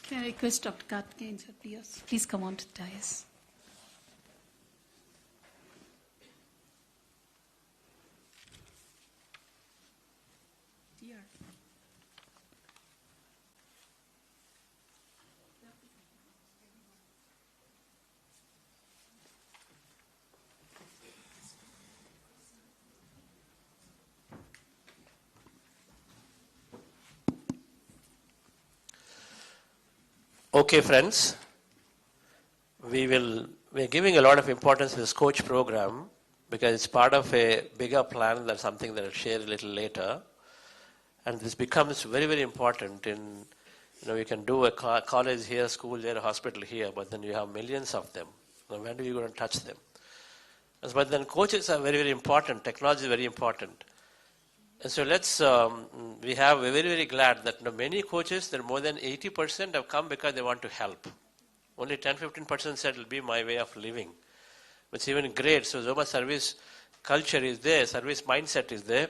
Can I request Dr. Karthikeyan sir, please come on to the dais. Okay, friends, we're giving a lot of importance to this coach program because it's part of a bigger plan. That's something that I'll share a little later. And this becomes very, very important in, you can do a college here, school there, a hospital here, but then you have millions of them. Now, when are you going to touch them? But then coaches are very, very important. Technology is very important. And so we're very, very glad that many coaches, that more than 80% have come because they want to help. Only 10-15% said it'll be my way of living. It's even great. So much service culture is there, service mindset is there.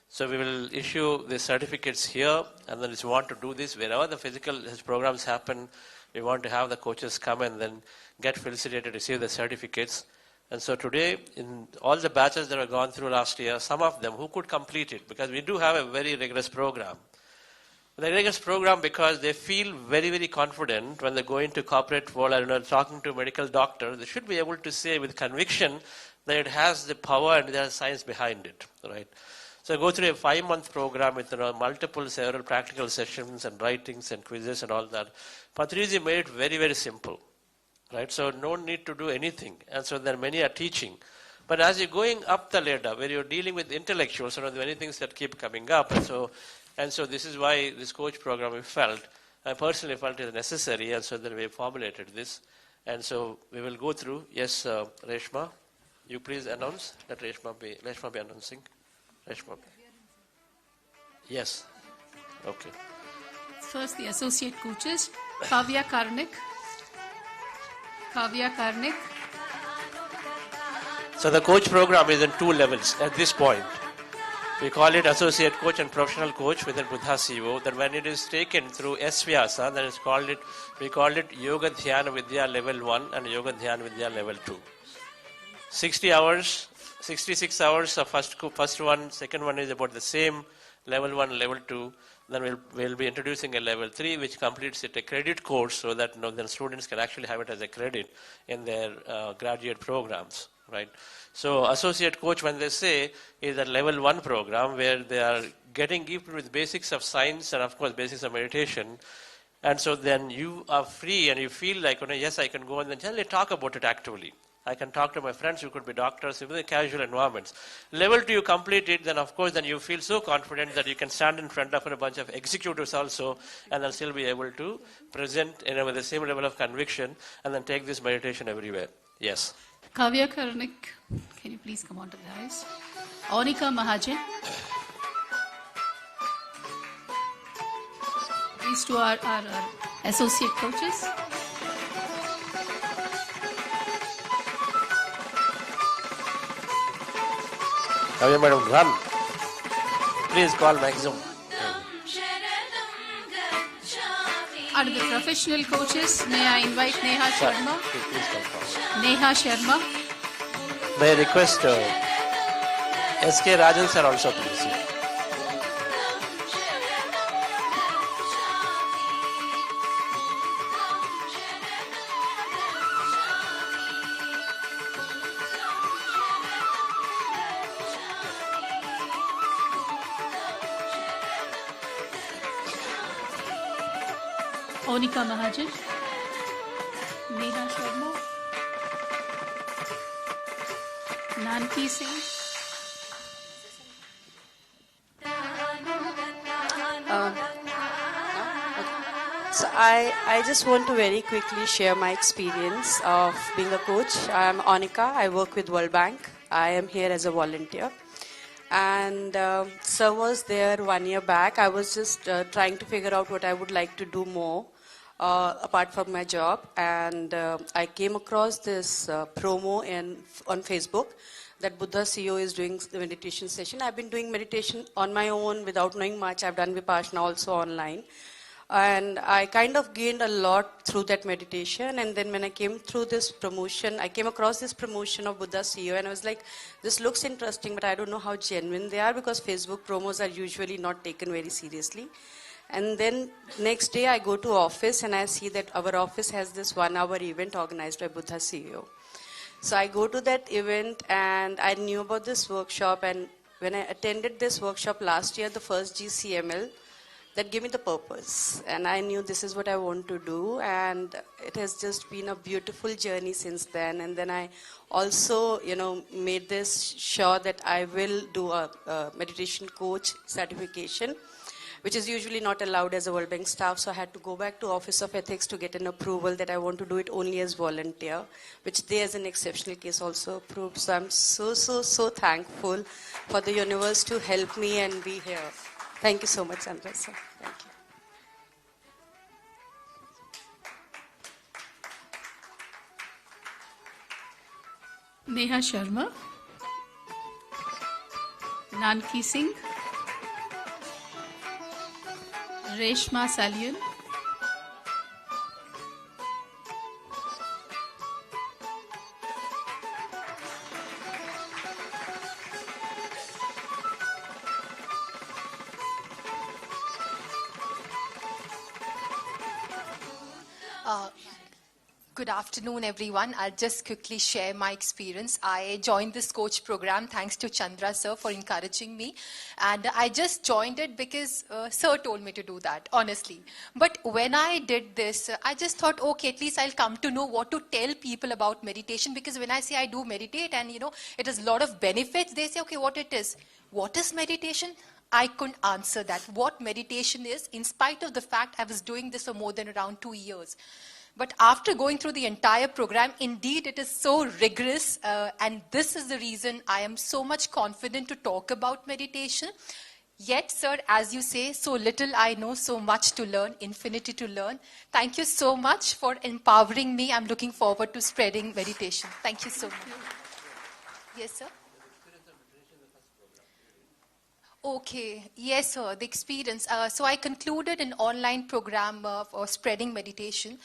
So we will issue the certificates here, and then if you want to do this, wherever the physical programs happen, we want to have the coaches come and then get felicitated, receive the certificates. And so today, in all the batches that have gone through last year, some of them who could complete it, because we do have a very rigorous program. The rigorous program because they feel very, very confident when they go into corporate world and talking to a medical doctor, they should be able to say with conviction that it has the power and there is science behind it, right? So I go through a 5-month program with several practical sessions and writings and quizzes and all that. Patriji made it very, very simple. Right, so no need to do anything, and so there are many are teaching. But as you're going up the ladder, where you're dealing with intellectuals, there are many things that keep coming up, and so this is why this coach program I personally felt is necessary, and so then we formulated this, and so we will go through. Yes, Reshma, you please announce. Let Reshma be announcing. Reshma. Yes. Okay. First, the associate coaches, Kavya Karnik. So the coach program is in 2 levels at this point. We call it associate coach and professional coach within Buddha Sivo. Then when it is taken through SVyasa, then we call it Yoga Dhyana Vidya level 1 and Yoga Dhyana Vidya level 2. 60 hours, 66 hours of first one, second one is about the same, level 1, level 2. Then we'll be introducing a level 3 which completes it a credit course so that then students can actually have it as a credit in their graduate programs, right? So associate coach, when they say, is a level 1 program where they are getting gifted with basics of science and of course basics of meditation. And so then you are free and you feel like, yes, I can go and then generally talk about it actively. I can talk to my friends who could be doctors, even in casual environments. Level 2, you complete it, then of course then you feel so confident that you can stand in front of a bunch of executives also and then still be able to present with the same level of conviction and then take this meditation everywhere. Yes. Kavya Karnik, can you please come on to the dais? Onika Mahajan. These two are our associate coaches. Kavya madam, run. Please call maximum. Are the professional coaches? May I invite Neha Sharma? Please come forward. Neha Sharma. May I request S.K. Rajan sir also please. Onika Mahajan, Neha Sharma, Nanki Singh. So I just want to very quickly share my experience of being a coach. I am Onika. I work with World Bank. I am here as a volunteer. And sir was there 1 year back. I was just trying to figure out what I would like to do more apart from my job. And I came across this promo on Facebook that Buddha CEO is doing the meditation session. I've been doing meditation on my own without knowing much. I've done Vipassana also online. And I kind of gained a lot through that meditation. And then when I came through this promotion, I came across this promotion of Buddha CEO and I was like, this looks interesting, but I don't know how genuine they are because Facebook promos are usually not taken very seriously. And then next day I go to office and I see that our office has this 1 hour event organized by Buddha CEO. So I go to that event and I knew about this workshop, and when I attended this workshop last year, the first GCML, that gave me the purpose, and I knew this is what I want to do, and it has just been a beautiful journey since then. And then I also, made this sure that I will do a meditation coach certification, which is usually not allowed as a World Bank staff, so I had to go back to Office of Ethics to get an approval that I want to do it only as volunteer, which they as an exceptional case also approved. So I'm so thankful for the universe to help me and be here. Thank you so much, Chandra sir. Thank you. Neha Sharma, Nanki Singh, Reshma Salian, Good afternoon, everyone. I'll just quickly share my experience. I joined this coach program thanks to Chandra sir for encouraging me. And I just joined it because sir told me to do that, honestly. But when I did this, I just thought, okay, at least I'll come to know what to tell people about meditation. Because when I say I do meditate and, it has a lot of benefits, they say, okay, what it is. What is meditation? I couldn't answer that. What meditation is, in spite of the fact I was doing this for more than around 2 years. But after going through the entire program, indeed it is so rigorous, and this is the reason I am so much confident to talk about meditation. Yet, sir, as you say, so little I know, so much to learn, infinity to learn. Thank you so much for empowering me. I'm looking forward to spreading meditation. Thank you so much. Yes, sir? Okay, yes, sir, the experience. So I concluded an online program for spreading meditation.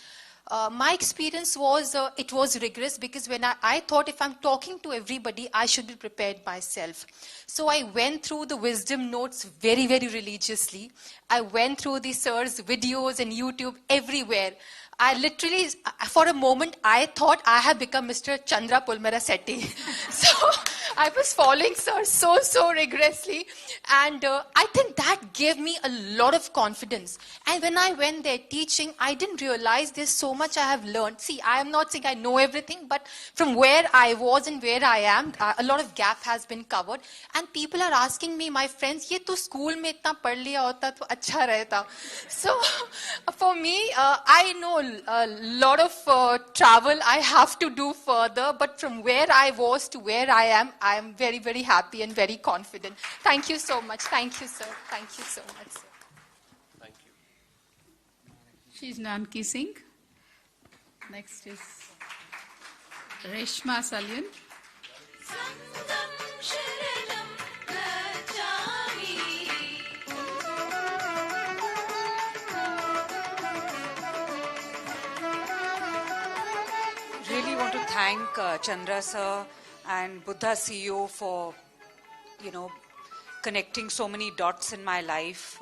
My experience was, it was rigorous because when I thought if I'm talking to everybody, I should be prepared myself. So I went through the wisdom notes very, very religiously. I went through the sir's videos and YouTube everywhere. I literally, for a moment, I thought I had become Mr. Chandra Pulmara Sethi. So I was following sir so rigorously, and I think that gave me a lot of confidence. And when I went there teaching, I didn't realize there's so much I have learned. See, I am not saying I know everything, but from where I was and where I am, a lot of gap has been covered. And people are asking me, my friends, "Ye to school mein itna pad liya hota to acha rehta." So for me, I know a lot of travel I have to do further, but from where I was to where I am very happy and very confident. Thank you so much. Thank you, sir. Thank you so much, sir. Thank you. She's Nanki Singh. Next is Reshma Salyan. Really want to thank Chandra sir and Buddha CEO for, connecting so many dots in my life,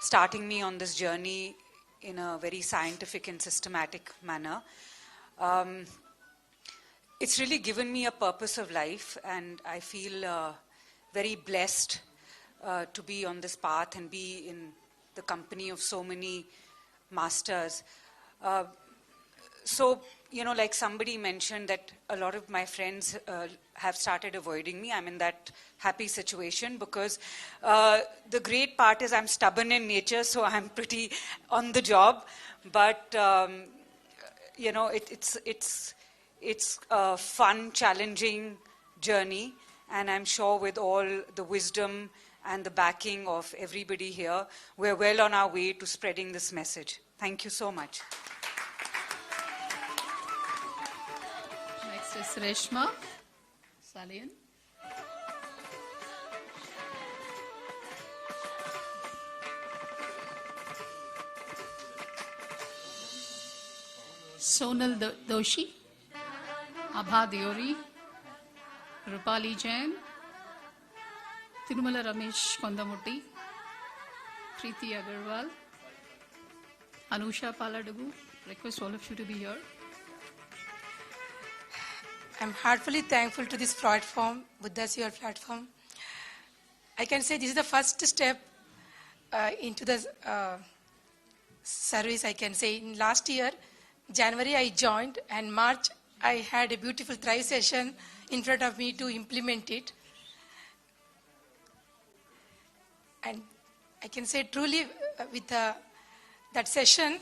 starting me on this journey in a very scientific and systematic manner. It's really given me a purpose of life, and I feel very blessed to be on this path and be in the company of so many masters. So, like somebody mentioned that a lot of my friends have started avoiding me. I'm in that happy situation because the great part is I'm stubborn in nature, so I'm pretty on the job. But, it's a fun, challenging journey. And I'm sure with all the wisdom and the backing of everybody here, we're well on our way to spreading this message. Thank you so much. Next is Reshma Salyan. Sonal Doshi, Abha Diori, Rupali Jain, Tirumala Ramesh Kondamutti, Preeti Agarwal, Anusha Paladagu. Request all of you to be here. I'm heartfully thankful to this platform, Buddha's Your platform. I can say this is the first step into the service, I can say. In last year, January I joined, and March I had a beautiful Thrive session in front of me to implement it. And I can say truly with that session,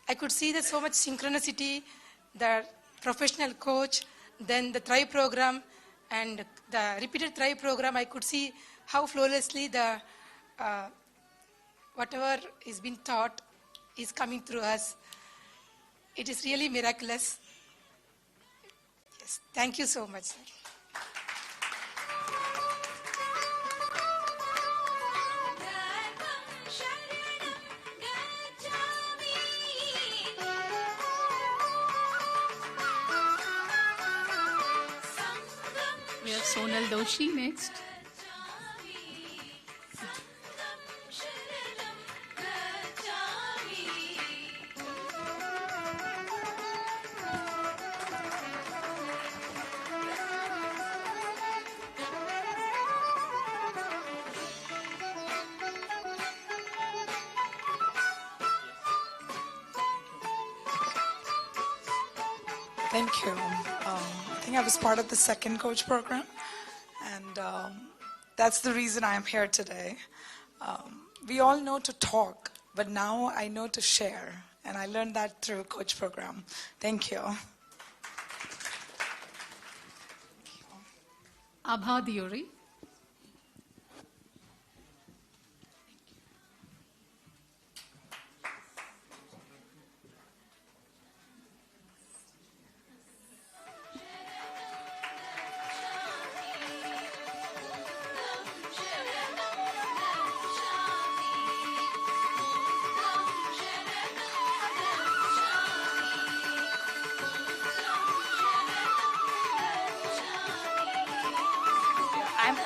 I could see there's so much synchronicity, the professional coach, then the Thrive program, and the repeated Thrive program. I could see how flawlessly the whatever is being taught is coming through us. It is really miraculous. Yes, thank you so much, sir. We have Sonal Doshi next. Thank you. I think I was part of the second coach program, and that's the reason I am here today. We all know to talk, but now I know to share, and I learned that through coach program. Thank you. Abha Diori.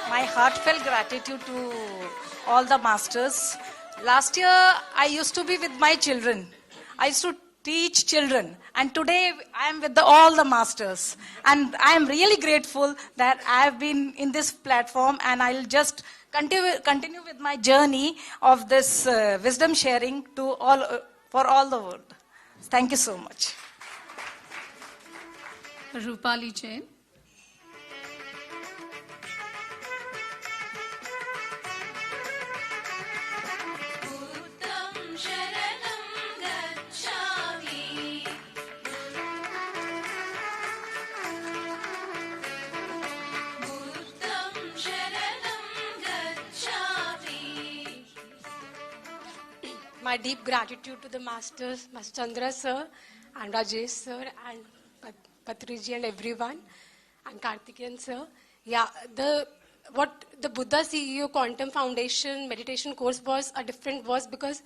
My heartfelt gratitude to all the masters. Last year, I used to be with my children. I used to teach children. And today I am with all the masters. And I am really grateful that I have been in this platform, and I'll just continue with my journey of this wisdom sharing to for all the world. Thank you so much. Rupali Jain. My deep gratitude to the masters, Master Chandra sir and Rajesh sir and Patriji and everyone and Karthikeyan sir. Yeah, what the Buddha CEO Quantum Foundation meditation course was because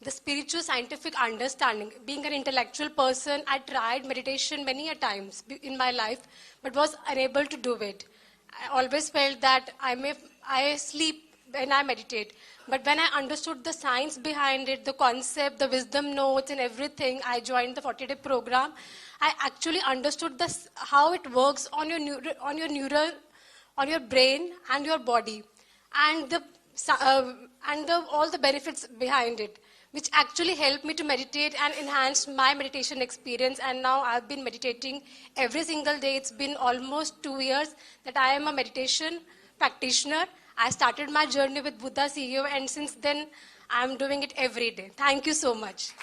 the spiritual scientific understanding. Being an intellectual person, I tried meditation many a times in my life, but was unable to do it. I always felt that I sleep when I meditate. But when I understood the science behind it, the concept, the wisdom notes and everything, I joined the 40-day program. I actually understood how it works on your brain and your body, and all the benefits behind it, which actually helped me to meditate and enhance my meditation experience. And now I've been meditating every single day. It's been almost 2 years that I am a meditation practitioner. I started my journey with Buddha CEO, and since then I'm doing it every day. Thank you so much.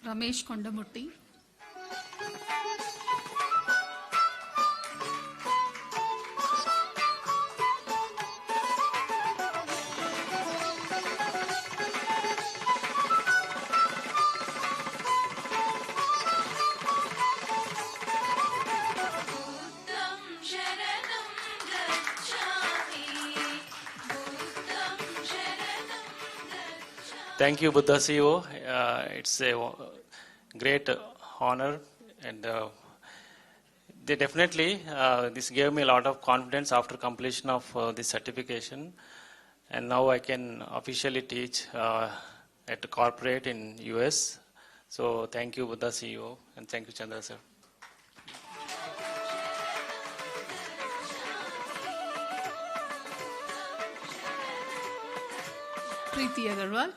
Ramesh Kondamutti. Thank you, Buddha CEO. It's a great honor, and they definitely, this gave me a lot of confidence after completion of this certification. And now I can officially teach at a corporate in US. So thank you, Buddha CEO, and thank you, Chandra sir. Preeti Agarwal.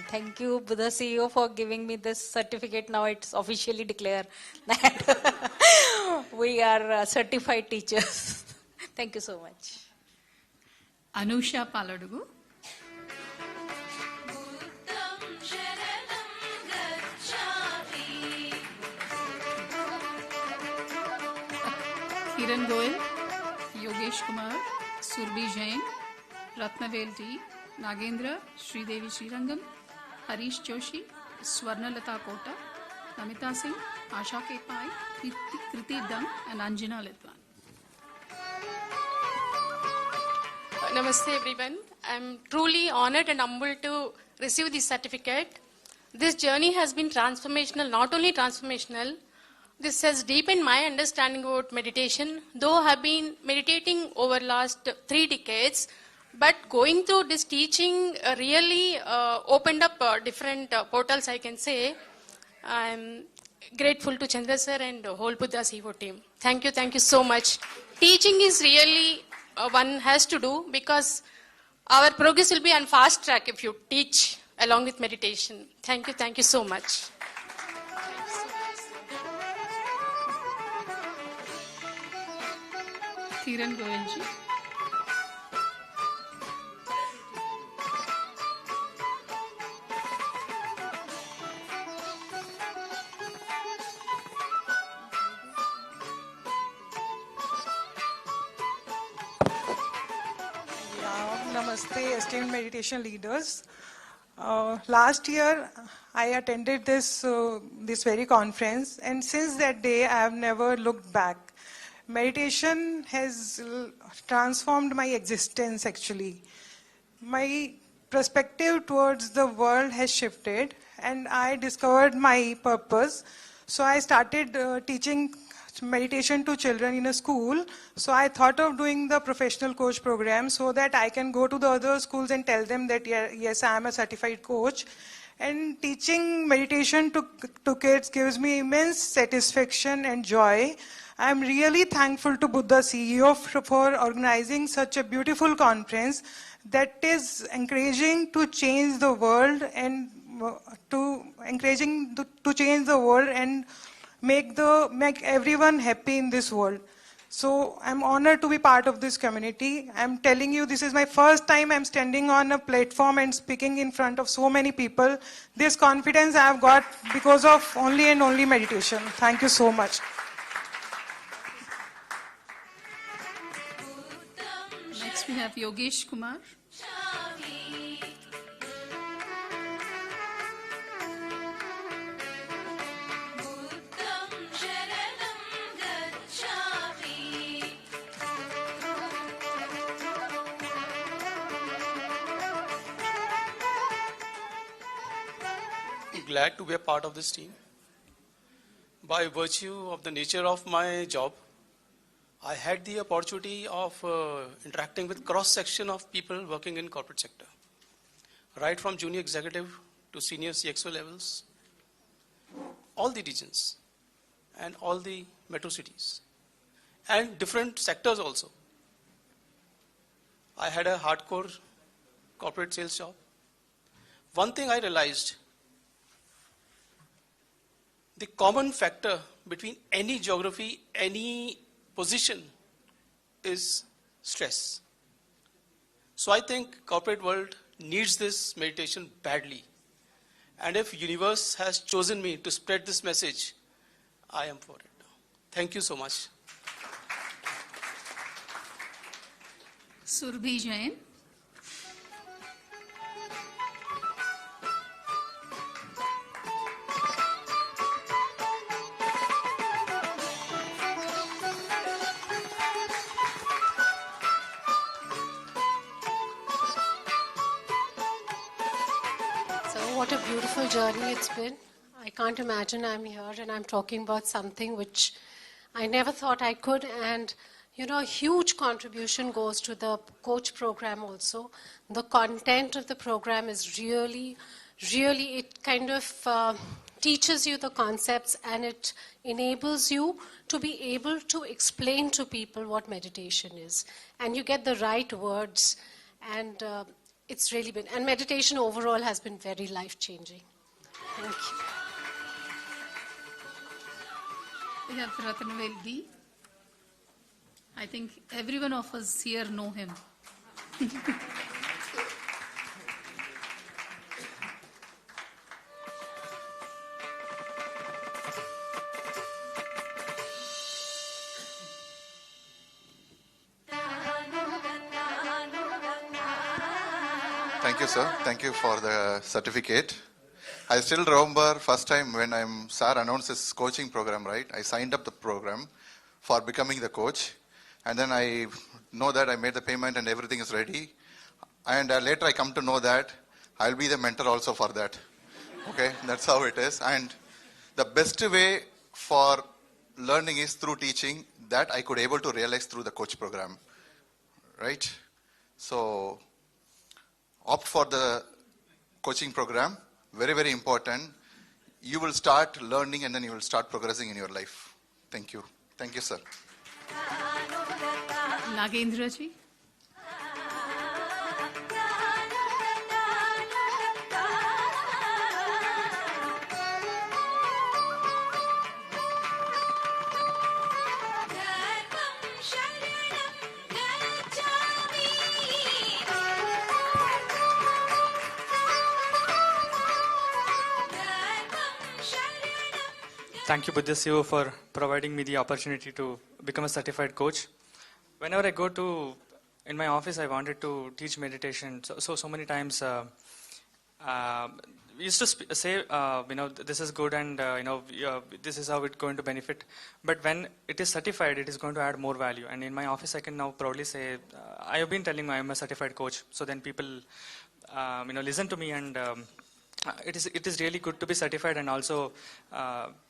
Thank you, Buddha CEO, for giving me this certificate. Now it's officially declared that we are certified teachers. Thank you so much. Anusha Paladugu. Kiran Goyal, Yogesh Kumar, Surbhi Jain, Ratnavel T, Nagendra, Sridevi Srirangam, Harish Joshi, Swarnalata Kota, Namita Singh, Asha Kepai, Kriti Dam, and Anjana Litwan. Namaste everyone. I'm truly honored and humbled to receive this certificate. This journey has been transformational, not only transformational, this has deepened my understanding about meditation. Though I have been meditating over last 3 decades, but going through this teaching really opened up different portals, I can say. I'm grateful to Chandra sir and the whole Buddha CEO team. Thank you so much. Teaching is really one has to do, because our progress will be on fast track if you teach along with meditation. Thank you so much. Kiran Goyalji. Namaste, esteemed meditation leaders. Last year, I attended this very conference, and since that day, I have never looked back. Meditation has transformed my existence, actually. My perspective towards the world has shifted, and I discovered my purpose. So I started teaching meditation to children in a school. So I thought of doing the professional coach program so that I can go to the other schools and tell them that, yes, I am a certified coach. And teaching meditation to kids gives me immense satisfaction and joy. I am really thankful to Buddha CEO for organizing such a beautiful conference that is encouraging to change the world and make everyone happy in this world. So I'm honored to be part of this community. I'm telling you, this is my first time I'm standing on a platform and speaking in front of so many people. This confidence I have got because of only and only meditation. Thank you so much. Next we have Yogesh Kumar. Glad to be a part of this team. By virtue of the nature of my job, I had the opportunity of interacting with cross-section of people working in corporate sector, right from junior executive to senior CXO levels, all the regions and all the metro cities and different sectors also. I had a hardcore corporate sales job. One thing I realized, the common factor between any geography, any position is stress. So I think corporate world needs this meditation badly. And if universe has chosen me to spread this message, I am for it. Thank you so much. Surbhi Jain. What a beautiful journey it's been. I can't imagine I'm here and I'm talking about something which I never thought I could. And, a huge contribution goes to the coach program also. The content of the program is really, it kind of teaches you the concepts and it enables you to be able to explain to people what meditation is. And you get the right words and it's really been, and meditation overall has been very life-changing. Thank you. We have Ratanavel D. I think every one of us here know him. Thank you, sir. Thank you for the certificate. I still remember first time when sir announced this coaching program, right? I signed up the program for becoming the coach. And then I know that I made the payment and everything is ready. And later I come to know that I'll be the mentor also for that. Okay, that's how it is. And the best way for learning is through teaching that I could able to realize through the coach program, right? So opt for the coaching program, very, very important. You will start learning and then you will start progressing in your life. Thank you. Thank you, sir. Nagendra ji. Thank you, Buddha CEO, for providing me the opportunity to become a certified coach. Whenever I go in my office, I wanted to teach meditation. So many times we used to say, this is good and, this is how it's going to benefit. But when it is certified, it is going to add more value. And in my office, I can now proudly say, I have been telling I am a certified coach. So then people, listen to me, and it is really good to be certified, and also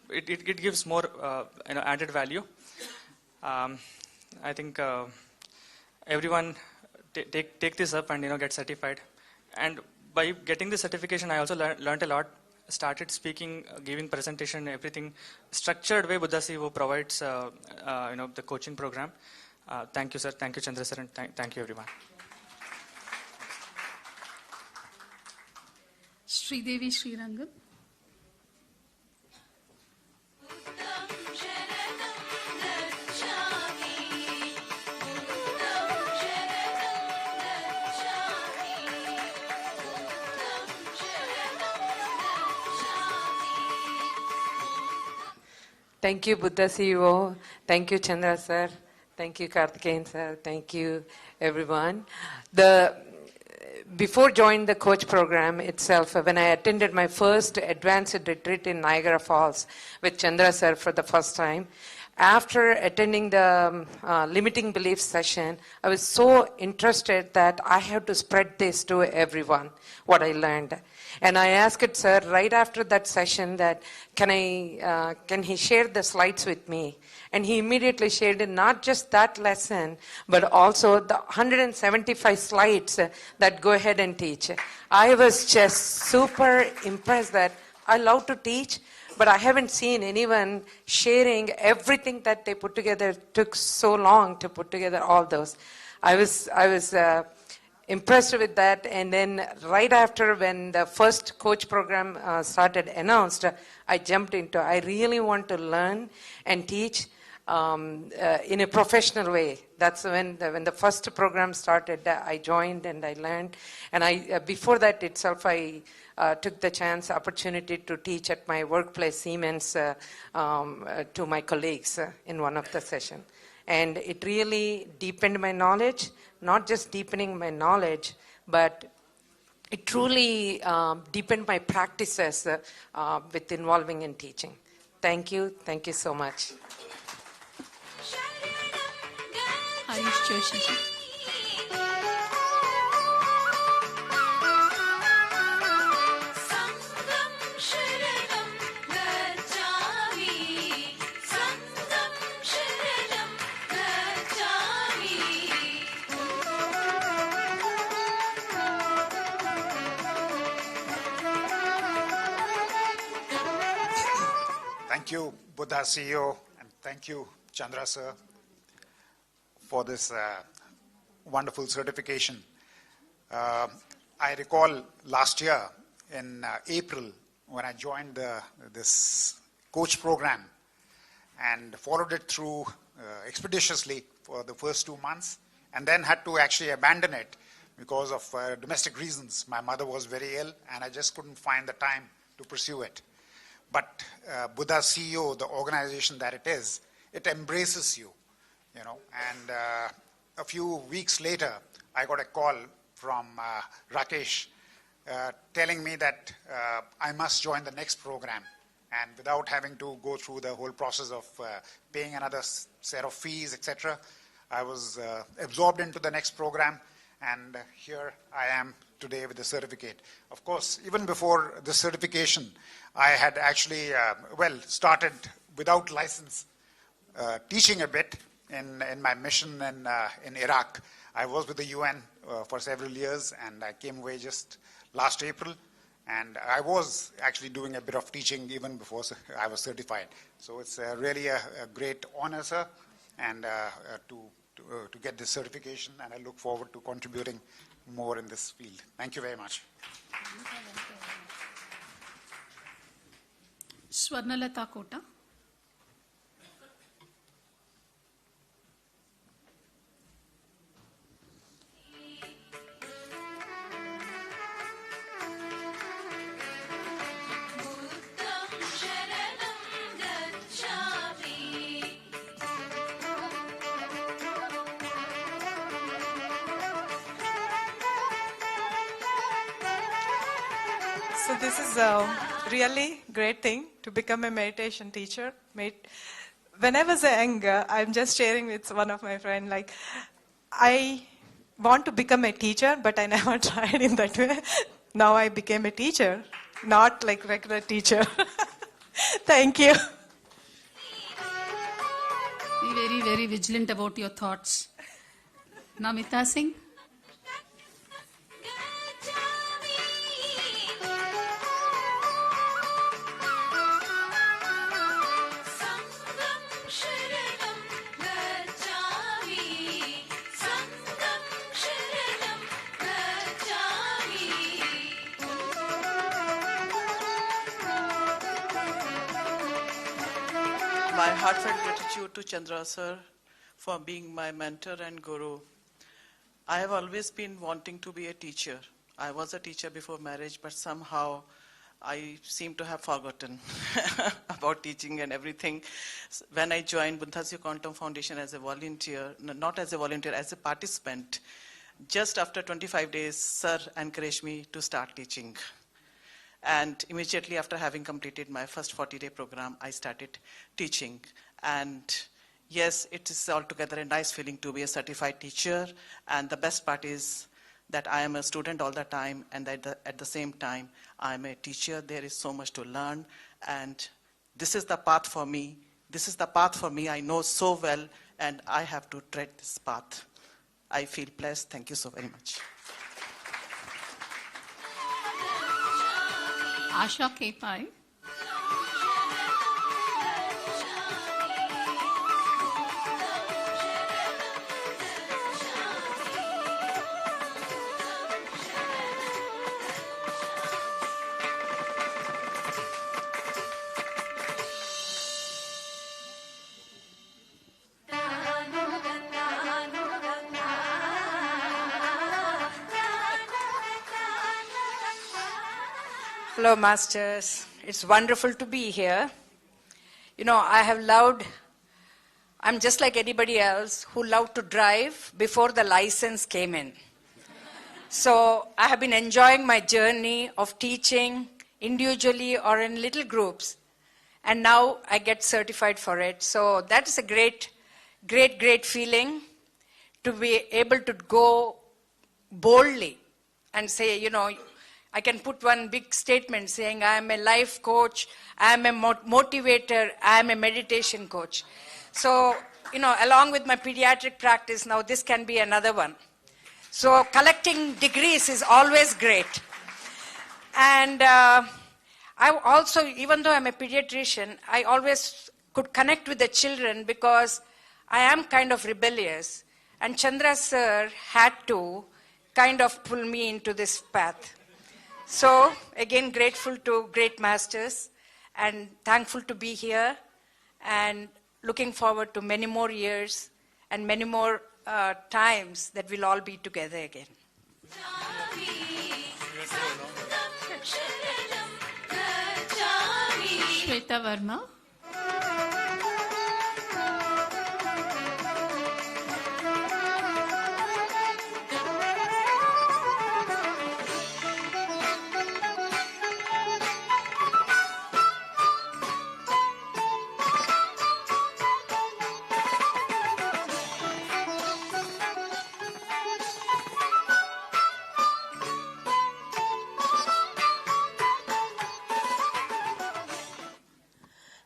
it gives more, added value. I think everyone take this up and, get certified. And by getting the certification, I also learned a lot. Started speaking, giving presentation, everything structured way. Buddha CEO provides, the coaching program. Thank you, sir. Thank you, Chandra sir, and thank you, everyone. Sridevi Srirangam. Thank you, Buddha CEO. Thank you, Chandra sir. Thank you, Karthikeyan sir. Thank you, everyone. Before joining the coach program itself, when I attended my first advanced retreat in Niagara Falls with Chandra sir for the first time, after attending the limiting beliefs session, I was so interested that I have to spread this to everyone, what I learned. And I asked sir right after that session that, can he share the slides with me? And he immediately shared not just that lesson, but also the 175 slides that go ahead and teach. I was just super impressed that I love to teach, but I haven't seen anyone sharing everything that they put together. It took so long to put together all those. I was impressed with that. And then right after, when the first coach program started announced, I jumped into, I really want to learn and teach in a professional way. That's when the first program started, I joined and I learned. And before that itself, I took the opportunity to teach at my workplace, Siemens, to my colleagues in one of the sessions. And it really deepened my knowledge, not just deepening my knowledge, but it truly deepened my practices with involving in teaching. Thank you. Thank you so much. Ayush Joshi. Thank you, Buddha CEO, and thank you, Chandra sir, for this wonderful certification. I recall last year in April when I joined this coach program and followed it through expeditiously for the first 2 months, and then had to actually abandon it because of domestic reasons. My mother was very ill and I just couldn't find the time to pursue it. But Buddha CEO, the organization that it is, it embraces you, and a few weeks later, I got a call from Rakesh telling me that I must join the next program, and without having to go through the whole process of paying another set of fees, etc., I was absorbed into the next program, and here I am today with the certificate. Of course, even before the certification, I had actually, started without license, teaching a bit in my mission in Iraq. I was with the UN for several years, and I came away just last April, and I was actually doing a bit of teaching even before I was certified. So it's really a great honor, sir, and to get this certification, and I look forward to contributing more in this field. Thank you very much. Swarnalata Kota. So this is a really great thing to become a meditation teacher. When I was young, I'm just sharing with one of my friends, like, I want to become a teacher, but I never tried in that way. Now I became a teacher, not like regular teacher. Thank you. Be very, very vigilant about your thoughts. Namita Singh. My heartfelt gratitude to Chandra sir for being my mentor and guru. I have always been wanting to be a teacher. I was a teacher before marriage, but somehow I seem to have forgotten about teaching and everything. When I joined Buddhasya Quantum Foundation as a volunteer, not as a volunteer, as a participant, just after 25 days, sir encouraged me to start teaching. And immediately after having completed my first 40-day program, I started teaching. And yes, it is altogether a nice feeling to be a certified teacher. And the best part is that I am a student all the time, and at the same time, I am a teacher. There is so much to learn. And this is the path for me. This is the path for me I know so well, and I have to tread this path. I feel blessed. Thank you so very much. Asha Kepai. Hello, Masters. It's wonderful to be here. You know, I'm just like anybody else who loved to drive before the license came in. So I have been enjoying my journey of teaching individually or in little groups. And now I get certified for it. So that is a great, great, great feeling to be able to go boldly and say, you know, I can put one big statement saying I am a life coach, I am a motivator, I am a meditation coach. So, you know, along with my pediatric practice, now this can be another one. So collecting degrees is always great. And I also, even though I'm a pediatrician, I always could connect with the children because I am kind of rebellious. And Chandra sir had to kind of pull me into this path. So, again, grateful to great masters and thankful to be here and looking forward to many more years and many more times that we'll all be together again. Shweta Verma.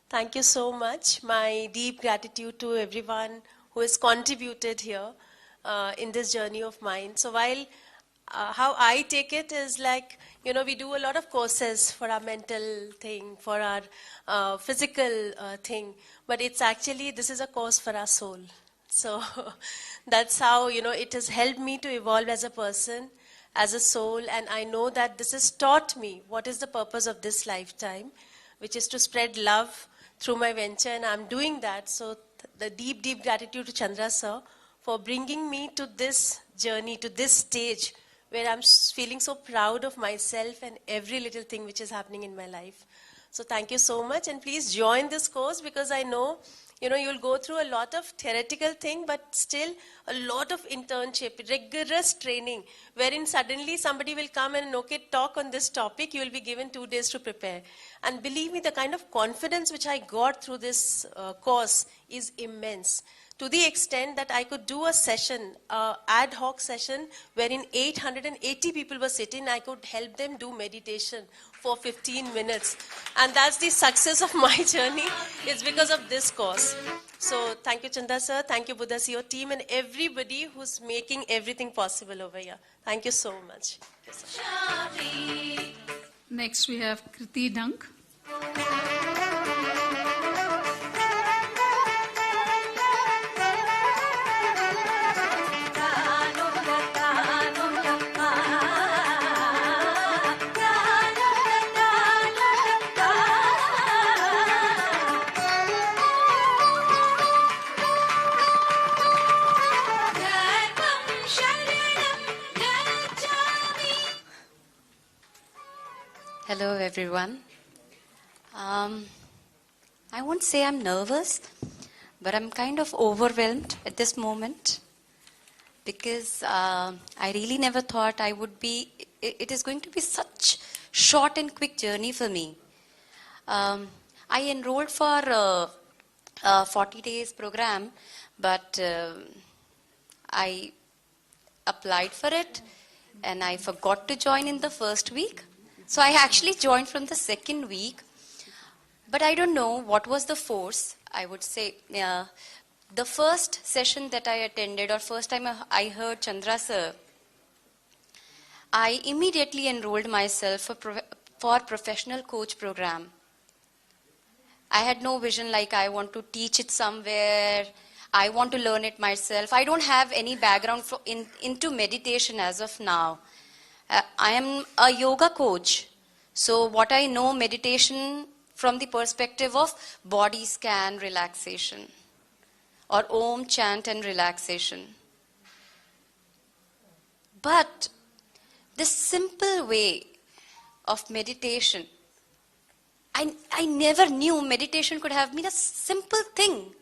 Thank you so much. My deep gratitude to everyone who has contributed here in this journey of mine. So while how I take it is like, you know, we do a lot of courses for our mental thing, for our physical thing, but it's actually, this is a course for our soul. So that's how, you know, it has helped me to evolve as a person, as a soul, and I know that this has taught me what is the purpose of this lifetime, which is to spread love through my venture, and I'm doing that. So the deep, deep gratitude to Chandra sir for bringing me to this journey, to this stage where I'm feeling so proud of myself and every little thing which is happening in my life. So thank you so much, and please join this course because I know You know, you'll go through a lot of theoretical thing, but still a lot of internship, rigorous training, wherein suddenly somebody will come and, okay, talk on this topic, you will be given 2 days to prepare. And believe me, the kind of confidence which I got through this course is immense. To the extent that I could do a session, ad hoc session, wherein 880 people were sitting, I could help them do meditation for 15 minutes. And that's the success of my journey. It's because of this course. So thank you, Chandra sir. Thank you, Buddha CEO team, and everybody who's making everything possible over here. Thank you so much. Yes, Next we have Kriti Dunk. Hello, everyone. I won't say I'm nervous, but I'm kind of overwhelmed at this moment because I really never thought I would be. It is going to be such short and quick journey for me. I enrolled for a 40 days program, but I applied for it and I forgot to join in the first week. So I actually joined from the second week, but I don't know what was the force. I would say the first session that I attended, or first time I heard Chandra sir, I immediately enrolled myself for professional coach program. I had no vision like I want to teach it somewhere. I want to learn it myself. I don't have any background into meditation as of now. I am a yoga coach. So what I know meditation from the perspective of body scan relaxation or Om chant and relaxation. But this simple way of meditation, I never knew meditation could have been a simple thing.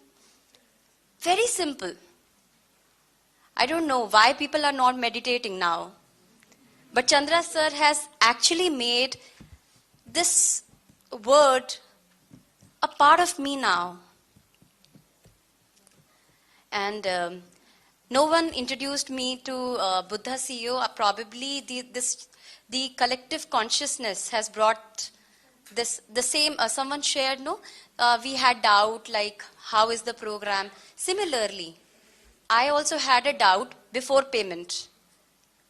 Very simple. I don't know why people are not meditating now. But Chandra sir has actually made this word a part of me now. And no one introduced me to Buddha CEO. Probably the collective consciousness has brought this, the same, someone shared, no? We had doubt like, how is the program? Similarly, I also had a doubt before payment.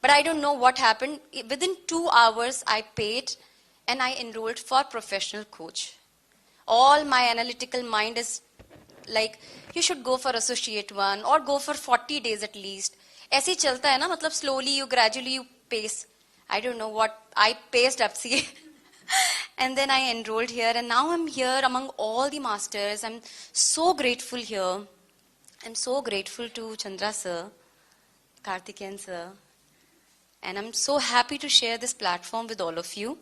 But I don't know what happened. Within 2 hours, I paid and I enrolled for professional coach. All my analytical mind is like, you should go for associate 1 or go for 40 days at least. ऐसे ही चलता है ना, मतलब slowly, you gradually, you pace. I don't know what, I paced up, see. And then I enrolled here and now I'm here among all the masters. I'm so grateful here. I'm so grateful to Chandra sir, Karthikeyan sir. And I'm so happy to share this platform with all of you.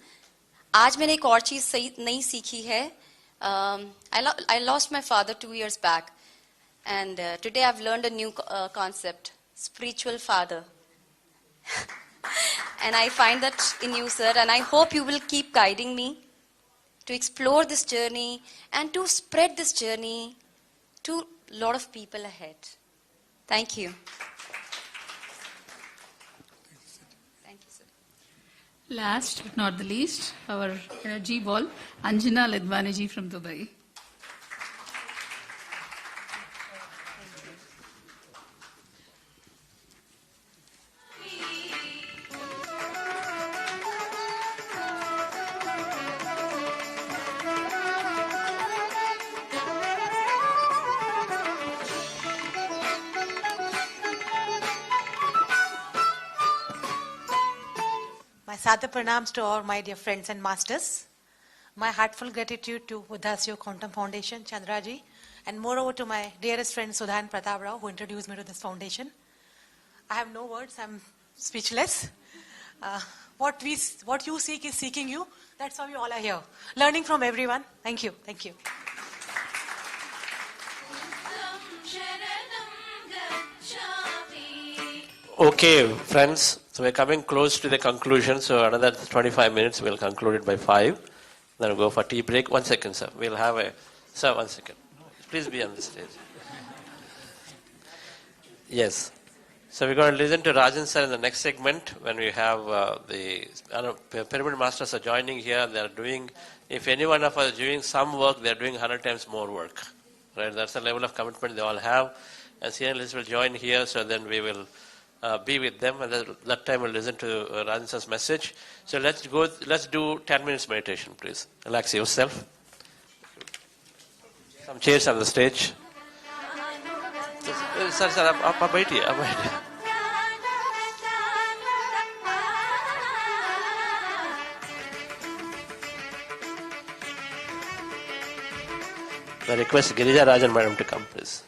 आज मैंने एक और चीज़ नई सीखी है. I lost my father 2 years back. And today I've learned a new concept, spiritual father. And I find that in you, sir. And I hope you will keep guiding me to explore this journey and to spread this journey to a lot of people ahead. Thank you. Last but not the least, our energy ball, Anjana Ledvaniji from Dubai. Sada pranams to all my dear friends and masters. My heartfelt gratitude to Buddha CEO Quantum Foundation, Chandraji, and moreover to my dearest friend Sudha and Pratap Rao, who introduced me to this foundation. I have no words, I'm speechless. What you seek is seeking you. That's why we all are here. Learning from everyone. Thank you. Thank you. Okay, friends, so we're coming close to the conclusion, so another 25 minutes, we'll conclude it by 5. Then we'll go for tea break. 1 second, sir. We'll have a... Sir, 1 second. Please be on the stage. Yes. So we're going to listen to Rajan sir in the next segment when we have the Pyramid Masters are joining here. They're doing, if any one of us is doing some work, they're doing 100 times more work. Right? That's the level of commitment they all have. And senior leaders will join here, so then we will be with them, and at that time we'll listen to Rajan sir's message. So let's do 10 minutes meditation, please. Relax yourself. Some chairs on the stage. Sir, up बैठिए. I request Girija Rajan madam to come, please.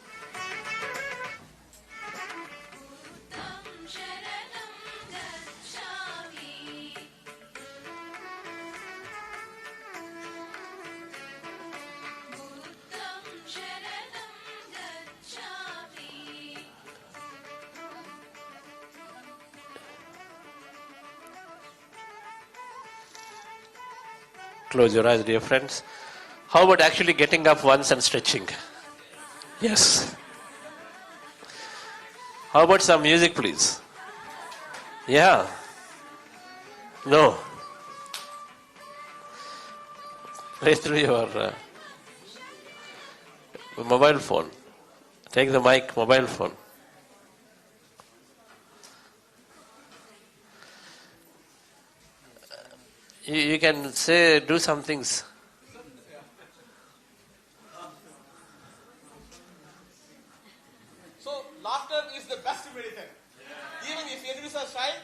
Close your eyes, dear friends. How about actually getting up once and stretching? Yes. How about some music, please? Yeah. No. Play through your mobile phone. Take the mic, mobile phone. You can say, do some things. So, laughter is the best medicine. Even if enemies are shy.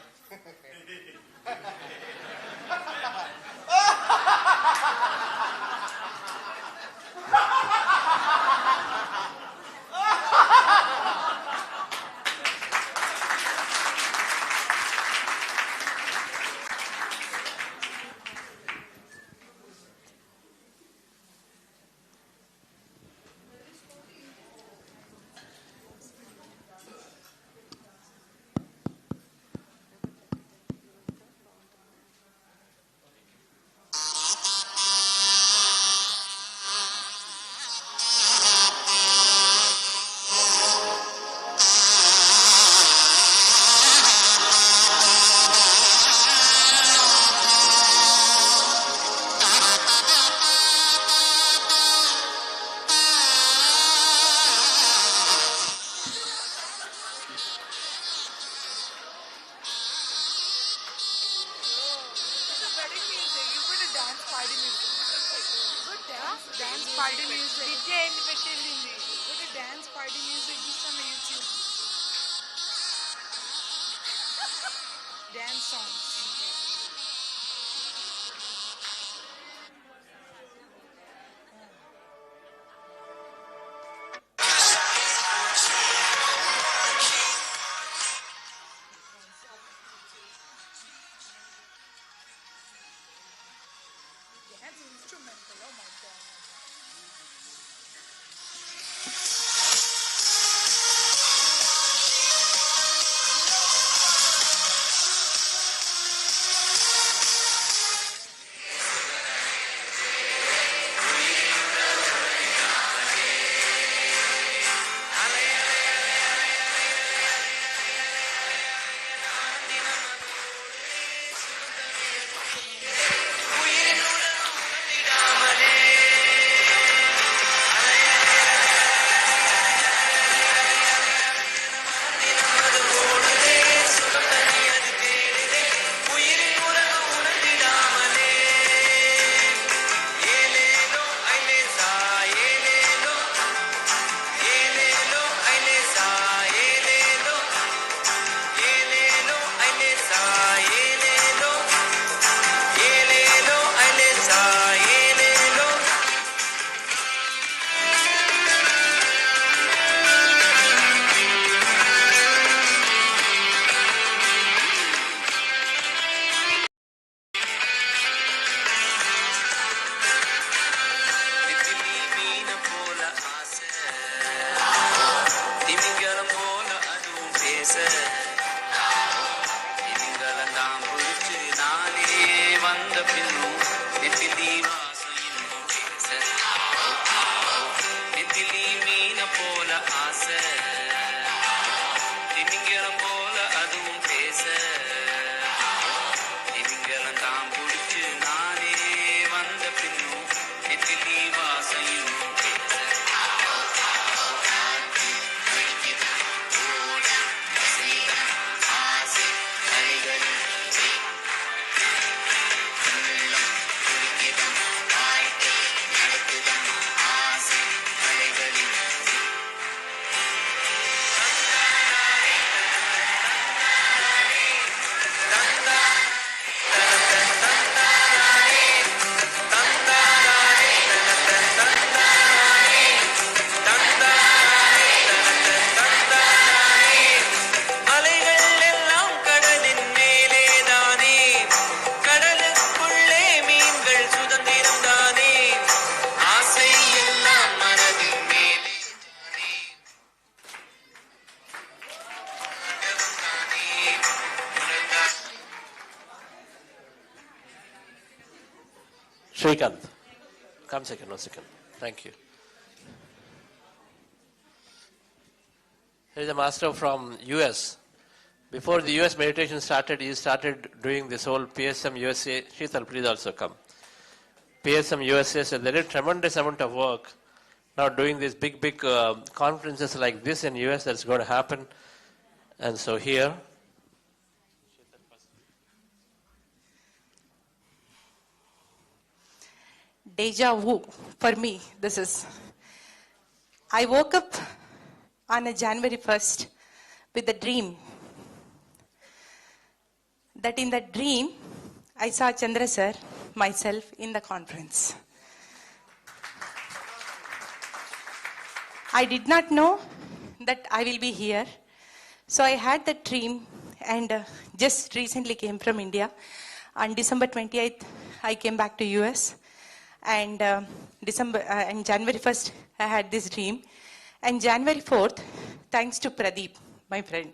Shrikant, come second, 1 second. Thank you. Here is a master from US. Before the US meditation started, he started doing this whole PSM USA. Sheetal, please also come. PSM USA, so they did tremendous amount of work. Now doing these big conferences like this in US, that's going to happen. And so here, deja vu for me. This is, I woke up on a January 1st with a dream. That in that dream, I saw Chandra sir, myself in the conference. I did not know that I will be here. So I had that dream and just recently came from India. On December 28th, I came back to US. And and January 1st, I had this dream. And January 4th, thanks to Pradeep, my friend.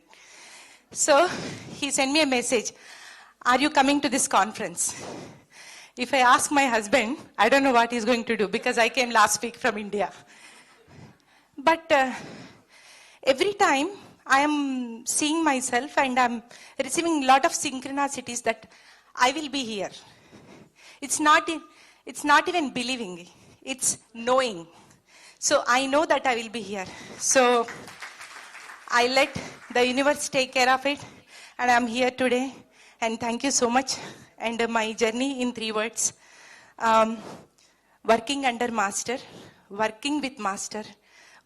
So he sent me a message, are you coming to this conference? If I ask my husband, I don't know what he's going to do because I came last week from India. But every time I am seeing myself and I'm receiving a lot of synchronicities that I will be here. It's not even believing, it's knowing. So I know that I will be here. So I let the universe take care of it and I'm here today. And thank you so much. And my journey in 3 words, working under master, working with master,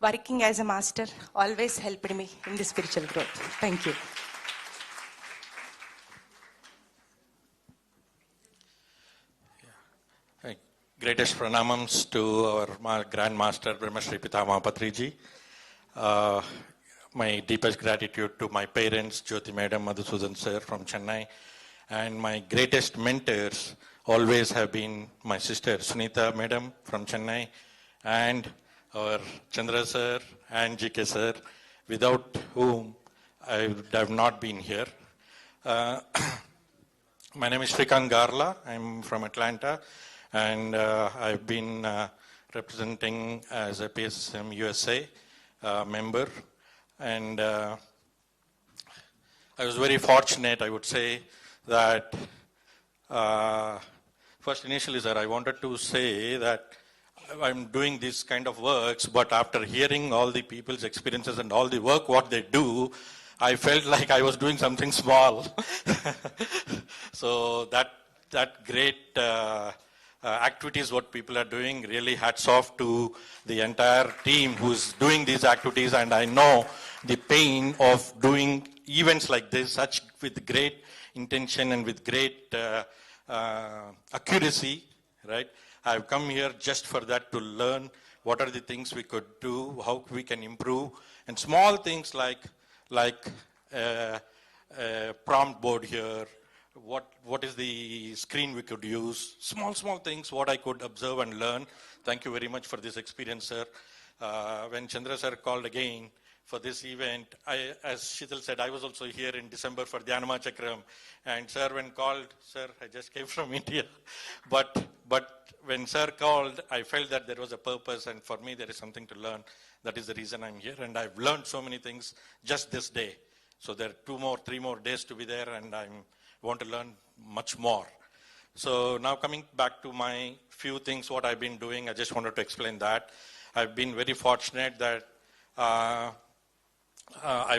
working as a master always helped me in the spiritual growth. Thank you. Greatest pranamams to our Grand Master Brahmarshi Pitamaha Patriji. My deepest gratitude to my parents, Jyoti Madam, Madhusudan Sir from Chennai. And my greatest mentors always have been my sister, Sunita Madam from Chennai, and our Chandra Sir and GK Sir, without whom I would have not been here. My name is Shrikant Garla. I'm from Atlanta. And I've been representing as a PSSM USA member. And I was very fortunate, I would say, that first initially, sir, I wanted to say that I'm doing this kind of works, but after hearing all the people's experiences and all the work, what they do, I felt like I was doing something small. So that great activities what people are doing, really hats off to the entire team who's doing these activities, and I know the pain of doing events like this, such with great intention and with great accuracy, right? I've come here just for that, to learn what are the things we could do, how we can improve, and small things like prompt board here, what is the screen we could use, small things what I could observe and learn. Thank you very much for this experience, sir. When Chandra sir called again for this event, as Sheetal said, I was also here in December for Dhyana Chakram, and sir when called, sir, I just came from India, but when sir called, I felt that there was a purpose, and for me there is something to learn. That is the reason I'm here, and I've learned so many things just this day. So there are 3 more days to be there, and I want to learn much more. So now coming back to my few things, what I've been doing, I just wanted to explain that. I've been very fortunate that I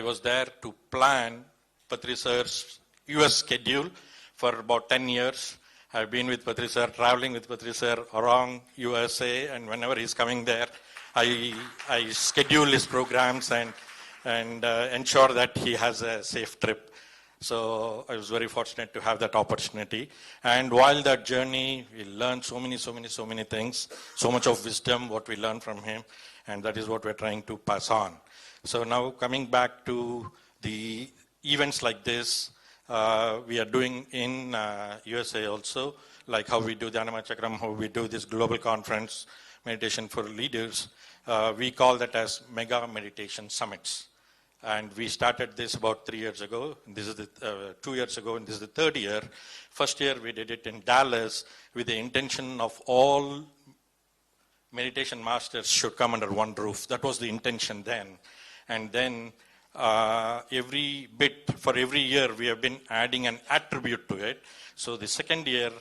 was there to plan Patri sir's US schedule for about 10 years. I've been with Patri sir, traveling with Patri sir around USA, and whenever he's coming there, I schedule his programs and ensure that he has a safe trip. So I was very fortunate to have that opportunity. And while that journey, we learned so many things, so much of wisdom, what we learned from him, and that is what we're trying to pass on. So now coming back to the events like this, we are doing in USA also, like how we do Dhyana Jagath, how we do this global conference, meditation for leaders. We call that as mega meditation summits. And we started this about 3 years ago. This is the 2 years ago, and this is the third year. First year we did it in Dallas with the intention of all meditation masters should come under one roof. That was the intention then. And then for every year we have been adding an attribute to it. So the second year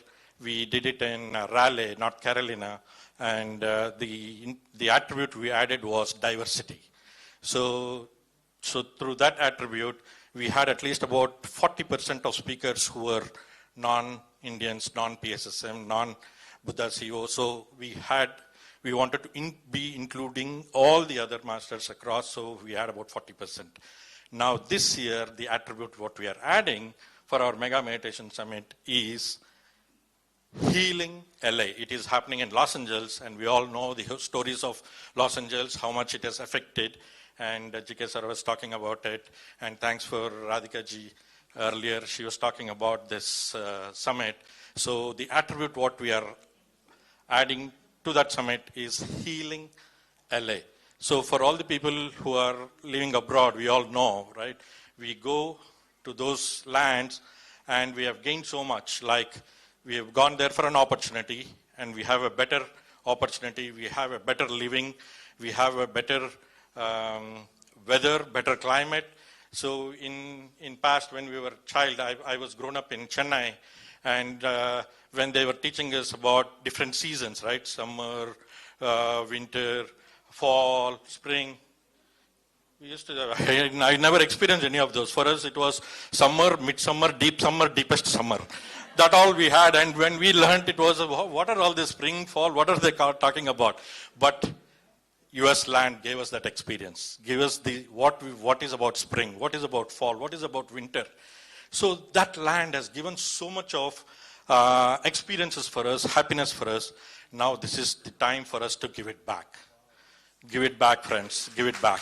we did it in Raleigh, North Carolina, and the attribute we added was diversity. So through that attribute, we had at least about 40% of speakers who were non-Indians, non-PSSM, non-Buddha CEO. So we wanted to be including all the other masters across, so we had about 40%. Now this year, the attribute what we are adding for our Mega Meditation Summit is Healing LA. It is happening in Los Angeles, and we all know the stories of Los Angeles, how much it has affected, and G.K. sir was talking about it, and thanks for Radhika ji earlier, she was talking about this summit. So the attribute what we are adding to that summit is Healing LA. So for all the people who are living abroad, we all know, right? We go to those lands and we have gained so much, like we have gone there for an opportunity and we have a better opportunity, we have a better living, we have a better weather, better climate. So in past when we were child, I was grown up in Chennai, and when they were teaching us about different seasons, right? Summer, winter, fall, spring. We used to, I never experienced any of those. For us, it was summer, midsummer, deep summer, deepest summer. That all we had. And when we learned, it was, what are all this spring, fall, what are they talking about? But US land gave us that experience, gave us what is about spring, what is about fall, what is about winter. So that land has given so much of experiences for us, happiness for us. Now this is the time for us to give it back. Give it back, friends, give it back.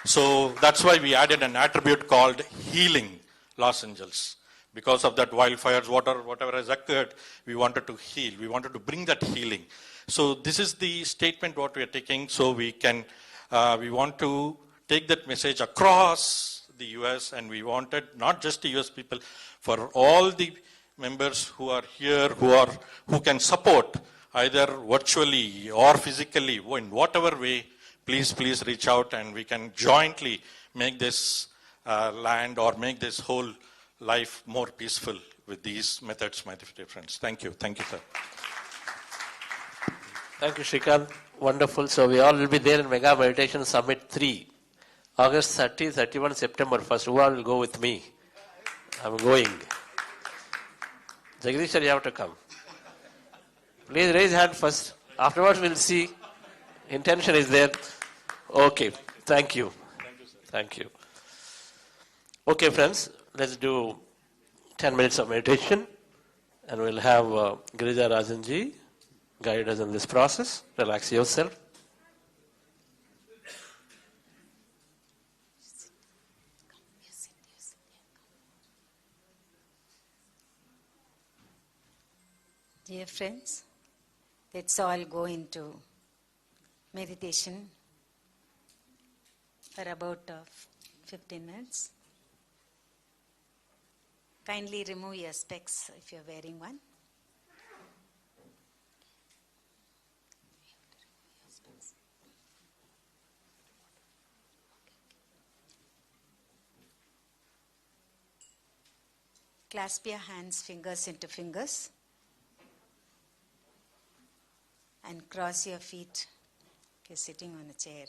So that's why we added an attribute called Healing Los Angeles. Because of that wildfires, whatever has occurred, we wanted to heal. We wanted to bring that healing. So this is the statement what we are taking. So we want to take that message across the US, and we wanted not just the US people, for all the members who are here, who can support either virtually or physically, in whatever way, please reach out and we can jointly make this land or make this whole life more peaceful with these methods, my dear friends. Thank you, sir. Thank you, Shrikant. Wonderful. So we all will be there in Mega Meditation Summit 3, August 30, 31, September 1st. Who all will go with me? I'm going. Jagdish sir, you have to come. Please raise hand first. Afterwards we'll see. Intention is there. Okay. Thank you. Thank you. Okay, friends. Let's do 10 minutes of meditation. And we'll have Girija Rajanji guide us in this process. Relax yourself. Dear friends, let's all go into meditation for about 15 minutes. Kindly remove your specs if you're wearing one. Clasp your hands, fingers into fingers, and cross your feet if you're sitting on a chair.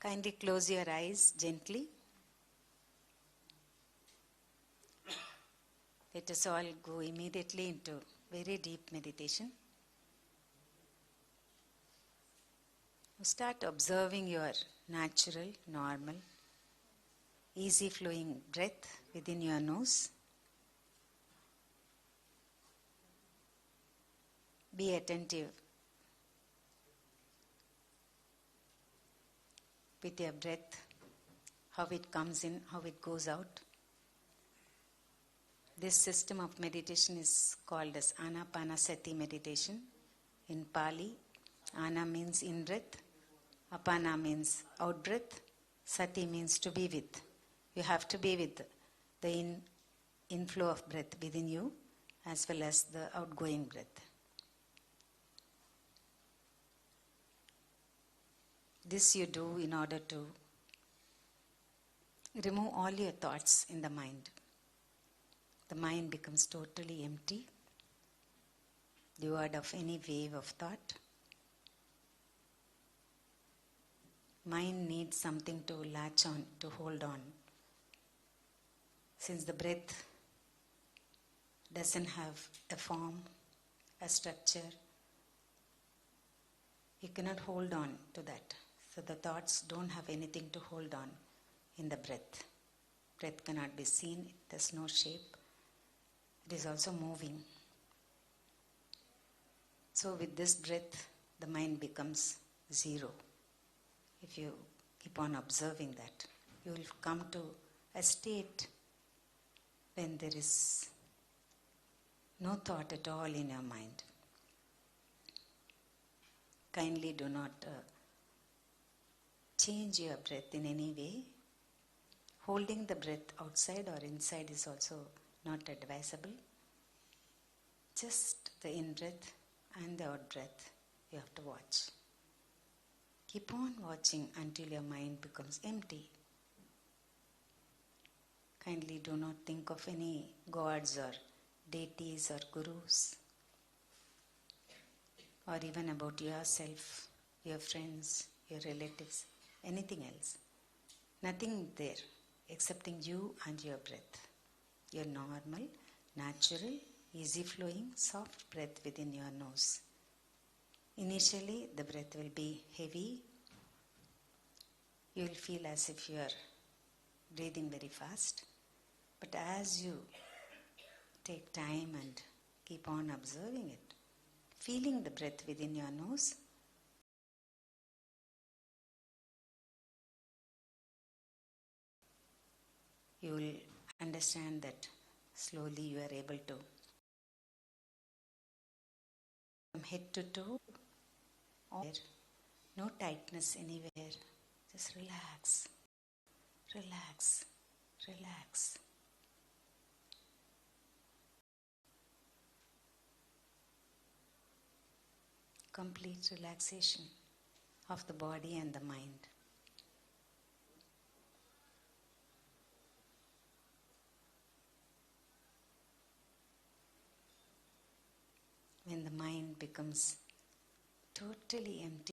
Kindly close your eyes gently. Let us all go immediately into very deep meditation. Start observing your natural, normal, easy flowing breath within your nose. Be attentive with your breath, how it comes in, how it goes out. This system of meditation is called as Ana-Pana-Sati Meditation. In Pali, Ana means in-breath, Apana means out-breath, Sati means to be with. You have to be with the inflow of breath within you as well as the outgoing breath. This you do in order to remove all your thoughts in the mind. The mind becomes totally empty, devoid of any wave of thought. Mind needs something to latch on, to hold on. Since the breath doesn't have a form, a structure, you cannot hold on to that. So the thoughts don't have anything to hold on in the breath. Breath cannot be seen, it has no shape. It is also moving. So with this breath, the mind becomes zero. If you keep on observing that, you will come to a state when there is no thought at all in your mind. Kindly do not change your breath in any way. Holding the breath outside or inside is also not advisable. Just the in-breath and the out-breath you have to watch. Keep on watching until your mind becomes empty. Kindly do not think of any gods or deities or gurus, or even about yourself, your friends, your relatives, anything else. Nothing there excepting you and your breath. Your normal, natural, easy-flowing, soft breath within your nose. Initially, the breath will be heavy. You will feel as if you are breathing very fast. But as you take time and keep on observing it, feeling the breath within your nose, you will understand that slowly you are able to, from head to toe, no tightness anywhere, just relax, relax, relax. Complete relaxation of the body and the mind. When the mind becomes totally empty,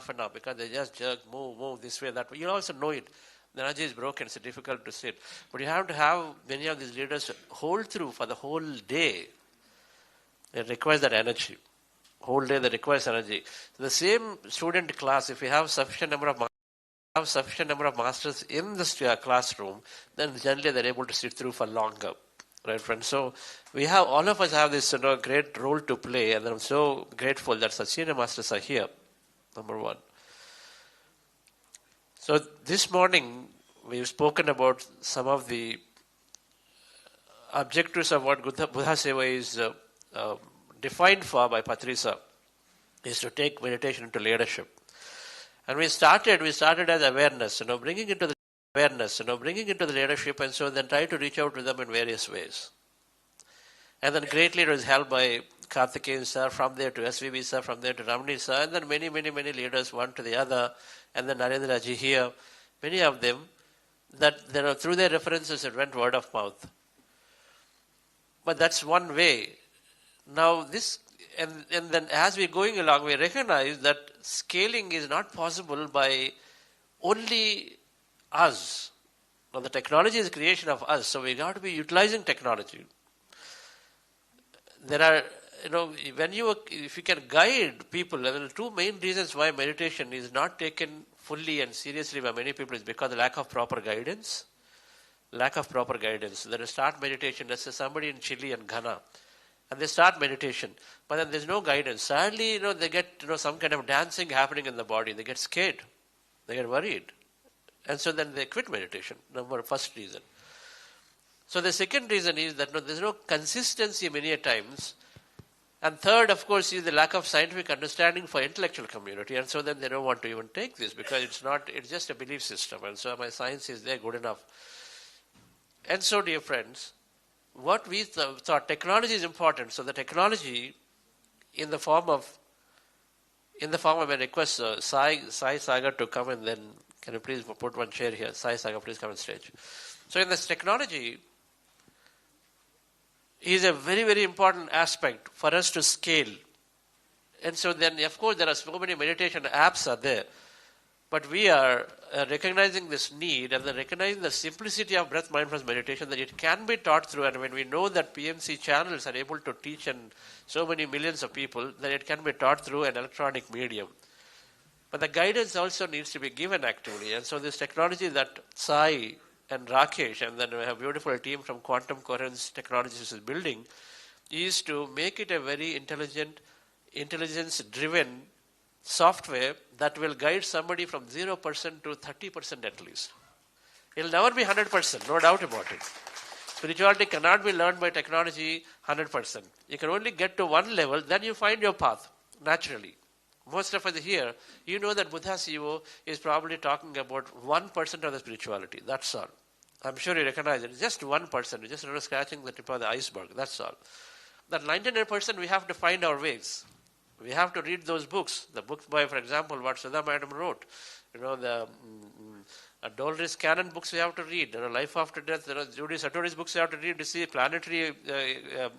half an hour because they just jerk, move this way, that way. You also know it. The energy is broken, it's difficult to sit. But you have to have many of these leaders hold through for the whole day. It requires that energy. Whole day that requires energy. The same student class, if we have sufficient number of masters in the classroom, then generally they're able to sit through for longer. Right, friends? So we have, all of us have this great role to play, and I'm so grateful that such senior masters are here, number one. So this morning, we've spoken about some of the objectives of what Buddha Seva is defined for by Patriji, is to take meditation into leadership. And we started as awareness, bringing into the leadership, and so then try to reach out to them in various ways. And then greatly it was helped by Karthikeyan sir, from there to SVB sir, from there to Ramani sir, and then many leaders, one to the other, and then Narendra ji here, many of them, that through their references it went word of mouth. But that's one way. Now this, and then as we're going along, we recognize that scaling is not possible by only us. Now the technology is creation of us, so we got to be utilizing technology. There are, if you can guide people, the two main reasons why meditation is not taken fully and seriously by many people is because of the lack of proper guidance. They start meditation, let's say somebody in Chile and Ghana, and they start meditation, but then there's no guidance. Suddenly, they get, some kind of dancing happening in the body. They get scared. They get worried. And so then they quit meditation, first reason. So the second reason is that there's no consistency many a times. And third, of course, is the lack of scientific understanding for intellectual community. And so then they don't want to even take this because it's just a belief system. And so my science is there, good enough. And so, dear friends, what we thought, technology is important. So the technology in the form of a request, Sai Sagar to come, and then can you please put one chair here? Sai Sagar, please come on stage. So in this technology is a very, very important aspect for us to scale. And so then, of course, there are so many meditation apps are there. But we are recognizing this need and then recognizing the simplicity of breath mindfulness meditation, that it can be taught through, and when we know that PMC channels are able to teach and so many millions of people, that it can be taught through an electronic medium. But the guidance also needs to be given actively. And so this technology that Sai and Rakesh, and then we have a beautiful team from Quantum Coherence Technologies is building, is to make it a very intelligence-driven software that will guide somebody from 0% to 30% at least. It will never be 100%, no doubt about it. Spirituality cannot be learned by technology 100%. You can only get to one level, then you find your path, naturally. Most of us here, you know that Buddha Seva is probably talking about 1% of the spirituality, that's all. I'm sure you recognize it. It's just 1%, you're just scratching the tip of the iceberg, that's all. That 99% we have to find our ways. We have to read those books. The books by, for example, what Sudha Madam wrote. The Dolores Cannon books we have to read. Life After Death. Judy Satori's books we have to read to see planetary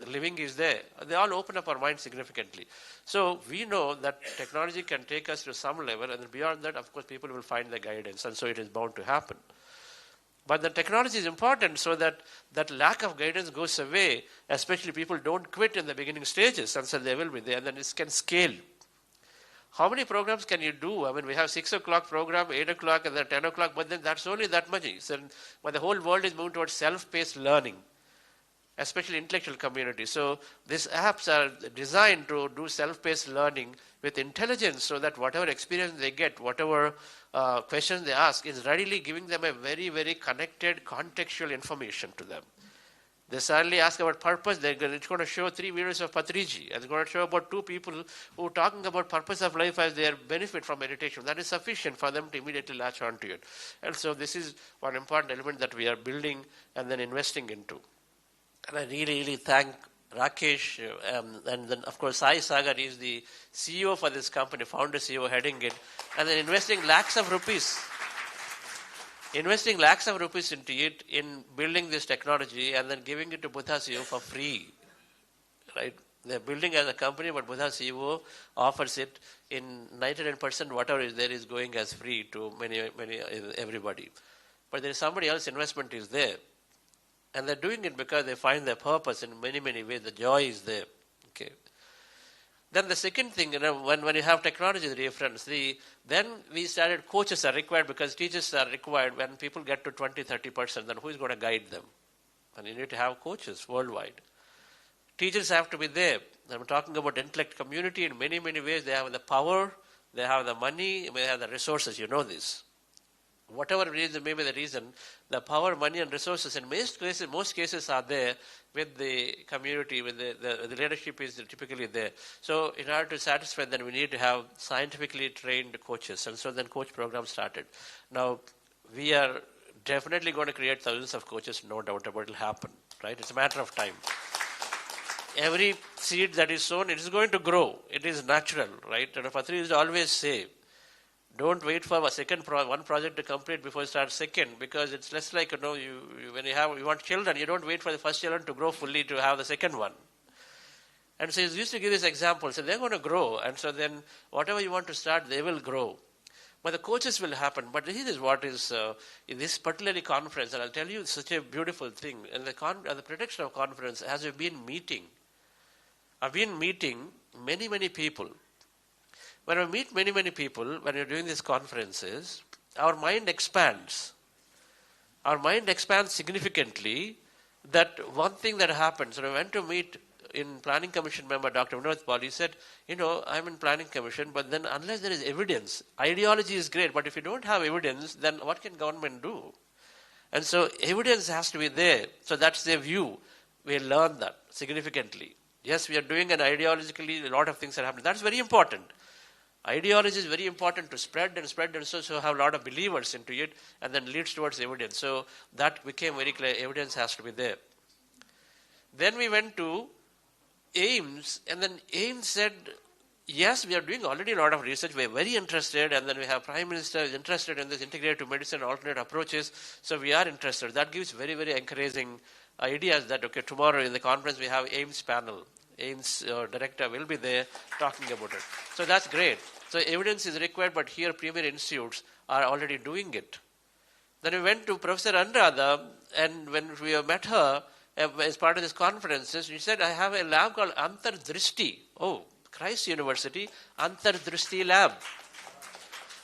living is there. They all open up our mind significantly. So we know that technology can take us to some level, and beyond that, of course, people will find the guidance, and so it is bound to happen. But the technology is important so that that lack of guidance goes away, especially people don't quit in the beginning stages, and so they will be there, and then it can scale. How many programs can you do? I mean, we have 6 o'clock program, 8 o'clock, and then 10 o'clock, but then that's only that much. But the whole world is moving towards self-paced learning, especially intellectual community. So these apps are designed to do self-paced learning with intelligence, so that whatever experience they get, whatever questions they ask, is readily giving them a very, very connected, contextual information to them. They suddenly ask about purpose, it's going to show 3 videos of Patriji, and it's going to show about 2 people who are talking about purpose of life as their benefit from meditation. That is sufficient for them to immediately latch onto it. And so this is one important element that we are building and then investing into. And I really, really thank Rakesh, and then of course Sai Sagar is the CEO for this company, founder CEO heading it, and then investing lakhs of rupees into it, in building this technology and then giving it to Buddha Seva for free, right? They're building as a company, but Buddha CEO offers it in 99%, whatever is there is going as free to everybody. But there is somebody else investment is there. And they're doing it because they find their purpose in many, many ways. The joy is there. Okay. Then the second thing, when you have technology reference, then we started coaches are required because teachers are required. When people get to 20, 30%, then who is going to guide them? And you need to have coaches worldwide. Teachers have to be there. I'm talking about intellect community in many, many ways. They have the power, they have the money, they have the resources. You know this. Whatever reason, maybe the reason, the power, money and resources in most cases are there with the community, with the leadership is typically there. So in order to satisfy that, we need to have scientifically trained coaches. And so then coach program started. Now, we are definitely going to create thousands of coaches, no doubt about it will happen, right? It's a matter of time. Every seed that is sown, it is going to grow. It is natural, right? And Patriji used to always say, don't wait for one project to complete before you start second, because it's less like, when you want children, you don't wait for the first children to grow fully to have the second one. And so he used to give this example. So they're going to grow. And so then whatever you want to start, they will grow. But the coaches will happen. But this is what is, in this particularly conference, and I'll tell you such a beautiful thing. And the protection of conference, as we've been meeting, I've been meeting many, many people. When we meet many, many people, when you're doing these conferences, our mind expands. Our mind expands significantly. That one thing that happens, when I went to meet in Planning Commission member, Dr. Vinod Paul, he said, I'm in Planning Commission, but then unless there is evidence, ideology is great, but if you don't have evidence, then what can government do? And so evidence has to be there. So that's their view. We learn that significantly. Yes, we are doing an ideologically, a lot of things are happening. That's very important. Ideology is very important to spread and so have a lot of believers into it, and then leads towards evidence. So that became very clear. Evidence has to be there. Then we went to AIMS, and then AIMS said, yes, we are doing already a lot of research. We are very interested, and then we have Prime Minister is interested in this integrative medicine, alternate approaches. So we are interested. That gives very, very encouraging ideas that, okay, tomorrow in the conference we have AIMS panel. AIMS director will be there talking about it. So that's great. So evidence is required, but here premier institutes are already doing it. Then we went to Professor Anuradha, and when we met her as part of this conferences, she said, I have a lab called Antardrishti. Oh, Christ University, Antardrishti lab.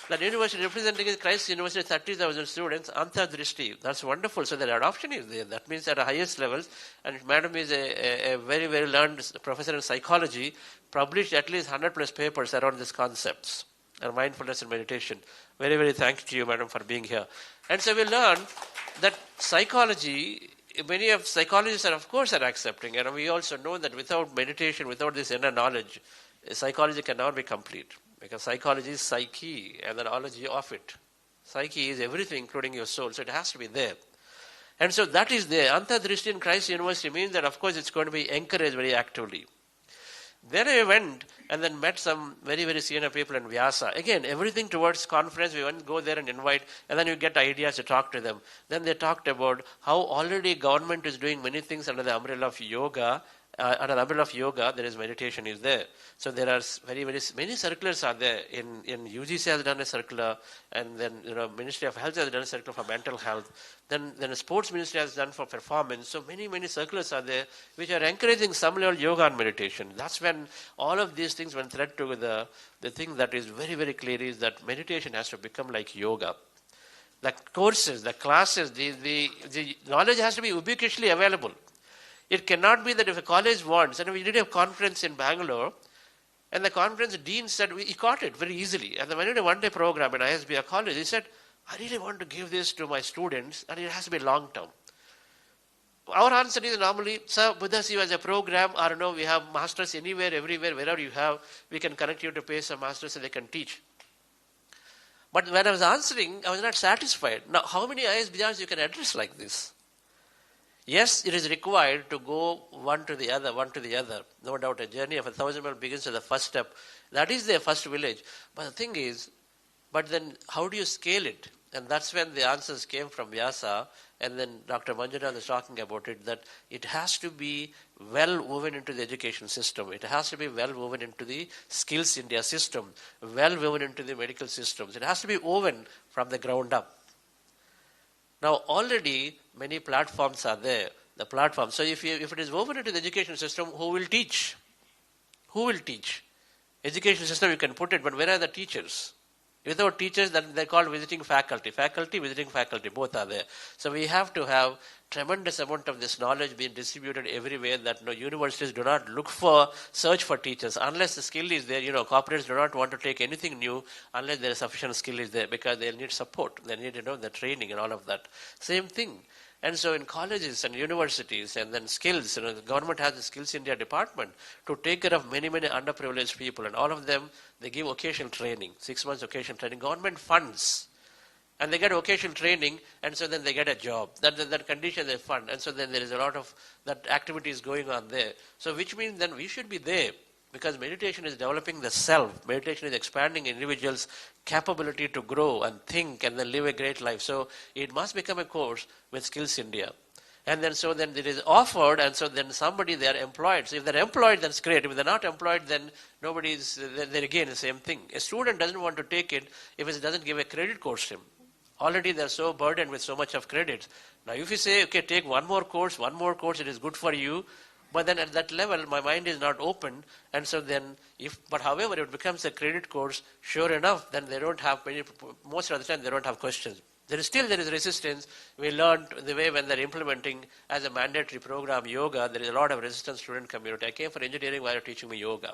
That university representing is Christ University, 30,000 students, Antardrishti. That's wonderful. So the adoption is there. That means at the highest levels. And Madam is a very, very learned professor in psychology, published at least 100 plus papers around these concepts and mindfulness and meditation. Very, very thank you to you, Madam, for being here. And so we learned that psychology, many of psychologists are, of course, are accepting. And we also know that without meditation, without this inner knowledge, psychology cannot be complete. Because psychology is psyche and the knowledge of it. Psyche is everything, including your soul. So it has to be there. And so that is there. Antardrishti in Christ University means that, of course, it's going to be encouraged very actively. Then I went and then met some very, very senior people in Vyasa. Again, everything towards conference, we went go there and invite, and then you get ideas to talk to them. Then they talked about how already government is doing many things under the umbrella of yoga. Under the umbrella of yoga, there is meditation is there. So there are very, very many circulars are there. In UGC has done a circular, and then Ministry of Health has done a circular for mental health. Then the Sports Ministry has done for performance. So many, many circulars are there which are encouraging some level yoga and meditation. That's when all of these things when thread together, the thing that is very, very clear is that meditation has to become like yoga. The courses, the classes, the knowledge has to be ubiquitously available. It cannot be that if a college wants, and we did a conference in Bangalore, and the conference dean said, he caught it very easily. And when we did a one-day program in ISBR college, he said, I really want to give this to my students, and it has to be long-term. Our answer is normally, sir, Buddha CEO has a program, or no, we have masters anywhere, everywhere, wherever you have, we can connect you to pay some masters so they can teach. But when I was answering, I was not satisfied. Now, how many ISBRs you can address like this? Yes, it is required to go one to the other. No doubt a journey of 1,000 miles begins with the first step. That is their first village. But the thing is, but then how do you scale it? And that's when the answers came from Vyasa, and then Dr. Manjunath is talking about it, that it has to be well woven into the education system. It has to be well woven into the Skills India system, well woven into the medical systems. It has to be woven from the ground up. Now, already many platforms are there. The platform. So if it is woven into the education system, who will teach? Who will teach? Education system, you can put it, but where are the teachers? Without teachers, then they're called visiting faculty. Faculty, visiting faculty, both are there. So we have to have tremendous amount of this knowledge being distributed everywhere, that universities do not search for teachers. Unless the skill is there, corporates do not want to take anything new unless there is sufficient skill is there, because they'll need support. They need, the training and all of that. Same thing. And so in colleges and universities and then skills, the government has the Skills India department to take care of many, many underprivileged people, and all of them, they give occasional training, 6 months occasional training, government funds, and they get occasional training, and so then they get a job. That condition they fund, and so then there is a lot of that activities going on there. So which means then we should be there, because meditation is developing the self. Meditation is expanding individuals' capability to grow and think and then live a great life. So it must become a course with Skills India. And then it is offered, and so then they are employed. So if they're employed, that's great. If they're not employed, then then again the same thing. A student doesn't want to take it if it doesn't give a credit course to him. Already they're so burdened with so much of credits. Now if you say, okay, take one more course, it is good for you, but then at that level, my mind is not open, and so then, however, if it becomes a credit course, sure enough, then they don't have most of the time they don't have questions. There is resistance. We learned the way when they're implementing as a mandatory program yoga, there is a lot of resistance student community. I came for engineering while teaching me yoga.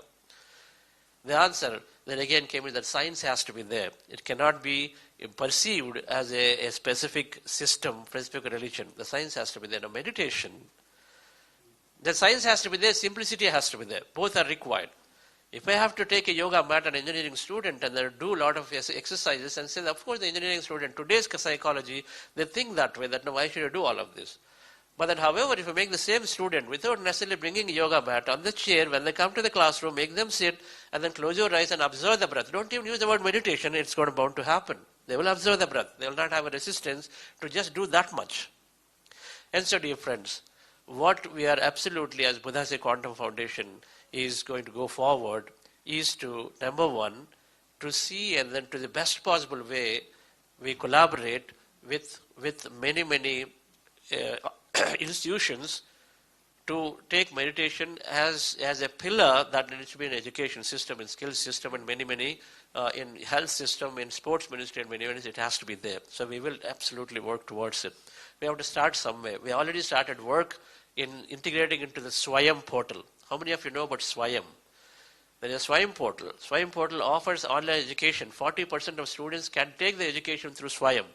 The answer then again came is that science has to be there. It cannot be perceived as a specific system, specific religion. The science has to be there. Now meditation, the science has to be there, simplicity has to be there. Both are required. If I have to take a yoga mat, an engineering student, and they do a lot of exercises and say, of course the engineering student, today's psychology, they think that way, that no, why should I do all of this? But then however, if you make the same student without necessarily bringing a yoga mat on the chair, when they come to the classroom, make them sit and then close your eyes and observe the breath. Don't even use the word meditation, it's bound to happen. They will observe the breath. They will not have a resistance to just do that much. And so dear friends, what we are absolutely as Buddhist Quantum Foundation is going to go forward is to, number one, to see and then to the best possible way we collaborate with many, many institutions to take meditation as a pillar that needs to be in education system, in skills system, and many, in health system, in sports ministry, and many, it has to be there. So we will absolutely work towards it. We have to start somewhere. We already started work in integrating into the Swayam portal. How many of you know about Swayam? There is a Swayam portal. Swayam portal offers online education. 40% of students can take the education through Swayam.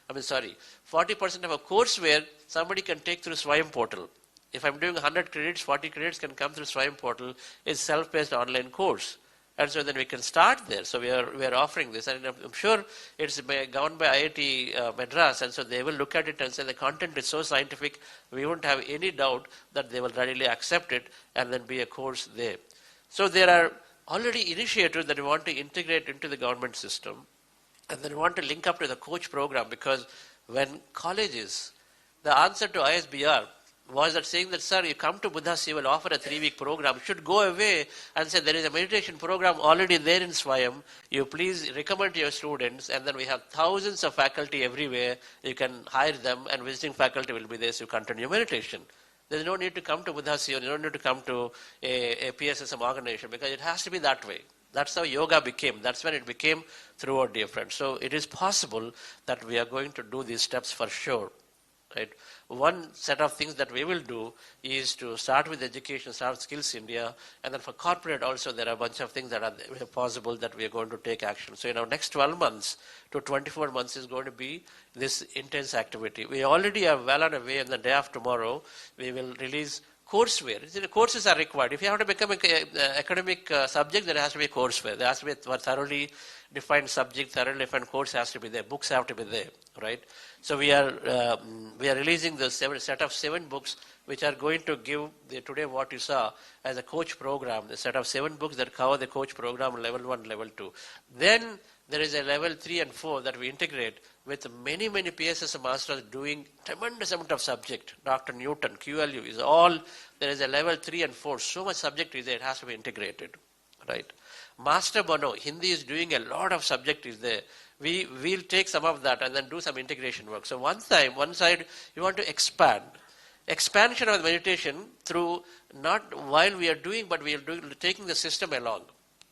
40% of a course where somebody can take through Swayam portal. If I'm doing 100 credits, 40 credits can come through Swayam portal. It's self-paced online course. And so then we can start there. So we are offering this, and I'm sure it's governed by IIT Madras, and so they will look at it and say the content is so scientific, we won't have any doubt that they will readily accept it and then be a course there. So there are already initiatives that we want to integrate into the government system, and then we want to link up to the coach program, because when colleges, the answer to ISBR was that saying that, sir, you come to Buddha, you will offer a 3-week program, should go away and say there is a meditation program already there in Swayam, you please recommend to your students, and then we have thousands of faculty everywhere, you can hire them and visiting faculty will be there, so you continue meditation. There is no need to come to Buddha, you don't need to come to a PSSM organization, because it has to be that way. That's how yoga became. That's when it became throughout, dear friends. So it is possible that we are going to do these steps for sure. Right? One set of things that we will do is to start with education, start with Skills India, and then for corporate also there are a bunch of things that are possible that we are going to take action. So in our next 12 months to 24 months is going to be this intense activity. We already are well on our way, and the day after tomorrow we will release courseware. The courses are required. If you have to become an academic subject, there has to be a courseware. There has to be a thoroughly defined subject, thoroughly defined course has to be there. Books have to be there, right? So we are releasing the set of 7 books which are going to give today what you saw as a coach program, the set of 7 books that cover the coach program level 1, level 2. Then there is a level 3 and 4 that we integrate, with many, many PSSM masters doing tremendous amount of subject. Dr. Newton, QLU is all, there is a level 3 and 4. So much subject is there, it has to be integrated, right? Master Bono, Hindi is doing a lot of subject is there. We'll take some of that and then do some integration work. So one side, you want to expand. Expansion of meditation through not while we are doing, but we are doing, taking the system along.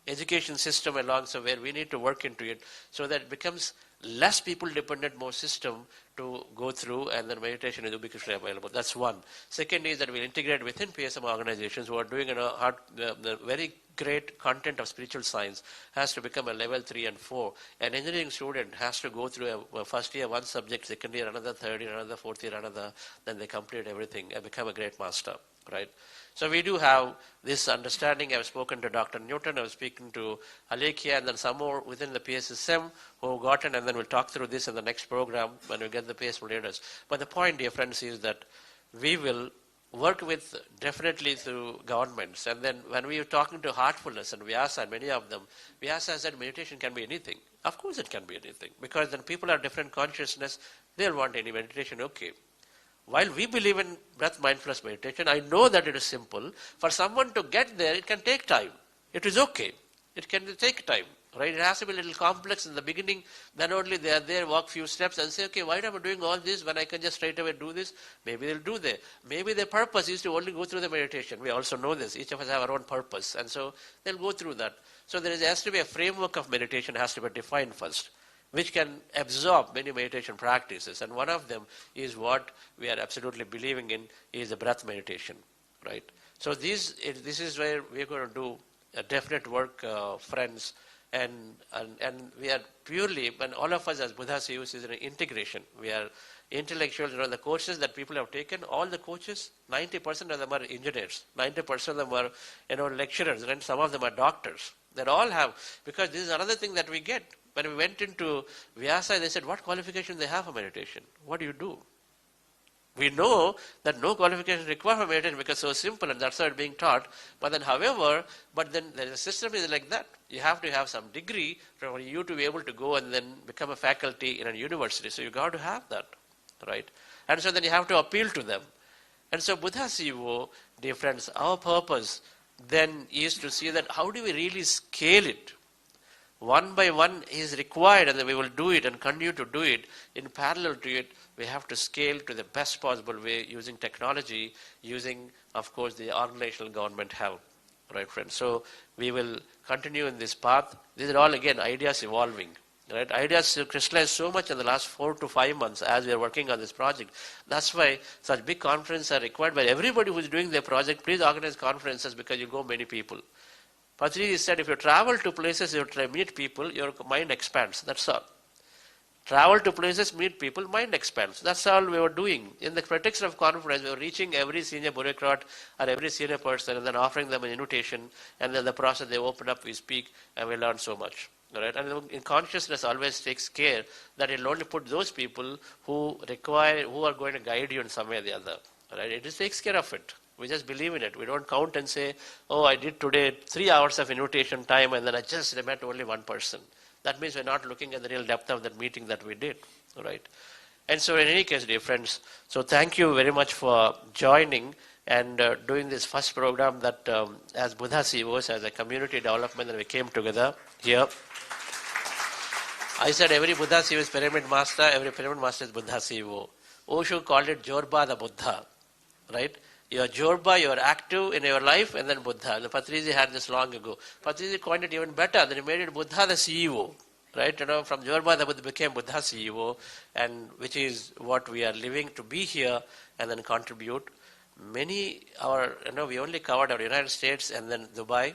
Education system along, so where we need to work into it so that it becomes less people dependent, more system to go through, and then meditation is ubiquitously available. That's one. Second is that we integrate within PSM organizations who are doing the very great content of spiritual science has to become a level 3 and 4. An engineering student has to go through a first year one subject, second year another, third year another, fourth year another, then they complete everything and become a great master, right? So we do have this understanding. I've spoken to Dr. Newton, I've spoken to Alekia, and then some more within the PSSM who got it, and then we'll talk through this in the next program when we get the PSM leaders. But the point, dear friends, is that we will work with definitely through governments. And then when we are talking to Heartfulness and Vyasa, and many of them, Vyasa said meditation can be anything. Of course it can be anything, because then people have different consciousness, they'll want any meditation, okay. While we believe in breath mindfulness meditation, I know that it is simple. For someone to get there, it can take time. It is okay. It can take time, right? It has to be a little complex in the beginning. Then only they are there, walk few steps and say, okay, why am I doing all this when I can just straight away do this? Maybe they'll do that. Maybe their purpose is to only go through the meditation. We also know this. Each of us have our own purpose. And so they'll go through that. So there has to be a framework of meditation has to be defined first, which can absorb many meditation practices. And one of them is what we are absolutely believing in is the breath meditation, right? So this is where we're going to do a definite work, friends, and we are purely, when all of us as Buddha CEOs is an integration. We are intellectuals, the courses that people have taken, all the coaches, 90% of them are engineers, 90% of them are, lecturers, and some of them are doctors. They all have, because this is another thing that we get. When we went into Vyasa, they said, what qualification they have for meditation? What do you do? We know that no qualification required for meditation because it's so simple and that's how it's being taught. But then, the system is like that. You have to have some degree for you to be able to go and then become a faculty in a university. So you got to have that, right? And so then you have to appeal to them. And so Buddha CEO, dear friends, our purpose then is to see that how do we really scale it? One by one is required, and then we will do it and continue to do it. In parallel to it, we have to scale to the best possible way using technology, using, of course, the organizational government help. Right, friends? So we will continue in this path. These are all, again, ideas evolving. Right? Ideas crystallize so much in the last 4 to 5 months as we are working on this project. That's why such big conferences are required by everybody who is doing their project. Please organize conferences because you go many people. Patriji said, if you travel to places, you try meet people, your mind expands. That's all. Travel to places, meet people, mind expands. That's all we were doing. In the pretext of conference, we were reaching every senior bureaucrat or every senior person and then offering them an invitation. And then the process, they open up, we speak, and we learn so much. Right? And in consciousness always takes care that it will only put those people who are going to guide you in some way or the other. Right? It just takes care of it. We just believe in it. We don't count and say, oh, I did today 3 hours of invitation time and then I just met only one person. That means we're not looking at the real depth of that meeting that we did. Right? And so in any case, dear friends, so thank you very much for joining and doing this first program that as Buddha CEOs, as a community development, that we came together here. I said every Buddha CEO is pyramid master, every pyramid master is Buddha CEO. Osho called it Jorba the Buddha. Right? You are Jorba, you are active in your life, and then Buddha. The Patriji had this long ago. Patriji coined it even better. Then he made it Buddha the CEO. Right? From Jorba the Buddha became Buddha CEO, and which is what we are living to be here and then contribute. We only covered our United States and then Dubai,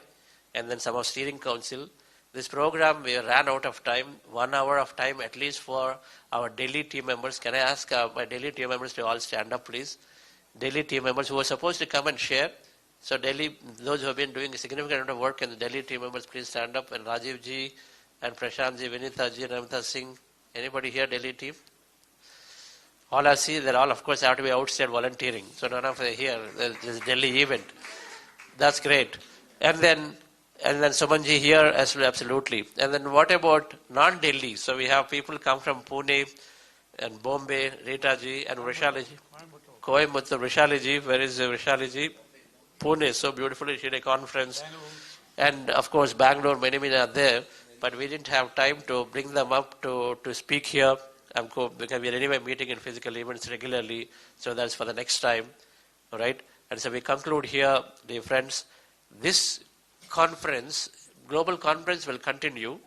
and then some of steering council. This program, we ran out of time, 1 hour of time at least for our Delhi team members. Can I ask my Delhi team members to all stand up, please? Delhi team members who were supposed to come and share. So Delhi, those who have been doing a significant amount of work in the Delhi team members, please stand up. And Rajiv ji, and Prashant ji, Vinita ji, Namita Singh. Anybody here, Delhi team? All I see, they're all, of course, have to be outside volunteering. So none of them here, this Delhi event. That's great. And then And then Sumanji here as well, absolutely. And then what about non-Delhi? So we have people come from Pune and Bombay, Ritaji and Vrishalaji. Coimbatore, Vrishalaji. Where is Vrishalaji? Pune, so beautifully, she had a conference. And of course, Bangalore, many are there. But we didn't have time to bring them up to speak here. Because we are anyway meeting in physical events regularly. So that's for the next time. All right. And so we conclude here, dear friends, this conference, global conference will continue.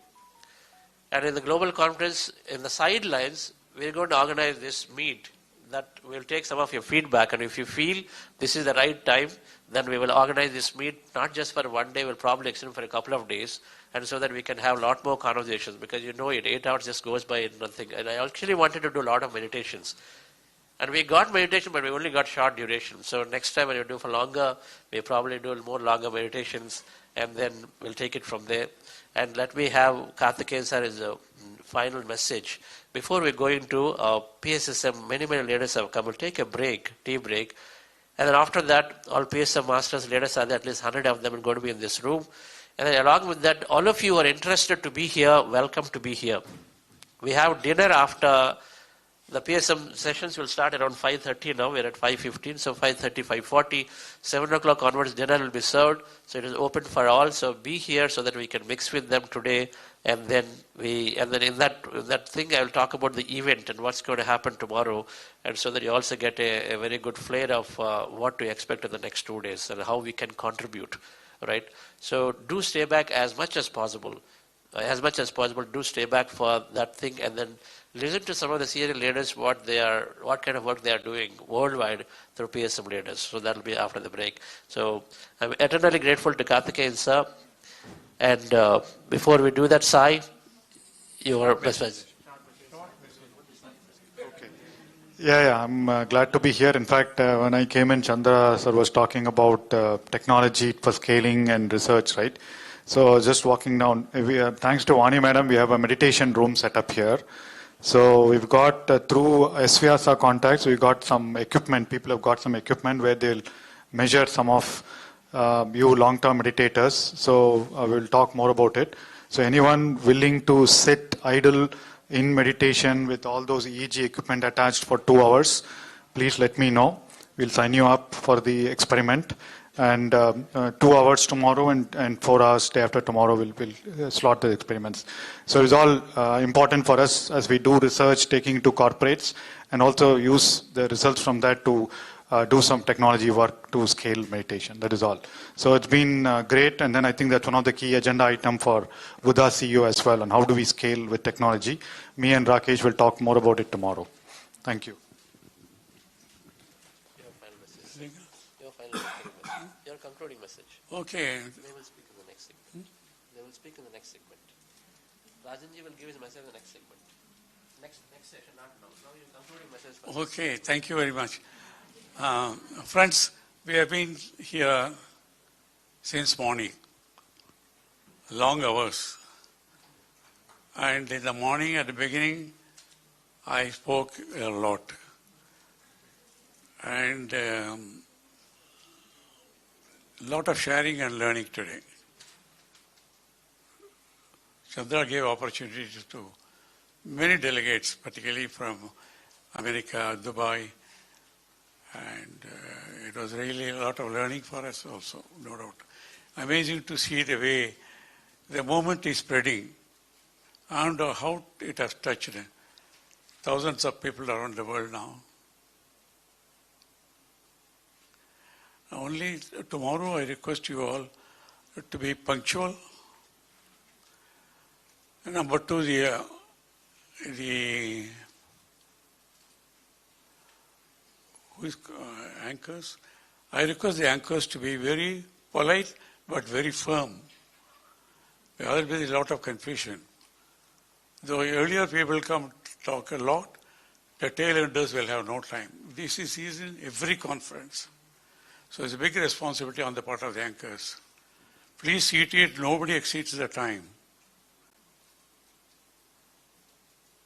And in the global conference, in the sidelines, we're going to organize this meet that will take some of your feedback. And if you feel this is the right time, then we will organize this meet, not just for one day, we'll probably extend for a couple of days. And so that we can have a lot more conversations, because you know it, 8 hours just goes by in nothing. And I actually wanted to do a lot of meditations. And we got meditation, but we only got short duration. So next time when you do for longer, we probably do more longer meditations, and then we'll take it from there. And let me have Karthikeyan sir as a final message. Before we go into PSSM, many leaders have come. We'll take a break, tea break. And then after that, all PSSM masters, leaders are there, at least 100 of them are going to be in this room. And then along with that, all of you who are interested to be here, welcome to be here. We have dinner after the PSM sessions will start around 5:30 now. We're at 5:15, so 5:30, 5:40. 7 o'clock onwards, dinner will be served. So it is open for all. So be here so that we can mix with them today. And then in that thing, I will talk about the event and what's going to happen tomorrow. And so that you also get a very good flair of what to expect in the next 2 days and how we can contribute. Right? So do stay back as much as possible. Do stay back for that thing, and then listen to some of the senior leaders what kind of work they are doing worldwide through PSM leaders. So that will be after the break. So I'm eternally grateful to Karthikeyan sir. And before we do that, Sai, your message. Yeah, I'm glad to be here. In fact, when I came in, Chandra sir was talking about technology for scaling and research, right? So just walking down, thanks to Vani madam, we have a meditation room set up here. So we've got, through SVSA contacts, we got some equipment. People have got some equipment where they'll measure some of you long-term meditators. So we'll talk more about it. So anyone willing to sit idle in meditation with all those EEG equipment attached for 2 hours, please let me know. We'll sign you up for the experiment. And 2 hours tomorrow and 4 hours day after tomorrow we'll slot the experiments. So it's all important for us as we do research, taking to corporates, and also use the results from that to do some technology work to scale meditation. That is all. So it's been great, and then I think that's one of the key agenda item for Buddha CEO as well, on how do we scale with technology. Me and Rakesh will talk more about it tomorrow. Thank you. Your concluding message. Okay. They will speak in the next segment. They will speak in the next segment. Rajanji will give his message in the next segment. Next session, not now. Now your concluding message first. Okay, thank you very much. Friends, we have been here since morning, long hours. And in the morning, at the beginning, I spoke a lot. And lot of sharing and learning today. Chandra gave opportunities to many delegates, particularly from America, Dubai, and it was really a lot of learning for us also, no doubt. Amazing to see the way the movement is spreading and how it has touched thousands of people around the world now. Only tomorrow I request you all to be punctual. Number two, the anchors. I request the anchors to be very polite but very firm. Otherwise there is a lot of confusion. Though earlier people come talk a lot, the tail enders will have no time. This is in every conference. So it's a big responsibility on the part of the anchors. Please see to it, nobody exceeds the time.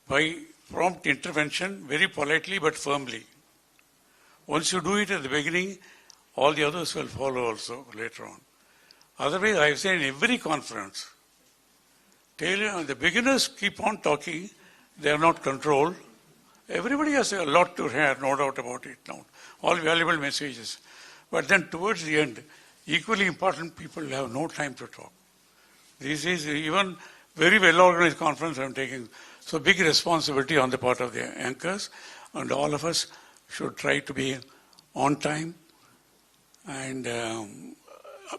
By prompt intervention, very politely but firmly. Once you do it at the beginning, all the others will follow also later on. Otherwise, I've seen in every conference, the beginners keep on talking, they are not controlled. Everybody has a lot to hear, no doubt about it now. All valuable messages. But then towards the end, equally important people have no time to talk. This is even very well organized conference I'm taking. So big responsibility on the part of the anchors, and all of us should try to be on time. And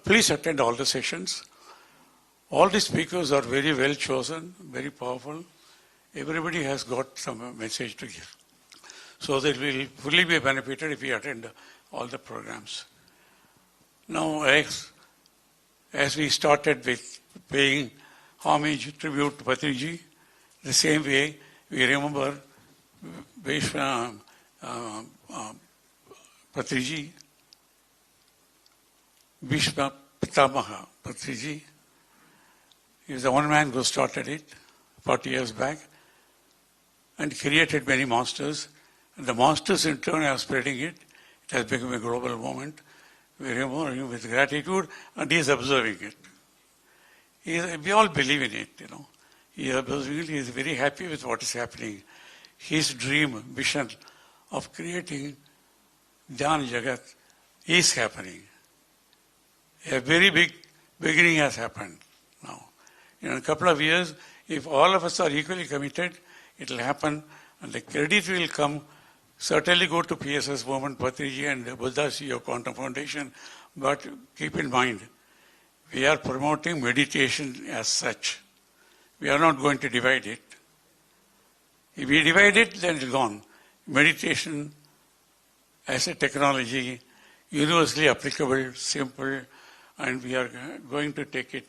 please attend all the sessions. All the speakers are very well chosen, very powerful. Everybody has got some message to give. So that we will fully be benefited if we attend all the programs. Now, as we started with paying homage, tribute to Patriji, the same way we remember Patriji, Brahmarshi Pitamaha Patriji. He is the one man who started it 40 years back and created many masters. And the masters in turn are spreading it. It has become a global movement. We remember him with gratitude, and he is observing it. We all believe in it, you know. He is observing it. He is very happy with what is happening. His dream, vision of creating Dhyana Jagath is happening. A very big beginning has happened now. In a couple of years, if all of us are equally committed, it will happen, and the credit will come. Certainly go to PSS movement, Patriji and Buddha CEO Quantum Foundation, but keep in mind, we are promoting meditation as such. We are not going to divide it. If we divide it, then it's gone. Meditation as a technology, universally applicable, simple, and we are going to take it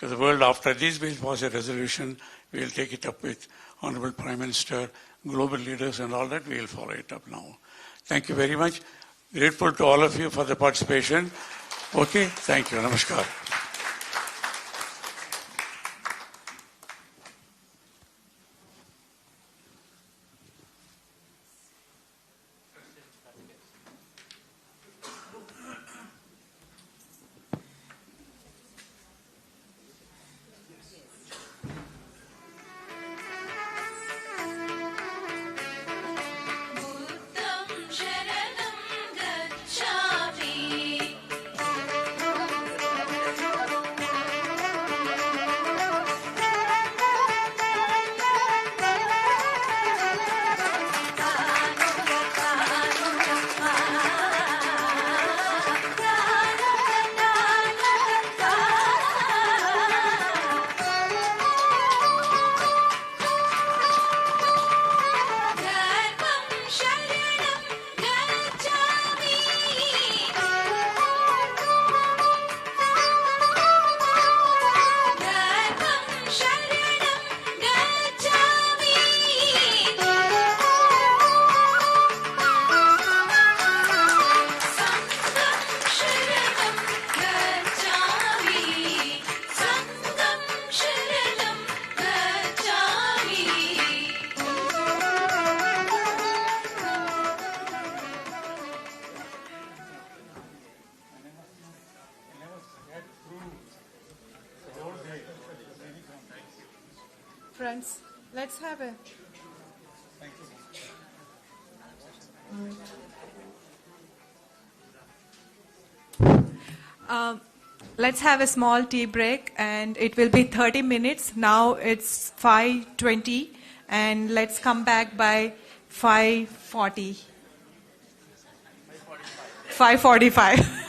to the world. After this, we'll pass a resolution. We'll take it up with Honorable Prime Minister, global leaders and all that. We'll follow it up now. Thank you very much. Grateful to all of you for the participation. Okay, thank you. Namaskar. Friends, let's have a... Let's have a small tea break, and it will be 30 minutes. Now it's 5:20, and let's come back by 5:40. 5:45.